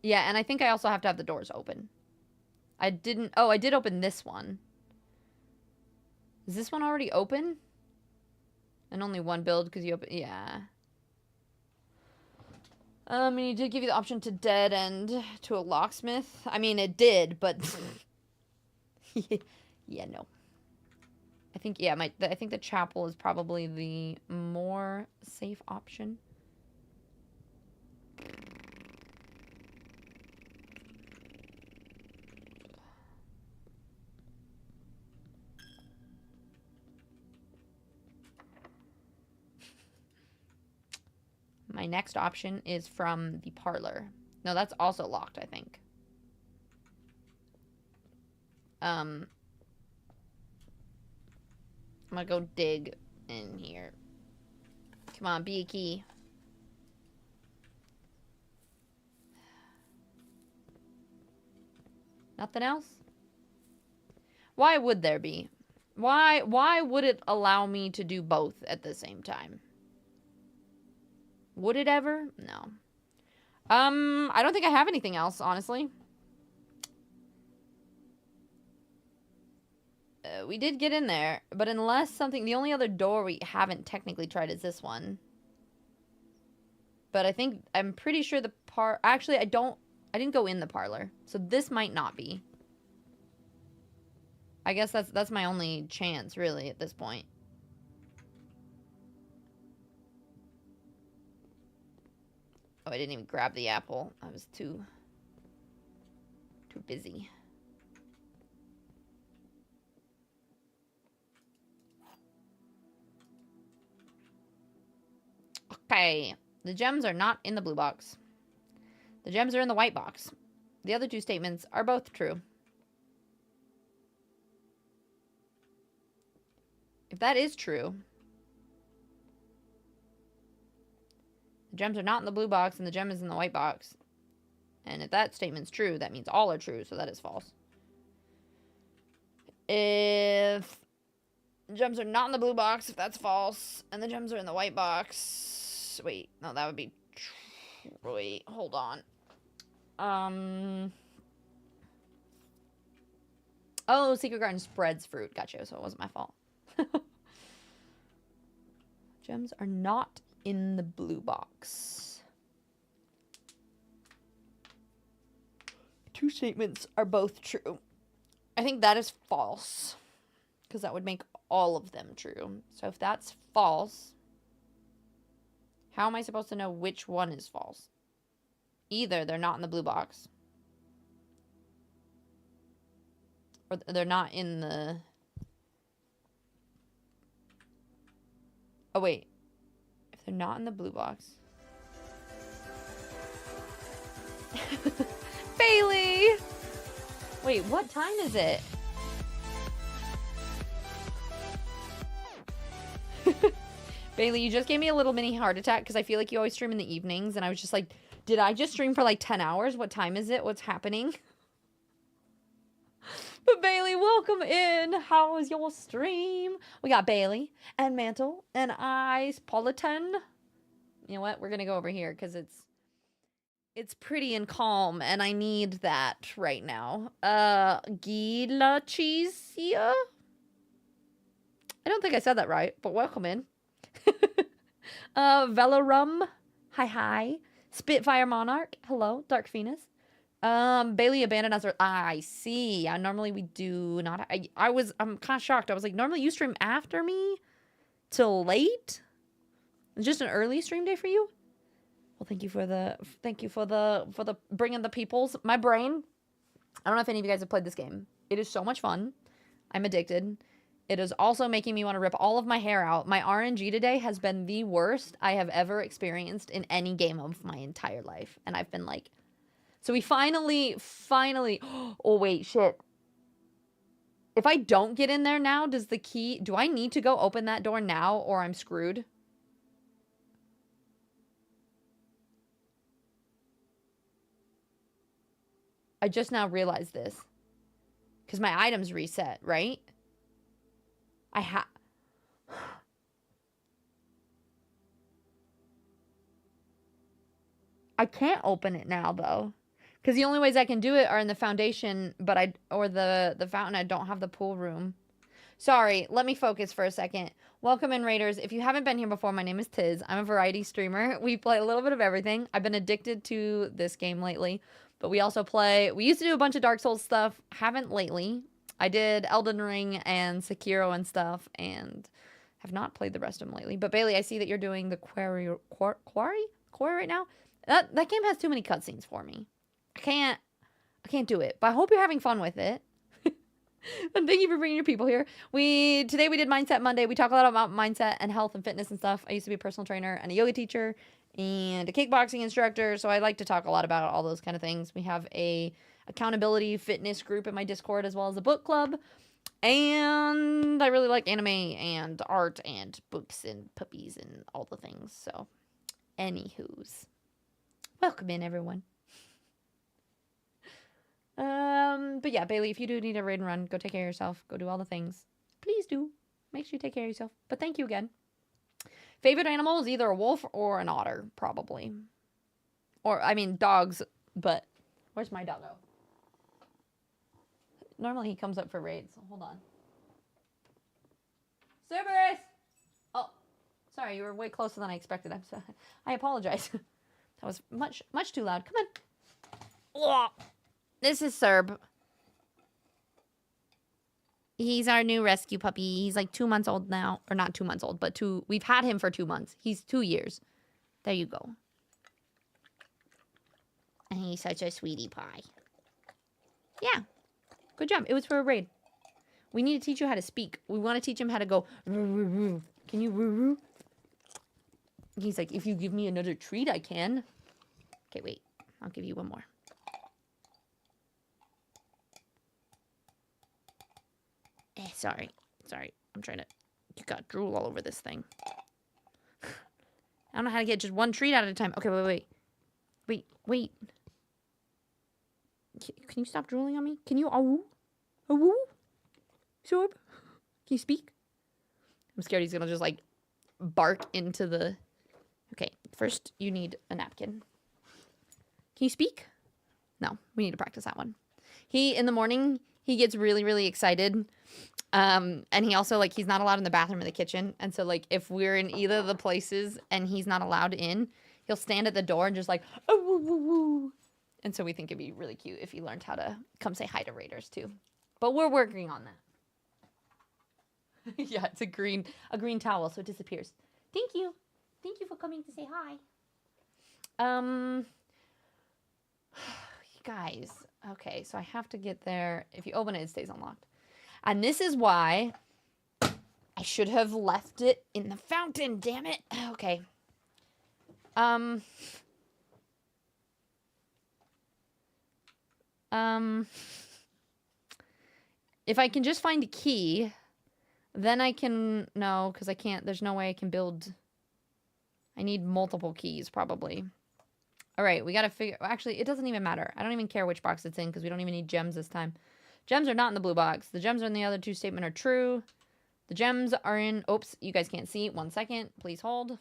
Yeah, and I think I also have to have the doors open. I did open this one. Is this one already open? And only one build because you open... Yeah. And you did give you the option to dead end to a locksmith. I mean, it did, but... yeah, no. I think, yeah, I think the chapel is probably the more safe option. My next option is from the parlor. No, that's also locked, I think. I'm gonna go dig in here. Come on, be a key. Nothing else? Why would there be? Why would it allow me to do both at the same time? Would it ever? No. I don't think I have anything else, honestly. We did get in there, but unless something... The only other door we haven't technically tried is this one. But I'm pretty sure the actually, I didn't go in the parlor. So this might not be. I guess that's my only chance, really, at this point. Oh, I didn't even grab the apple. I was too busy. Okay. The gems are not in the blue box. The gems are in the white box. The other two statements are both true. If that is true, the gems are not in the blue box and the gem is in the white box. And if that statement's true, that means all are true, so that is false. If the gems are not in the blue box, if that's false, and the gems are in the white box... Wait, no, that would be... Wait, hold on. Oh, Secret Garden spreads fruit. Gotcha, so it wasn't my fault. Gems are not in the blue box. Two statements are both true. I think that is false, because that would make all of them true. So if that's false, how am I supposed to know which one is false? Either they're not in the blue box, or they're not in the... Oh, wait. If they're not in the blue box... Bailey! Wait, what time is it? Bailey, you just gave me a little mini heart attack because I feel like you always stream in the evenings, and I was just like, did I just stream for like 10 hours? What time is it? What's happening? But Bailey, welcome in. How was your stream? We got Bailey and Mantle and Ice Politan. You know what? We're gonna go over here because it's pretty and calm, and I need that right now. Gila Cheesia? I don't think I said that right, but welcome in. Velorum. Hi. Spitfire Monarch. Hello. Dark Venus. Bailey abandoned us. I see. Normally we do not. I'm kind of shocked. I was like, normally you stream after me till late? It's just an early stream day for you? Well, thank you for the bringing the peoples. My brain. I don't know if any of you guys have played this game. It is so much fun. I'm addicted. It is also making me want to rip all of my hair out. My RNG today has been the worst I have ever experienced in any game of my entire life. And I've been like... So we finally... Oh, wait, shit. If I don't get in there now, does the key... Do I need to go open that door now or I'm screwed? I just now realized this. Because my items reset, right? I can't open it now, though. Because the only ways I can do it are in the foundation, but or the fountain. I don't have the pool room. Sorry, let me focus for a second. Welcome in, Raiders. If you haven't been here before, my name is Tiz. I'm a variety streamer. We play a little bit of everything. I've been addicted to this game lately, but we also play... We used to do a bunch of Dark Souls stuff. Haven't lately. I did Elden Ring and Sekiro and stuff, and have not played the rest of them lately. But Bailey, I see that you're doing the Quarry right now. That game has too many cutscenes for me. I can't do it. But I hope you're having fun with it. And thank you for bringing your people here. Today we did Mindset Monday. We talk a lot about mindset and health and fitness and stuff. I used to be a personal trainer and a yoga teacher and a kickboxing instructor, so I like to talk a lot about all those kind of things. We have a accountability fitness group in my Discord as well as a book club. And I really like anime and art and books and puppies and all the things. So, anywho's. Welcome in, everyone. But yeah, Bailey, if you do need a raid and run, go take care of yourself. Go do all the things. Please do. Make sure you take care of yourself. But thank you again. Favorite animal is either a wolf or an otter, probably. Or, I mean, dogs, but... Where's my doggo? Normally he comes up for raids. Hold on. Cerberus! Oh, sorry, you were way closer than I expected. I'm sorry. I apologize. That was much too loud. Come on. Ugh. This is Serb. He's our new rescue puppy. He's like 2 months old now. Or not 2 months old, but we've had him for 2 months. He's 2 years. There you go. And he's such a sweetie pie. Yeah. Good job. It was for a raid. We need to teach you how to speak. We want to teach him how to go. Can you woo? He's like, if you give me another treat, I can. Okay, wait. I'll give you one more. Sorry. I'm trying to... You got drool all over this thing. I don't know how to get just one treat at a time. Okay, wait. Can you stop drooling on me? Can you... Awoo? Sorb? Can you speak? I'm scared he's gonna just, like, bark into the... Okay, first you need a napkin. Can you speak? No, we need to practice that one. In the morning, he gets really, really excited. And he also, like, he's not allowed in the bathroom or the kitchen. And so, like, if we're in either of the places and he's not allowed in, he'll stand at the door and just, like, oh, woo, woo, woo. And so we think it'd be really cute if he learned how to come say hi to raiders, too. But we're working on that. Yeah, it's a green towel, so it disappears. Thank you. Thank you for coming to say hi. You guys. Okay, so I have to get there. If you open it, it stays unlocked. And this is why I should have left it in the fountain, damn it. Okay. If I can just find a key, then I can... No, because I can't... There's no way I can build... I need multiple keys, probably. Alright, we gotta figure... Actually, it doesn't even matter. I don't even care which box it's in, because we don't even need gems this time. Gems are not in the blue box. The gems in the other two statements are true. The gems are in... Oops, you guys can't see. 1 second. Please hold.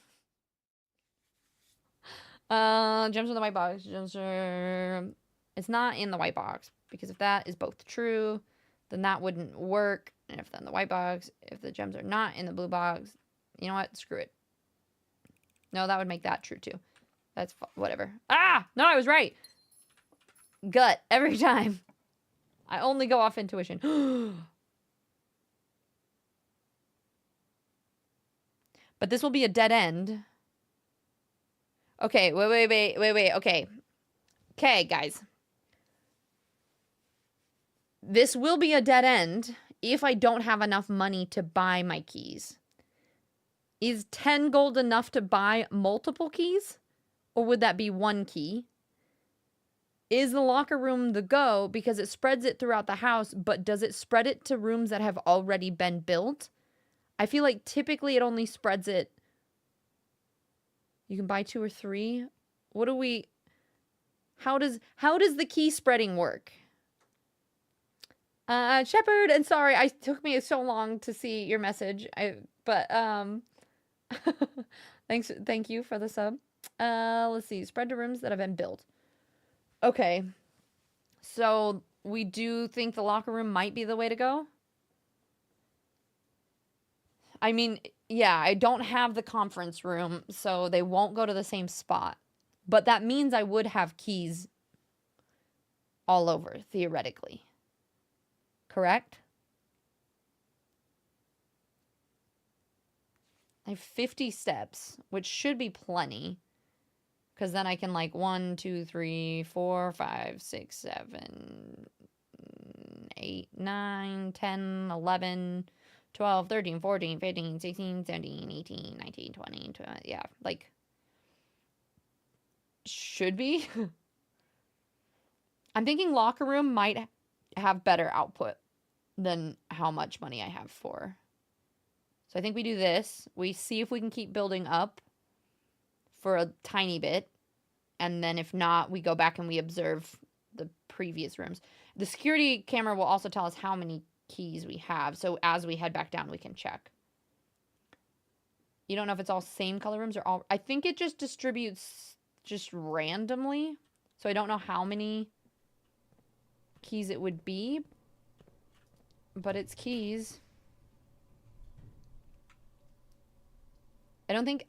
Gems in the white box. Gems are... It's not in the white box, because if that is both true, then that wouldn't work. And if then the white box, if the gems are not in the blue box, you know what? Screw it. No, that would make that true too. That's whatever. Ah! No, I was right. Gut. Every time. I only go off intuition. But this will be a dead end. Okay, wait. Okay. Okay, guys. This will be a dead end if I don't have enough money to buy my keys. Is 10 gold enough to buy multiple keys? Or would that be 1 key? Is the locker room the go because it spreads it throughout the house, but does it spread it to rooms that have already been built? I feel like typically it only spreads it. You can buy 2 or 3. What do we... How does the key spreading work? Shepard, and sorry, it took me so long to see your message. Thank you for the sub. Let's see. Spread to rooms that have been built. Okay. So, we do think the locker room might be the way to go? I mean, yeah, I don't have the conference room, so they won't go to the same spot. But that means I would have keys all over, theoretically. Correct? I have 50 steps, which should be plenty. Because then I can, like, 1, 2, 3, 4, 5, 6, 7, 8, 9, 10, 11, 12, 13, 14, 15, 16, 17, 18, 19, 20, 20. Yeah, like, should be. I'm thinking locker room might have better output than how much money I have for. So I think we do this. We see if we can keep building up for a tiny bit. And then if not, we go back and we observe the previous rooms. The security camera will also tell us how many keys we have. So as we head back down, we can check. You don't know if it's all same color rooms or all... I think it just distributes just randomly. So I don't know how many keys it would be. But it's keys.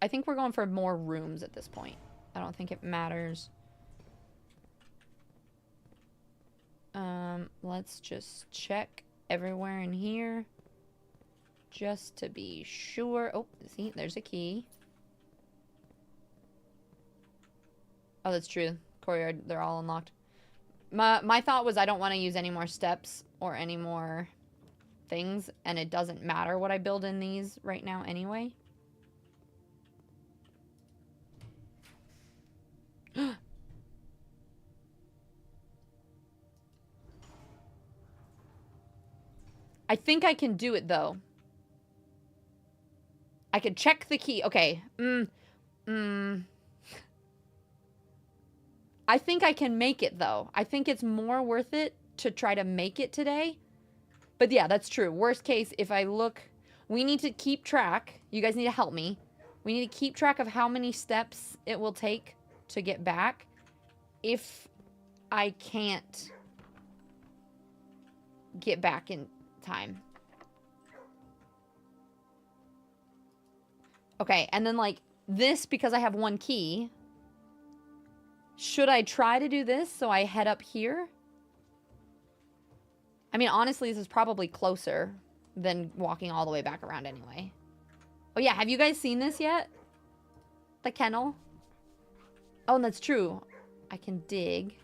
I think we're going for more rooms at this point. I don't think it matters. Let's just check everywhere in here. Just to be sure. Oh, see, there's a key. Oh, that's true. Courtyard, they're all unlocked. My thought was I don't want to use any more steps or any more things, and it doesn't matter what I build in these right now anyway. I think I can do it, though. I could check the key. Okay. I think I can make it, though. I think it's more worth it to try to make it today. But yeah, that's true. Worst case, if I look... We need to keep track. You guys need to help me. We need to keep track of how many steps it will take to get back. If I can't get back in time. Okay, and then, like, this, because I have one key. Should I try to do this so I head up here? I mean, honestly, this is probably closer than walking all the way back around anyway. Oh, yeah, have you guys seen this yet? The kennel? Oh, and that's true. I can dig.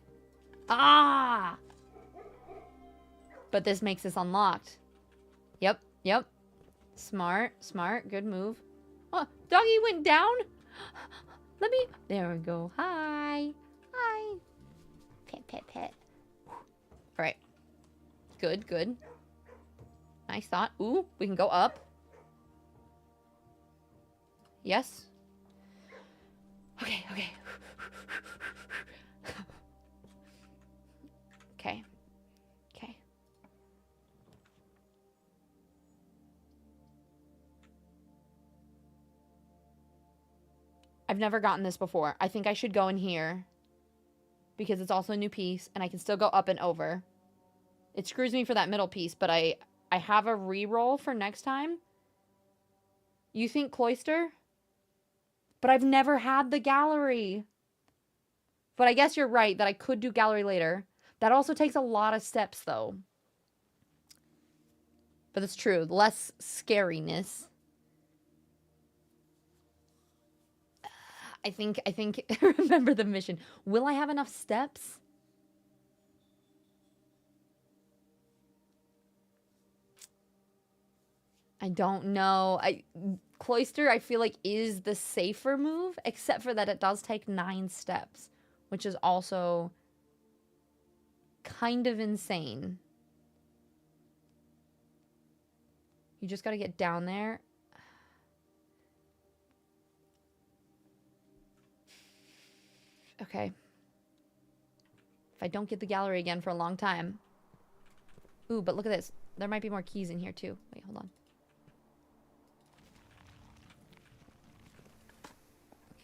Ah! But this makes this unlocked. Yep, yep. Smart, smart, good move. Oh, doggy went down? Let me... There we go. Hi. Hi. Pet, pet, pet. Alright. Good, good. Nice thought. Ooh, we can go up. Yes. Okay, okay. Okay. Okay. I've never gotten this before. I think I should go in here. Because it's also a new piece. And I can still go up and over. It screws me for that middle piece. But I have a re-roll for next time. You think cloister? But I've never had the gallery. But I guess you're right that I could do gallery later. That also takes a lot of steps, though. But it's true. Less scariness. I think, remember the mission. Will I have enough steps? I don't know. Cloister, I feel like, is the safer move, except for that it does take 9 steps, which is also kind of insane. You just gotta get down there. Okay. If I don't get the gallery again for a long time. Ooh, but look at this. There might be more keys in here, too. Wait, hold on.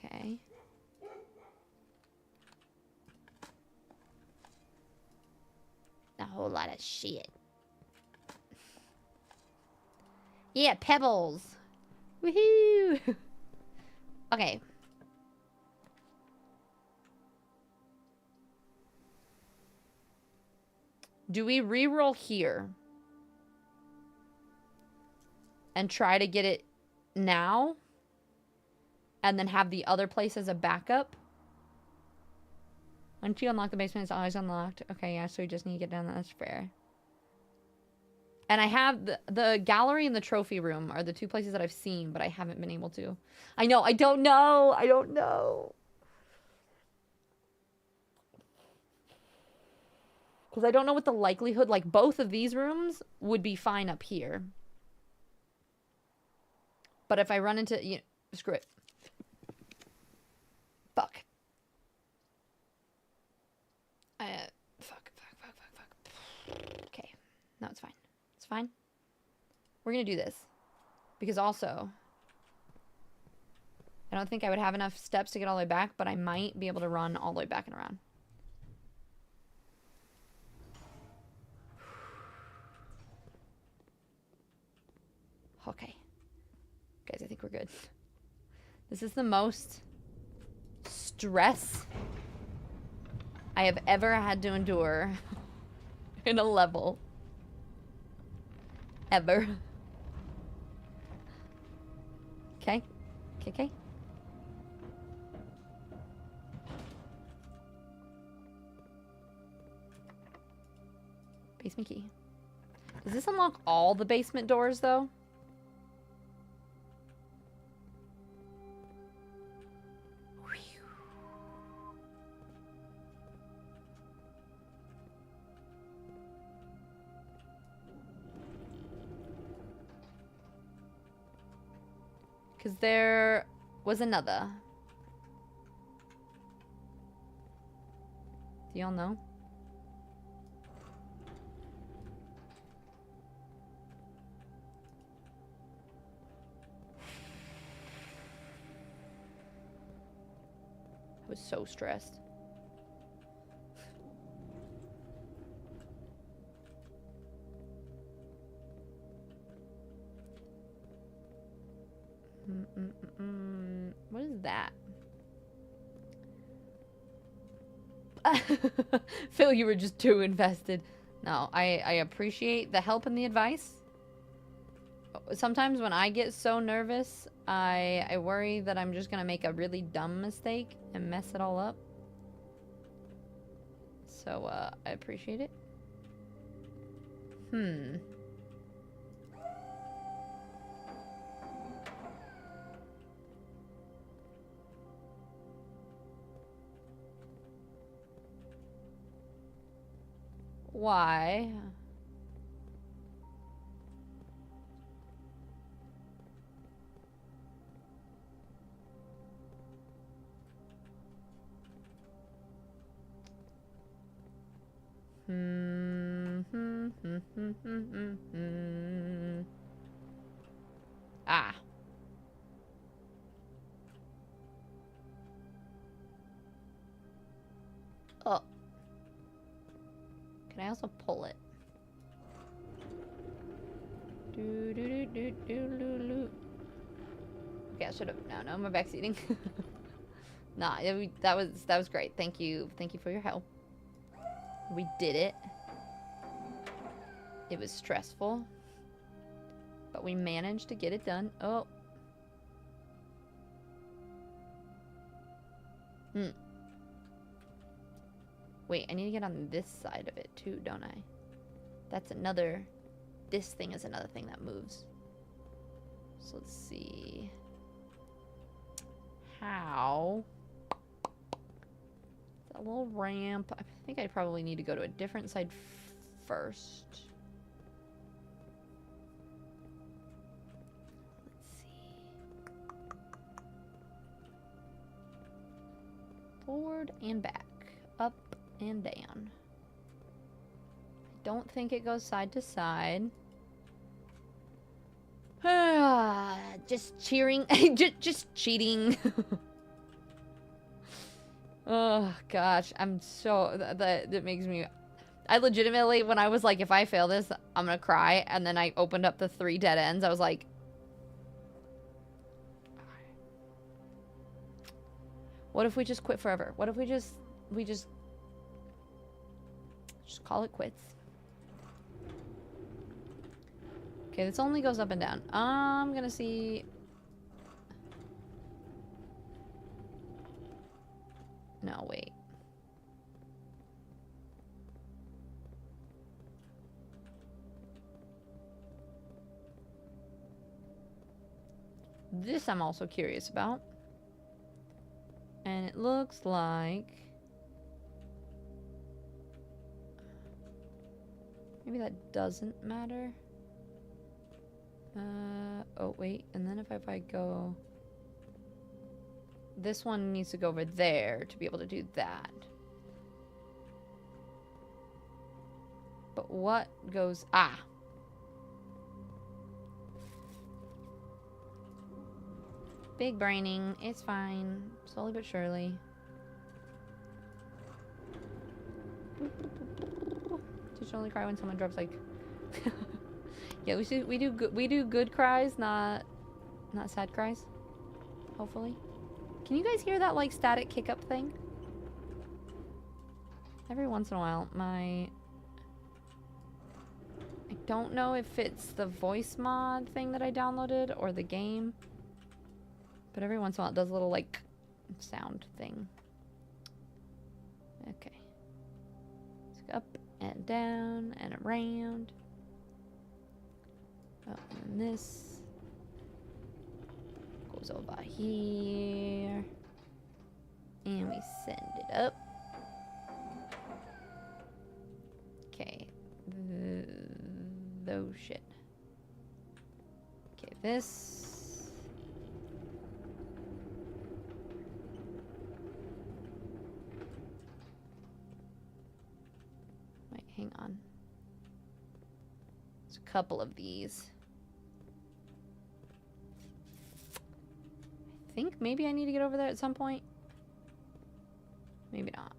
Okay. A whole lot of shit. Yeah, pebbles. Woohoo! Okay. Do we re-roll here? And try to get it now? And then have the other place as a backup? Once you unlock the basement, it's always unlocked. Okay, yeah, so we just need to get down there. That's fair. And I have the gallery and the trophy room are the two places that I've seen, but I haven't been able to. I know, I don't know. I don't know. Because I don't know what the likelihood, like both of these rooms would be fine up here. But if I run into, you know, screw it. Fuck. Fuck. Okay. No, it's fine. It's fine. We're gonna do this. Because also, I don't think I would have enough steps to get all the way back, but I might be able to run all the way back and around. Okay. Guys, I think we're good. This is the most stress I have ever had to endure in a level. Ever. Okay. Okay. Basement key. Does this unlock all the basement doors, though? Because there was another. Do y'all know? I was so stressed. What is that? Phil, you were just too invested. No, I appreciate the help and the advice. Sometimes when I get so nervous, I worry that I'm just gonna make a really dumb mistake and mess it all up. So, I appreciate it. Why? Ah. Oh. Can I also pull it? Okay, I should have. No, I'm backseating. Nah, that was great. Thank you for your help. We did it. It was stressful, but we managed to get it done. Oh. Wait, I need to get on this side of it too, don't I? That's another... This thing is another thing that moves. So let's see... How? That little ramp. I think I probably need to go to a different side first. Let's see. Forward and back. Up and down. I don't think it goes side to side. Just cheering. just cheating. Oh gosh, I'm so that makes me. I legitimately, when I was like, if I fail this, I'm gonna cry, and then I opened up the 3 dead ends. I was like, What if we just quit forever? What if we just call it quits? Okay, this only goes up and down. I'm gonna see. No, wait. This I'm also curious about. And it looks like... maybe that doesn't matter. Oh, wait. And then if I go... this one needs to go over there to be able to do that. But what goes... ah! Big braining. It's fine. Slowly but surely. Just only cry when someone drops like... yeah, we do good cries, not sad cries. Hopefully. Can you guys hear that like static kick up thing? Every once in a while, I don't know if it's the voice mod thing that I downloaded or the game. But every once in a while it does a little like sound thing. Okay. Let's go up and down and around. Oh, and then this goes over here. And we send it up. Okay. Oh shit. Okay, this. Wait, hang on. There's a couple of these. I think maybe I need to get over there at some point. Maybe not.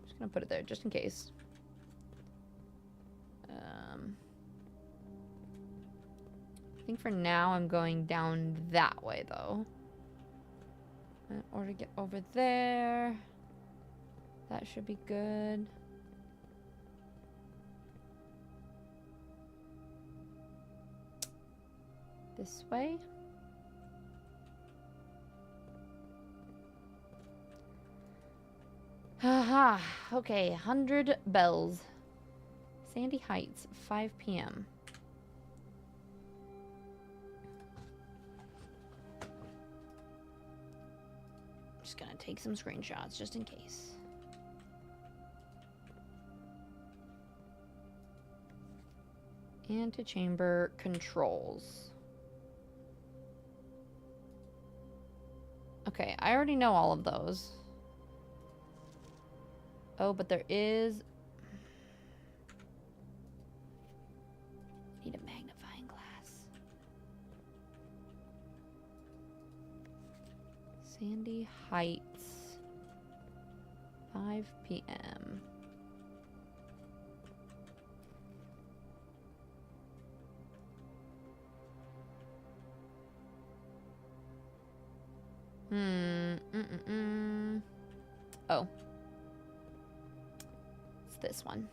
Just gonna put it there just in case. I think for now I'm going down that way though. In order to get over there. That should be good. This way. Haha. Okay, 100 bells. Sandy Heights, 5 p.m. Just gonna take some screenshots just in case. Antechamber controls. Okay, I already know all of those. Oh, but there is... need a magnifying glass. Sandy Heights. 5 p.m. Oh. It's this one.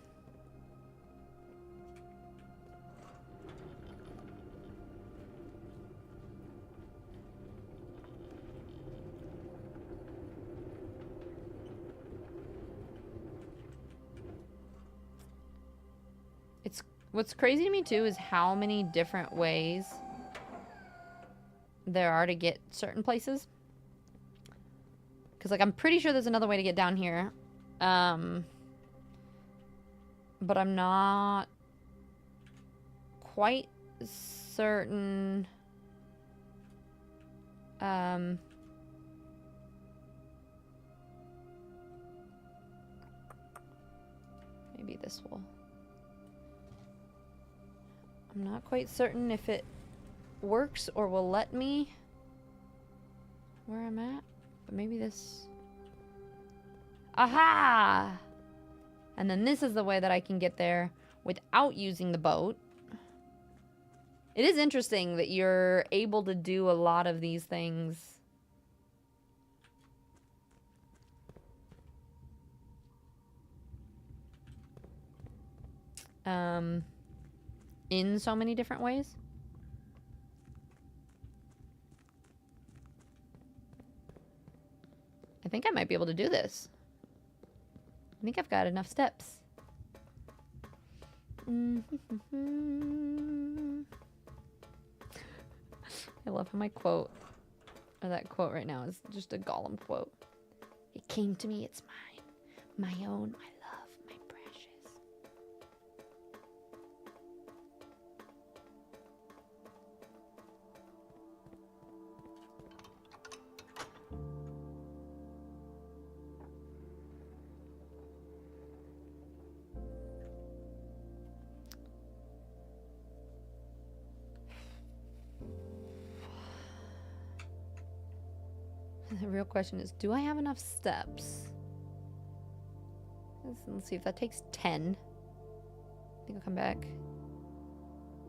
What's crazy to me too is how many different ways there are to get certain places. Because, like, I'm pretty sure there's another way to get down here. But I'm not quite certain. Maybe this will... I'm not quite certain if it works or will let me where I'm at. But maybe this... Aha! And then this is the way that I can get there without using the boat. It is interesting that you're able to do a lot of these things in so many different ways. I think I might be able to do this. I think I've got enough steps. I love how my quote, or that quote right now, is just a Gollum quote. It came to me, it's mine. My own, my love, my precious. The real question is, do I have enough steps? Let's see if that takes 10. I think I'll come back.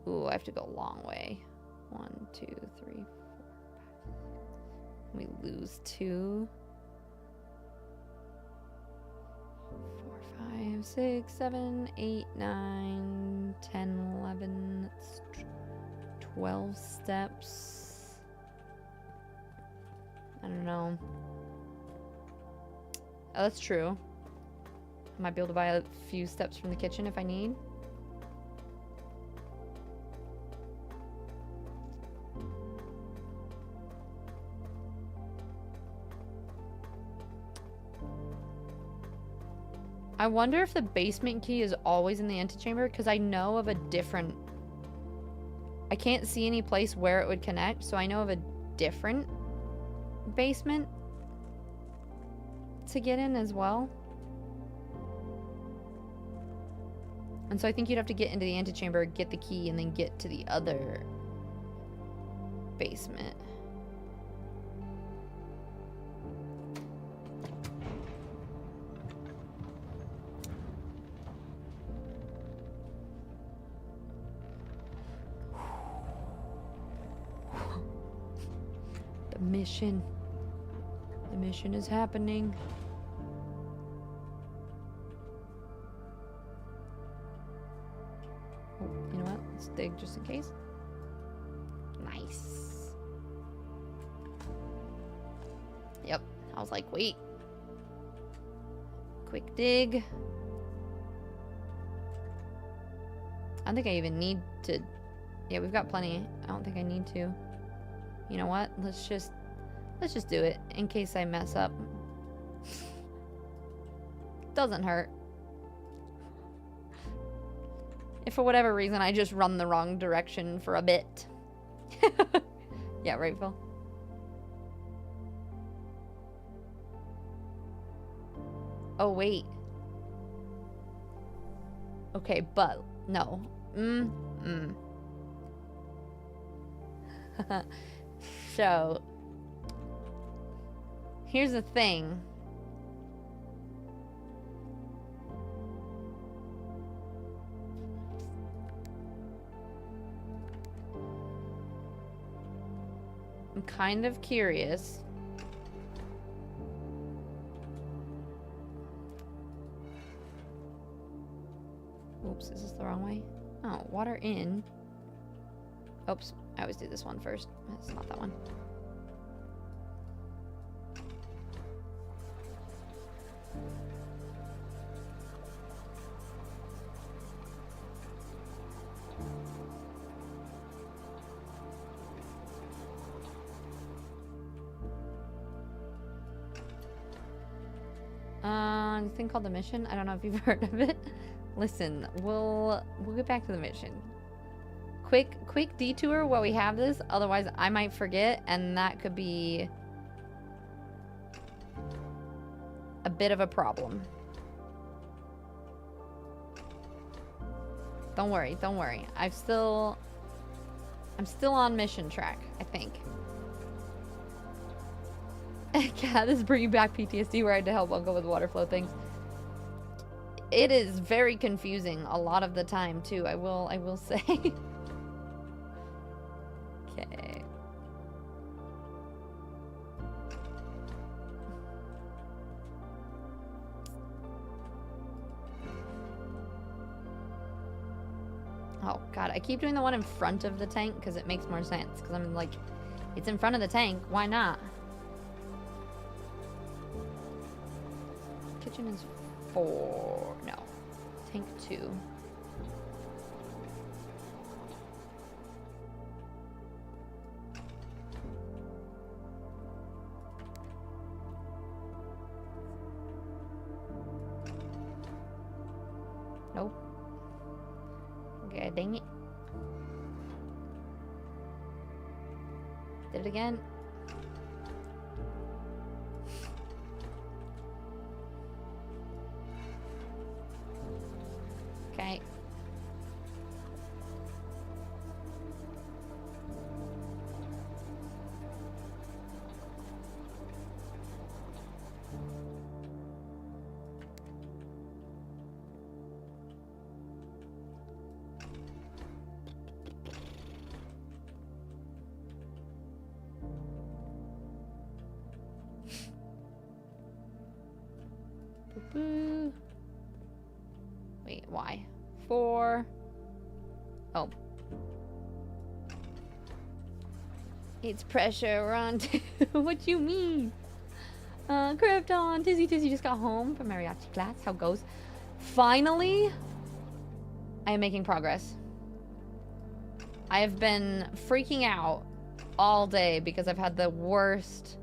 Ooh, I have to go a long way. 1, 2, 3, 4, 5. We lose 2. 4, 5, 6, 7, 8, 9, 10, 11. That's 12 steps. I don't know. Oh, that's true. I might be able to buy a few steps from the kitchen if I need. I wonder if the basement key is always in the antechamber, because I know of a different... I can't see any place where it would connect, so I know of a different basement to get in as well. And so I think you'd have to get into the antechamber, get the key, and then get to the other basement. The mission. The mission is happening. Oh, you know what? Let's dig just in case. Nice. Yep. I was like, wait. Quick dig. I don't think I even need to... Yeah, we've got plenty. I don't think I need to. You know what? Let's just do it in case I mess up. Doesn't hurt. If for whatever reason I just run the wrong direction for a bit. Yeah, right, Phil? Oh, wait. Okay, but no. So, here's the thing. I'm kind of curious. Oops, is this the wrong way? Oh, water in. Oops, I always do this one first. It's not that one. This thing called the mission. I don't know if you've heard of it. Listen, we'll get back to the mission. Quick detour while we have this, otherwise I might forget, and that could be a bit of a problem. Don't worry. I'm still on mission track, I think. Yeah, this is bringing back PTSD where I had to help Uncle with water flow things. it is very confusing a lot of the time too. I will say. Okay. Oh god, I keep doing the one in front of the tank because it makes more sense. Because I'm like, it's in front of the tank, why not? Kitchen is 4, no. Tank 2. Nope. Okay, dang it. Did it again. Okay. Boo. Wait, why? 4. Oh. It's pressure on. What you mean? Krypton. Tizzy just got home from mariachi class. How goes? Finally, I am making progress. I have been freaking out all day because I've had the worst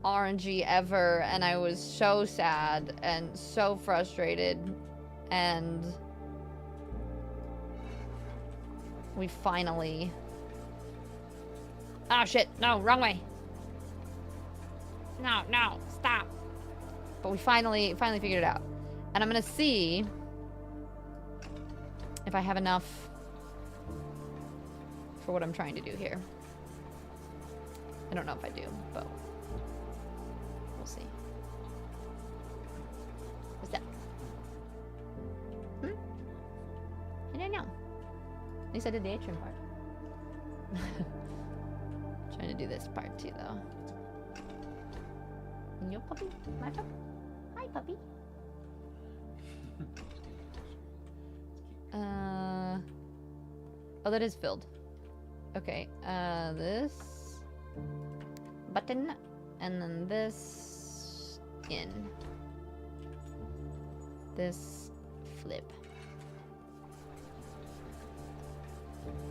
RNG ever, and I was so sad and so frustrated, and we finally... Oh shit, no, wrong way. No, stop. But we finally figured it out. And I'm gonna see if I have enough for what I'm trying to do here. I don't know if I do, but we'll see. What's that? I don't know. At least I did the atrium part. Trying to do this part too, though. And your puppy? My puppy? Hi, puppy. Oh, that is filled. Okay, this button, and then this in. This flip.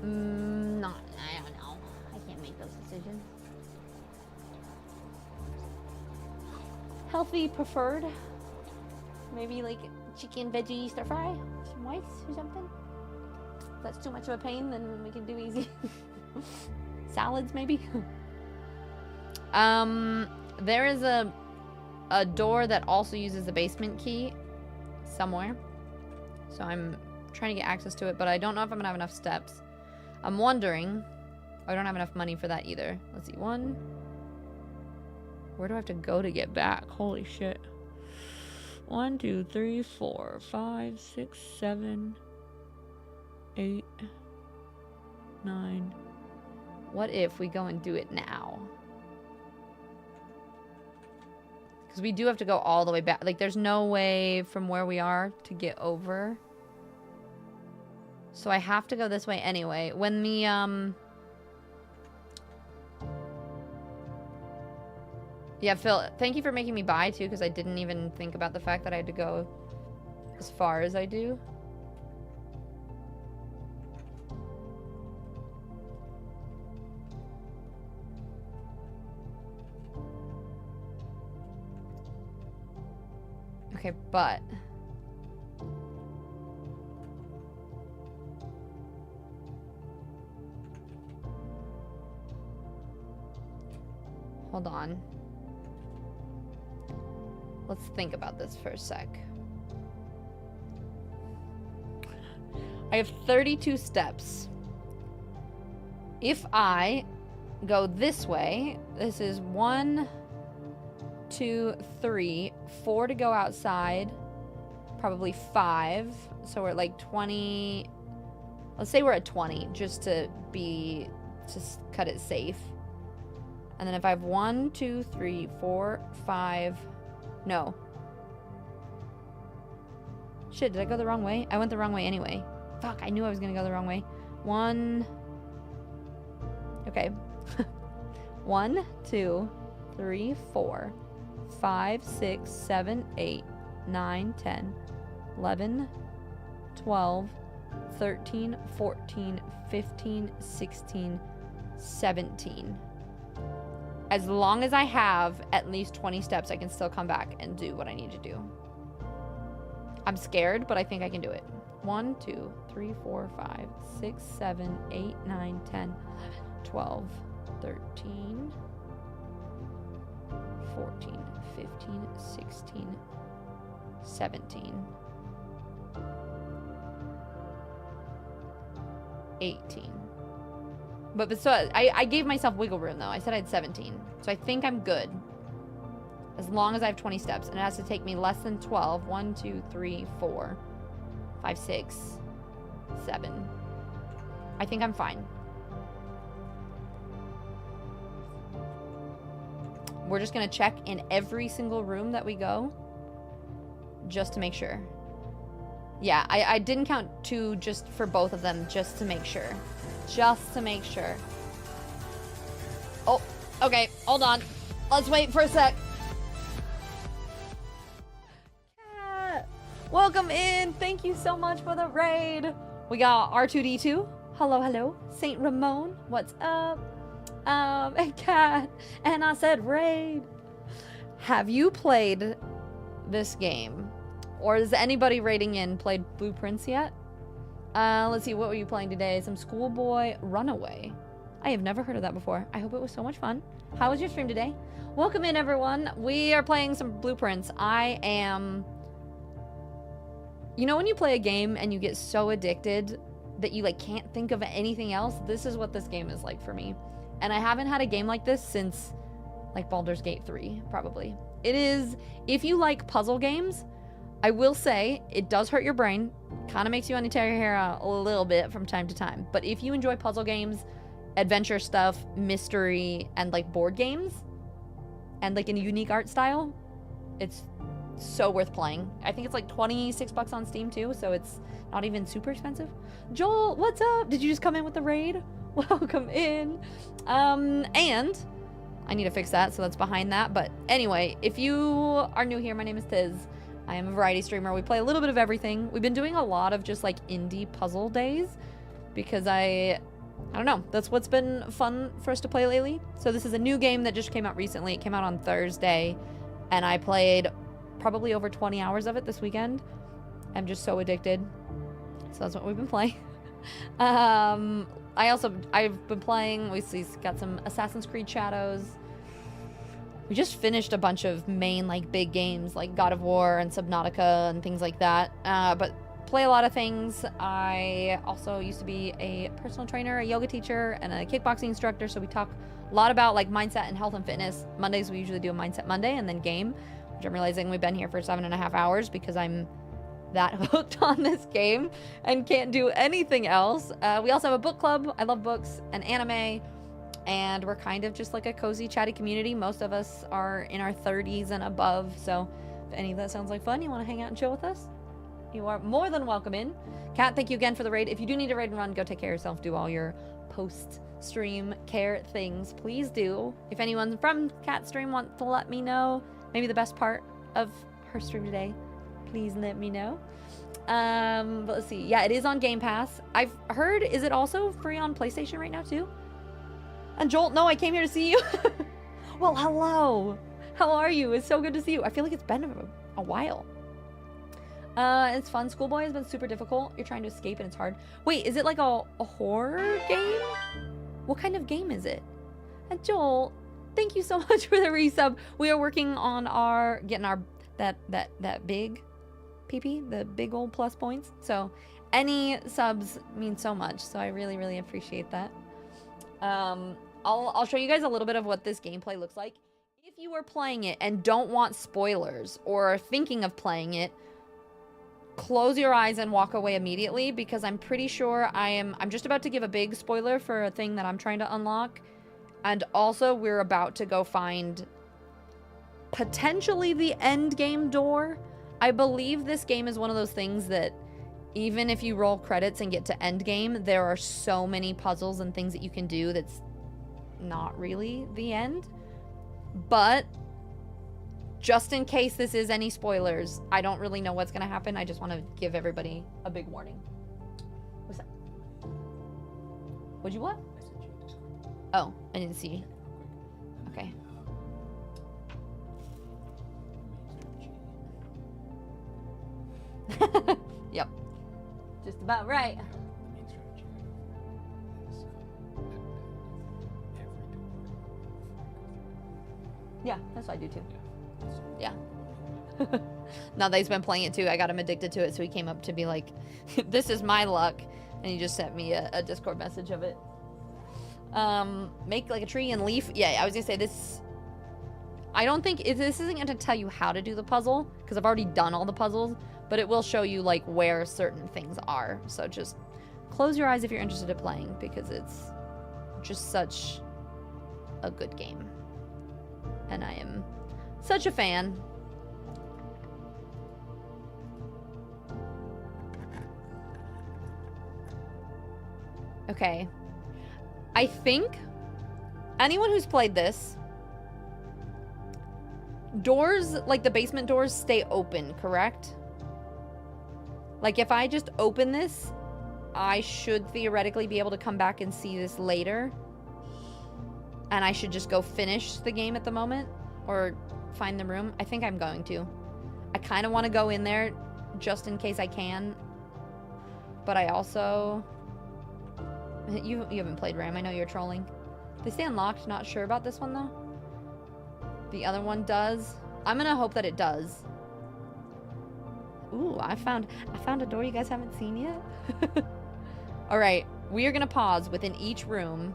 Not, I don't know. I can't make those decisions. Healthy preferred. Maybe like chicken, veggie, stir fry, some rice or something. If that's too much of a pain, then we can do easy. Salads, maybe. There is a door that also uses the basement key somewhere, so I'm trying to get access to it, but I don't know if I'm gonna have enough steps. I'm wondering. I don't have enough money for that either. Let's see. 1. Where do I have to go to get back? Holy shit. 1, 2, 3, 4, 5, 6, 7, 8, 9. What if we go and do it now? Because we do have to go all the way back. Like, there's no way from where we are to get over. So I have to go this way anyway. When the, Yeah, Phil, thank you for making me buy, too, because I didn't even think about the fact that I had to go as far as I do. Okay, but... Hold on. Let's think about this for a sec. I have 32 steps. If I go this way, this is 1, 2, 3, 4 to go outside, probably 5. So we're at like 20. Let's say we're at 20 just to cut it safe. And then if I have 1, 2, 3, 4, 5. No. Shit, did I go the wrong way? I went the wrong way anyway. Fuck, I knew I was gonna go the wrong way. 1. Okay. 1, 2, 3, 4, 5, 6, 7, 8, 9, 10, 11, 12, 13, 14, 15, 16, 17. As long as I have at least 20 steps, I can still come back and do what I need to do. I'm scared, but I think I can do it. 1, 2, 3, 4, 5, 6, 7, 8, 9, 10, 11, 12, 13, 14, 15, 16, 17, 18. But so I gave myself wiggle room though. I said I had 17. So I think I'm good. As long as I have 20 steps. And it has to take me less than 12. 1, 2, 3, 4, 5, 6, 7. I think I'm fine. We're just going to check in every single room that we go. Just to make sure. Yeah, I didn't count 2 just for both of them. Just to make sure. Just to make sure. Oh, okay. Hold on. Let's wait for a sec. Cat, welcome in. Thank you so much for the raid. We got R2D2. Hello, hello. Saint Ramon. What's up? And Cat. And I said raid. Have you played this game? Or has anybody raiding in played Blueprints yet? Let's see, what were you playing today? Some Schoolboy Runaway. I have never heard of that before. I hope it was so much fun. How was your stream today? Welcome in, everyone. We are playing some Blueprints. I am... You know when you play a game and you get so addicted that you, like, can't think of anything else? This is what this game is like for me. And I haven't had a game like this since, like, Baldur's Gate 3, probably. It is... If you like puzzle games... I will say, it does hurt your brain. Kind of makes you want to tear your hair out a little bit from time to time. But if you enjoy puzzle games, adventure stuff, mystery, and like board games, and like in a unique art style, it's so worth playing. I think it's like 26 bucks on Steam too, so it's not even super expensive. Joel, what's up? Did you just come in with the raid? Welcome in. And I need to fix that, so that's behind that. But anyway, if you are new here, my name is Tiz. I am a variety streamer. We play a little bit of everything. We've been doing a lot of just like indie puzzle days because I don't know. That's what's been fun for us to play lately. So this is a new game that just came out recently. It came out on Thursday and I played probably over 20 hours of it this weekend. I'm just so addicted. So that's what we've been playing. I've been playing, we've got some Assassin's Creed Shadows. We just finished a bunch of main, like, big games, like God of War and Subnautica and things like that. But play a lot of things. I also used to be a personal trainer, a yoga teacher, and a kickboxing instructor, so we talk a lot about, like, mindset and health and fitness. Mondays, we usually do a Mindset Monday and then game, which I'm realizing we've been here for 7.5 hours because I'm that hooked on this game and can't do anything else. We also have a book club. I love books and anime. And we're kind of just like a cozy, chatty community. Most of us are in our 30s and above. So if any of that sounds like fun, you want to hang out and chill with us, you are more than welcome in. Kat, thank you again for the raid. If you do need a raid and run, go take care of yourself. Do all your post-stream care things. Please do. If anyone from Kat stream wants to let me know, maybe the best part of her stream today, please let me know. But let's see. Yeah, it is on Game Pass. I've heard, is it also free on PlayStation right now too? And Joel, no, I came here to see you. Well, hello. How are you? It's so good to see you. I feel like it's been a while. It's fun. Schoolboy has been super difficult. You're trying to escape and it's hard. Wait, is it like a horror game? What kind of game is it? And Joel, thank you so much for the resub. We are working on getting our that big PP, the big old plus points. So any subs mean so much. So I really, really appreciate that. I'll show you guys a little bit of what this gameplay looks like. If you are playing it and don't want spoilers or are thinking of playing it, close your eyes and walk away immediately, because I'm pretty sure I'm just about to give a big spoiler for a thing that I'm trying to unlock. And also we're about to go find potentially the end game door. I believe this game is one of those things that even if you roll credits and get to end game, there are so many puzzles and things that you can do that's not really the end. But just in case this is any spoilers, I don't really know what's gonna happen. I just want to give everybody a big warning. What's that? What'd you what? I sent you a Discord. Oh, I didn't see. Check it real quick. And Okay. Main strategy. Yep. Just about right. The main strategy is every door. Yeah, that's what I do too. Yeah. Yeah. Now that he's been playing it too, I got him addicted to it, so he came up to be like, this is my luck. And he just sent me a Discord message of it. Make like a tree and leaf. Yeah, I was gonna say this. I don't think this isn't gonna tell you how to do the puzzle, because I've already done all the puzzles, but it will show you like where certain things are. So just close your eyes if you're interested in playing, because it's just such a good game. And I am such a fan. Okay. I think anyone who's played this, doors, like the basement doors, stay open, correct? Like if I just open this, I should theoretically be able to come back and see this later. And I should just go finish the game at the moment, or find the room. I think I'm going to. I kind of want to go in there just in case I can. But I also... You haven't played Ram. I know you're trolling. They stay unlocked. Not sure about this one, though. The other one does. I'm going to hope that it does. Ooh, I found a door you guys haven't seen yet. All right. We are going to pause within each room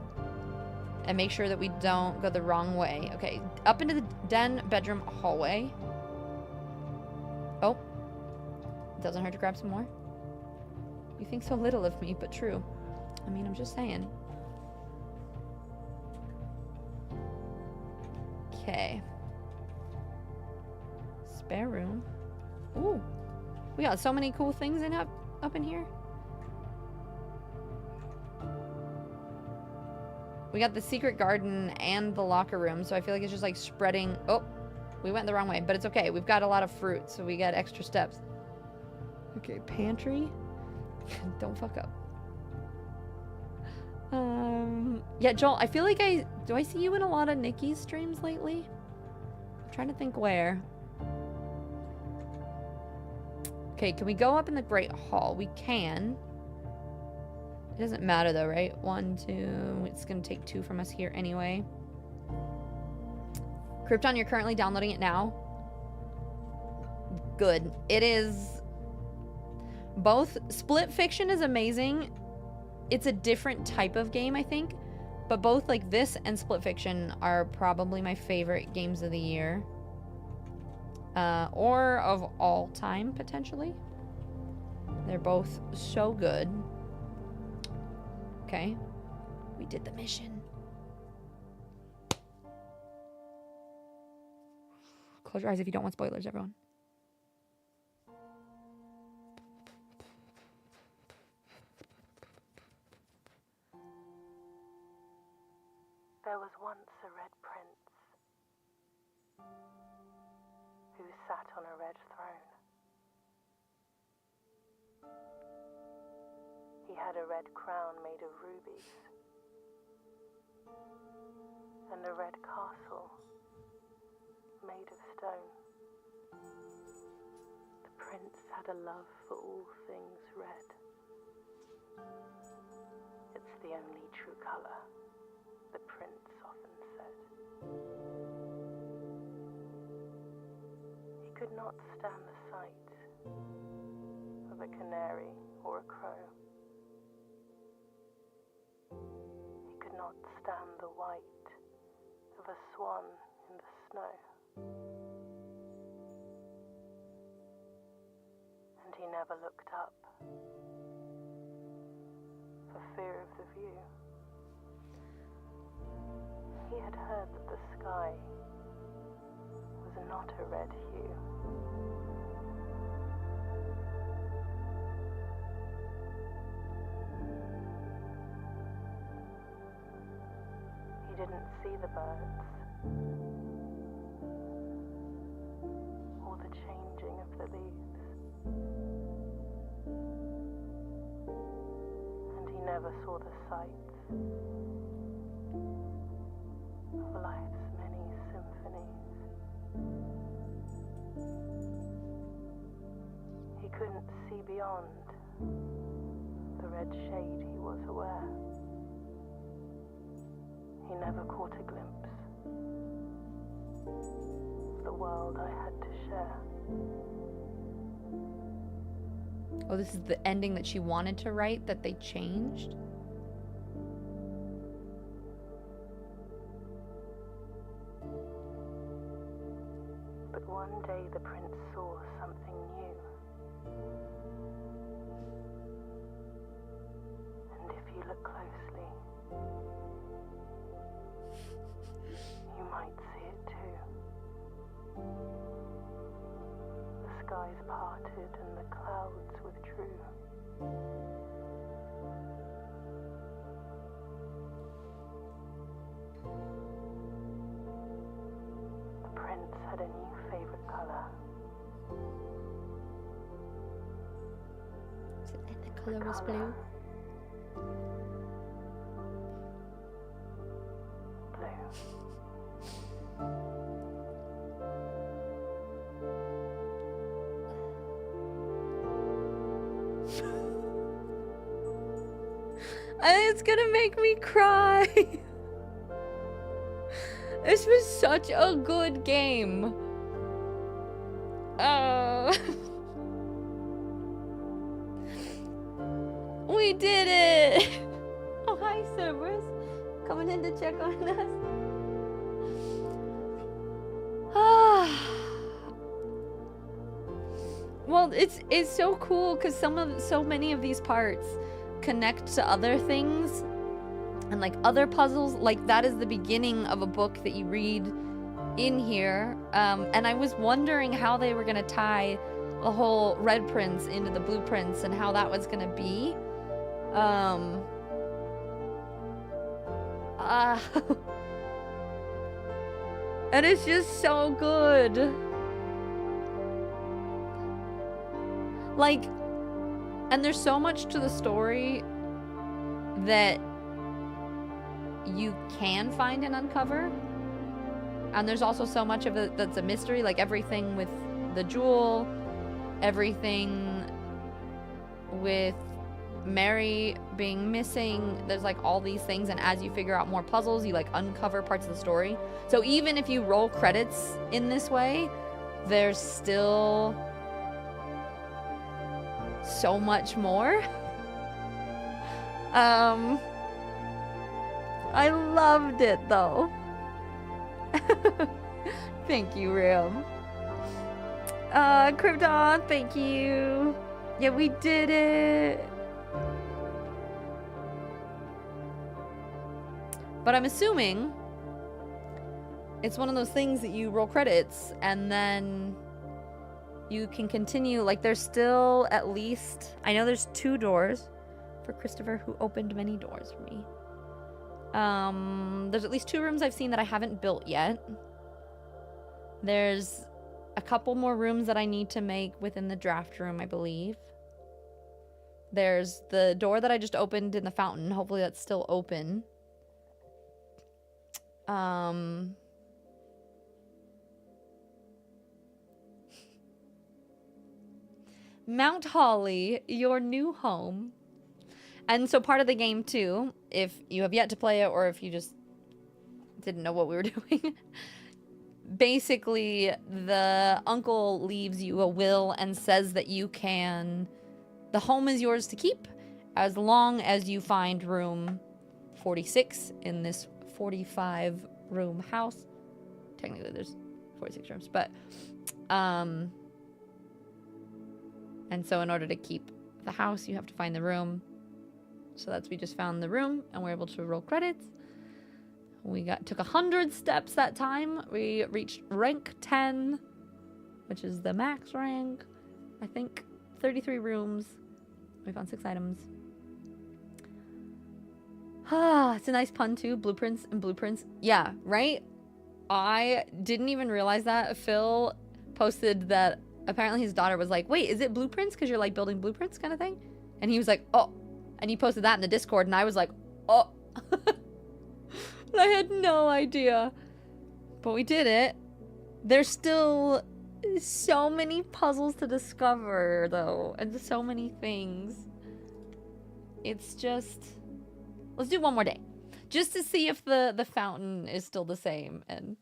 and make sure that we don't go the wrong way. Okay. Up into the den, bedroom, hallway. Oh. Doesn't hurt to grab some more. You think so little of me, but true. I mean, I'm just saying. Okay. Spare room. Ooh. We got so many cool things up in here. We got the secret garden and the locker room, so I feel like it's just like spreading. Oh, we went the wrong way, but it's okay. We've got a lot of fruit, so we got extra steps. Okay, pantry. Don't fuck up. Yeah, Joel, I feel like do I see you in a lot of Nikki's streams lately? I'm trying to think where. Okay, can we go up in the Great Hall? We can. It doesn't matter though, right? 1, 2, it's gonna take 2 from us here anyway. Krypton, you're currently downloading it now? Good. It is... Both Split Fiction is amazing. It's a different type of game, I think. But both like this and Split Fiction are probably my favorite games of the year. Or of all time, potentially. They're both so good. Okay. We did the mission. Close your eyes if you don't want spoilers, everyone. There was once a red prince who sat on a red throne. He had a red crown made of rubies and a red castle made of stone. The prince had a love for all things red. It's the only true color, the prince often said. He could not stand the sight of a canary or a crow. He could not stand the white of a swan in the snow. And he never looked up for fear of the view. He had heard that the sky was not a red hue. He didn't see the birds or the changing of the leaves, and he never saw the sights of life's many symphonies. He couldn't see beyond the red shade, he was aware. He never caught a glimpse of the world I had to share. Oh, this is the ending that she wanted to write that they changed? But one day the prince saw something new. And if you look closely, you might see it too. The skies parted and the clouds withdrew. The prince had a new favorite color. And the color was blue. Blue. It's gonna make me cry. This was such a good game. We did it. Oh, hi, Cerberus. Coming in to check on us. Well, it's so cool because so many of these parts connect to other things and like other puzzles. Like that is the beginning of a book that you read in here, and I was wondering how they were gonna tie the whole red prince into the blueprints and how that was gonna be. And it's just so good. Like, and there's so much to the story that you can find and uncover. And there's also so much of it that's a mystery, like everything with the jewel, everything with Mary being missing. There's like all these things, and as you figure out more puzzles, you like uncover parts of the story. So even if you roll credits in this way, there's still so much more. I loved it though. Thank you, Rim. Krypton, thank you. Yeah, we did it. But I'm assuming it's one of those things that you roll credits and then you can continue. Like there's still at least, I know there's 2 doors for Christopher, who opened many doors for me. There's at least 2 rooms I've seen that I haven't built yet. There's a couple more rooms that I need to make within the draft room, I believe. There's the door that I just opened in the fountain. Hopefully that's still open. Mount Holly, your new home. And so part of the game too, if you have yet to play it or if you just didn't know what we were doing, basically the uncle leaves you a will and says that you can, the home is yours to keep as long as you find room 46 in this 45 room house. Technically there's 46 rooms, but And so in order to keep the house, you have to find the room. So we just found the room and we're able to roll credits. We took 100 steps that time. We reached rank 10, which is the max rank. I think 33 rooms. We found 6 items. It's a nice pun too. Blueprints and blueprints. Yeah, right? I didn't even realize that. Phil posted that apparently his daughter was like, wait, is it blueprints? Because you're like building blueprints kind of thing? And he was like, oh. And he posted that in the Discord and I was like, oh. I had no idea. But we did it. There's still so many puzzles to discover though. And so many things. It's just... Let's do one more day. Just to see if the fountain is still the same. And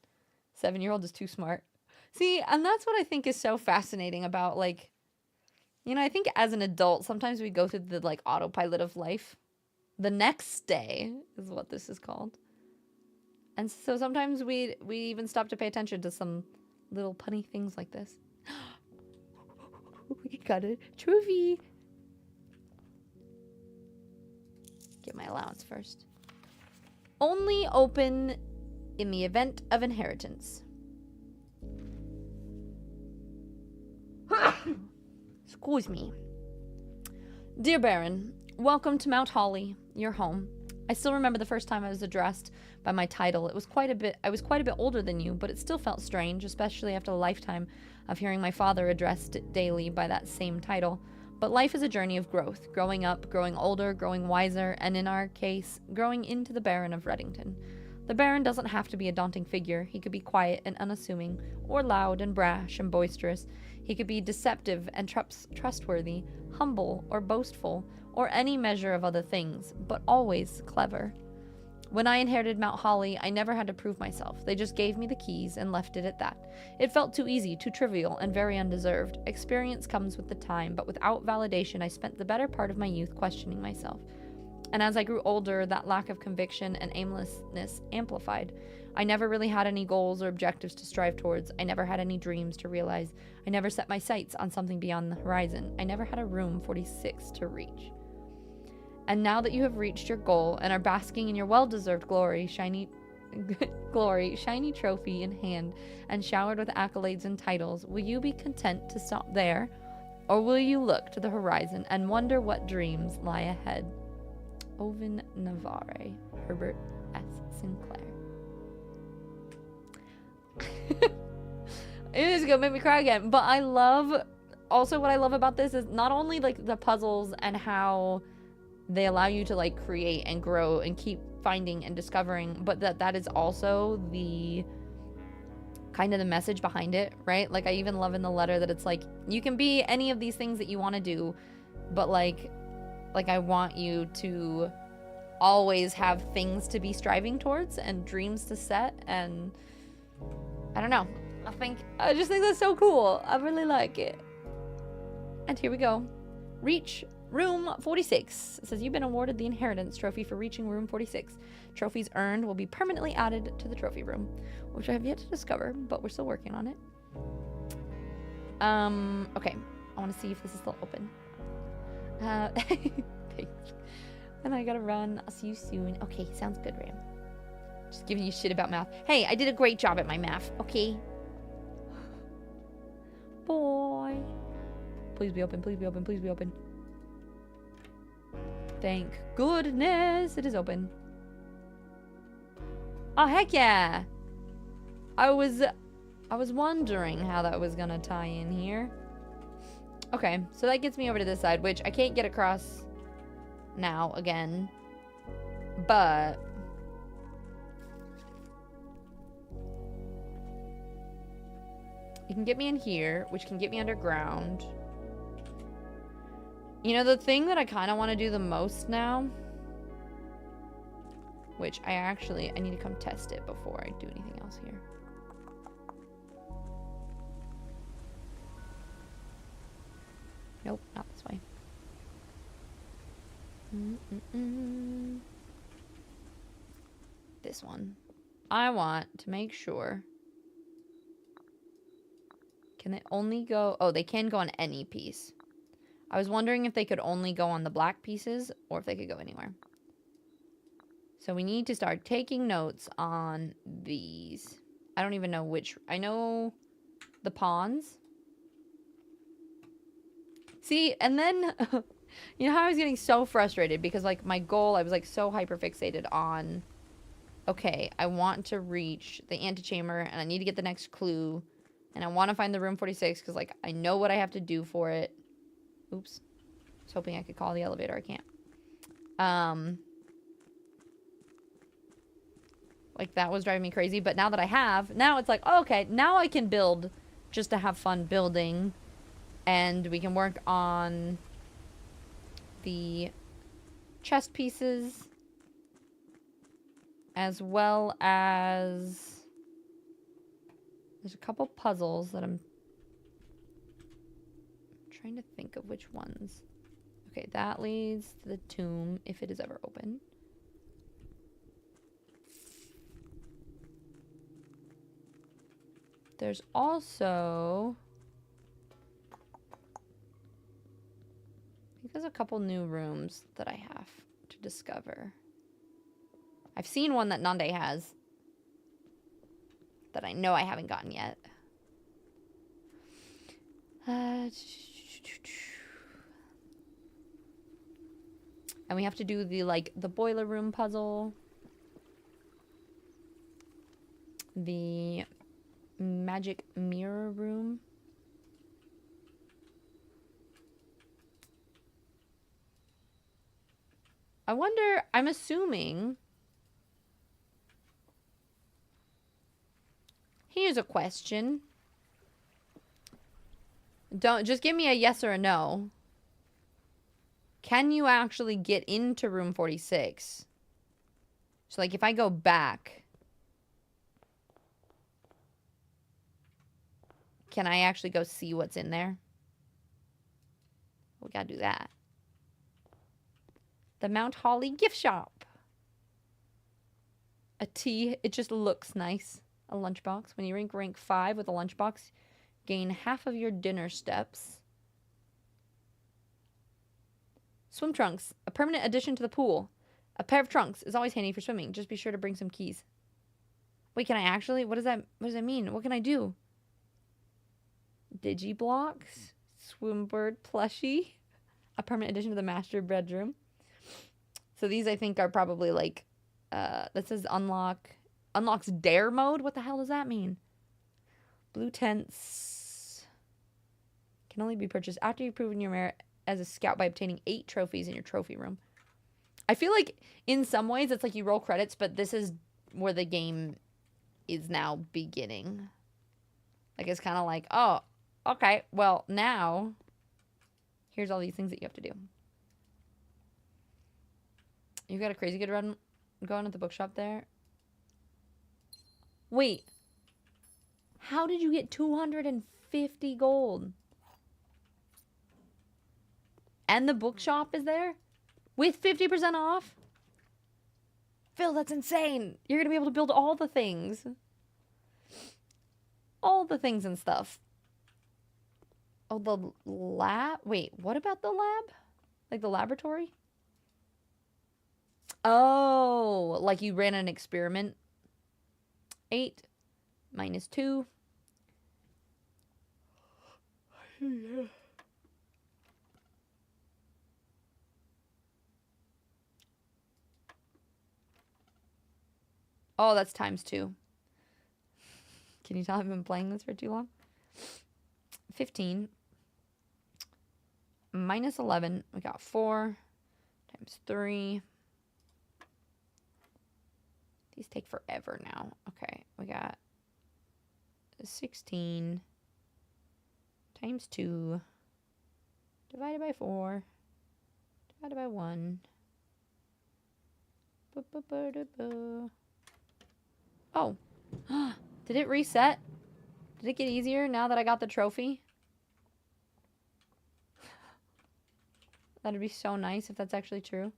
7-year-old is too smart. See, and that's what I think is so fascinating about, like... You know, I think as an adult, sometimes we go through the, like, autopilot of life. The next day is what this is called. And so sometimes we even stop to pay attention to some little punny things like this. We got a trophy. Get my allowance first. Only open in the event of inheritance. Excuse me. Dear Baron, welcome to Mount Holly, your home. I still remember the first time I was addressed by my title. I was quite a bit older than you, but it still felt strange, especially after a lifetime of hearing my father addressed daily by that same title. But life is a journey of growth, growing up, growing older, growing wiser, and in our case, growing into the Baron of Reddington. The Baron doesn't have to be a daunting figure. He could be quiet and unassuming, or loud and brash and boisterous. He could be deceptive and trustworthy, humble or boastful, or any measure of other things, but always clever. When I inherited Mount Holly, I never had to prove myself. They just gave me the keys and left it at that. It felt too easy, too trivial, and very undeserved. Experience comes with the time, but without validation, I spent the better part of my youth questioning myself. And as I grew older, that lack of conviction and aimlessness amplified. I never really had any goals or objectives to strive towards. I never had any dreams to realize. I never set my sights on something beyond the horizon. I never had a room 46 to reach. And now that you have reached your goal and are basking in your well-deserved glory, shiny trophy in hand, and showered with accolades and titles, will you be content to stop there? Or will you look to the horizon and wonder what dreams lie ahead? Oven Navarre, Herbert S. Sinclair. It is gonna make me cry again, but I love, also what I love about this is not only like the puzzles and how they allow you to like create and grow and keep finding and discovering, but that is also the kind of the message behind it, right? Like I even love in the letter that it's like, you can be any of these things that you want to do, but like I want you to always have things to be striving towards and dreams to set, and I don't know. I just think that's so cool. I really like it. And here we go. Reach room 46. It says you've been awarded the inheritance trophy for reaching room 46. Trophies earned will be permanently added to the trophy room, which I have yet to discover, but we're still working on it. Okay. I want to see if this is still open. Thanks. And I gotta run. I'll see you soon. Okay, sounds good, Ram. Just giving you shit about math. Hey, I did a great job at my math, okay? Boy. Please be open, please be open, please be open. Thank goodness it is open. Oh, heck yeah. I was wondering how that was gonna tie in here. Okay, so that gets me over to this side, which I can't get across now again. But you can get me in here, which can get me underground. You know, the thing that I kind of want to do the most now, which I need to come test it before I do anything else here. Nope, not this way. This one. I want to make sure. Can they only go... Oh, they can go on any piece. I was wondering if they could only go on the black pieces or if they could go anywhere. So we need to start taking notes on these. I don't even know which. I know the pawns. See, and then, you know how I was getting so frustrated because, like, my goal, I was, like, so hyper-fixated on, okay, I want to reach the antechamber, and I need to get the next clue, and I want to find the room 46, because, like, I know what I have to do for it. Oops. I was hoping I could call the elevator. I can't. Like, that was driving me crazy, but now that I have, now it's like, oh, okay, now I can build just to have fun building, and we can work on the chest pieces, as well as there's a couple puzzles that I'm trying to think of which ones. Okay, that leads to the tomb, if it is ever open. There's also, I think there's a couple new rooms that I have to discover. I've seen one that Nande has that I know I haven't gotten yet. And we have to do the, like, the boiler room puzzle. The magic mirror room. I wonder, I'm assuming. Here's a question. Don't just give me a yes or a no. Can you actually get into room 46? So, like, if I go back, can I actually go see what's in there? We gotta do that. The Mount Holly gift shop. A tea. It just looks nice. A lunchbox. When you rank 5 with a lunchbox, gain half of your dinner steps. Swim trunks. A permanent addition to the pool. A pair of trunks is always handy for swimming. Just be sure to bring some keys. Wait, can I actually? What does that mean? What can I do? Digiblocks. Swimbird plushie. A permanent addition to the master bedroom. So these, I think, are probably like, that says unlocks dare mode. What the hell does that mean? Blue tents can only be purchased after you've proven your merit as a scout by obtaining 8 trophies in your trophy room. I feel like in some ways it's like you roll credits, but this is where the game is now beginning. Like, it's kind of like, oh, okay, well, now here's all these things that you have to do. You got a crazy good run going at the bookshop there. Wait. How did you get 250 gold? And the bookshop is there? With 50% off? Phil, that's insane. You're going to be able to build all the things. All the things and stuff. Oh, the lab? Wait, what about the lab? Like the laboratory? Oh, like you ran an experiment. 8 minus 2. Oh, that's times 2. Can you tell I've been playing this for too long? 15 minus 11. We got 4 times 3. These take forever now. Okay, we got 16 times 2 divided by 4 divided by 1. Oh. Did it reset? Did it get easier now that I got the trophy? That'd be so nice if that's actually true.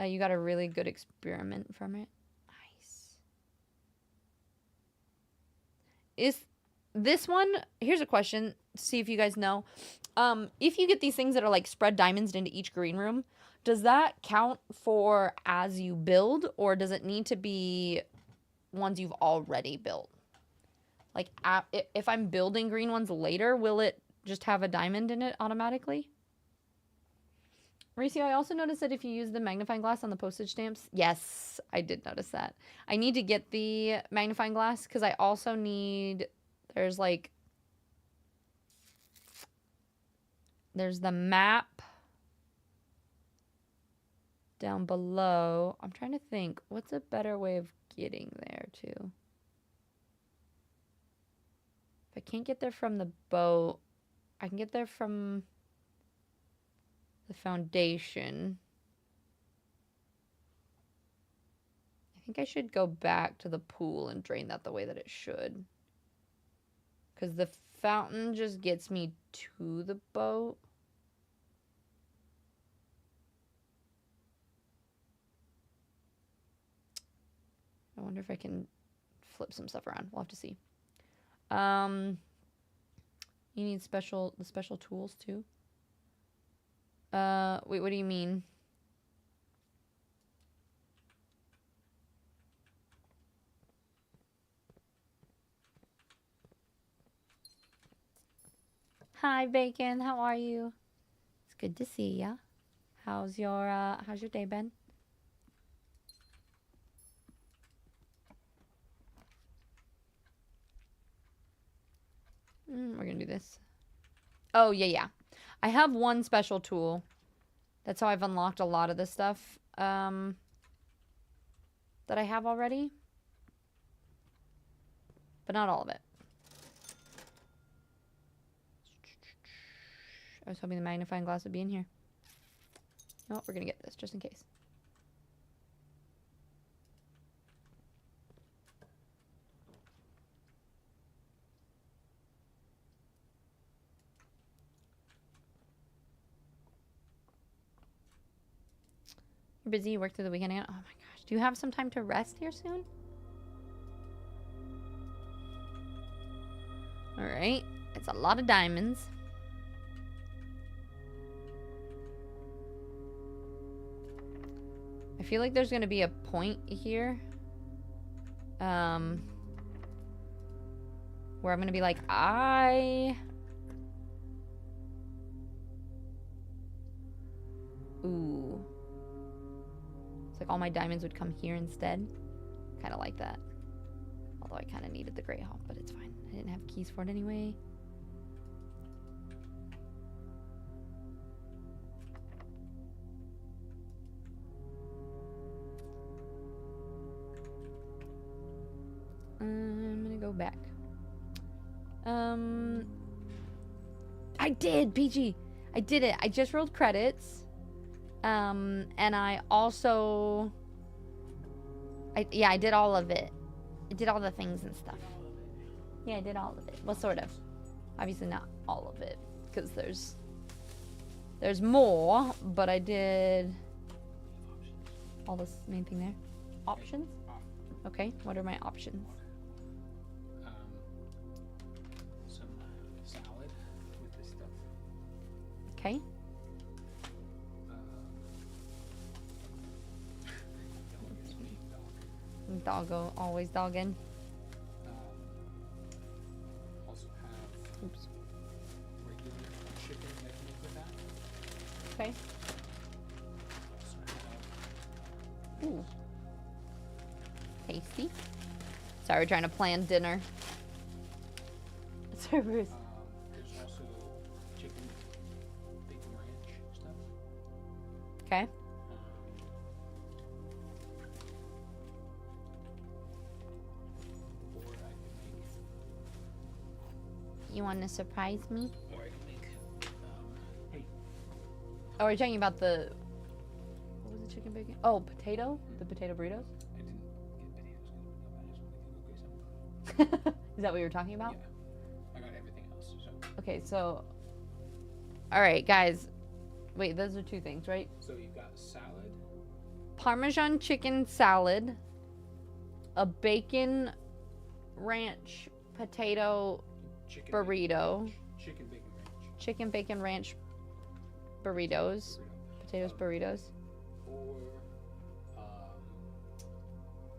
You got a really good experiment from it. Nice. this one, here's a question. See if you guys know. If you get these things that are like spread diamonds into each green room, does that count for as you build, or does it need to be ones you've already built? Like, if I'm building green ones later, will it just have a diamond in it automatically? Mauricio, I also noticed that if you use the magnifying glass on the postage stamps, yes, I did notice that. I need to get the magnifying glass because I also need, there's the map down below. I'm trying to think, what's a better way of getting there too? If I can't get there from the boat, I can get there from the foundation. I think I should go back to the pool and drain that the way that it should. Because the fountain just gets me to the boat. I wonder if I can flip some stuff around. We'll have to see. You need the special tools too? Wait, what do you mean? Hi, Bacon. How are you? It's good to see ya. How's your day been? We're gonna do this. Oh, yeah. I have one special tool. That's how I've unlocked a lot of this stuff that I have already. But not all of it. I was hoping the magnifying glass would be in here. You know what? We're gonna get this just in case. You're busy, you work through the weekend again? Oh my gosh. Do you have some time to rest here soon? Alright. It's a lot of diamonds. I feel like there's gonna be a point here. Where I'm gonna be like, Ooh. It's like all my diamonds would come here instead. Kind of like that. Although I kind of needed the Grey Hawk, but it's fine. I didn't have keys for it anyway. I'm gonna go back. I did, PG. I did it. I just rolled credits. And I also... I did all of it. I did all the things and stuff. Yeah, I did all of it. Well, sort of. Obviously not all of it, because there's more, but I did all this main thing there. Options? Okay, what are my options? Some salad with this stuff. Okay. Doggo, always dogging. Also have Oops. regular chicken that can make with that. Okay. Also have Ooh. Tasty. Sorry, we're trying to plan dinner. Servers. there's also chicken bacon ranch stuff. Okay. Or I can make. You want to surprise me? Or I can make. Hey. Oh, are you talking about the... What was the chicken bacon? Oh, potato? The potato burritos? I didn't get potatoes because I just wanted to go get some. Is that what you were talking about? Yeah. I got everything else. So. Okay, so... Alright, guys. Wait, those are two things, right? So you've got salad. Parmesan chicken salad. A bacon ranch potato chicken burrito. Bacon ranch. Chicken bacon ranch. Chicken bacon ranch burritos. Burrito. Potatoes burritos. Or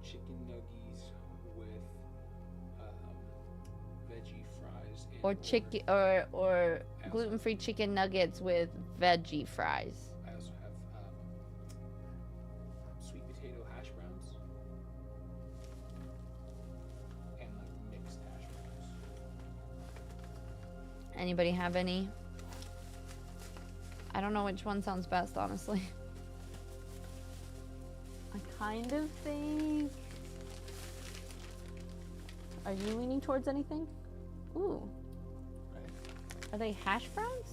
chicken nuggies with veggie fries and Or chicken or gluten-free chicken nuggets with veggie fries. I also have sweet potato hash browns and like mixed hash browns. Anybody have any? I don't know which one sounds best, honestly. I kind of think... Are you leaning towards anything? Ooh. Are they hash browns?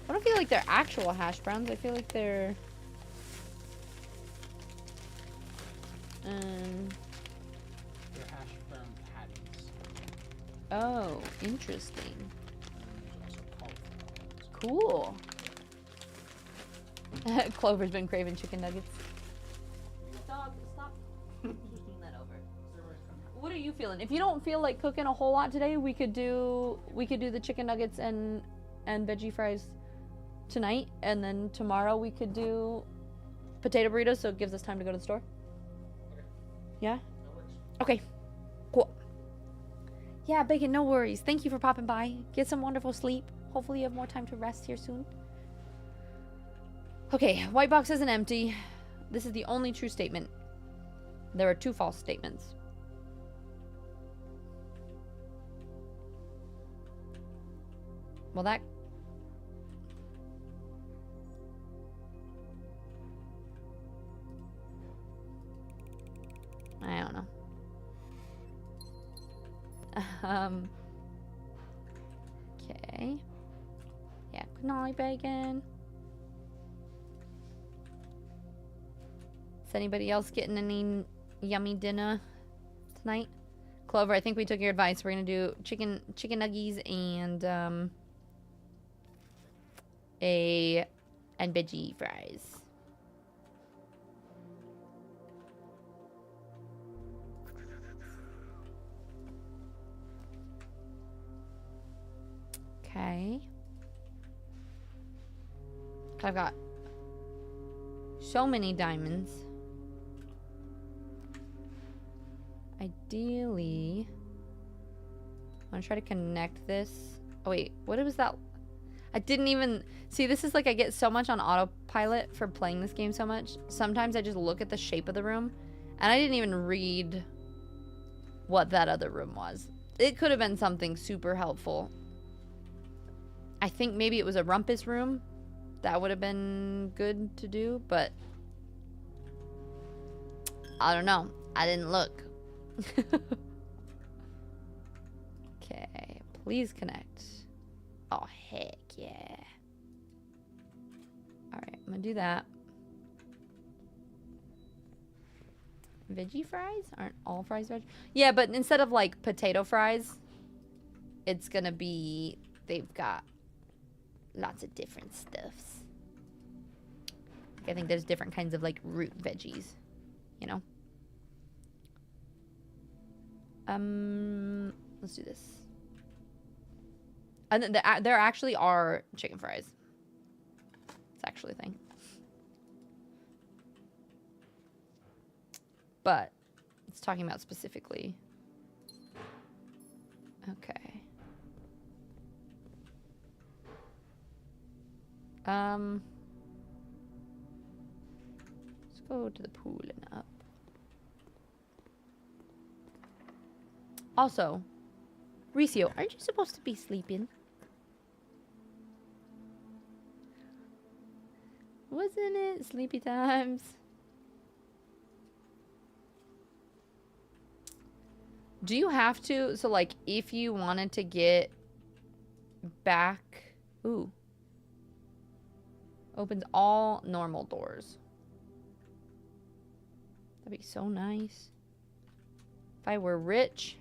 I don't feel like they're actual hash browns. I feel like they're... They're hash brown patties. Oh, interesting. And then there's also cauliflower ones. Cool. Clover's been craving chicken nuggets. Dog, stop pushing that over. What are you feeling? If you don't feel like cooking a whole lot today, we could do the chicken nuggets and veggie fries tonight, and then tomorrow we could do potato burritos, so it gives us time to go to the store. Okay. Yeah? That works. Okay. Cool. Yeah, Bacon, no worries. Thank you for popping by. Get some wonderful sleep. Hopefully you have more time to rest here soon. Okay, white box isn't empty. This is the only true statement. There are 2 false statements. Well, that... I don't know. Okay. Yeah, good night, Bacon. Is anybody else getting any yummy dinner tonight? Clover, I think we took your advice. We're gonna do chicken nuggies and veggie fries. Okay. I've got so many diamonds. Ideally, I want to try to connect this. Oh wait, what was that? I didn't even see. This is like I get so much on autopilot for playing this game so much. Sometimes I just look at the shape of the room, and I didn't even read what that other room was. It could have been something super helpful. I think maybe it was a rumpus room. That would have been good to do, but I don't know. I didn't look. Okay, please connect. Oh, heck yeah. Alright, I'm gonna do that. Veggie fries? Aren't all fries veg? Yeah, but instead of like potato fries, it's gonna be, they've got lots of different stuffs. I think there's different kinds of like root veggies, you know? Let's do this. And then there actually are chicken fries. It's actually a thing. But it's talking about specifically. Okay. Let's go to the pool and up. Also, Ricio, aren't you supposed to be sleeping? Wasn't it sleepy times? Do you have to? So, like, if you wanted to get back... Ooh. Opens all normal doors. That'd be so nice. If I were rich...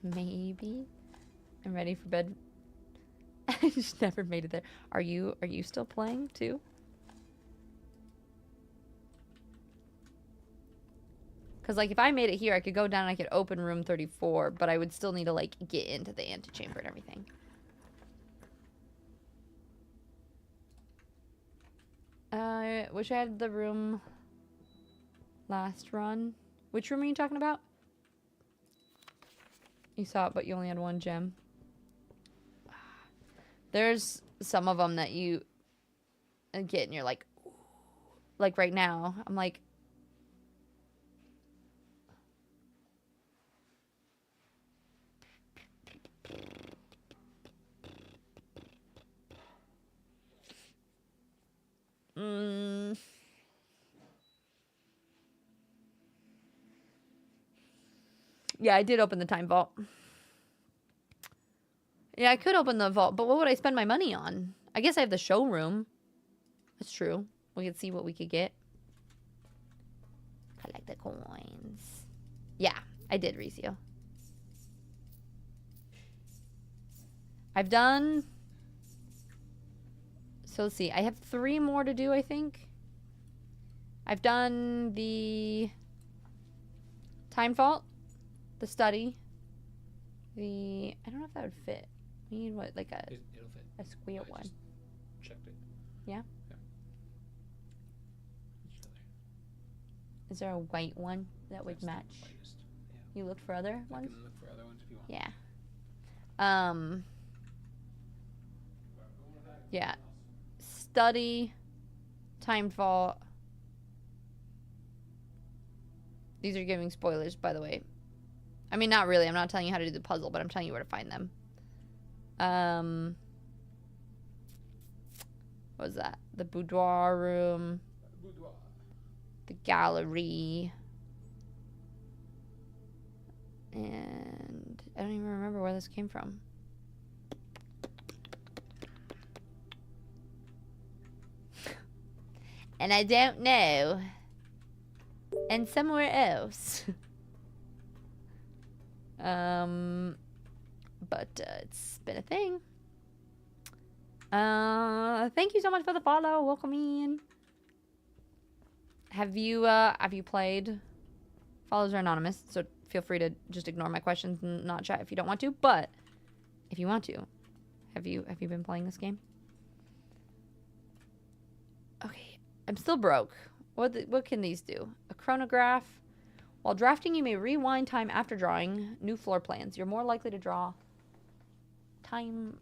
Maybe. I'm ready for bed I just never made it there. Are you still playing too? Because, like, if I made it here, I could go down and I could open room 34, but I would still need to, like, get into the antechamber and everything. Wish I had the room last run. Which room are you talking about? You saw it, but you only had one gem. There's some of them that you get and you're like right now, I'm like, yeah, I did open the time vault. Yeah, I could open the vault, but what would I spend my money on? I guess I have the showroom. That's true. We could see what we could get. Collect the coins. Yeah, I did, Rizio. I've done... So let's see. I have 3 more to do, I think. I've done the time vault, the study, the... I don't know if that would fit. We need what, like It'll fit. a square I one. just checked it. Yeah? Yeah. It's really Is there a white one that would that's the match? whitest. Yeah. You looked for other I ones? can look for other ones if you want. Yeah. Yeah. Study, time vault. These are giving spoilers, by the way. I mean, not really. I'm not telling you how to do the puzzle, but I'm telling you where to find them. What was that? The boudoir room. Boudoir. The gallery. And I don't even remember where this came from. And I don't know. And somewhere else. But it's been a thing. Thank you so much for the follow. Welcome in. Have you played? Follows are anonymous, so feel free to just ignore my questions and not chat if you don't want to. But if you want to, have you been playing this game? Okay, I'm still broke. What can these do? A chronograph. While drafting, you may rewind time after drawing new floor plans. You're more likely to draw time.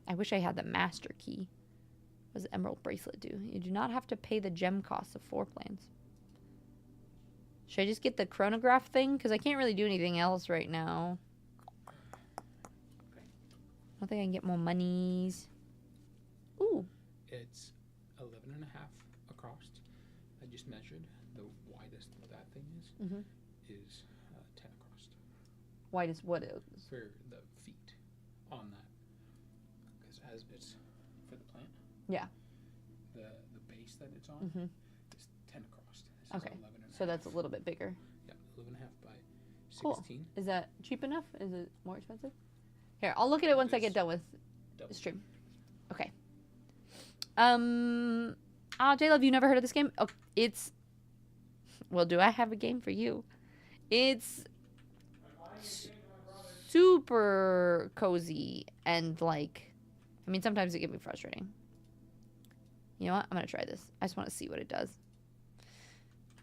I wish I had the master key. What does the emerald bracelet do? You do not have to pay the gem costs of floor plans. Should I just get the chronograph thing? Because I can't really do anything else right now. Okay. I don't think I can get more monies. Ooh. It's 11 and a half across. I just measured. The widest that thing is 10 across. White is what is? For the feet on that. Because as it's for the plant. Yeah. The base that it's on is 10 across. This is Okay. 11 and a So half. that's a little bit bigger. Yeah, 11 and a half by 16. Cool. Is that cheap enough? Is it more expensive? Here, I'll look at it once I get done with Double. the stream. Okay. J-Love, you never heard of this game? Oh, it's... Well, do I have a game for you? It's super cozy and, like... I mean, sometimes it can be frustrating. You know what? I'm going to try this. I just want to see what it does.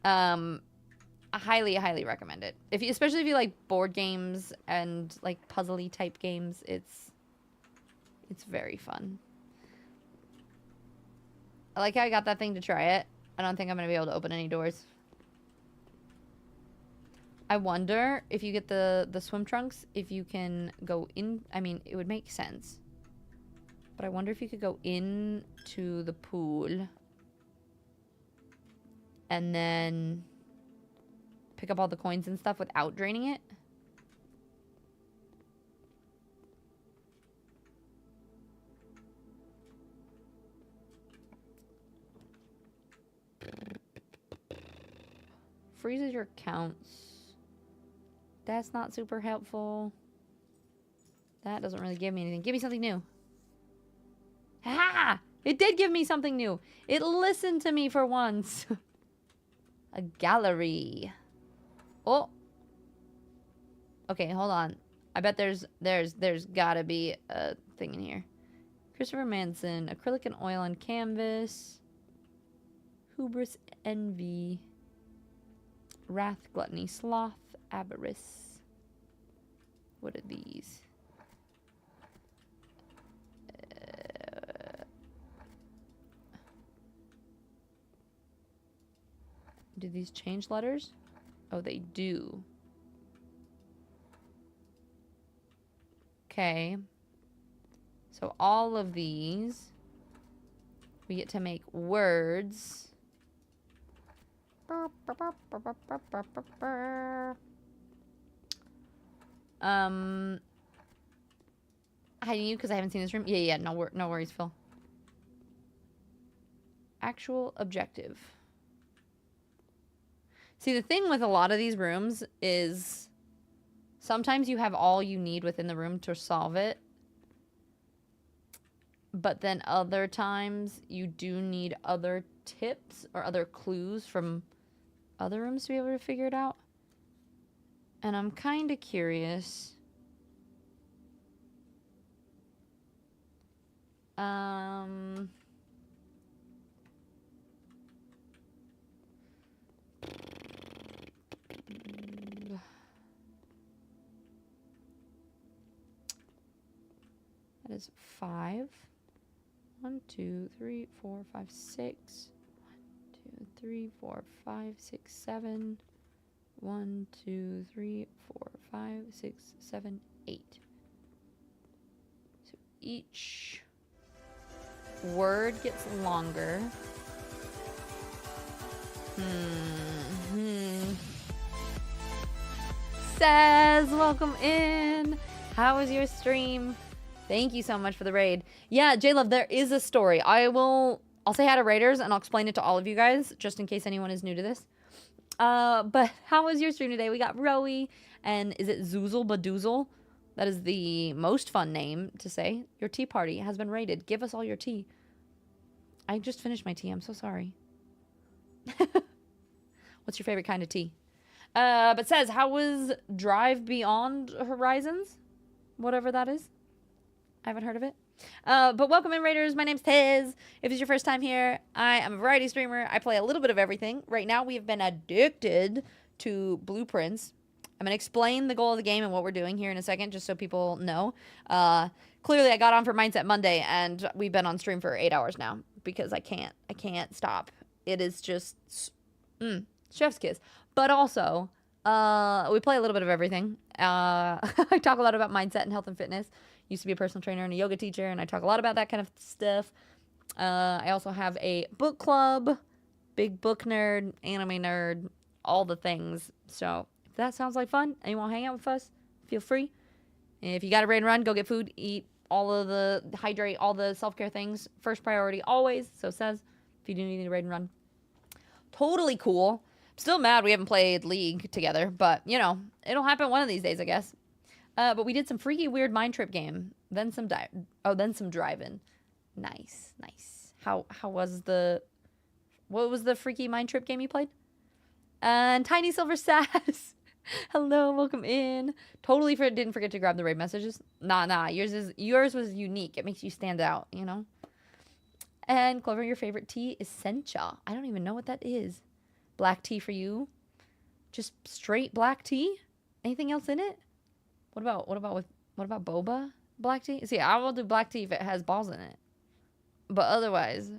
I highly, highly recommend it. Especially if you like board games and, like, puzzly type games, it's very fun. I like how I got that thing to try it. I don't think I'm going to be able to open any doors. I wonder if you get the swim trunks, if you can go in. I mean, it would make sense. But I wonder if you could go into the pool. And then pick up all the coins and stuff without draining it. Freezes your counts. That's not super helpful. That doesn't really give me anything. Give me something new. Ha! It did give me something new. It listened to me for once. A gallery. Oh. Okay, hold on. I bet there's gotta be a thing in here. Christopher Manson, acrylic and oil on canvas. Hubris, envy. Wrath, gluttony, sloth, avarice. What are these? Do these change letters? Oh, they do. Okay. So all of these, we get to make words. Hiding you because I haven't seen this room. Yeah. No worries, Phil. Actual objective. See, the thing with a lot of these rooms is sometimes you have all you need within the room to solve it. But then other times you do need other tips or other clues from other rooms to be able to figure it out. And I'm kind of curious. That is 5. 1, 2, 3, 4, 5, 6. 1, 2, 3, 4, 5, 6, 7. 1, 2, 3, 4, 5, 6, 7, 8. So each word gets longer. Says, welcome in. How was your stream? Thank you so much for the raid. Yeah, J-Love, there is a story. I'll say hi to raiders and I'll explain it to all of you guys, just in case anyone is new to this. But how was your stream today? We got Rowie, and is it Zoozle Badoozle? That is the most fun name to say. Your tea party has been raided. Give us all your tea. I just finished my tea. I'm so sorry. What's your favorite kind of tea? But says, how was Drive Beyond Horizons? Whatever that is. I haven't heard of it. But welcome in, Raiders. My name's Tiz. If it's your first time here, I am a variety streamer. I play a little bit of everything. Right now, we have been addicted to blueprints. I'm going to explain the goal of the game and what we're doing here in a second, just so people know. Clearly, I got on for Mindset Monday, and we've been on stream for 8 hours now because I can't stop. It is just chef's kiss. But also, we play a little bit of everything. I talk a lot about mindset and health and fitness. Used to be a personal trainer and a yoga teacher, and I talk a lot about that kind of stuff. I also have a book club, big book nerd, anime nerd, all the things. So if that sounds like fun and you want to hang out with us, feel free. And if you got to raid and run, go get food, eat hydrate, all the self-care things. First priority always, so says, if you do need to raid and run. Totally cool. Still mad we haven't played League together, but, you know, it'll happen one of these days, I guess. But we did some freaky weird mind trip game. Then some driving. Nice. How was what was the freaky mind trip game you played? And Tiny Silver Sass. Hello, welcome in. Totally didn't forget to grab the raid messages. Nah. Yours was unique. It makes you stand out, you know? And Clover, your favorite tea is sencha. I don't even know what that is. Black tea for you? Just straight black tea? Anything else in it? What about boba black tea? See, I will do black tea if it has balls in it. But otherwise,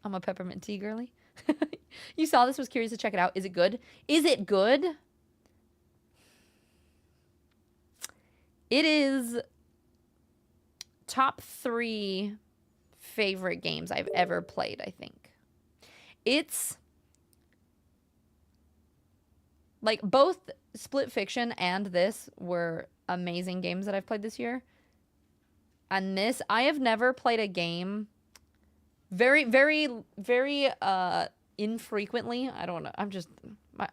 I'm a peppermint tea girly. You saw this, was curious to check it out. Is it good? Is it good? It is top 3 favorite games I've ever played, I think. It's like both Split Fiction and this were amazing games that I've played this year. And this, I have never played a game very, very, very infrequently. I don't know.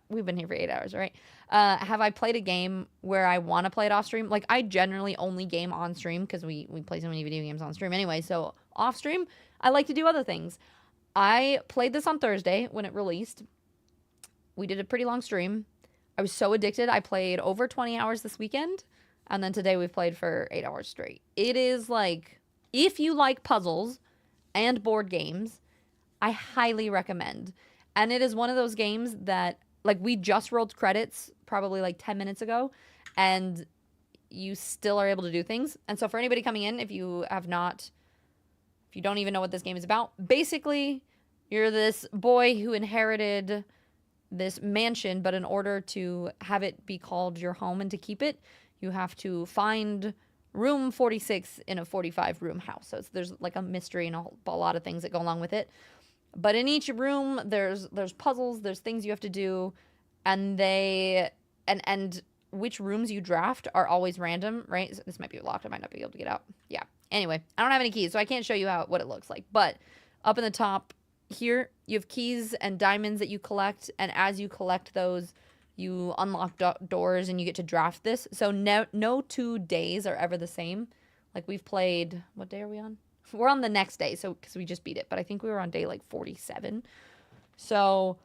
we've been here for 8 hours, right? Have I played a game where I want to play it off stream? Like, I generally only game on stream because we play so many video games on stream anyway. So off stream, I like to do other things. I played this on Thursday when it released. We did a pretty long stream. I was so addicted. I played over 20 hours this weekend. And then today we've played for 8 hours straight. It is like, if you like puzzles and board games, I highly recommend. And it is one of those games that, like, we just rolled credits probably like 10 minutes ago, and you still are able to do things. And so for anybody coming in, if you don't even know what this game is about, basically you're this boy who inherited this mansion, but in order to have it be called your home and to keep it, you have to find room 46 in a 45 room house. So there's like a mystery and a lot of things that go along with it. But in each room, there's puzzles, there's things you have to do, and and which rooms you draft are always random, right? So this might be locked. I might not be able to get out. Yeah. Anyway, I don't have any keys, so I can't show you what it looks like. But up in the top here, you have keys and diamonds that you collect, and as you collect those, you unlock doors and you get to draft this. So no 2 days are ever the same. Like, we've played, what day are we on? We're on the next day, so because we just beat it, but I think we were on day like 47. So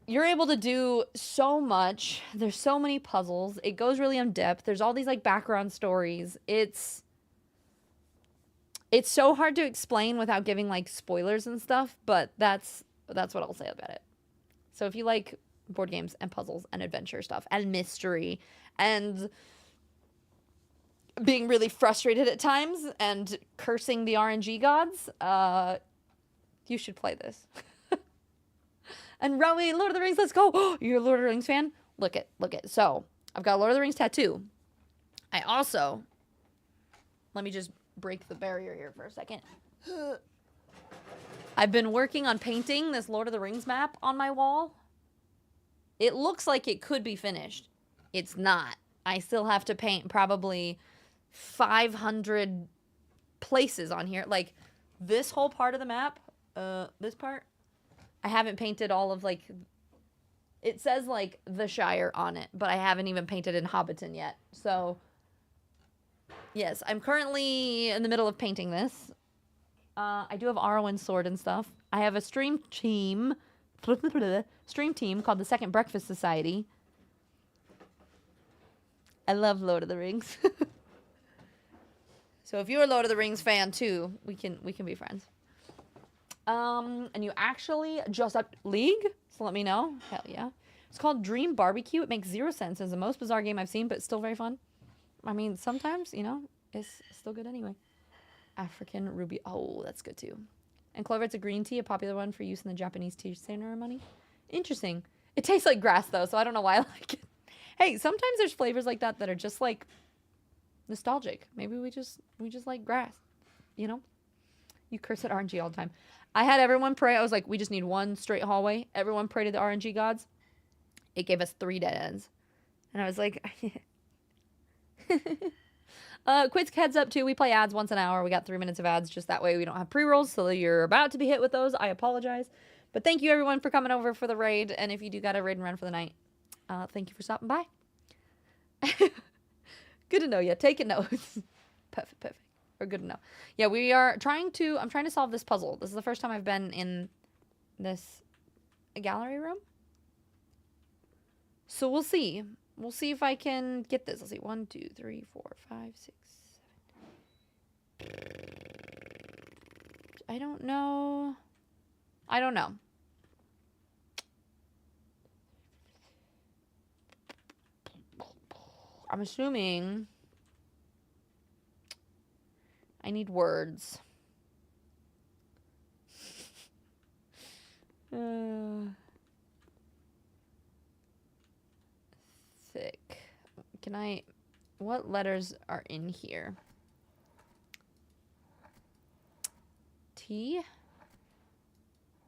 you're able to do so much. There's so many puzzles. It goes really in depth. There's all these like background stories. It's so hard to explain without giving like spoilers and stuff, but that's what I'll say about it. So if you like board games and puzzles and adventure stuff and mystery and being really frustrated at times and cursing the RNG gods, you should play this. And Rowie, Lord of the Rings, let's go. You're a Lord of the Rings fan? Look it. So, I've got a Lord of the Rings tattoo. I also, let me just break the barrier here for a second. I've been working on painting this Lord of the Rings map on my wall. It looks like it could be finished. It's not. I still have to paint probably 500 places on here. Like, this whole part of the map, this part, I haven't painted all of, like, it says, like, the Shire on it, but I haven't even painted in Hobbiton yet. So, yes, I'm currently in the middle of painting this. I do have Arwen's sword and stuff. I have a stream team called the Second Breakfast Society. I love Lord of the Rings. So if you're a Lord of the Rings fan too, we can be friends. And you actually just up League, so let me know. Hell yeah. It's called Dream Barbecue. It makes 0 sense. It's the most bizarre game I've seen, but it's still very fun. I mean, sometimes, you know, it's still good anyway. African Ruby. Oh, that's good too. And Clover, it's a green tea, a popular one for use in the Japanese tea ceremony. Interesting. It tastes like grass though, so I don't know why I like it. Hey, sometimes there's flavors like that are just like nostalgic. Maybe we just like grass, you know? You curse at RNG all the time. I had everyone pray. I was like, we just need one straight hallway. Everyone pray to the RNG gods. It gave us 3 dead ends. And I was like, quick heads up too. We play ads once an hour. We got 3 minutes of ads. Just that way we don't have pre-rolls. So you're about to be hit with those. I apologize. But thank you everyone for coming over for the raid. And if you do got a raid and run for the night, thank you for stopping by. Good to know you. Taking notes. Perfect. Or good to know. Yeah, I'm trying to solve this puzzle. This is the first time I've been in this gallery room. So we'll see. We'll see if I can get this. Let's see. 1, 2, 3, 4, 5, 6, 7. I don't know. I'm assuming I need words. Thick. What letters are in here? T,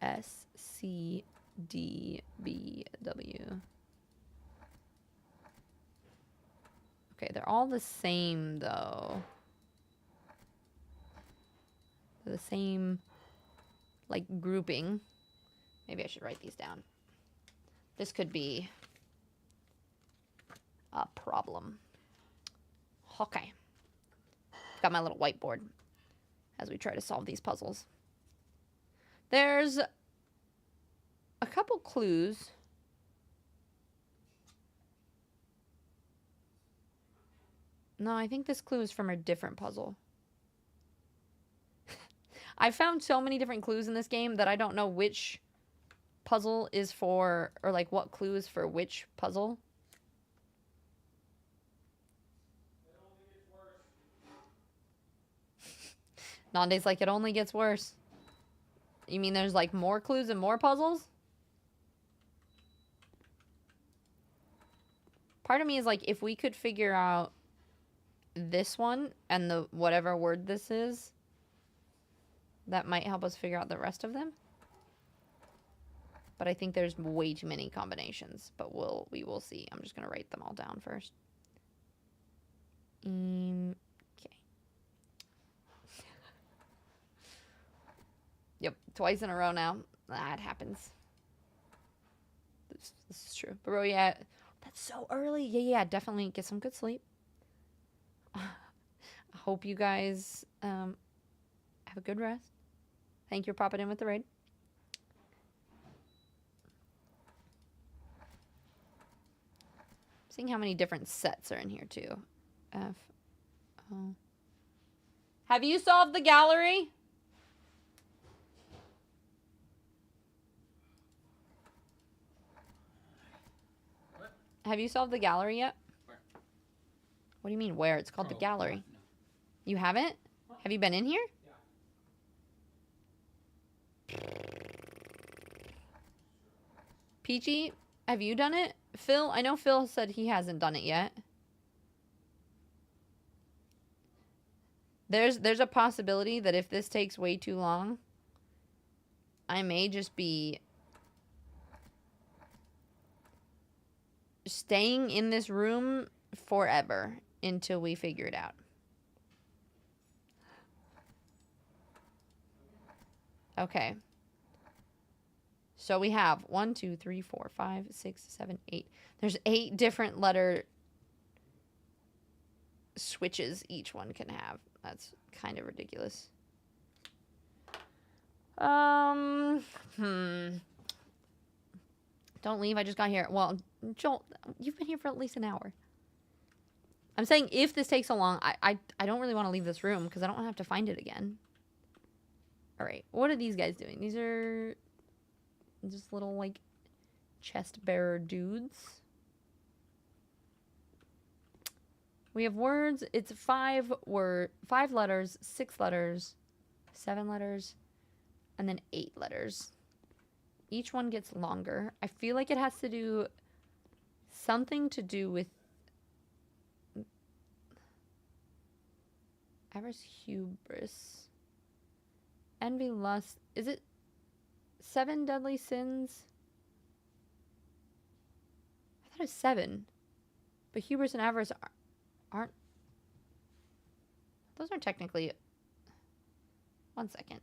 S, C, D, B, W. Okay, they're all the same, though. They're the same, like, grouping. Maybe I should write these down. This could be a problem. Okay. Got my little whiteboard as we try to solve these puzzles. There's a couple clues. No, I think this clue is from a different puzzle. I found so many different clues in this game that I don't know which puzzle is for, or like what clue is for which puzzle. Nande's like, it only gets worse. You mean there's like more clues and more puzzles? Part of me is like, if we could figure out this one and the whatever word this is, that might help us figure out the rest of them. But I think there's way too many combinations. But we will see. I'm just gonna write them all down first. Okay. Yep, twice in a row now. That happens. This is true. But bro, yeah, that's so early. Yeah, definitely get some good sleep. I hope you guys have a good rest. Thank you for popping in with the raid. Seeing how many different sets are in here too. Have you solved the gallery? What? Have you solved the gallery yet? Where? What do you mean where? It's called the gallery. No. You haven't? Have you been in here? Peachy, have you done it? Phil, I know Phil said he hasn't done it yet. There's a possibility that if this takes way too long, I may just be staying in this room forever until we figure it out. Okay. So we have 1, 2, 3, 4, 5, 6, 7, 8. There's 8 different letter switches each one can have. That's kind of ridiculous. Don't leave. I just got here. Well, Joel, you've been here for at least an hour. I'm saying if this takes so long, I don't really want to leave this room because I don't want to have to find it again. All right. What are these guys doing? These are just little, like, chest bearer dudes. We have words. It's 5 letters, 6 letters, 7 letters, and then 8 letters. Each one gets longer. I feel like it has to do something to do with avarice, hubris, envy, lust. Is it 7 deadly sins? I thought it was 7. But hubris and avarice aren't. Those aren't technically. 1 second.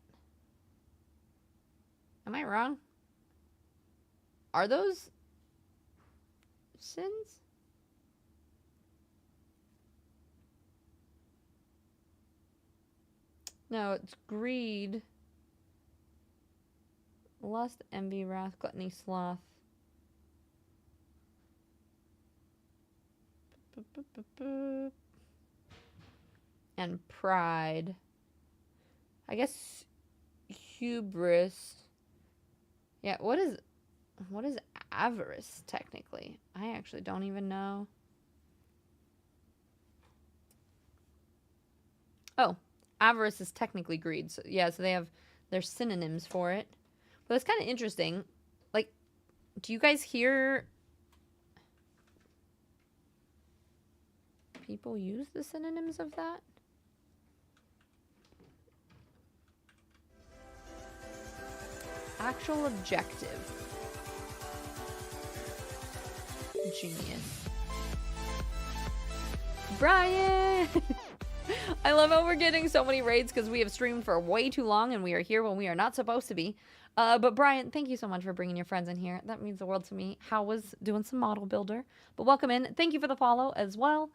Am I wrong? Are those sins? No, it's greed, lust, envy, wrath, gluttony, sloth. And pride. I guess hubris. Yeah, what is avarice technically? I actually don't even know. Oh, avarice is technically greed. So yeah, so they have their synonyms for it. But it's kind of interesting. Like, do you guys hear people use the synonyms of that? Actual objective. Genius. Brian! I love how we're getting so many raids because we have streamed for way too long and we are here when we are not supposed to be. But Brian, thank you so much for bringing your friends in here. That means the world to me. How was doing some model builder. But welcome in. Thank you for the follow as well.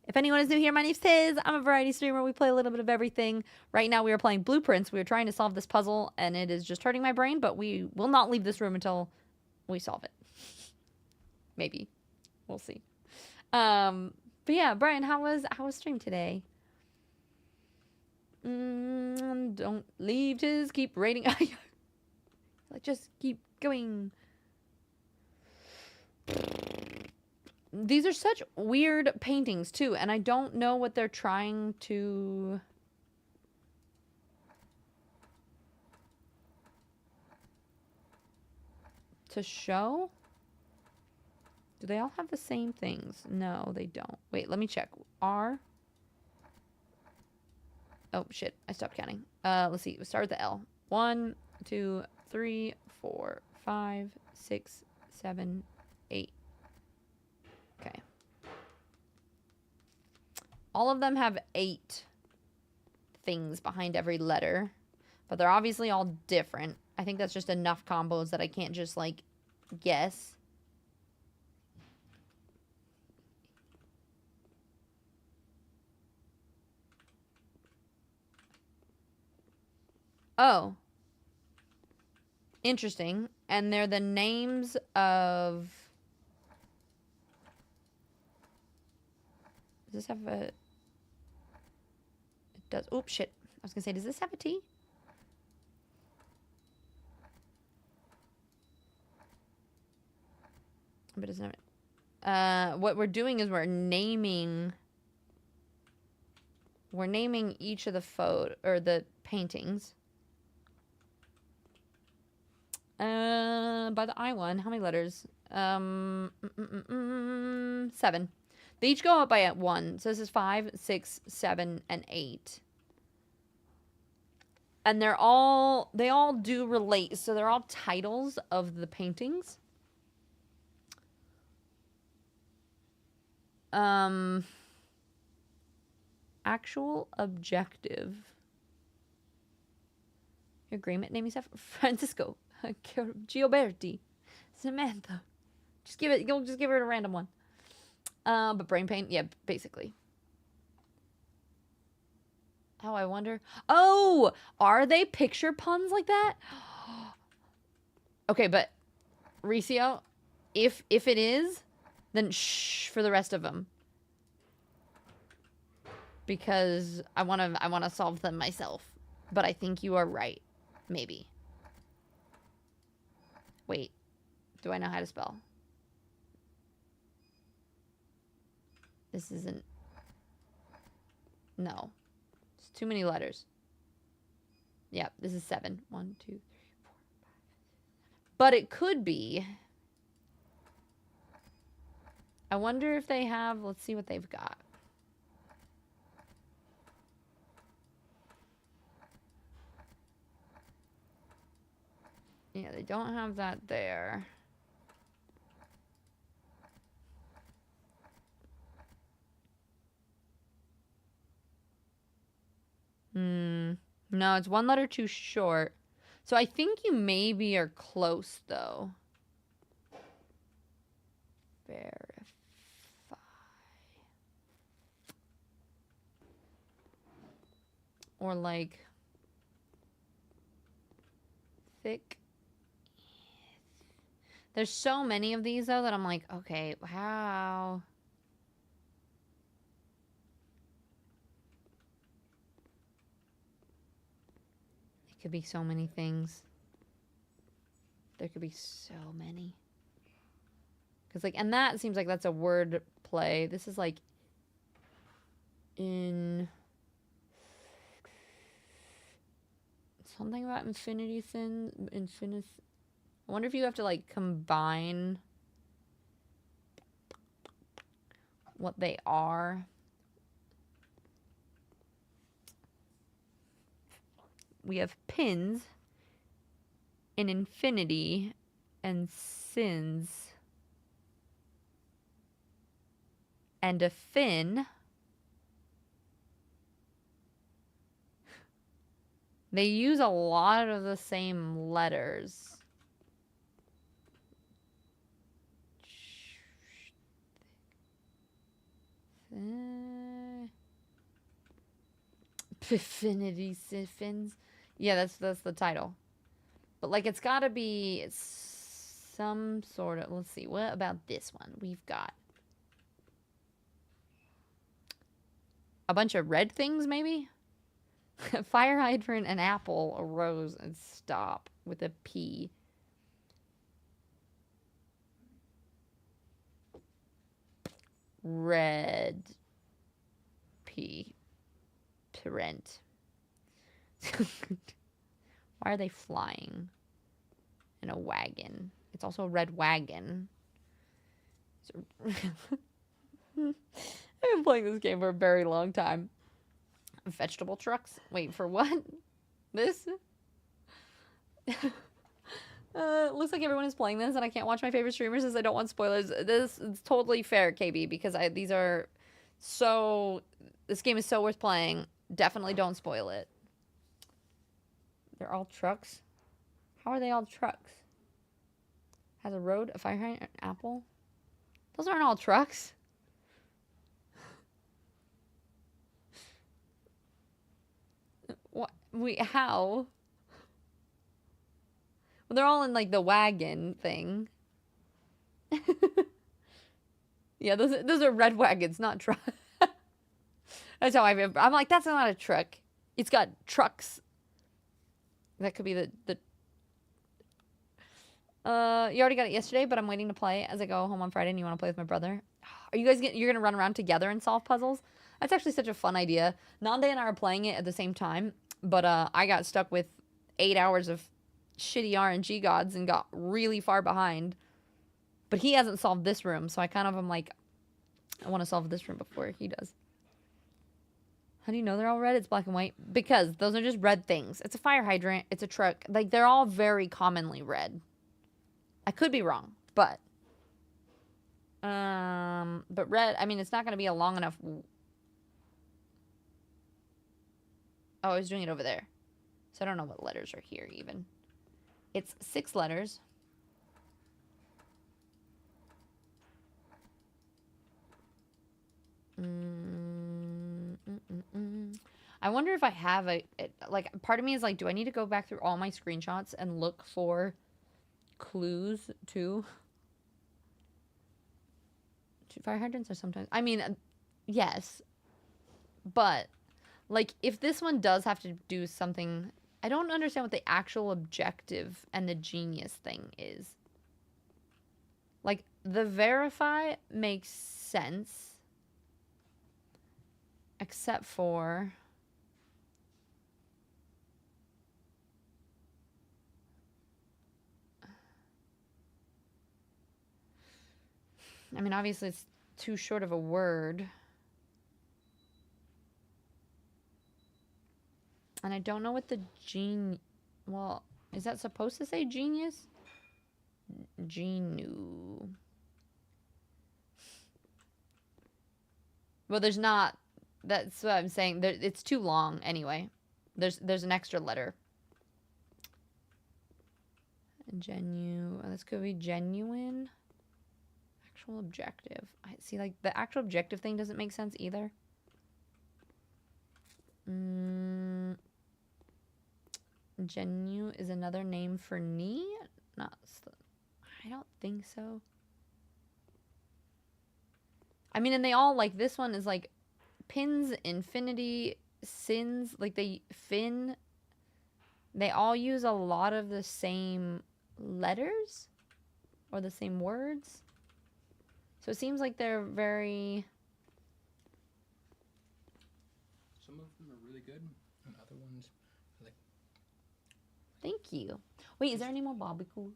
If anyone is new here, my name's Tiz. I'm a variety streamer. We play a little bit of everything. Right now we are playing Blueprints. We are trying to solve this puzzle and it is just hurting my brain, but we will not leave this room until we solve it. Maybe. We'll see. But yeah, Brian, how was stream today? Don't leave, Tiz. Keep rating. Like, just keep going. These are such weird paintings, too, and I don't know what they're trying to... show? Do they all have the same things? No, they don't. Wait, let me check. R... Oh, shit. I stopped counting. Let's see. We'll start with the L. 1, 2, 3, 4, 5, 6, 7, 8. Okay. All of them have 8 things behind every letter. But they're obviously all different. I think that's just enough combos that I can't just, like, guess. Oh. Interesting. And they're the names of... Does this have a... It does. Oops, shit. I was gonna say, does this have a T? But it doesn't have it. What we're doing is we're naming each of the or the paintings. By the I one, how many letters? 7. They each go up by 1. So this is 5, 6, 7, and 8. And they all do relate. So they're all titles of the paintings. Actual objective. Your agreement name yourself Francisco. Gioberti, Samantha. You'll just give her a random one. But brain pain, yeah, basically. Oh, I wonder. Oh, are they picture puns like that? Okay, but Ricio, if it is, then shh for the rest of them, because I wanna solve them myself. But I think you are right, maybe. Wait, do I know how to spell? This isn't... No. It's too many letters. Yeah, this is 7. 1, 2, 3, 4, 5. But it could be... I wonder if they have... Let's see what they've got. Yeah, they don't have that there. No, it's 1 letter too short. So I think you maybe are close, though. Verify. Or like... thick. There's so many of these, though, that I'm like, okay, how... It could be so many things. There could be so many. Because, like, and that seems like that's a word play. This is, like, in... Something about infinity sin... I wonder if you have to, like, combine what they are. We have pins, an infinity, and sins. And a fin. They use a lot of the same letters. Affinity Siphons. Yeah, that's the title. But like it's gotta be some sort of, let's see, what about this one? We've got a bunch of red things, maybe? Fire hydrant, an apple, a rose, and stop with a P. Red P. Parent. Why are they flying in a wagon? It's also a red wagon. So I've been playing this game for a very long time. Vegetable trucks? Wait, for what? This? Looks like everyone is playing this and I can't watch my favorite streamers as I don't want spoilers. This is totally fair, KB, because these are so... This game is so worth playing. Definitely don't spoil it. They're all trucks? How are they all trucks? Has a road, a fire hydrant, an apple? Those aren't all trucks. What? Wait, how? Well, they're all in, like, the wagon thing. Yeah, those are red wagons, not trucks. That's how I'm like, that's not a truck. It's got trucks. That could be the you already got it yesterday, but I'm waiting to play as I go home on Friday and you want to play with my brother. Are you guys you're going to run around together and solve puzzles? That's actually such a fun idea. Nande and I are playing it at the same time, but I got stuck with 8 hours of shitty RNG gods and got really far behind. But he hasn't solved this room, so I kind of am like, I want to solve this room before he does. How do you know they're all red? It's black and white. Because those are just red things. It's a fire hydrant. It's a truck. Like, they're all very commonly red. I could be wrong, but red, I mean, it's not going to be a long enough... Oh, I was doing it over there. So I don't know what letters are here, even. It's 6 letters. I wonder if I have like, part of me is like, do I need to go back through all my screenshots and look for clues too? Fire hydrants are sometimes, I mean, yes, but like, if this one does have to do something, I don't understand what the actual objective and the genius thing is. Like, the verify makes sense, except for... I mean, obviously it's too short of a word. And I don't know what the well, is that supposed to say genius? Genu. Well, there's not. That's what I'm saying. It's too long anyway. There's an extra letter. This could be genuine. Actual objective. I see, like, the actual objective thing doesn't make sense either. Genu is another name for knee? Not. I don't think so. I mean, and they all, like, this one is like pins, infinity, sins, like they all use a lot of the same letters or the same words. So it seems like they're very... Some of them are really good, and other ones are like... Thank you. Wait, is there any more barbecue?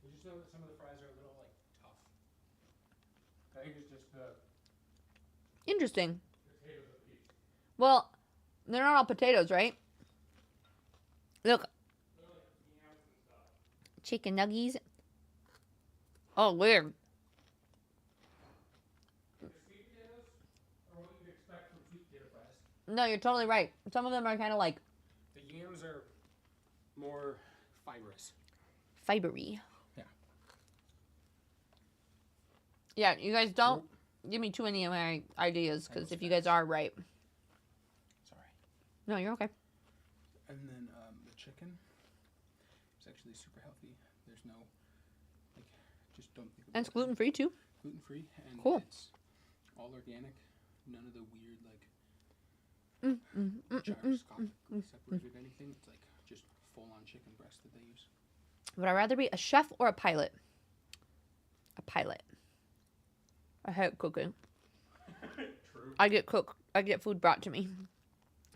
Did you know that some of the fries are a little, like, tough? I think it's just the... Interesting. potatoes at least. Well, they're not all potatoes, right? Look. Chicken nuggies. Oh, weird. The sweet potatoes are what you'd expect from sweet potato fries. No, you're totally right. Some of them are kind of like The yams are more fibrous. fibery. Yeah. Yeah, you guys don't give me too many of my ideas, because if you guys are right. Sorry. No, you're okay. And then the chicken is actually super healthy. There's no, like, just don't think about And it's gluten-free, too. Gluten-free, and Cool. it's all organic. None of the weird, like, gyroscopically separated anything. It's, like, just full-on chicken breast that they use. Would I rather be a chef or a pilot? A pilot. I hate cooking. True. I get food brought to me.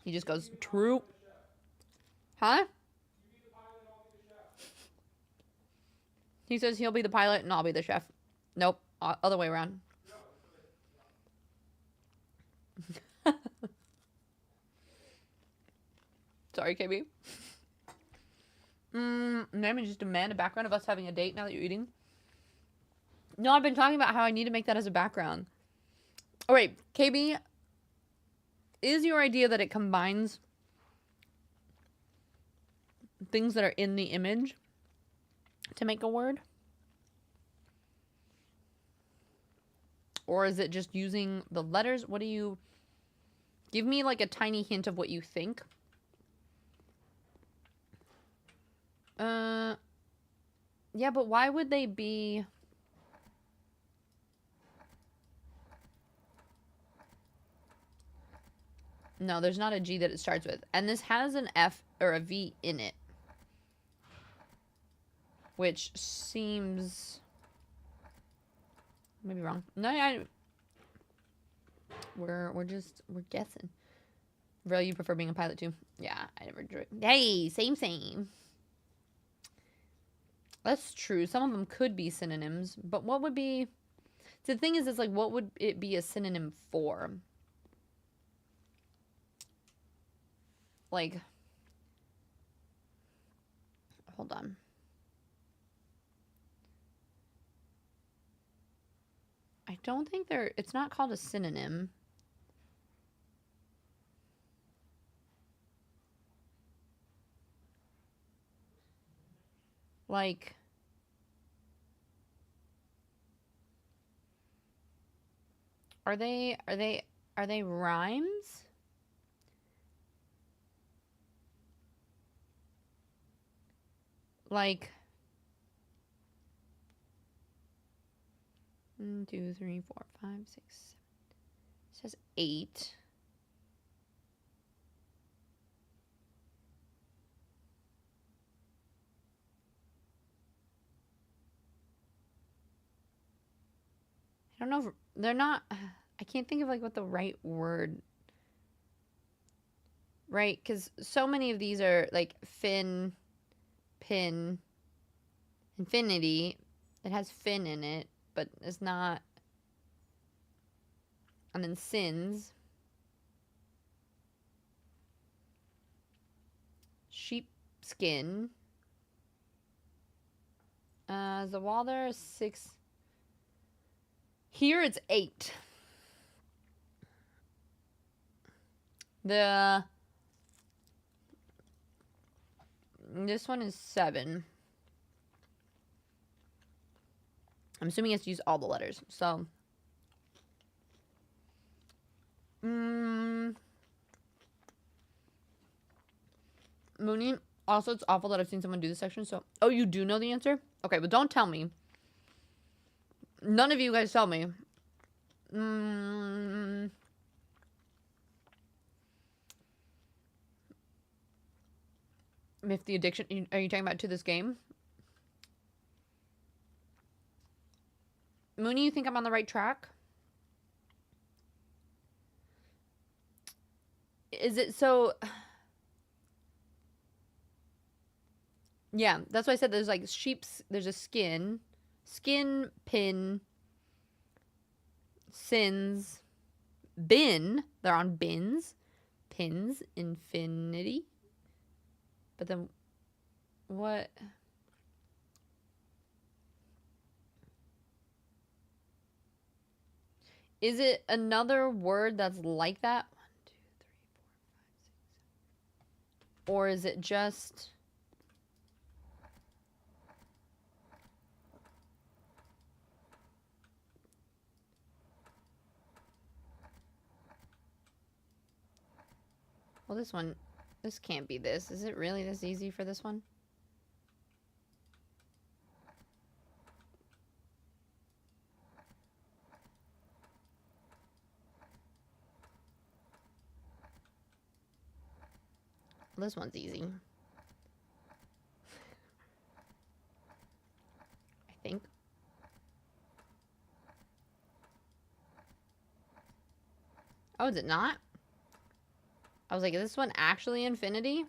He just goes, true. Huh? He says he'll be the pilot and I'll be the chef. Nope. Other way around. Sorry, KB. Maybe just demand a background of us having a date now that you're eating. No, I've been talking about how I need to make that as a background. All right, KB, is your idea that it combines things that are in the image to make a word? Or is it just using the letters? What do you... Give me like a tiny hint of what you think. Yeah, but why would they be... No, there's not a G that it starts with. And this has an F or a V in it. Which seems... Maybe wrong. No, we're guessing. Really, you prefer being a pilot too? Yeah, I never drew it. Hey, same. That's true. Some of them could be synonyms, but what would be... So the thing is, it's like, what would it be a synonym for? Like, hold on. I don't think it's not called a synonym. Like, are they rhymes? Like, 1, 2, 3, 4, 5, 6, 7. It says 8. I don't know if they're not... I can't think of like what the right word... Right? Because so many of these are like fin, pin, infinity. It has fin in it, but it's not... And then sins. Sheepskin. The wall there is 6. Here it's 8. This one is 7. I'm assuming it's used all the letters. So, Mooney. Also, it's awful that I've seen someone do this section. So, oh, you do know the answer? Okay, but don't tell me. None of you guys tell me. If the addiction... Are you talking about to this game? Mooney, you think I'm on the right track? Is it so... Yeah, that's why I said there's like sheep's... There's a skin. Skin, pin, sins, bin. They're on bins. Pins, infinity. But then, what? Is it another word that's like that? 1, 2, 3, Or is it just... Well, this one... This can't be this. Is it really this easy for this one? This one's easy. I think. Oh, is it not? I was like, is this one actually infinity?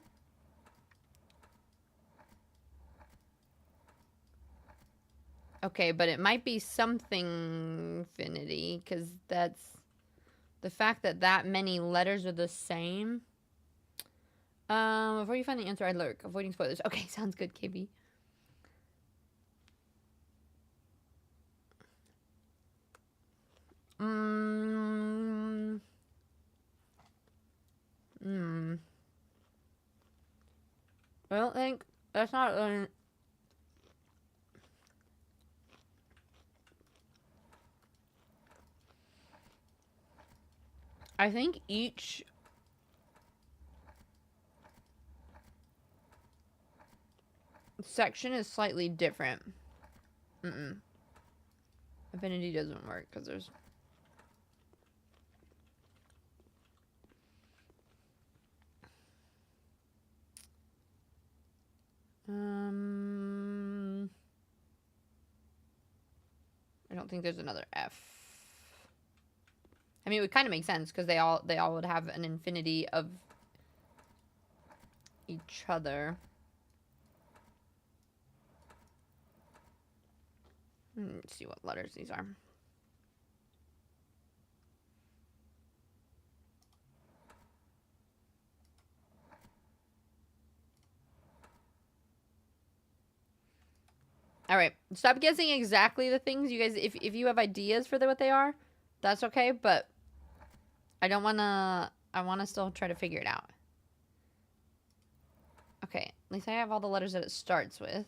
Okay, but it might be something infinity, because that's... The fact that that many letters are the same... before you find the answer, I lurk. Avoiding spoilers. Okay, sounds good, KB. I don't think... That's not... I think each... section is slightly different. Affinity doesn't work because there's... I don't think there's another F. I mean, it would kind of make sense because they all would have an infinity of each other. Let's see what letters these are. All right, stop guessing exactly the things you guys. If you have ideas for what they are, that's okay. But I don't wanna. I wanna still try to figure it out. Okay, at least I have all the letters that it starts with.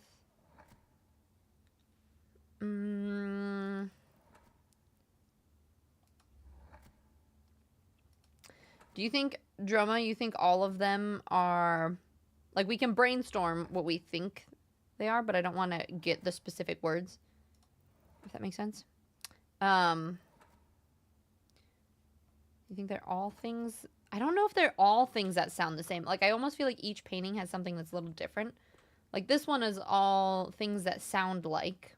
Do you think, Droma, you think all of them are... Like, we can brainstorm what we think they are, but I don't want to get the specific words. If that makes sense. You think they're all things... I don't know if they're all things that sound the same. Like, I almost feel like each painting has something that's a little different. Like, this one is all things that sound like.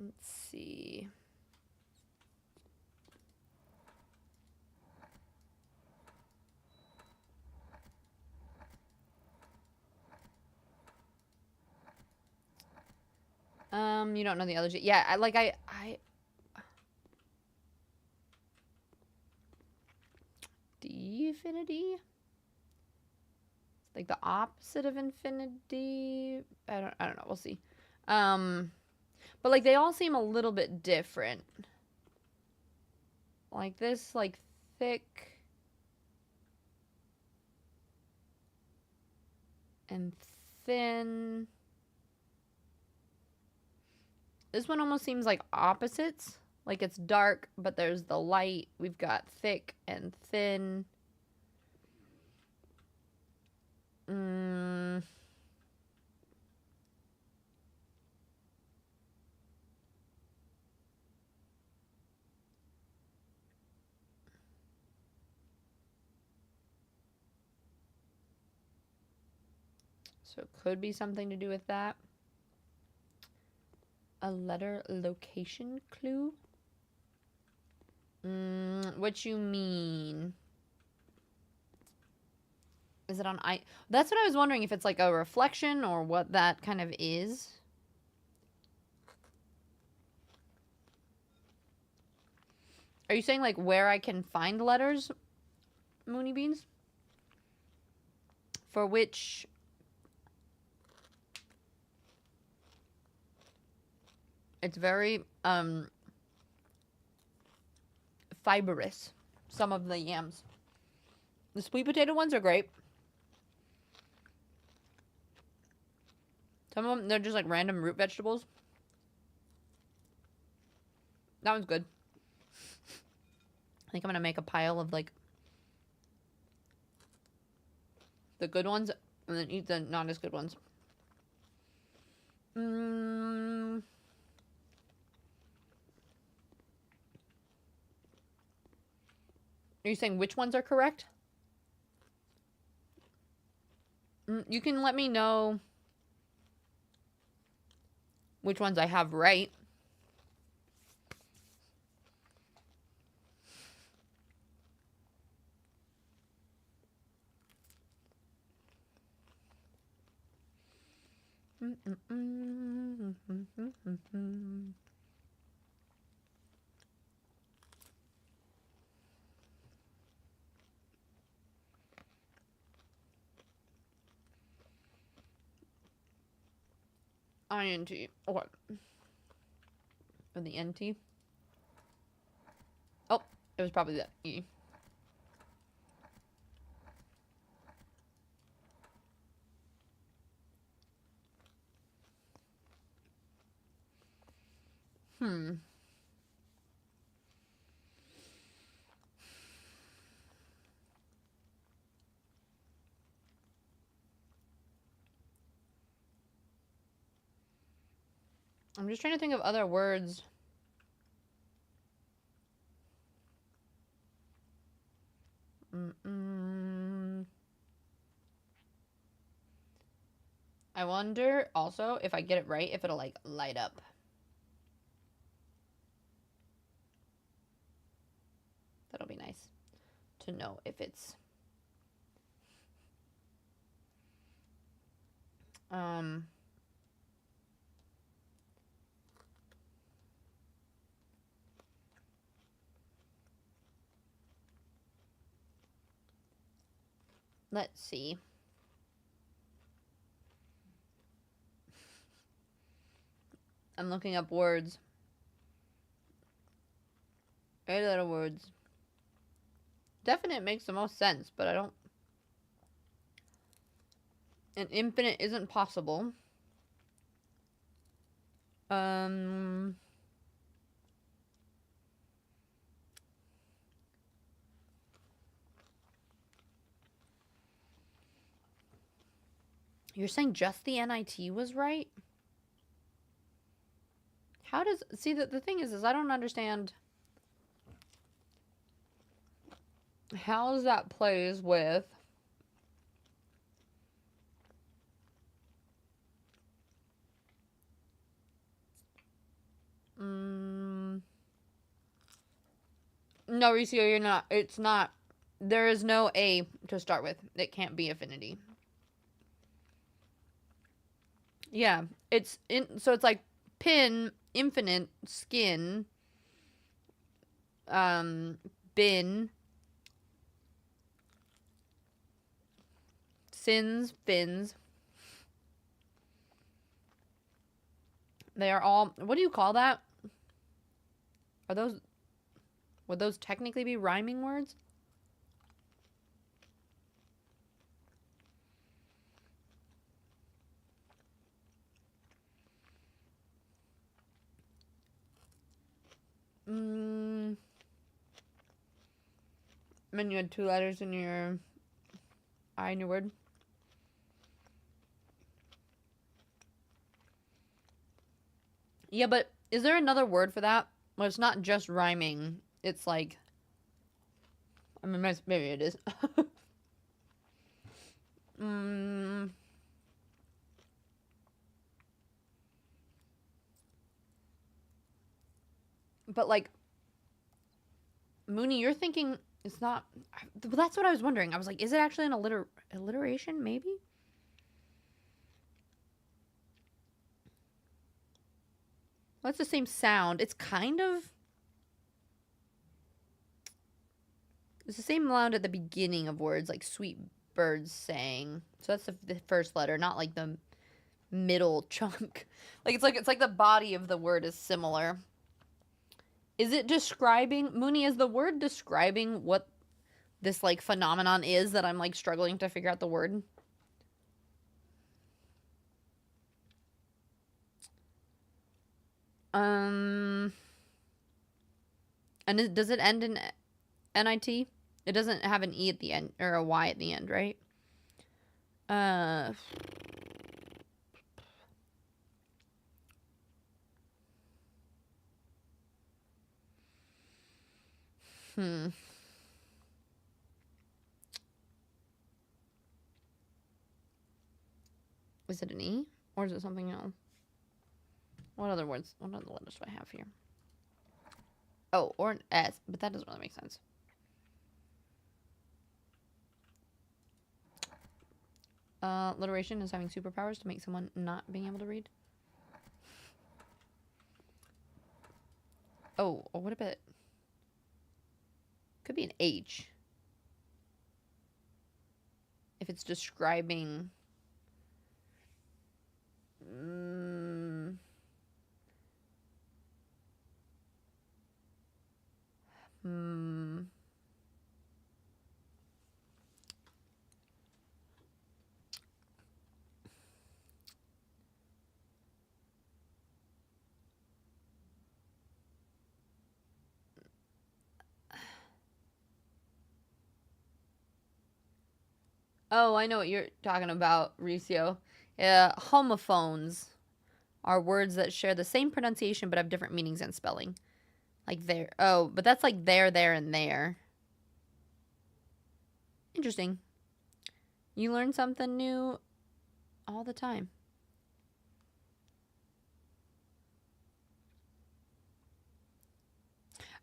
Let's see. You don't know the others yet. Yeah, I Definity? It's like the opposite of infinity. I don't know. We'll see. But like they all seem a little bit different. Like this, like thick and thin. This one almost seems like opposites. Like it's dark, but there's the light. We've got thick and thin. So it could be something to do with that. A letter location clue? What you mean? Is it on I? That's what I was wondering, if it's like a reflection or what that kind of is. Are you saying like where I can find letters, Moony Beans? For which... It's very fibrous, some of the yams. The sweet potato ones are great. Some of them, they're just like random root vegetables. That one's good. I think I'm gonna make a pile of like the good ones and then eat the not as good ones. Are you saying which ones are correct? You can let me know which ones I have right. INT. What? Or the NT? Oh, it was probably the E. I'm just trying to think of other words. I wonder also if I get it right, if it'll like light up. That'll be nice to know if it's let's see. I'm looking up words. 8-letter words. Definite makes the most sense, but I don't... An infinite isn't possible. You're saying just the NIT was right? How does... See, the thing is I don't understand how that plays with... No, Ricio, you're not. It's not. There is no A to start with. It can't be affinity. Yeah. It's in... So it's like pin, infinite, skin, bin, sins, fins. They are all... What do you call that? Are those... Would those technically be rhyming words? And you had 2 letters in your I in your word. Yeah, but is there another word for that? Well, it's not just rhyming. It's like... I mean, maybe it is. But, like... Mooney, you're thinking it's not... Well, that's what I was wondering. I was like, is it actually an alliteration? Maybe? Well, it's the same sound. It's kind of... It's the same sound at the beginning of words, like sweet birds sang. So that's the first letter, not like the middle chunk. It's like the body of the word is similar. Is it describing, Mooney, is the word describing what this like phenomenon is that I'm like struggling to figure out the word? And does it end in NIT? It doesn't have an E at the end or a Y at the end, right? Is it an E or is it something else? What other words? What other letters do I have here? Oh, or an S, but that doesn't really make sense. Alliteration is having superpowers to make someone not being able to read. Oh, or what about... Could be an H. If it's describing... Oh, I know what you're talking about, Ricio. Homophones are words that share the same pronunciation but have different meanings and spelling. Like there. Oh, but that's like there, and there. Interesting. You learn something new all the time.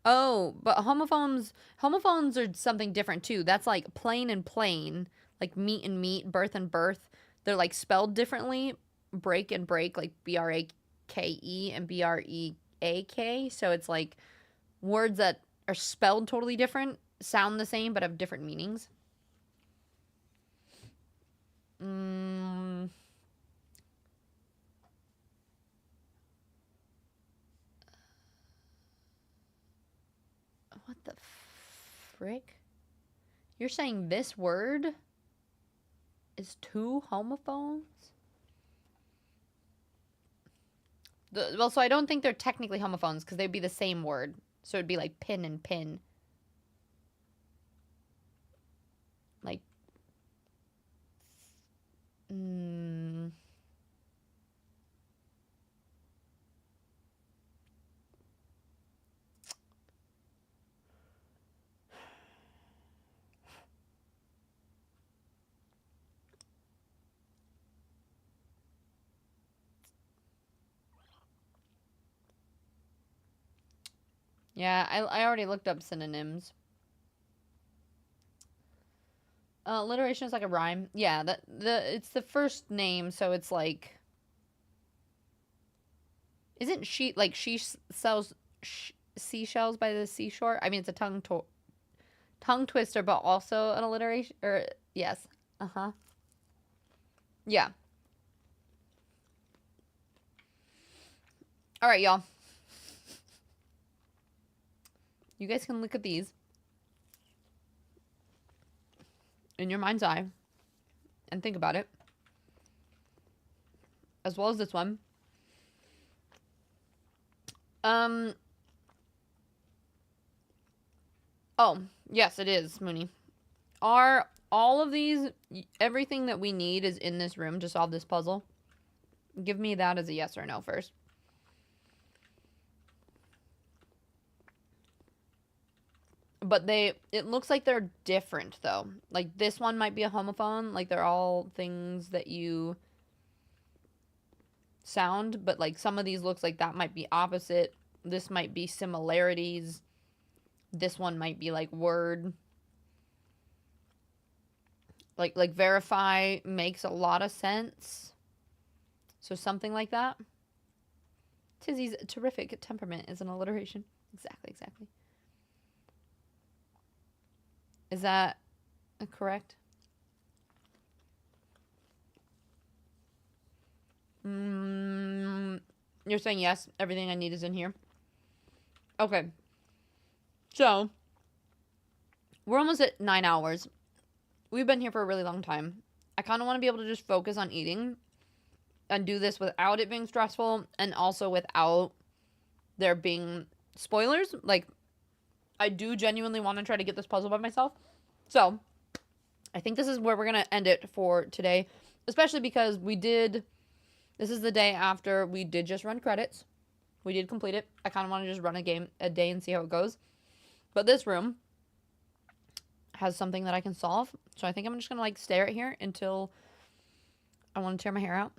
Oh, but homophones are something different too. That's like plain and plain, like meat and meat, birth and birth. They're like spelled differently. Break and break, like BRAKE and BREAK. So it's like words that are spelled totally different, sound the same, but have different meanings. What the frick? You're saying this word is two homophones? Well, so I don't think they're technically homophones because they'd be the same word. So it'd be like pin and pin. Like, yeah, I already looked up synonyms. Alliteration is like a rhyme. Yeah, it's the first name, so it's like, isn't she like she sells seashells by the seashore? I mean, it's a tongue twister, but also an alliteration. Or yes, yeah. All right, y'all. You guys can look at these in your mind's eye and think about it, as well as this one. Oh, yes, it is, Mooney. Are all of these, everything that we need is in this room to solve this puzzle? Give me that as a yes or no first. But it looks like they're different, though. Like, this one might be a homophone. Like, they're all things that you sound. But, like, some of these looks like that might be opposite. This might be similarities. This one might be, like, word. Like verify makes a lot of sense. So something like that. Tizzy's terrific temperament is an alliteration. Exactly. Is that correct? You're saying yes, everything I need is in here. Okay. So, we're almost at 9 hours. We've been here for a really long time. I kind of want to be able to just focus on eating and do this without it being stressful and also without there being spoilers. Like, I do genuinely want to try to get this puzzle by myself. So, I think this is where we're going to end it for today, especially because this is the day after we did just run credits. We did complete it. I kind of want to just run a day and see how it goes. But this room has something that I can solve. So I think I'm just going to like stare at here until I want to tear my hair out.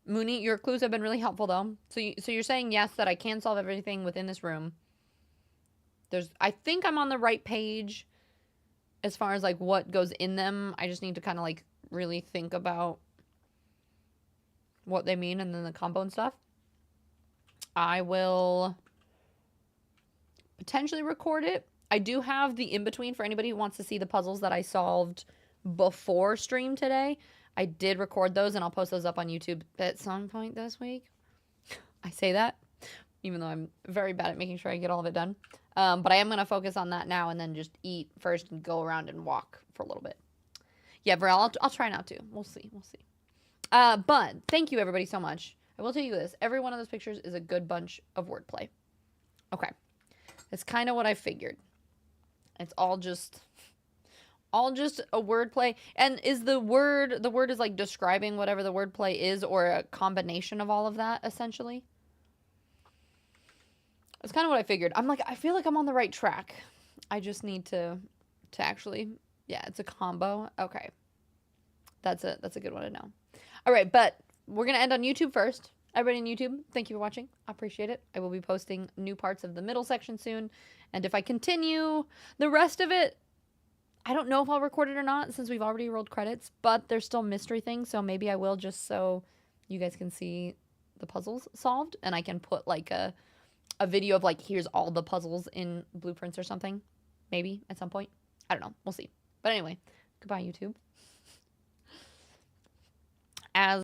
Mooney, your clues have been really helpful though. So you're saying yes, that I can solve everything within this room. I think I'm on the right page as far as like what goes in them. I just need to kind of like really think about what they mean and then the combo and stuff. I will potentially record it. I do have the in-between for anybody who wants to see the puzzles that I solved before stream today. I did record those and I'll post those up on YouTube at some point this week. I say that, even though I'm very bad at making sure I get all of it done. But I am going to focus on that now and then just eat first and go around and walk for a little bit. Yeah, Varel, I'll try not to. We'll see. But thank you everybody so much. I will tell you this. Every one of those pictures is a good bunch of wordplay. Okay. That's kind of what I figured. It's all just a wordplay. And is the word is like describing whatever the wordplay is or a combination of all of that essentially? That's kind of what I figured. I feel like I'm on the right track. I just need to actually, yeah, it's a combo. Okay. That's a good one to know. All right, but we're going to end on YouTube first. Everybody on YouTube, thank you for watching. I appreciate it. I will be posting new parts of the middle section soon. And if I continue the rest of it, I don't know if I'll record it or not since we've already rolled credits, but there's still mystery things, so maybe I will just so you guys can see the puzzles solved and I can put like a video of like, here's all the puzzles in blueprints or something. Maybe at some point. I don't know. We'll see. But anyway, goodbye, YouTube.